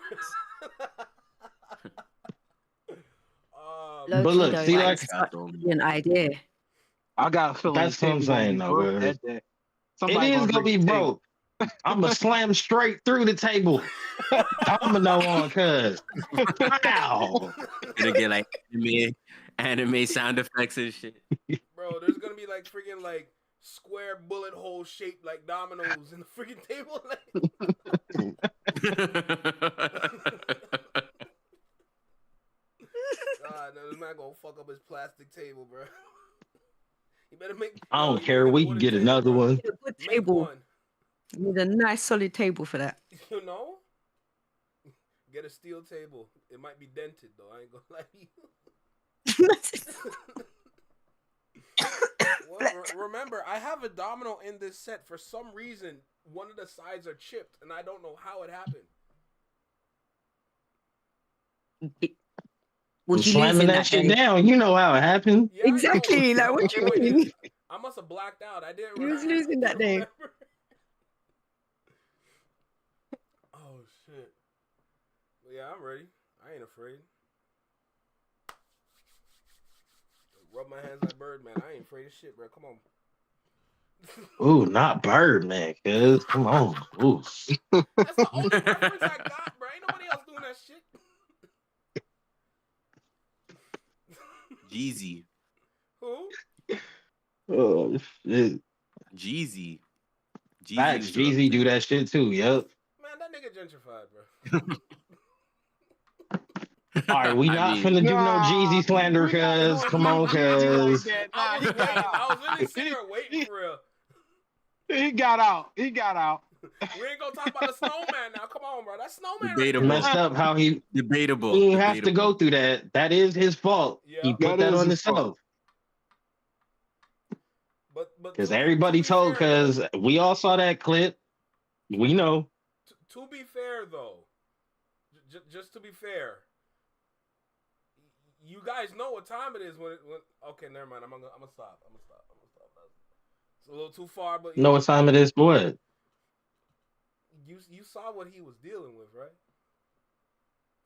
But look, see, like an idea. I got a feeling that's what I'm saying, though. Bro. It is gonna be broke. I'm gonna slam straight through the table. Domino on, cuz. Wow. Gonna get like anime sound effects and shit. Bro, there's gonna be like freaking like square bullet hole shaped like dominoes in the freaking table. God, no, this man gonna fuck up his plastic table, bro. You better make. I don't care. We can get another one. Get a good table. You need a nice solid table for that. You know? Get a steel table. It might be dented though. I ain't gonna lie to you. Well, remember, I have a domino in this set. For some reason, one of the sides are chipped, and I don't know how it happened. Was you slamming that shit down? You know how it happened. Yeah, exactly. Like, what you mean? I must have blacked out. I didn't. You was losing that day. Oh shit. Yeah, I'm ready. I ain't afraid. Rub my hands like Birdman. I ain't afraid of shit, bro. Come on. Ooh, not Birdman, cuz. Come on. Ooh. That's the only reference I got, bro. Ain't nobody else doing that shit. Jeezy. Who? Oh shit. Jeezy. Facts, Jeezy do that shit too, yup. Man, that nigga gentrified, bro. All right, we not finna do no Jeezy slander, cuz. Come on, cuz. I was really sitting there waiting for real. He got out. He got out. We ain't gonna talk about the snowman now. Come on, bro. That snowman. Debatable. Messed up how he Debatable. He didn't have to go through that. That is his fault. Yeah. He put that on himself. But Because everybody told, because we all saw that clip. We know. To be fair, though, just to be fair, you guys know what time it is when okay, never mind. I'm gonna stop. It's a little too far, but Know what time it is, boy? You saw what he was dealing with, right?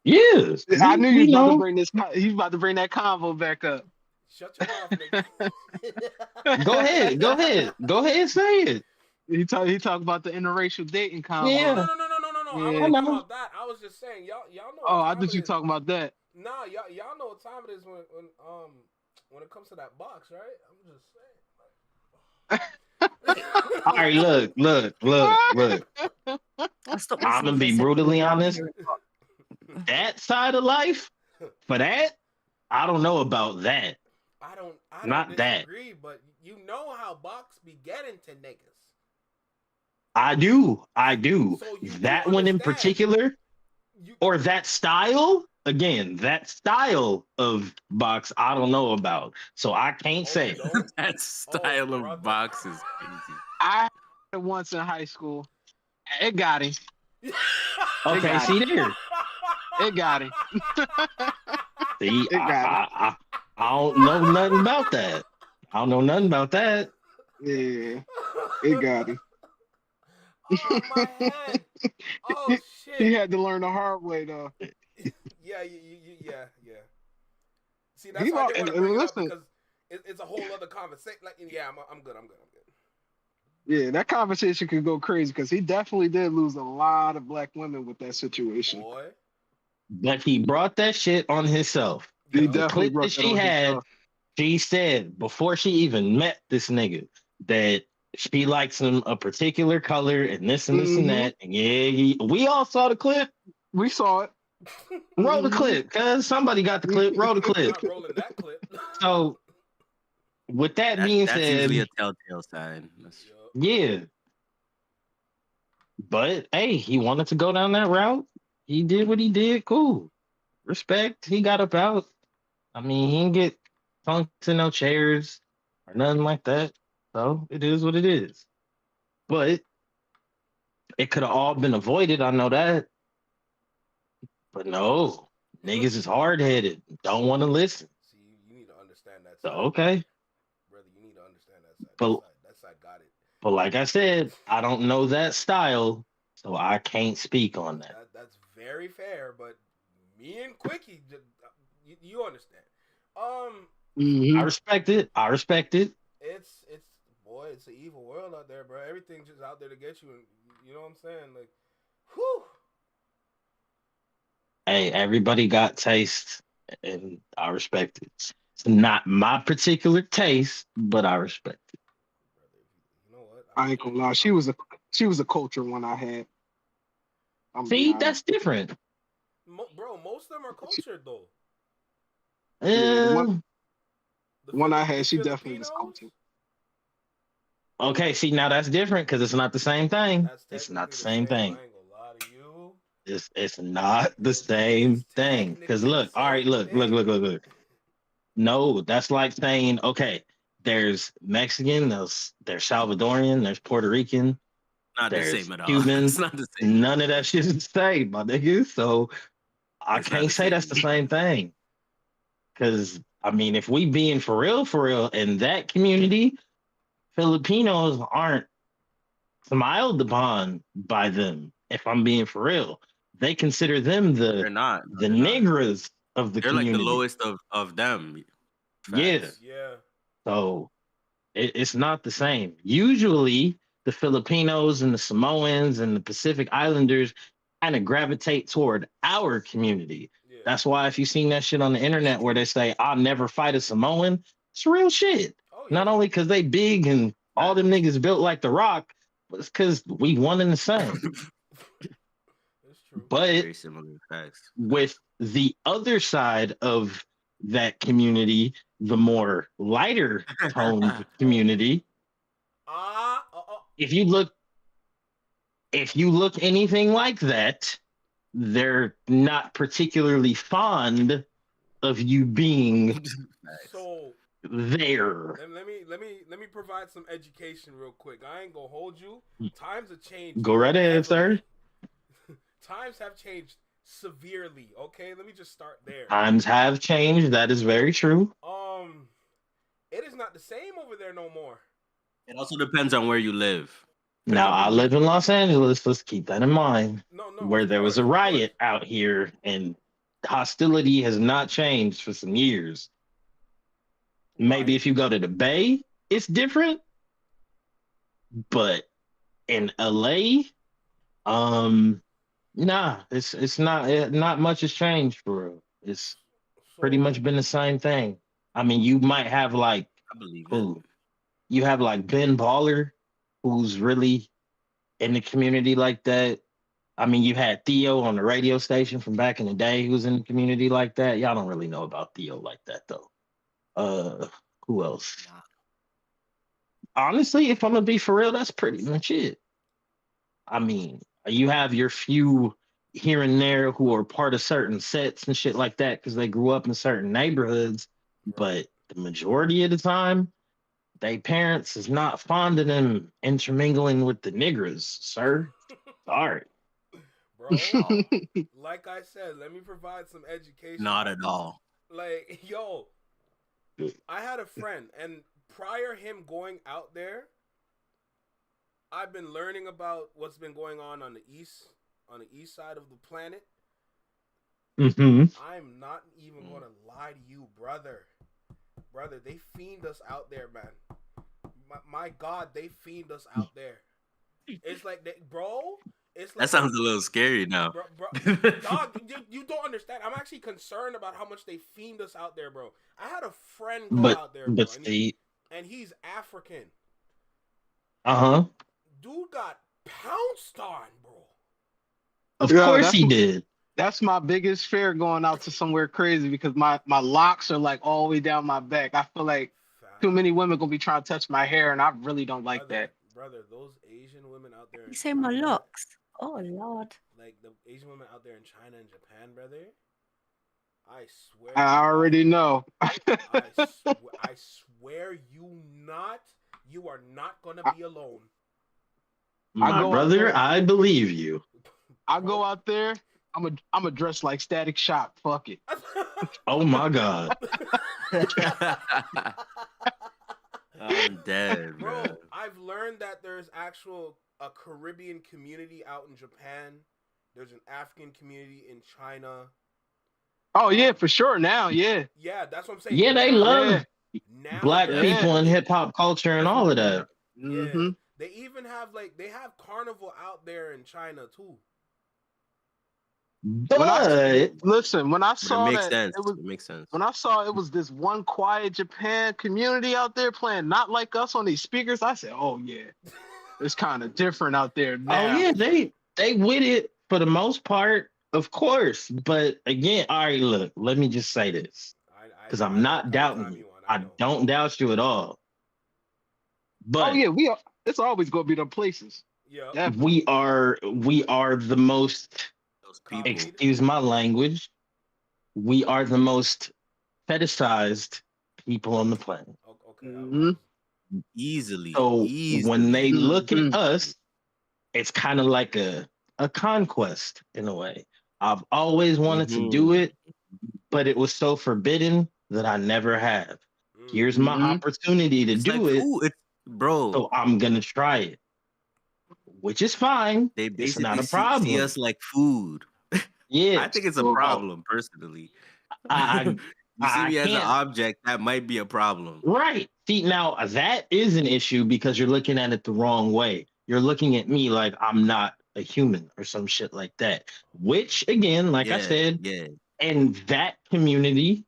Yes. I knew you was about know. to bring this. He was about to bring that convo back up. Shut your mouth, nigga. Go ahead. Go ahead. Go ahead and say it. He talked about the interracial dating convo. Yeah. No. I wasn't talking about that. I was just saying, y'all know. Oh, what I time thought it you is. talking about that. Nah, y'all know what time it is when it comes to that box, right? I'm just saying. All right, look. I'm gonna be brutally honest. That side of life, for that, I don't know about that. I don't Not that. disagree, but you know how box be getting to niggas. I do. So you That do one in understand. particular, or that style, again, that style of box, I don't know about. So I can't say. That style of box is crazy. I had it once in high school. It got him. Okay, see there. It got him. See, It got I don't know nothing about that. I don't know nothing about that. Yeah, it got him. Oh, my head. Oh, shit. He had to learn the hard way though. Yeah. See, that's He why I wa- didn't want to and bring it up listen. because it's a whole other conversation. Like, yeah, I'm good. Yeah, that conversation could go crazy because he definitely did lose a lot of black women with that situation. Boy. But he brought that shit on himself. He The definitely clip brought that that she on had, himself. she said before she even met this nigga that she likes him a particular color and this and this and that. And yeah, we all saw the clip. We saw it. Roll the clip, cuz somebody got the clip. Roll the clip. Not rolling that clip. So, with that being That's said, usually a telltale sign. yeah. But hey, he wanted to go down that route. He did what he did. Cool. Respect. He got up out. I mean, he didn't get punked in no chairs or nothing like that. So it is what it is. But it could have all been avoided. I know that. But no, niggas is hard headed. Don't want to listen. See, you need to understand that. So Side. okay. Brother, you need to understand that side. But That side got it. But like I said, I don't know that style, so I can't speak on that. That's very fair, but me and Quickie, you understand. I respect it. I respect it. It's boy, it's an evil world out there, bro. Everything's just out there to get you, and you know what I'm saying? Like, whew. Hey, everybody got taste, and I respect it. It's not my particular taste, but I respect it. I ain't gonna lie. She was a culture one I had. See, that's different. Bro, most of them are cultured though. Yeah. The one I had, she definitely was cultured. Okay, see, now that's different because it's not the same thing. It's not the same thing. It's not the same thing. Because look, all right, look. No, that's like saying, okay, there's Mexican, there's Salvadorian, there's Puerto Rican, Not the there's same at all. Cubans. It's not the same. None of that shit is the same, my nigga. So I It's not can't the say same. that's the same thing. Because I mean, if we being for real, in that community, Filipinos aren't smiled upon by them. If I'm being for real, they consider them They're not. the niggas of the They're community. like the lowest of them. Yeah. Facts. Yeah. So it's not the same. Usually, the Filipinos and the Samoans and the Pacific Islanders kind of gravitate toward our community. Yeah. That's why if you've seen that shit on the internet where they say, I'll never fight a Samoan, it's real shit. Oh, yeah. Not only because they big and all them niggas built like The Rock, but it's because we one and the same. But Very similar facts. with the other side of that community, the more lighter toned community, if you look anything like that, they're not particularly fond of you being So there. let me provide some education real quick. I ain't gonna hold you. Times have changed. Go right ahead, sir. Times have changed severely. Okay, let me just start there. Times have changed. That is very true. It is not the same over there no more. It also depends on where you live. Now, I live in Los Angeles. Let's keep that in mind. No, where there was a riot out here and hostility has not changed for some years. Maybe if you go to the Bay, it's different. But in LA, nah, it's not much has changed for real. It's pretty much been the same thing. I mean, you might have like you have like Ben Baller, who's really in the community like that. I mean, you had Theo on the radio station from back in the day who was in the community like that. Y'all don't really know about Theo like that though. Who else? Honestly, if I'm gonna be for real, that's pretty much it. I mean, you have your few here and there who are part of certain sets and shit like that because they grew up in certain neighborhoods, but the majority of the time, they parents is not fond of them intermingling with the niggers, sir. Sorry. Bro, like I said, let me provide some education. Not at all. Like, yo, I had a friend, and prior him going out there, I've been learning about what's been going on the east side of the planet. I'm not even gonna lie to you, brother. Brother, they fiend us out there, man. My God, they fiend us out there. It's like bro. It's like That sounds a little scary now. Bro, dog, you don't understand. I'm actually concerned about how much they fiend us out there, bro. I had a friend go out there, bro, and he's African. Dude got pounced on, bro. Of course he did. That's my biggest fear going out to somewhere crazy because my locks are like all the way down my back. I feel like too many women gonna be trying to touch my hair, and I really don't like that. brother, those Asian women out there. You say my locks. Oh Lord. Like the Asian women out there in China and Japan, brother. I swear. I already know. I swear you are not gonna be alone. My brother, I believe you. I go out there. I'm a dress like Static Shock. Fuck it. Oh my God. I'm dead, bro. Bro, I've learned that there's a Caribbean community out in Japan. There's an African community in China. Oh yeah, for sure. Now, yeah. Yeah, that's what I'm saying. Yeah, they love Now black people and hip hop culture and all of that. Yeah. They even have they have carnival out there in China too. But listen, when I saw it makes that, sense. it makes sense. When I saw it was this one quiet Japan community out there playing Not Like Us on these speakers, I said, "Oh yeah, it's kind of different out there now." Oh yeah, they with it for the most part, of course. But again, all right, look, let me just say this, because I'm not doubting you. I don't doubt you at all. But oh yeah, it's always gonna be them places. Yeah, we are the most. Excuse my language. We are the most fetishized people on the planet. Okay. Easily. So when they look at us, it's kind of like a conquest in a way. I've always wanted to do it, but it was so forbidden that I never have. Here's my opportunity to do it, bro. So I'm gonna try it, which is fine. They It's not a basically problem. see us like food. Yeah, I think it's a problem personally. I You see me as an can't- object, that might be a problem. Right. See, now that is an issue because you're looking at it the wrong way. You're looking at me like I'm not a human or some shit like that. Which, again, like I said, in that community,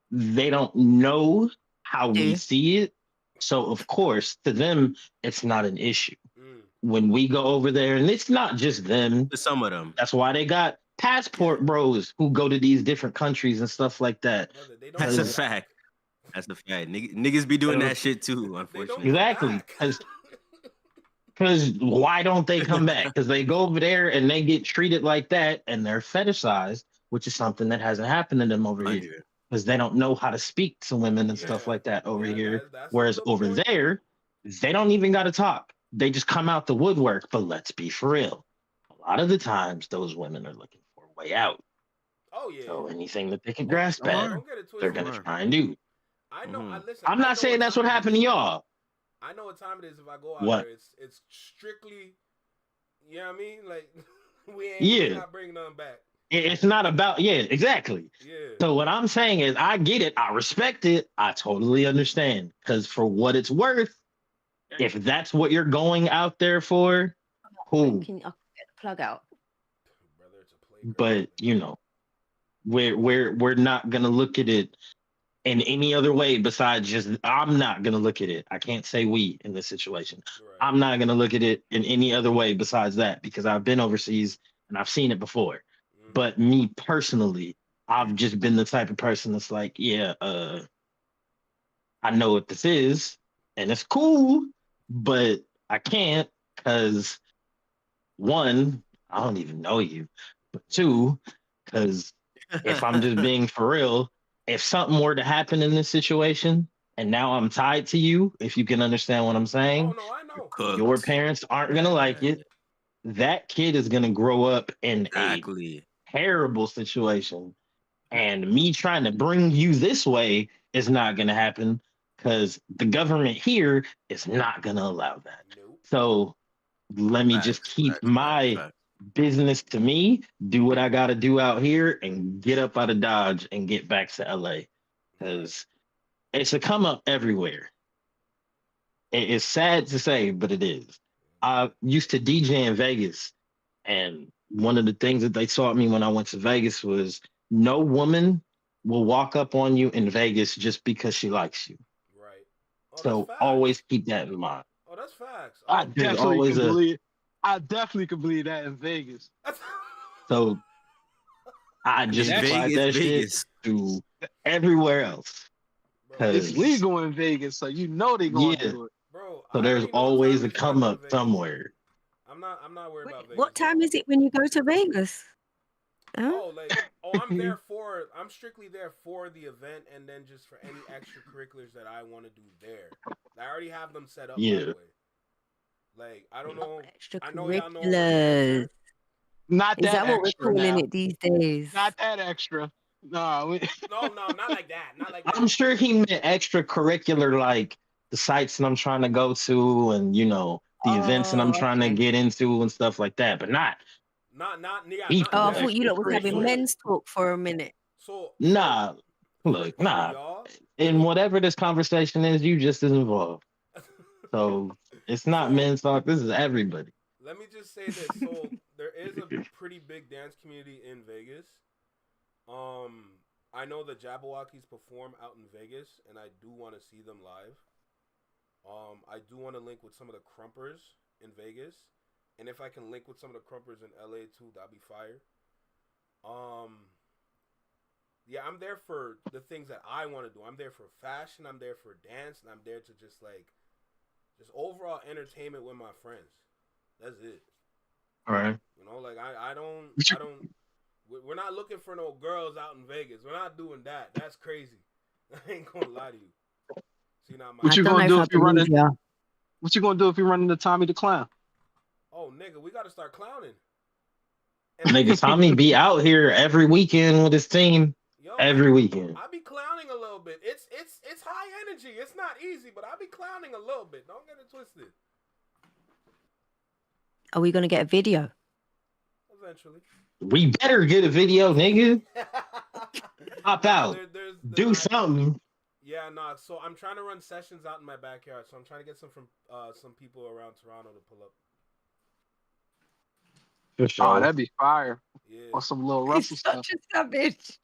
they don't know how we see it. So, of course, to them, it's not an issue. When we go over there, and it's not just them. Some of them. That's why they got passport bros who go to these different countries and stuff like that. That's a fact. That's a fact. Niggas be doing that shit too, unfortunately. Exactly. Because why don't they come back? Because they go over there and they get treated like that and they're fetishized, which is something that hasn't happened to them over here. Because they don't know how to speak to women and stuff like that over here. Whereas over there, they don't even got to talk. They just come out the woodwork. But let's be for real. A lot of the times, those women are looking for a way out. Oh yeah. So anything that they can grasp at, they're gonna try and do. I know. I'm not saying that's what happened to y'all. I know what time it is if I go out What? there. It's strictly, you know what I mean? Like we're not bringing nothing back. It's not about, exactly. Yeah. So what I'm saying is I get it. I respect it. I totally understand. Because for what it's worth, if that's what you're going out there for, cool. Can you get the plug out? But we're not gonna look at it in any other way besides just I'm not gonna look at it. I can't say we in this situation. I'm not gonna look at it in any other way besides that because I've been overseas and I've seen it before. But me personally, I've just been the type of person that's like, I know what this is and it's cool, but I can't because one, I don't even know you. But two, because if I'm just being for real, if something were to happen in this situation and now I'm tied to you, if you can understand what I'm saying, your parents aren't going to like it. That kid is going to grow up in a terrible situation. And me trying to bring you this way is not going to happen because the government here is not going to allow that. So let me just keep my business to me, do what I got to do out here and get up out of Dodge and get back to LA because it's a come up everywhere. It's sad to say, but it is. I used to DJ in Vegas, and one of the things that they taught me when I went to Vegas was no woman will walk up on you in Vegas just because she likes you. Right. So always keep that in mind. Oh, that's facts. I definitely could believe that in Vegas. So I just applied that shit to everywhere else. It's legal in Vegas, so you know they going to do it. Bro, So there's always a come up somewhere. I'm not worried about Vegas. What time is it when you go to Vegas? Huh? I'm strictly there for the event, and then just for any extracurriculars that I want to do there. I already have them set up. Yeah. That way. Like, I don't know. I know y'all know. Extracurriculars. Not Is that that what extra we're calling now. it these days? Not that extra. No, No, not like that. Not like that. I'm sure he meant extracurricular, like the sites that I'm trying to go to, and the events that I'm trying to get into and stuff like that. But not. Yeah. Oh, I thought you lot was having men's talk for a minute. Nah. Look, nah. In whatever this conversation is, you just as involved. So it's not men's talk. This is everybody. Let me just say this. So there is a pretty big dance community in Vegas. I know the Jabberwockies perform out in Vegas, and I do want to see them live. I do want to link with some of the Crumpers in Vegas, and if I can link with some of the Crumpers in LA too, that'd be fire. Yeah, I'm there for the things that I want to do. I'm there for fashion. I'm there for dance, and I'm there to just overall entertainment with my friends. That's it. All right. Like I don't. We're not looking for no girls out in Vegas. We're not doing that. That's crazy. I ain't gonna lie to you. See, now what you gonna do if you run in? What you gonna do if you run into Tommy the Clown? Oh, nigga, we gotta start clowning. Nigga, Tommy be out here every weekend with his team. Every weekend. I be clowning a little bit. It's high energy. It's not easy, but I be clowning a little bit. Don't get it twisted. Are we gonna get a video? Eventually. We better get a video, nigga. Pop out. Do something. Yeah, nah. So I'm trying to run sessions out in my backyard. So I'm trying to get some from some people around Toronto to pull up. For sure. Oh, that'd be fire. Yeah. Or some little Russell stuff. Such a savage.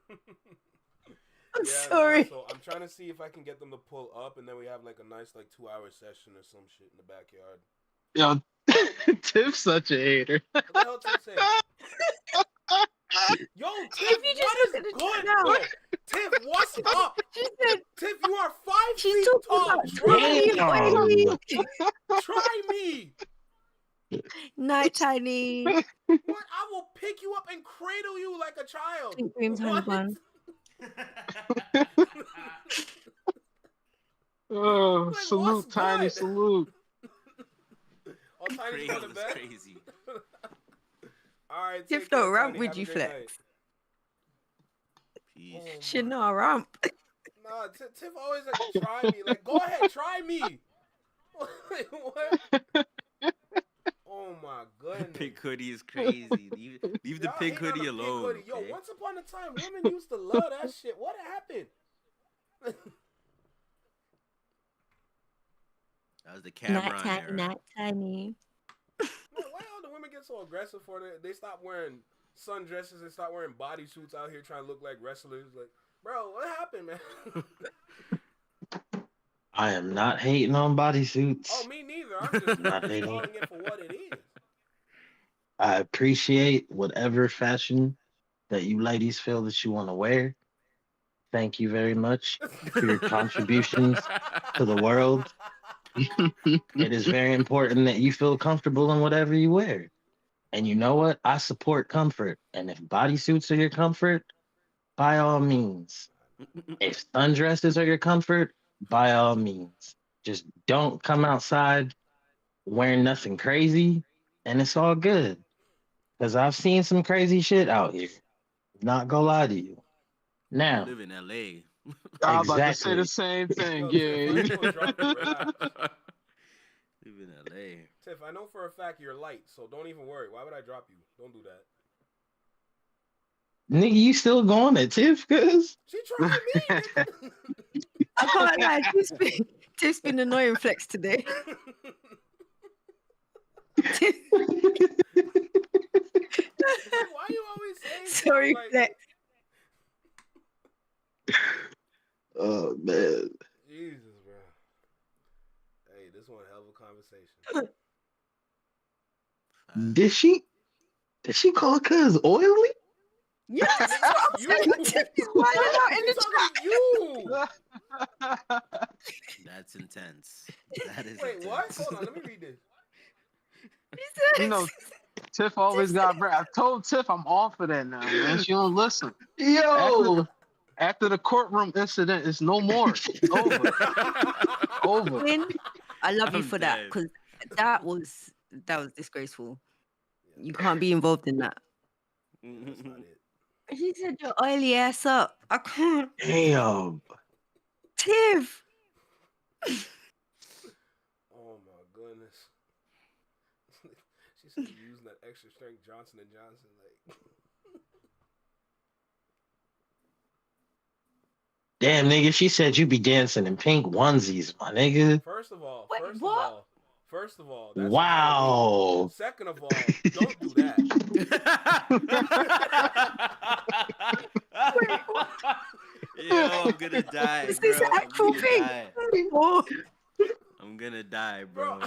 I'm Yeah, sorry. So I'm trying to see if I can get them to pull up, and then we have like a nice 2-hour session or some shit in the backyard. Yo, Tiff's such a hater. What the hell Tiff say? Yo, Tiff, what is good? Yo, Tiff, what's up? Tiff, you are 5 feet tall. Try me. Night, Tiny. What? I will pick you up and cradle you like a child. Sweet dreams, honey bun. Oh, salute, Tiny, good? salute. Oh, Tiny's going to bed? Crazy. All right. Tiff don't ramp with you, Flex. Peace. She not ramp. Nah, Tiff always like try me. Like, go ahead, try me. What? Oh my goodness. Pink hoodie is crazy. Leave the pink hoodie alone. Pink hoodie. Yo, okay? once upon a time, women used to love that shit. What happened? That was the camera era. Night, Tiny. Why all the women get so aggressive for it? They stop wearing sundresses and start wearing bodysuits out here trying to look like wrestlers. Like, bro, what happened, man? I am not hating on bodysuits. Oh, me neither. I'm just Not calling hating. it for what it is. I appreciate whatever fashion that you ladies feel that you want to wear. Thank you very much for your contributions to the world. It is very important that you feel comfortable in whatever you wear. And you know what? I support comfort. And if bodysuits are your comfort, by all means. If sundresses are your comfort, by all means. Just don't come outside wearing nothing crazy, and it's all good. Because I've seen some crazy shit out here. Not gonna lie to you. Now, live in LA. I was about to say Exactly. the same thing. Yeah. Live in LA. Tiff, I know for a fact you're light, so don't even worry. Why would I drop you? Don't do that. nigga, you still going at Tiff, cuz? She tried me, nigga. I can't lie. Tiff's been annoying Flex today. Why you always saying Sorry, like, Flex. Oh, man. Jesus, bro. Hey, this one hell of a conversation. Did she call cuz oily? Yes, that's what I'm saying. Tiff is wilding out in the chat. You. That's intense. That is Wait, what? intense. Hold on, let me read this. You know, Tiff always got bread. I told Tiff I'm off of that now, man. She don't listen. Yo, After the courtroom incident, it's no more. It's over. Over. Quinn, I love you I'm for that dead. because that was disgraceful. You can't be involved in that. That's not it. He said your oily ass up. I can't. damn. Tiff. Oh my goodness. She said you're using that extra strength Johnson and Johnson like. Damn, nigga, she said you be dancing in pink onesies, my nigga. First of all, Wait, first what? of all, first of all, that's Wow. Second of all, don't do that. Yo, I'm gonna die, Is bro. this actual thing? Oh, I'm gonna die, bro.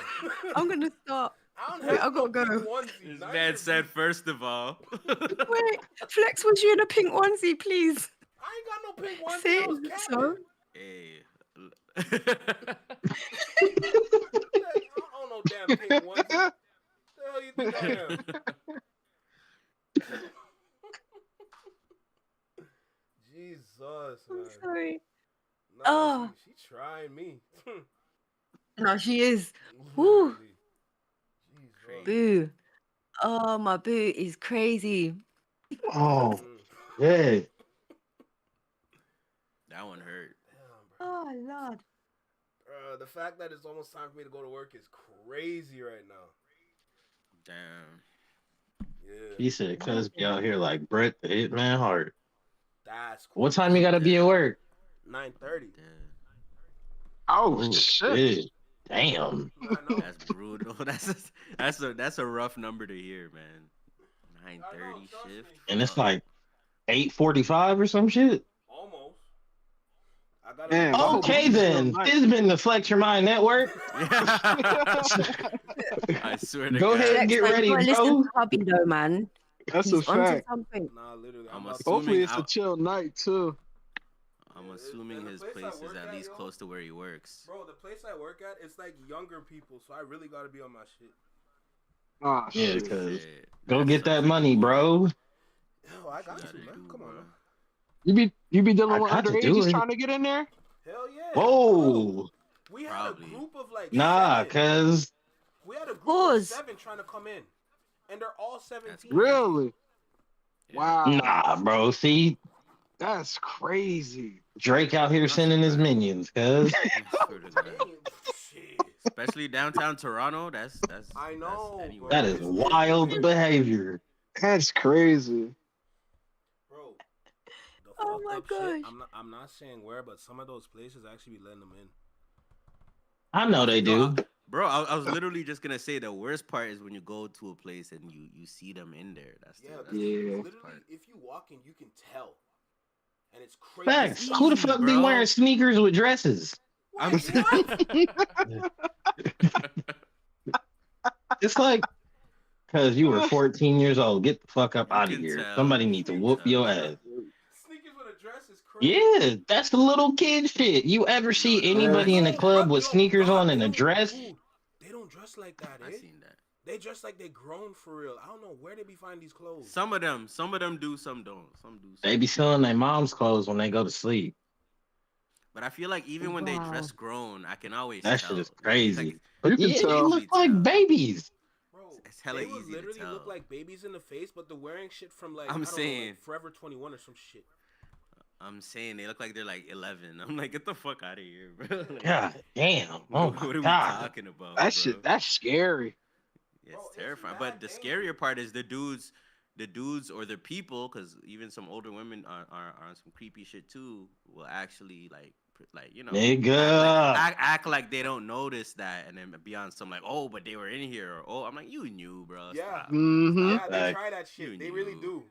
I'm gonna stop. I don't Wait, have I gotta go. onesies. This Not man even- said, first of all. Wait, Flex, was you in a pink onesie, please? I ain't got no pink onesie. See? I was So? capping. Hey. I don't know damn pink onesie. What the hell you think I am? Jesus, I'm man. sorry. Nah, Oh. she trying me. No, she is. Woo. Literally. Jesus. Boo. Oh, my boo is crazy. Oh, Mm. yeah. That one hurt. Oh, Lord. The fact that it's almost time for me to go to work is crazy right now. Damn. Yeah. He said, cuz be out here like Brett the Hitman Hart. That's cool. What time you gotta be at work? 9:30. Oh, Ooh, shit. Damn. That's brutal. That's a rough number to hear, man. 9:30 shift. And it's like 8:45 or some shit. Almost. I got Damn, I hope Okay you then. feel This has been the Flex Your Mind Network. I swear to Go God. ahead and get Flex, man, ready, you gotta listen bro. to Hubby though, man. That's He's a onto fact. something. Nah, literally. I'm about to- Hopefully assuming it's a chill night, too. I'm assuming his place I place is work at at, least yo. close to where he works. Bro, the place I work at, it's like younger people, so I really gotta be on my shit. Ah, Yeah, shit. cuz Shit. go get that money, bro. Yo, I got Gotta you, man. do, Come on, bro. man. You be dealing I with got to do underages it. trying to get in there? Hell yeah. Whoa. We had Probably. a group of like Nah, 7. cuz We had a group Pause. of 7 trying to come in, and they're all 17. Really? Wow. nah, bro. See, That's crazy. Drake out here sending his minions, cuz. I swear to God. Damn, shit. Especially downtown Toronto. That's I know, that's anywhere. That is wild behavior. That's crazy. Bro. The Oh fucked my up shit, gosh. I'm not saying where, but some of those places actually be letting them in. I know they do. Bro, I was literally just gonna say the worst part is when you go to a place and you see them in there. That's Yeah, the, that's Yeah. the worst literally, part. if you walk in, you can tell, and it's crazy. Facts. Who the easy, fuck be bro. wearing sneakers with dresses? I'm saying, It's like, cuz you were 14 years old. Get the fuck up You out of can here. tell. Somebody needs to You can whoop tell. your ass. Sneakers with a dress is crazy. Yeah, that's the little kid shit. You ever see anybody in a club with sneakers on and a dress? Dude, they don't dress like that, I eh? seen that. They dress like they grown for real. I don't know where they be finding these clothes. Some of them do, some don't. Some do. They be selling their mom's clothes when they go to sleep. But I feel like even when they Wow. dress grown, I can always That tell. shit is crazy. You But can yeah, they tell. look like babies. Bro, It's hella they would easy to literally tell. look like babies in the face, but they're wearing shit from like I'm I don't know, saying. like Forever 21 or some shit. I'm saying they look like they're like 11. I'm like, get the fuck out of here, bro. Like, God damn. Oh what my are we God. talking about? That bro? shit, that's scary. Yeah, Bro, it's it's terrifying. mad But the dangerous. scarier part is the dudes or the people, because even some older women are on some creepy shit too. Will actually like you know, Nigga. act like they don't notice that, and then be on some like, oh, but they were in here, or oh, I'm like, you knew, bro. Yeah. Stop. Mm-hmm. Yeah, they Like, try that shit. you They really knew. do.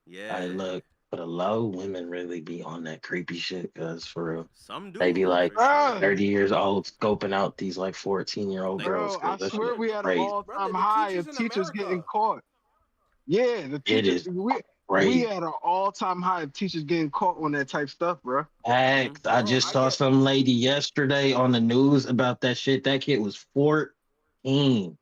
Yeah, Hey, look, for the low, women really be on that creepy shit, cuz for real. some do. They be like for sure. 30 years old, scoping out these like 14-year-old Like, girls. Bro, I 'cause that swear shit we is had an crazy. all-time Brother, the high teachers of in teachers America. getting caught. Yeah, the It teachers. is. We had an all-time high of teachers getting caught on that type stuff, bro. Heck, I just saw some lady yesterday on the news about that shit. That kid was 14.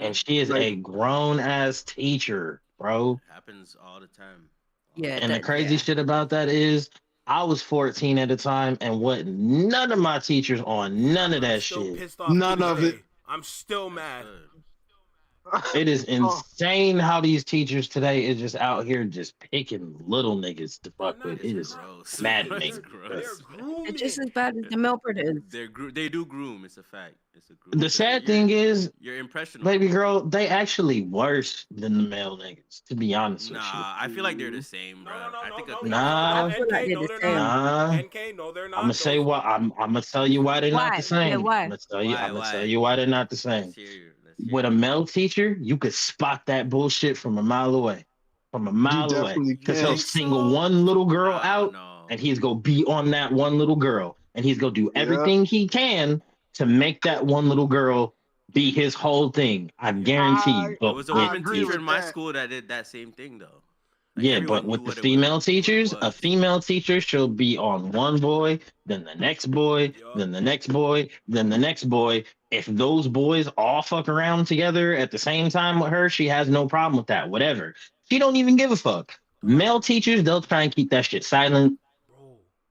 And she is a grown ass teacher, bro. Happens all the time. Yeah. And the crazy shit about that is I was 14 at the time and wasn't none of my teachers on none of that shit. Pissed off None of it. I'm still mad. It is insane how these teachers today is just out here just picking little niggas to fuck with. It is mad at me. They're just as bad as the male predators. They do groom. It's a fact. It's a groom. The sad thing is, you're impressionable. baby girl, they actually worse than the male niggas, to be honest with you. I feel like they're the same, bro. I think Nah, NK, no, they're not. I'm gonna say why. I'm gonna tell you why they're not Why? the same. Yeah, why? I'm gonna tell you why they're not the same. With a male teacher, you could spot that bullshit from a mile away. From a mile away. definitely Because can. he'll single one little girl out and he's gonna be on that one little girl. And he's gonna do everything he can to make that one little girl be his whole thing. I guarantee you. There was a woman teacher in my school that did that same thing, though. Yeah, but with the female teachers, a female teacher she'll be on one boy, then the next boy, then the next boy, then the next boy. If those boys all fuck around together at the same time with her, she has no problem with that. Whatever. She don't even give a fuck. Male teachers, they'll try and keep that shit silent.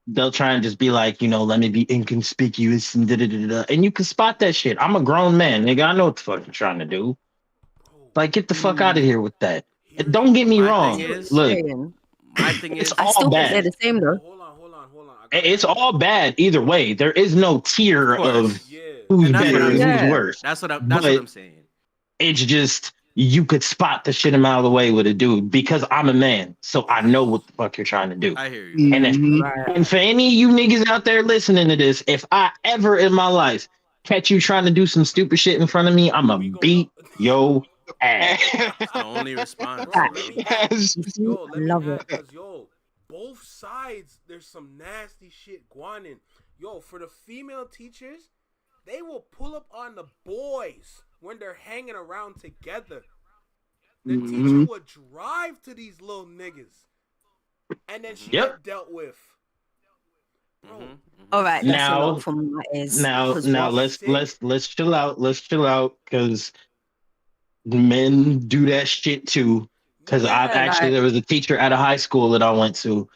They'll try and just be like, you know, let me be inconspicuous and da-da-da-da. And you can spot that shit. I'm a grown man, nigga. I know what the fuck you're trying to do. Like, get the fuck out of here with that. Don't get me wrong. Look, my thing is, it's all bad. They're the same though. It's all bad either way. There is no tier of who's better and who's worse. That's what I'm saying. It's just you could spot the shit a mile away with a dude because I'm a man, so I know what the fuck you're trying to do. I hear you. And for any of you niggas out there listening to this, if I ever in my life catch you trying to do some stupid shit in front of me, I'ma beat yo ass. That's the only response. Love it. Because, yo, both sides, there's some nasty shit going in. Yo, for the female teachers, they will pull up on the boys when they're hanging around together. The teacher would drive to these little niggas, and then she get dealt with. All right, that's Now- a lot from my ears. Now 'Cause let's chill out. Let's chill out because men do that shit too. Because there was a teacher at a high school that I went to.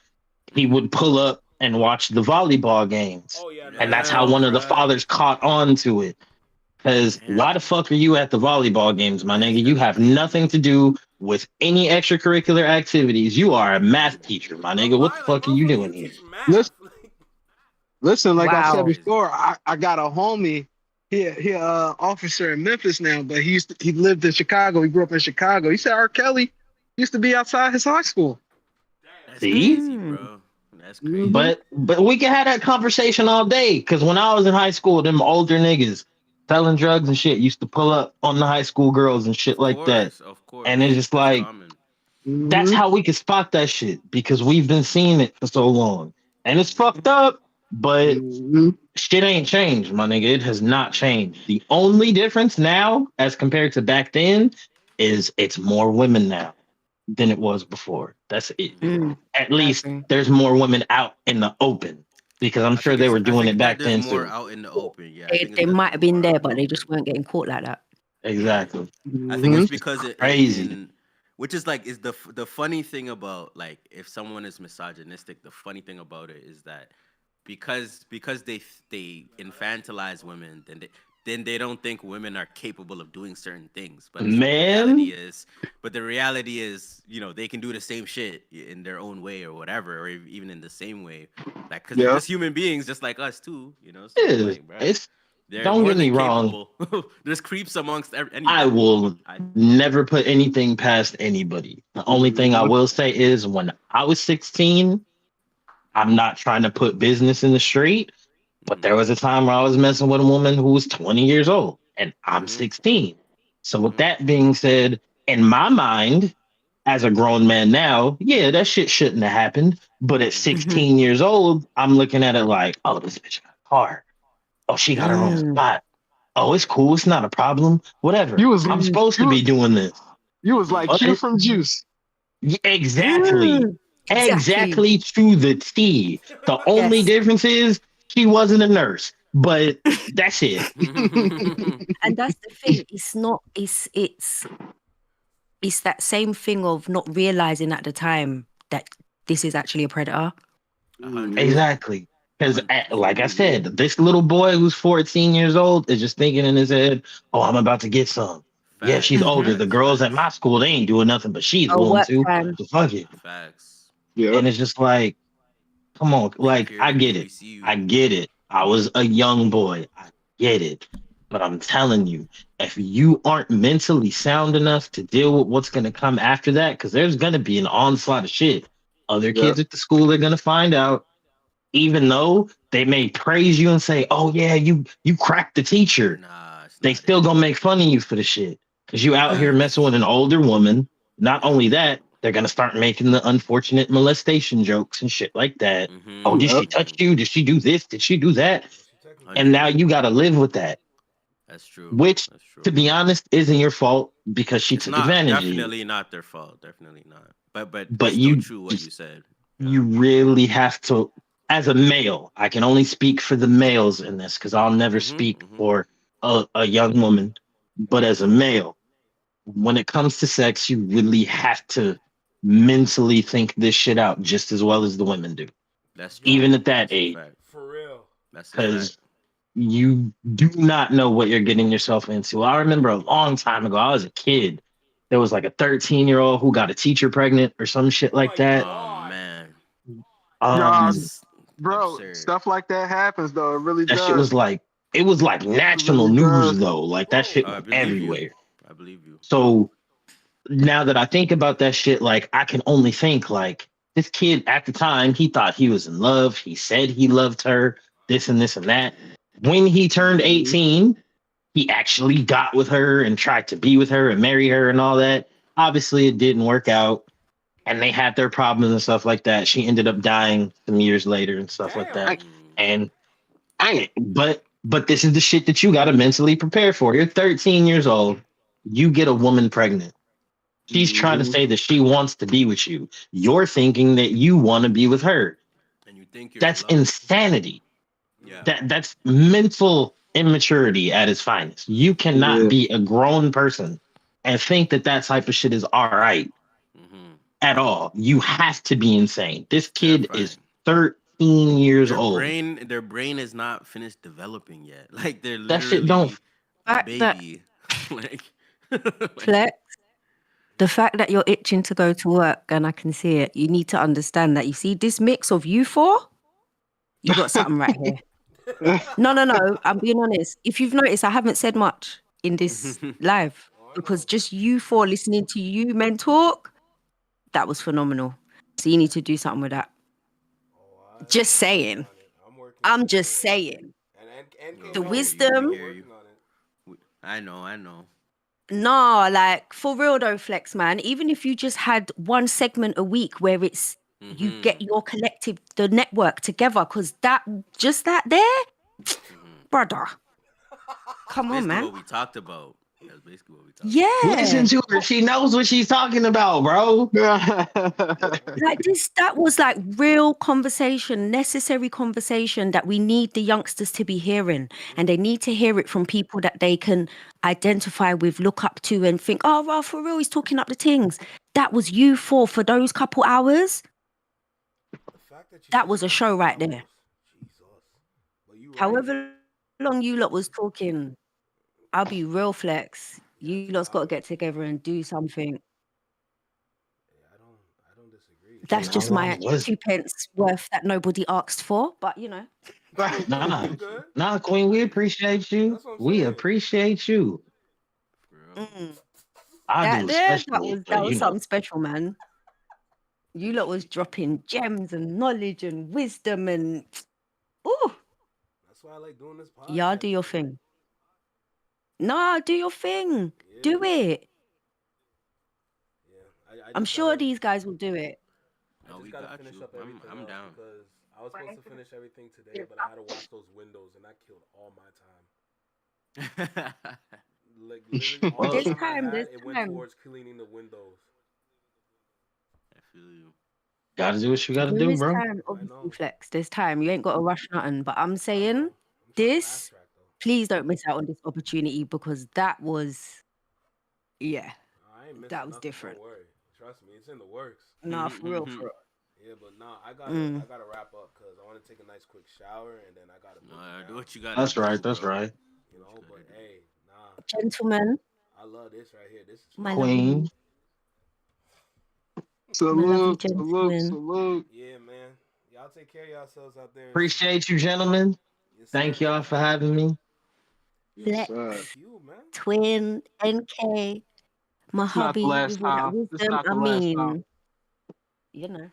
He would pull up and watch the volleyball games, and that's how one of the fathers caught on to it. Because why the fuck are you at the volleyball games, my nigga? You have nothing to do with any extracurricular activities. You are a math teacher, my nigga. What the fuck are you doing here? Listen, like I Wow. said before, I got a homie. He officer in Memphis now, but he lived in Chicago. He grew up in Chicago. He said R. Kelly used to be outside his high school. See? That's crazy. But we can have that conversation all day. Because when I was in high school, them older niggas selling drugs and shit used to pull up on the high school girls and shit like that. Of course. And it's just like, that's how we can spot that shit because we've been seeing it for so long. And it's fucked up, but shit ain't changed, my nigga. It has not changed. The only difference now, as compared to back then, is it's more women now than it was before. That's it. At least there's more women out in the open because I'm sure they were doing it back then more too. out in the open. Yeah, They might have been there, but they just weren't getting caught like that. Exactly. I think it's because it crazy. Which is like is the funny thing about like if someone is misogynistic, the funny thing about it is that because they infantilize women, then they don't think women are capable of doing certain things. But the reality is, you know, they can do the same shit in their own way or whatever, or even in the same way. Like, because they're just human beings, just like us too, you know. So like, bro, they're don't more get me than wrong. capable. There's creeps amongst anybody. I will never put anything past anybody. The only thing I will say is when I was 16, I'm not trying to put business in the street, but there was a time where I was messing with a woman who was 20 years old and I'm 16. So with that being said, in my mind, as a grown man now, yeah, that shit shouldn't have happened. But at 16 years old, I'm looking at it like, oh, this bitch got a car. Oh, she got her own spot. Oh, it's cool. It's not a problem. Whatever. I'm supposed to be doing this. You was like Q from Juice. Exactly. Exactly. Exactly to the T. The only Yes. difference is she wasn't a nurse, but that's it. And that's the thing. It's not. It's that same thing of not realizing at the time that this is actually a predator. Exactly. Because, like I said, this little boy who's 14 years old is just thinking in his head, "Oh, I'm about to get some." Yeah, she's older. The girls at my school, they ain't doing nothing, but she's Oh, going work to. time. So fuck it. Facts. And it's just like, come on, like I get it. I get it. I was a young boy. I get it. But I'm telling you, if you aren't mentally sound enough to deal with what's gonna come after that, because there's gonna be an onslaught of shit. Other kids at the school are gonna find out, even though they may praise you and say, "Oh yeah, you cracked the teacher." They still gonna make fun of you for the shit because you out here messing with an older woman. Not only that, they're gonna start making the unfortunate molestation jokes and shit like that. Oh, did she touch you? Did she do this? Did she do that? And now you got to live with that. That's true. Which, to be honest, isn't your fault because she took advantage of you. Definitely not their fault. Definitely not. But But it's you still true what you said. You really have to, as a male, I can only speak for the males in this because I'll never speak for a young woman. But as a male, when it comes to sex, you really have to mentally think this shit out just as well as the women do. That's true. Even at that age. For real. Because you do not know what you're getting yourself into. I remember a long time ago, I was a kid. There was like a 13-year-old who got a teacher pregnant or some shit like that. Oh man. Bro, stuff like that happens though. It really That does. shit was like, it was like national news though. Like that shit was everywhere. I believe you. So now that I think about that shit, like I can only think like this kid at the time, he thought he was in love. He said he loved her, this and this and that. When he turned 18, he actually got with her and tried to be with her and marry her and all that. Obviously, it didn't work out. And they had their problems and stuff like that. She ended up dying some years later and stuff like that. And but this is the shit that you got to mentally prepare for. You're 13 years old. You get a woman pregnant. She's trying to say that she wants to be with you. You're thinking that you want to be with her. And you think that's insanity. That's mental immaturity at its finest. You cannot be a grown person and think that that type of shit is all right at all. You have to be insane. This kid is 13 years old. Their brain is not finished developing yet. Like they're That shit don't. a baby. Like Flex. The fact that you're itching to go to work and I can see it, you need to understand that you see this mix of you four, you got something right here. No, I'm being honest. If you've noticed, I haven't said much in this live because just you four listening to you men talk, that was phenomenal. So you need to do something with that. Just saying. I'm just saying. The wisdom. I know. No, like for real though, Flex, man. Even if you just had one segment a week where it's you get your collective, the network together, because that there, brother. Come on, man. What we talked about. That's basically what we talked Yeah. Listen to her. She knows what she's talking about, bro. Like this, that was like real conversation, necessary conversation that we need the youngsters to be hearing. And they need to hear it from people that they can identify with, look up to, and think, oh, well, for real, he's talking up the things. That was you for those couple hours. That was a show right there. However long you lot was talking, I'll be real, Flex. You lot's got to get together and do something. That's just my 2 pence worth that nobody asked for, but you know. Nah, Queen, we appreciate you. We appreciate you. That was something special, man. You lot was dropping gems and knowledge and wisdom and ooh. That's why I like doing this podcast. Y'all do your thing. No, do your thing. Yeah. Do it. Yeah, I'm sure these guys will do it. No, we got finish you. Up everything I'm down. Because I was supposed to finish everything today, but I had to wash those windows, and that killed all my time. Like literally all the time I had, it went towards cleaning the windows. feel you. Gotta do what you gotta There do, is bro. time, obviously, Flex. There's time. You ain't got to rush nothing. But I'm saying this, please don't miss out on this opportunity because that was, yeah, I ain't missing that was nothing. different. Don't worry. Trust me, it's in the works. Nah, for real, for real. Yeah, but nah, I Mm. gotta wrap up because I want to take a nice quick shower and then I gotta. Do what you gotta That's do, right. That's bro. right. You know, but hey, nah. Gentlemen, I love this right here. This is my Queen. lovely, Salute, gentlemen. salute. Yeah, man. Y'all take care of yourselves out there. Appreciate you, gentlemen. Thank y'all for having me. Flex, You, man. Twin, NK, my It's not hubby the last with all that time. It's wisdom. not I the last time. mean, you know.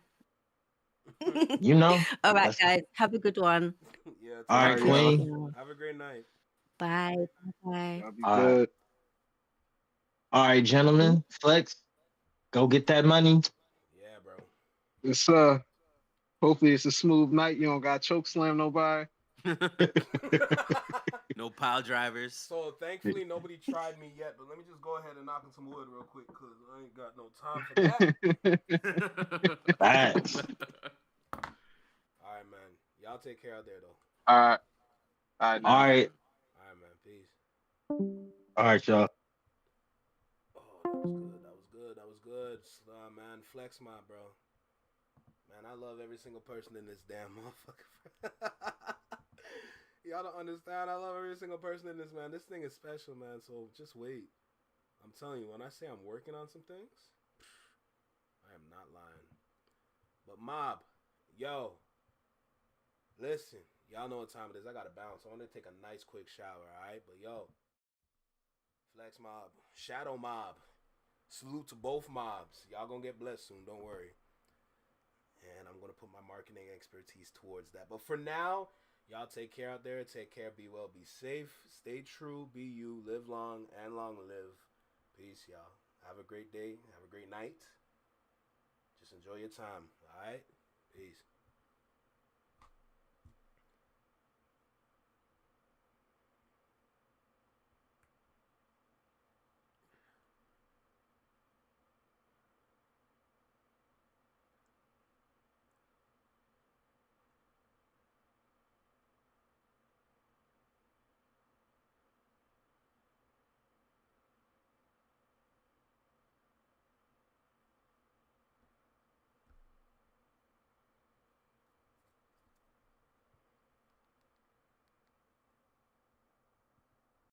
You know. All right, That's- guys. Have a good one. Yeah. All right, Queen. Have a great night. Bye. Bye. Y'all be All right. good. All right, gentlemen. Flex, go get that money. Yeah, bro. It's hopefully it's a smooth night. You don't got choke slam nobody. No pile drivers. So thankfully nobody tried me yet, but let me just go ahead and knock on some wood real quick because I ain't got no time for that. Facts. All right, man. Y'all take care out there though. All right. All right. All right. All right, man. Peace. All right, y'all. That was good. Man, flex my bro. Man, I love every single person in this damn motherfucker. Y'all don't understand. I love every single person in this, man. This thing is special, man. So just wait. I'm telling you, when I say I'm working on some things, I am not lying. But Mob, yo, listen. Y'all know what time it is. I gotta bounce. I want to take a nice quick shower, all right? But yo, Flex Mob, Shadow Mob, salute to both mobs. Y'all gonna get blessed soon. Don't worry. And I'm gonna put my marketing expertise towards that. But for now, y'all take care out there. Take care. Be well. Be safe. Stay true. Be you. Live long and long live. Peace, y'all. Have a great day. Have a great night. Just enjoy your time. All right? Peace.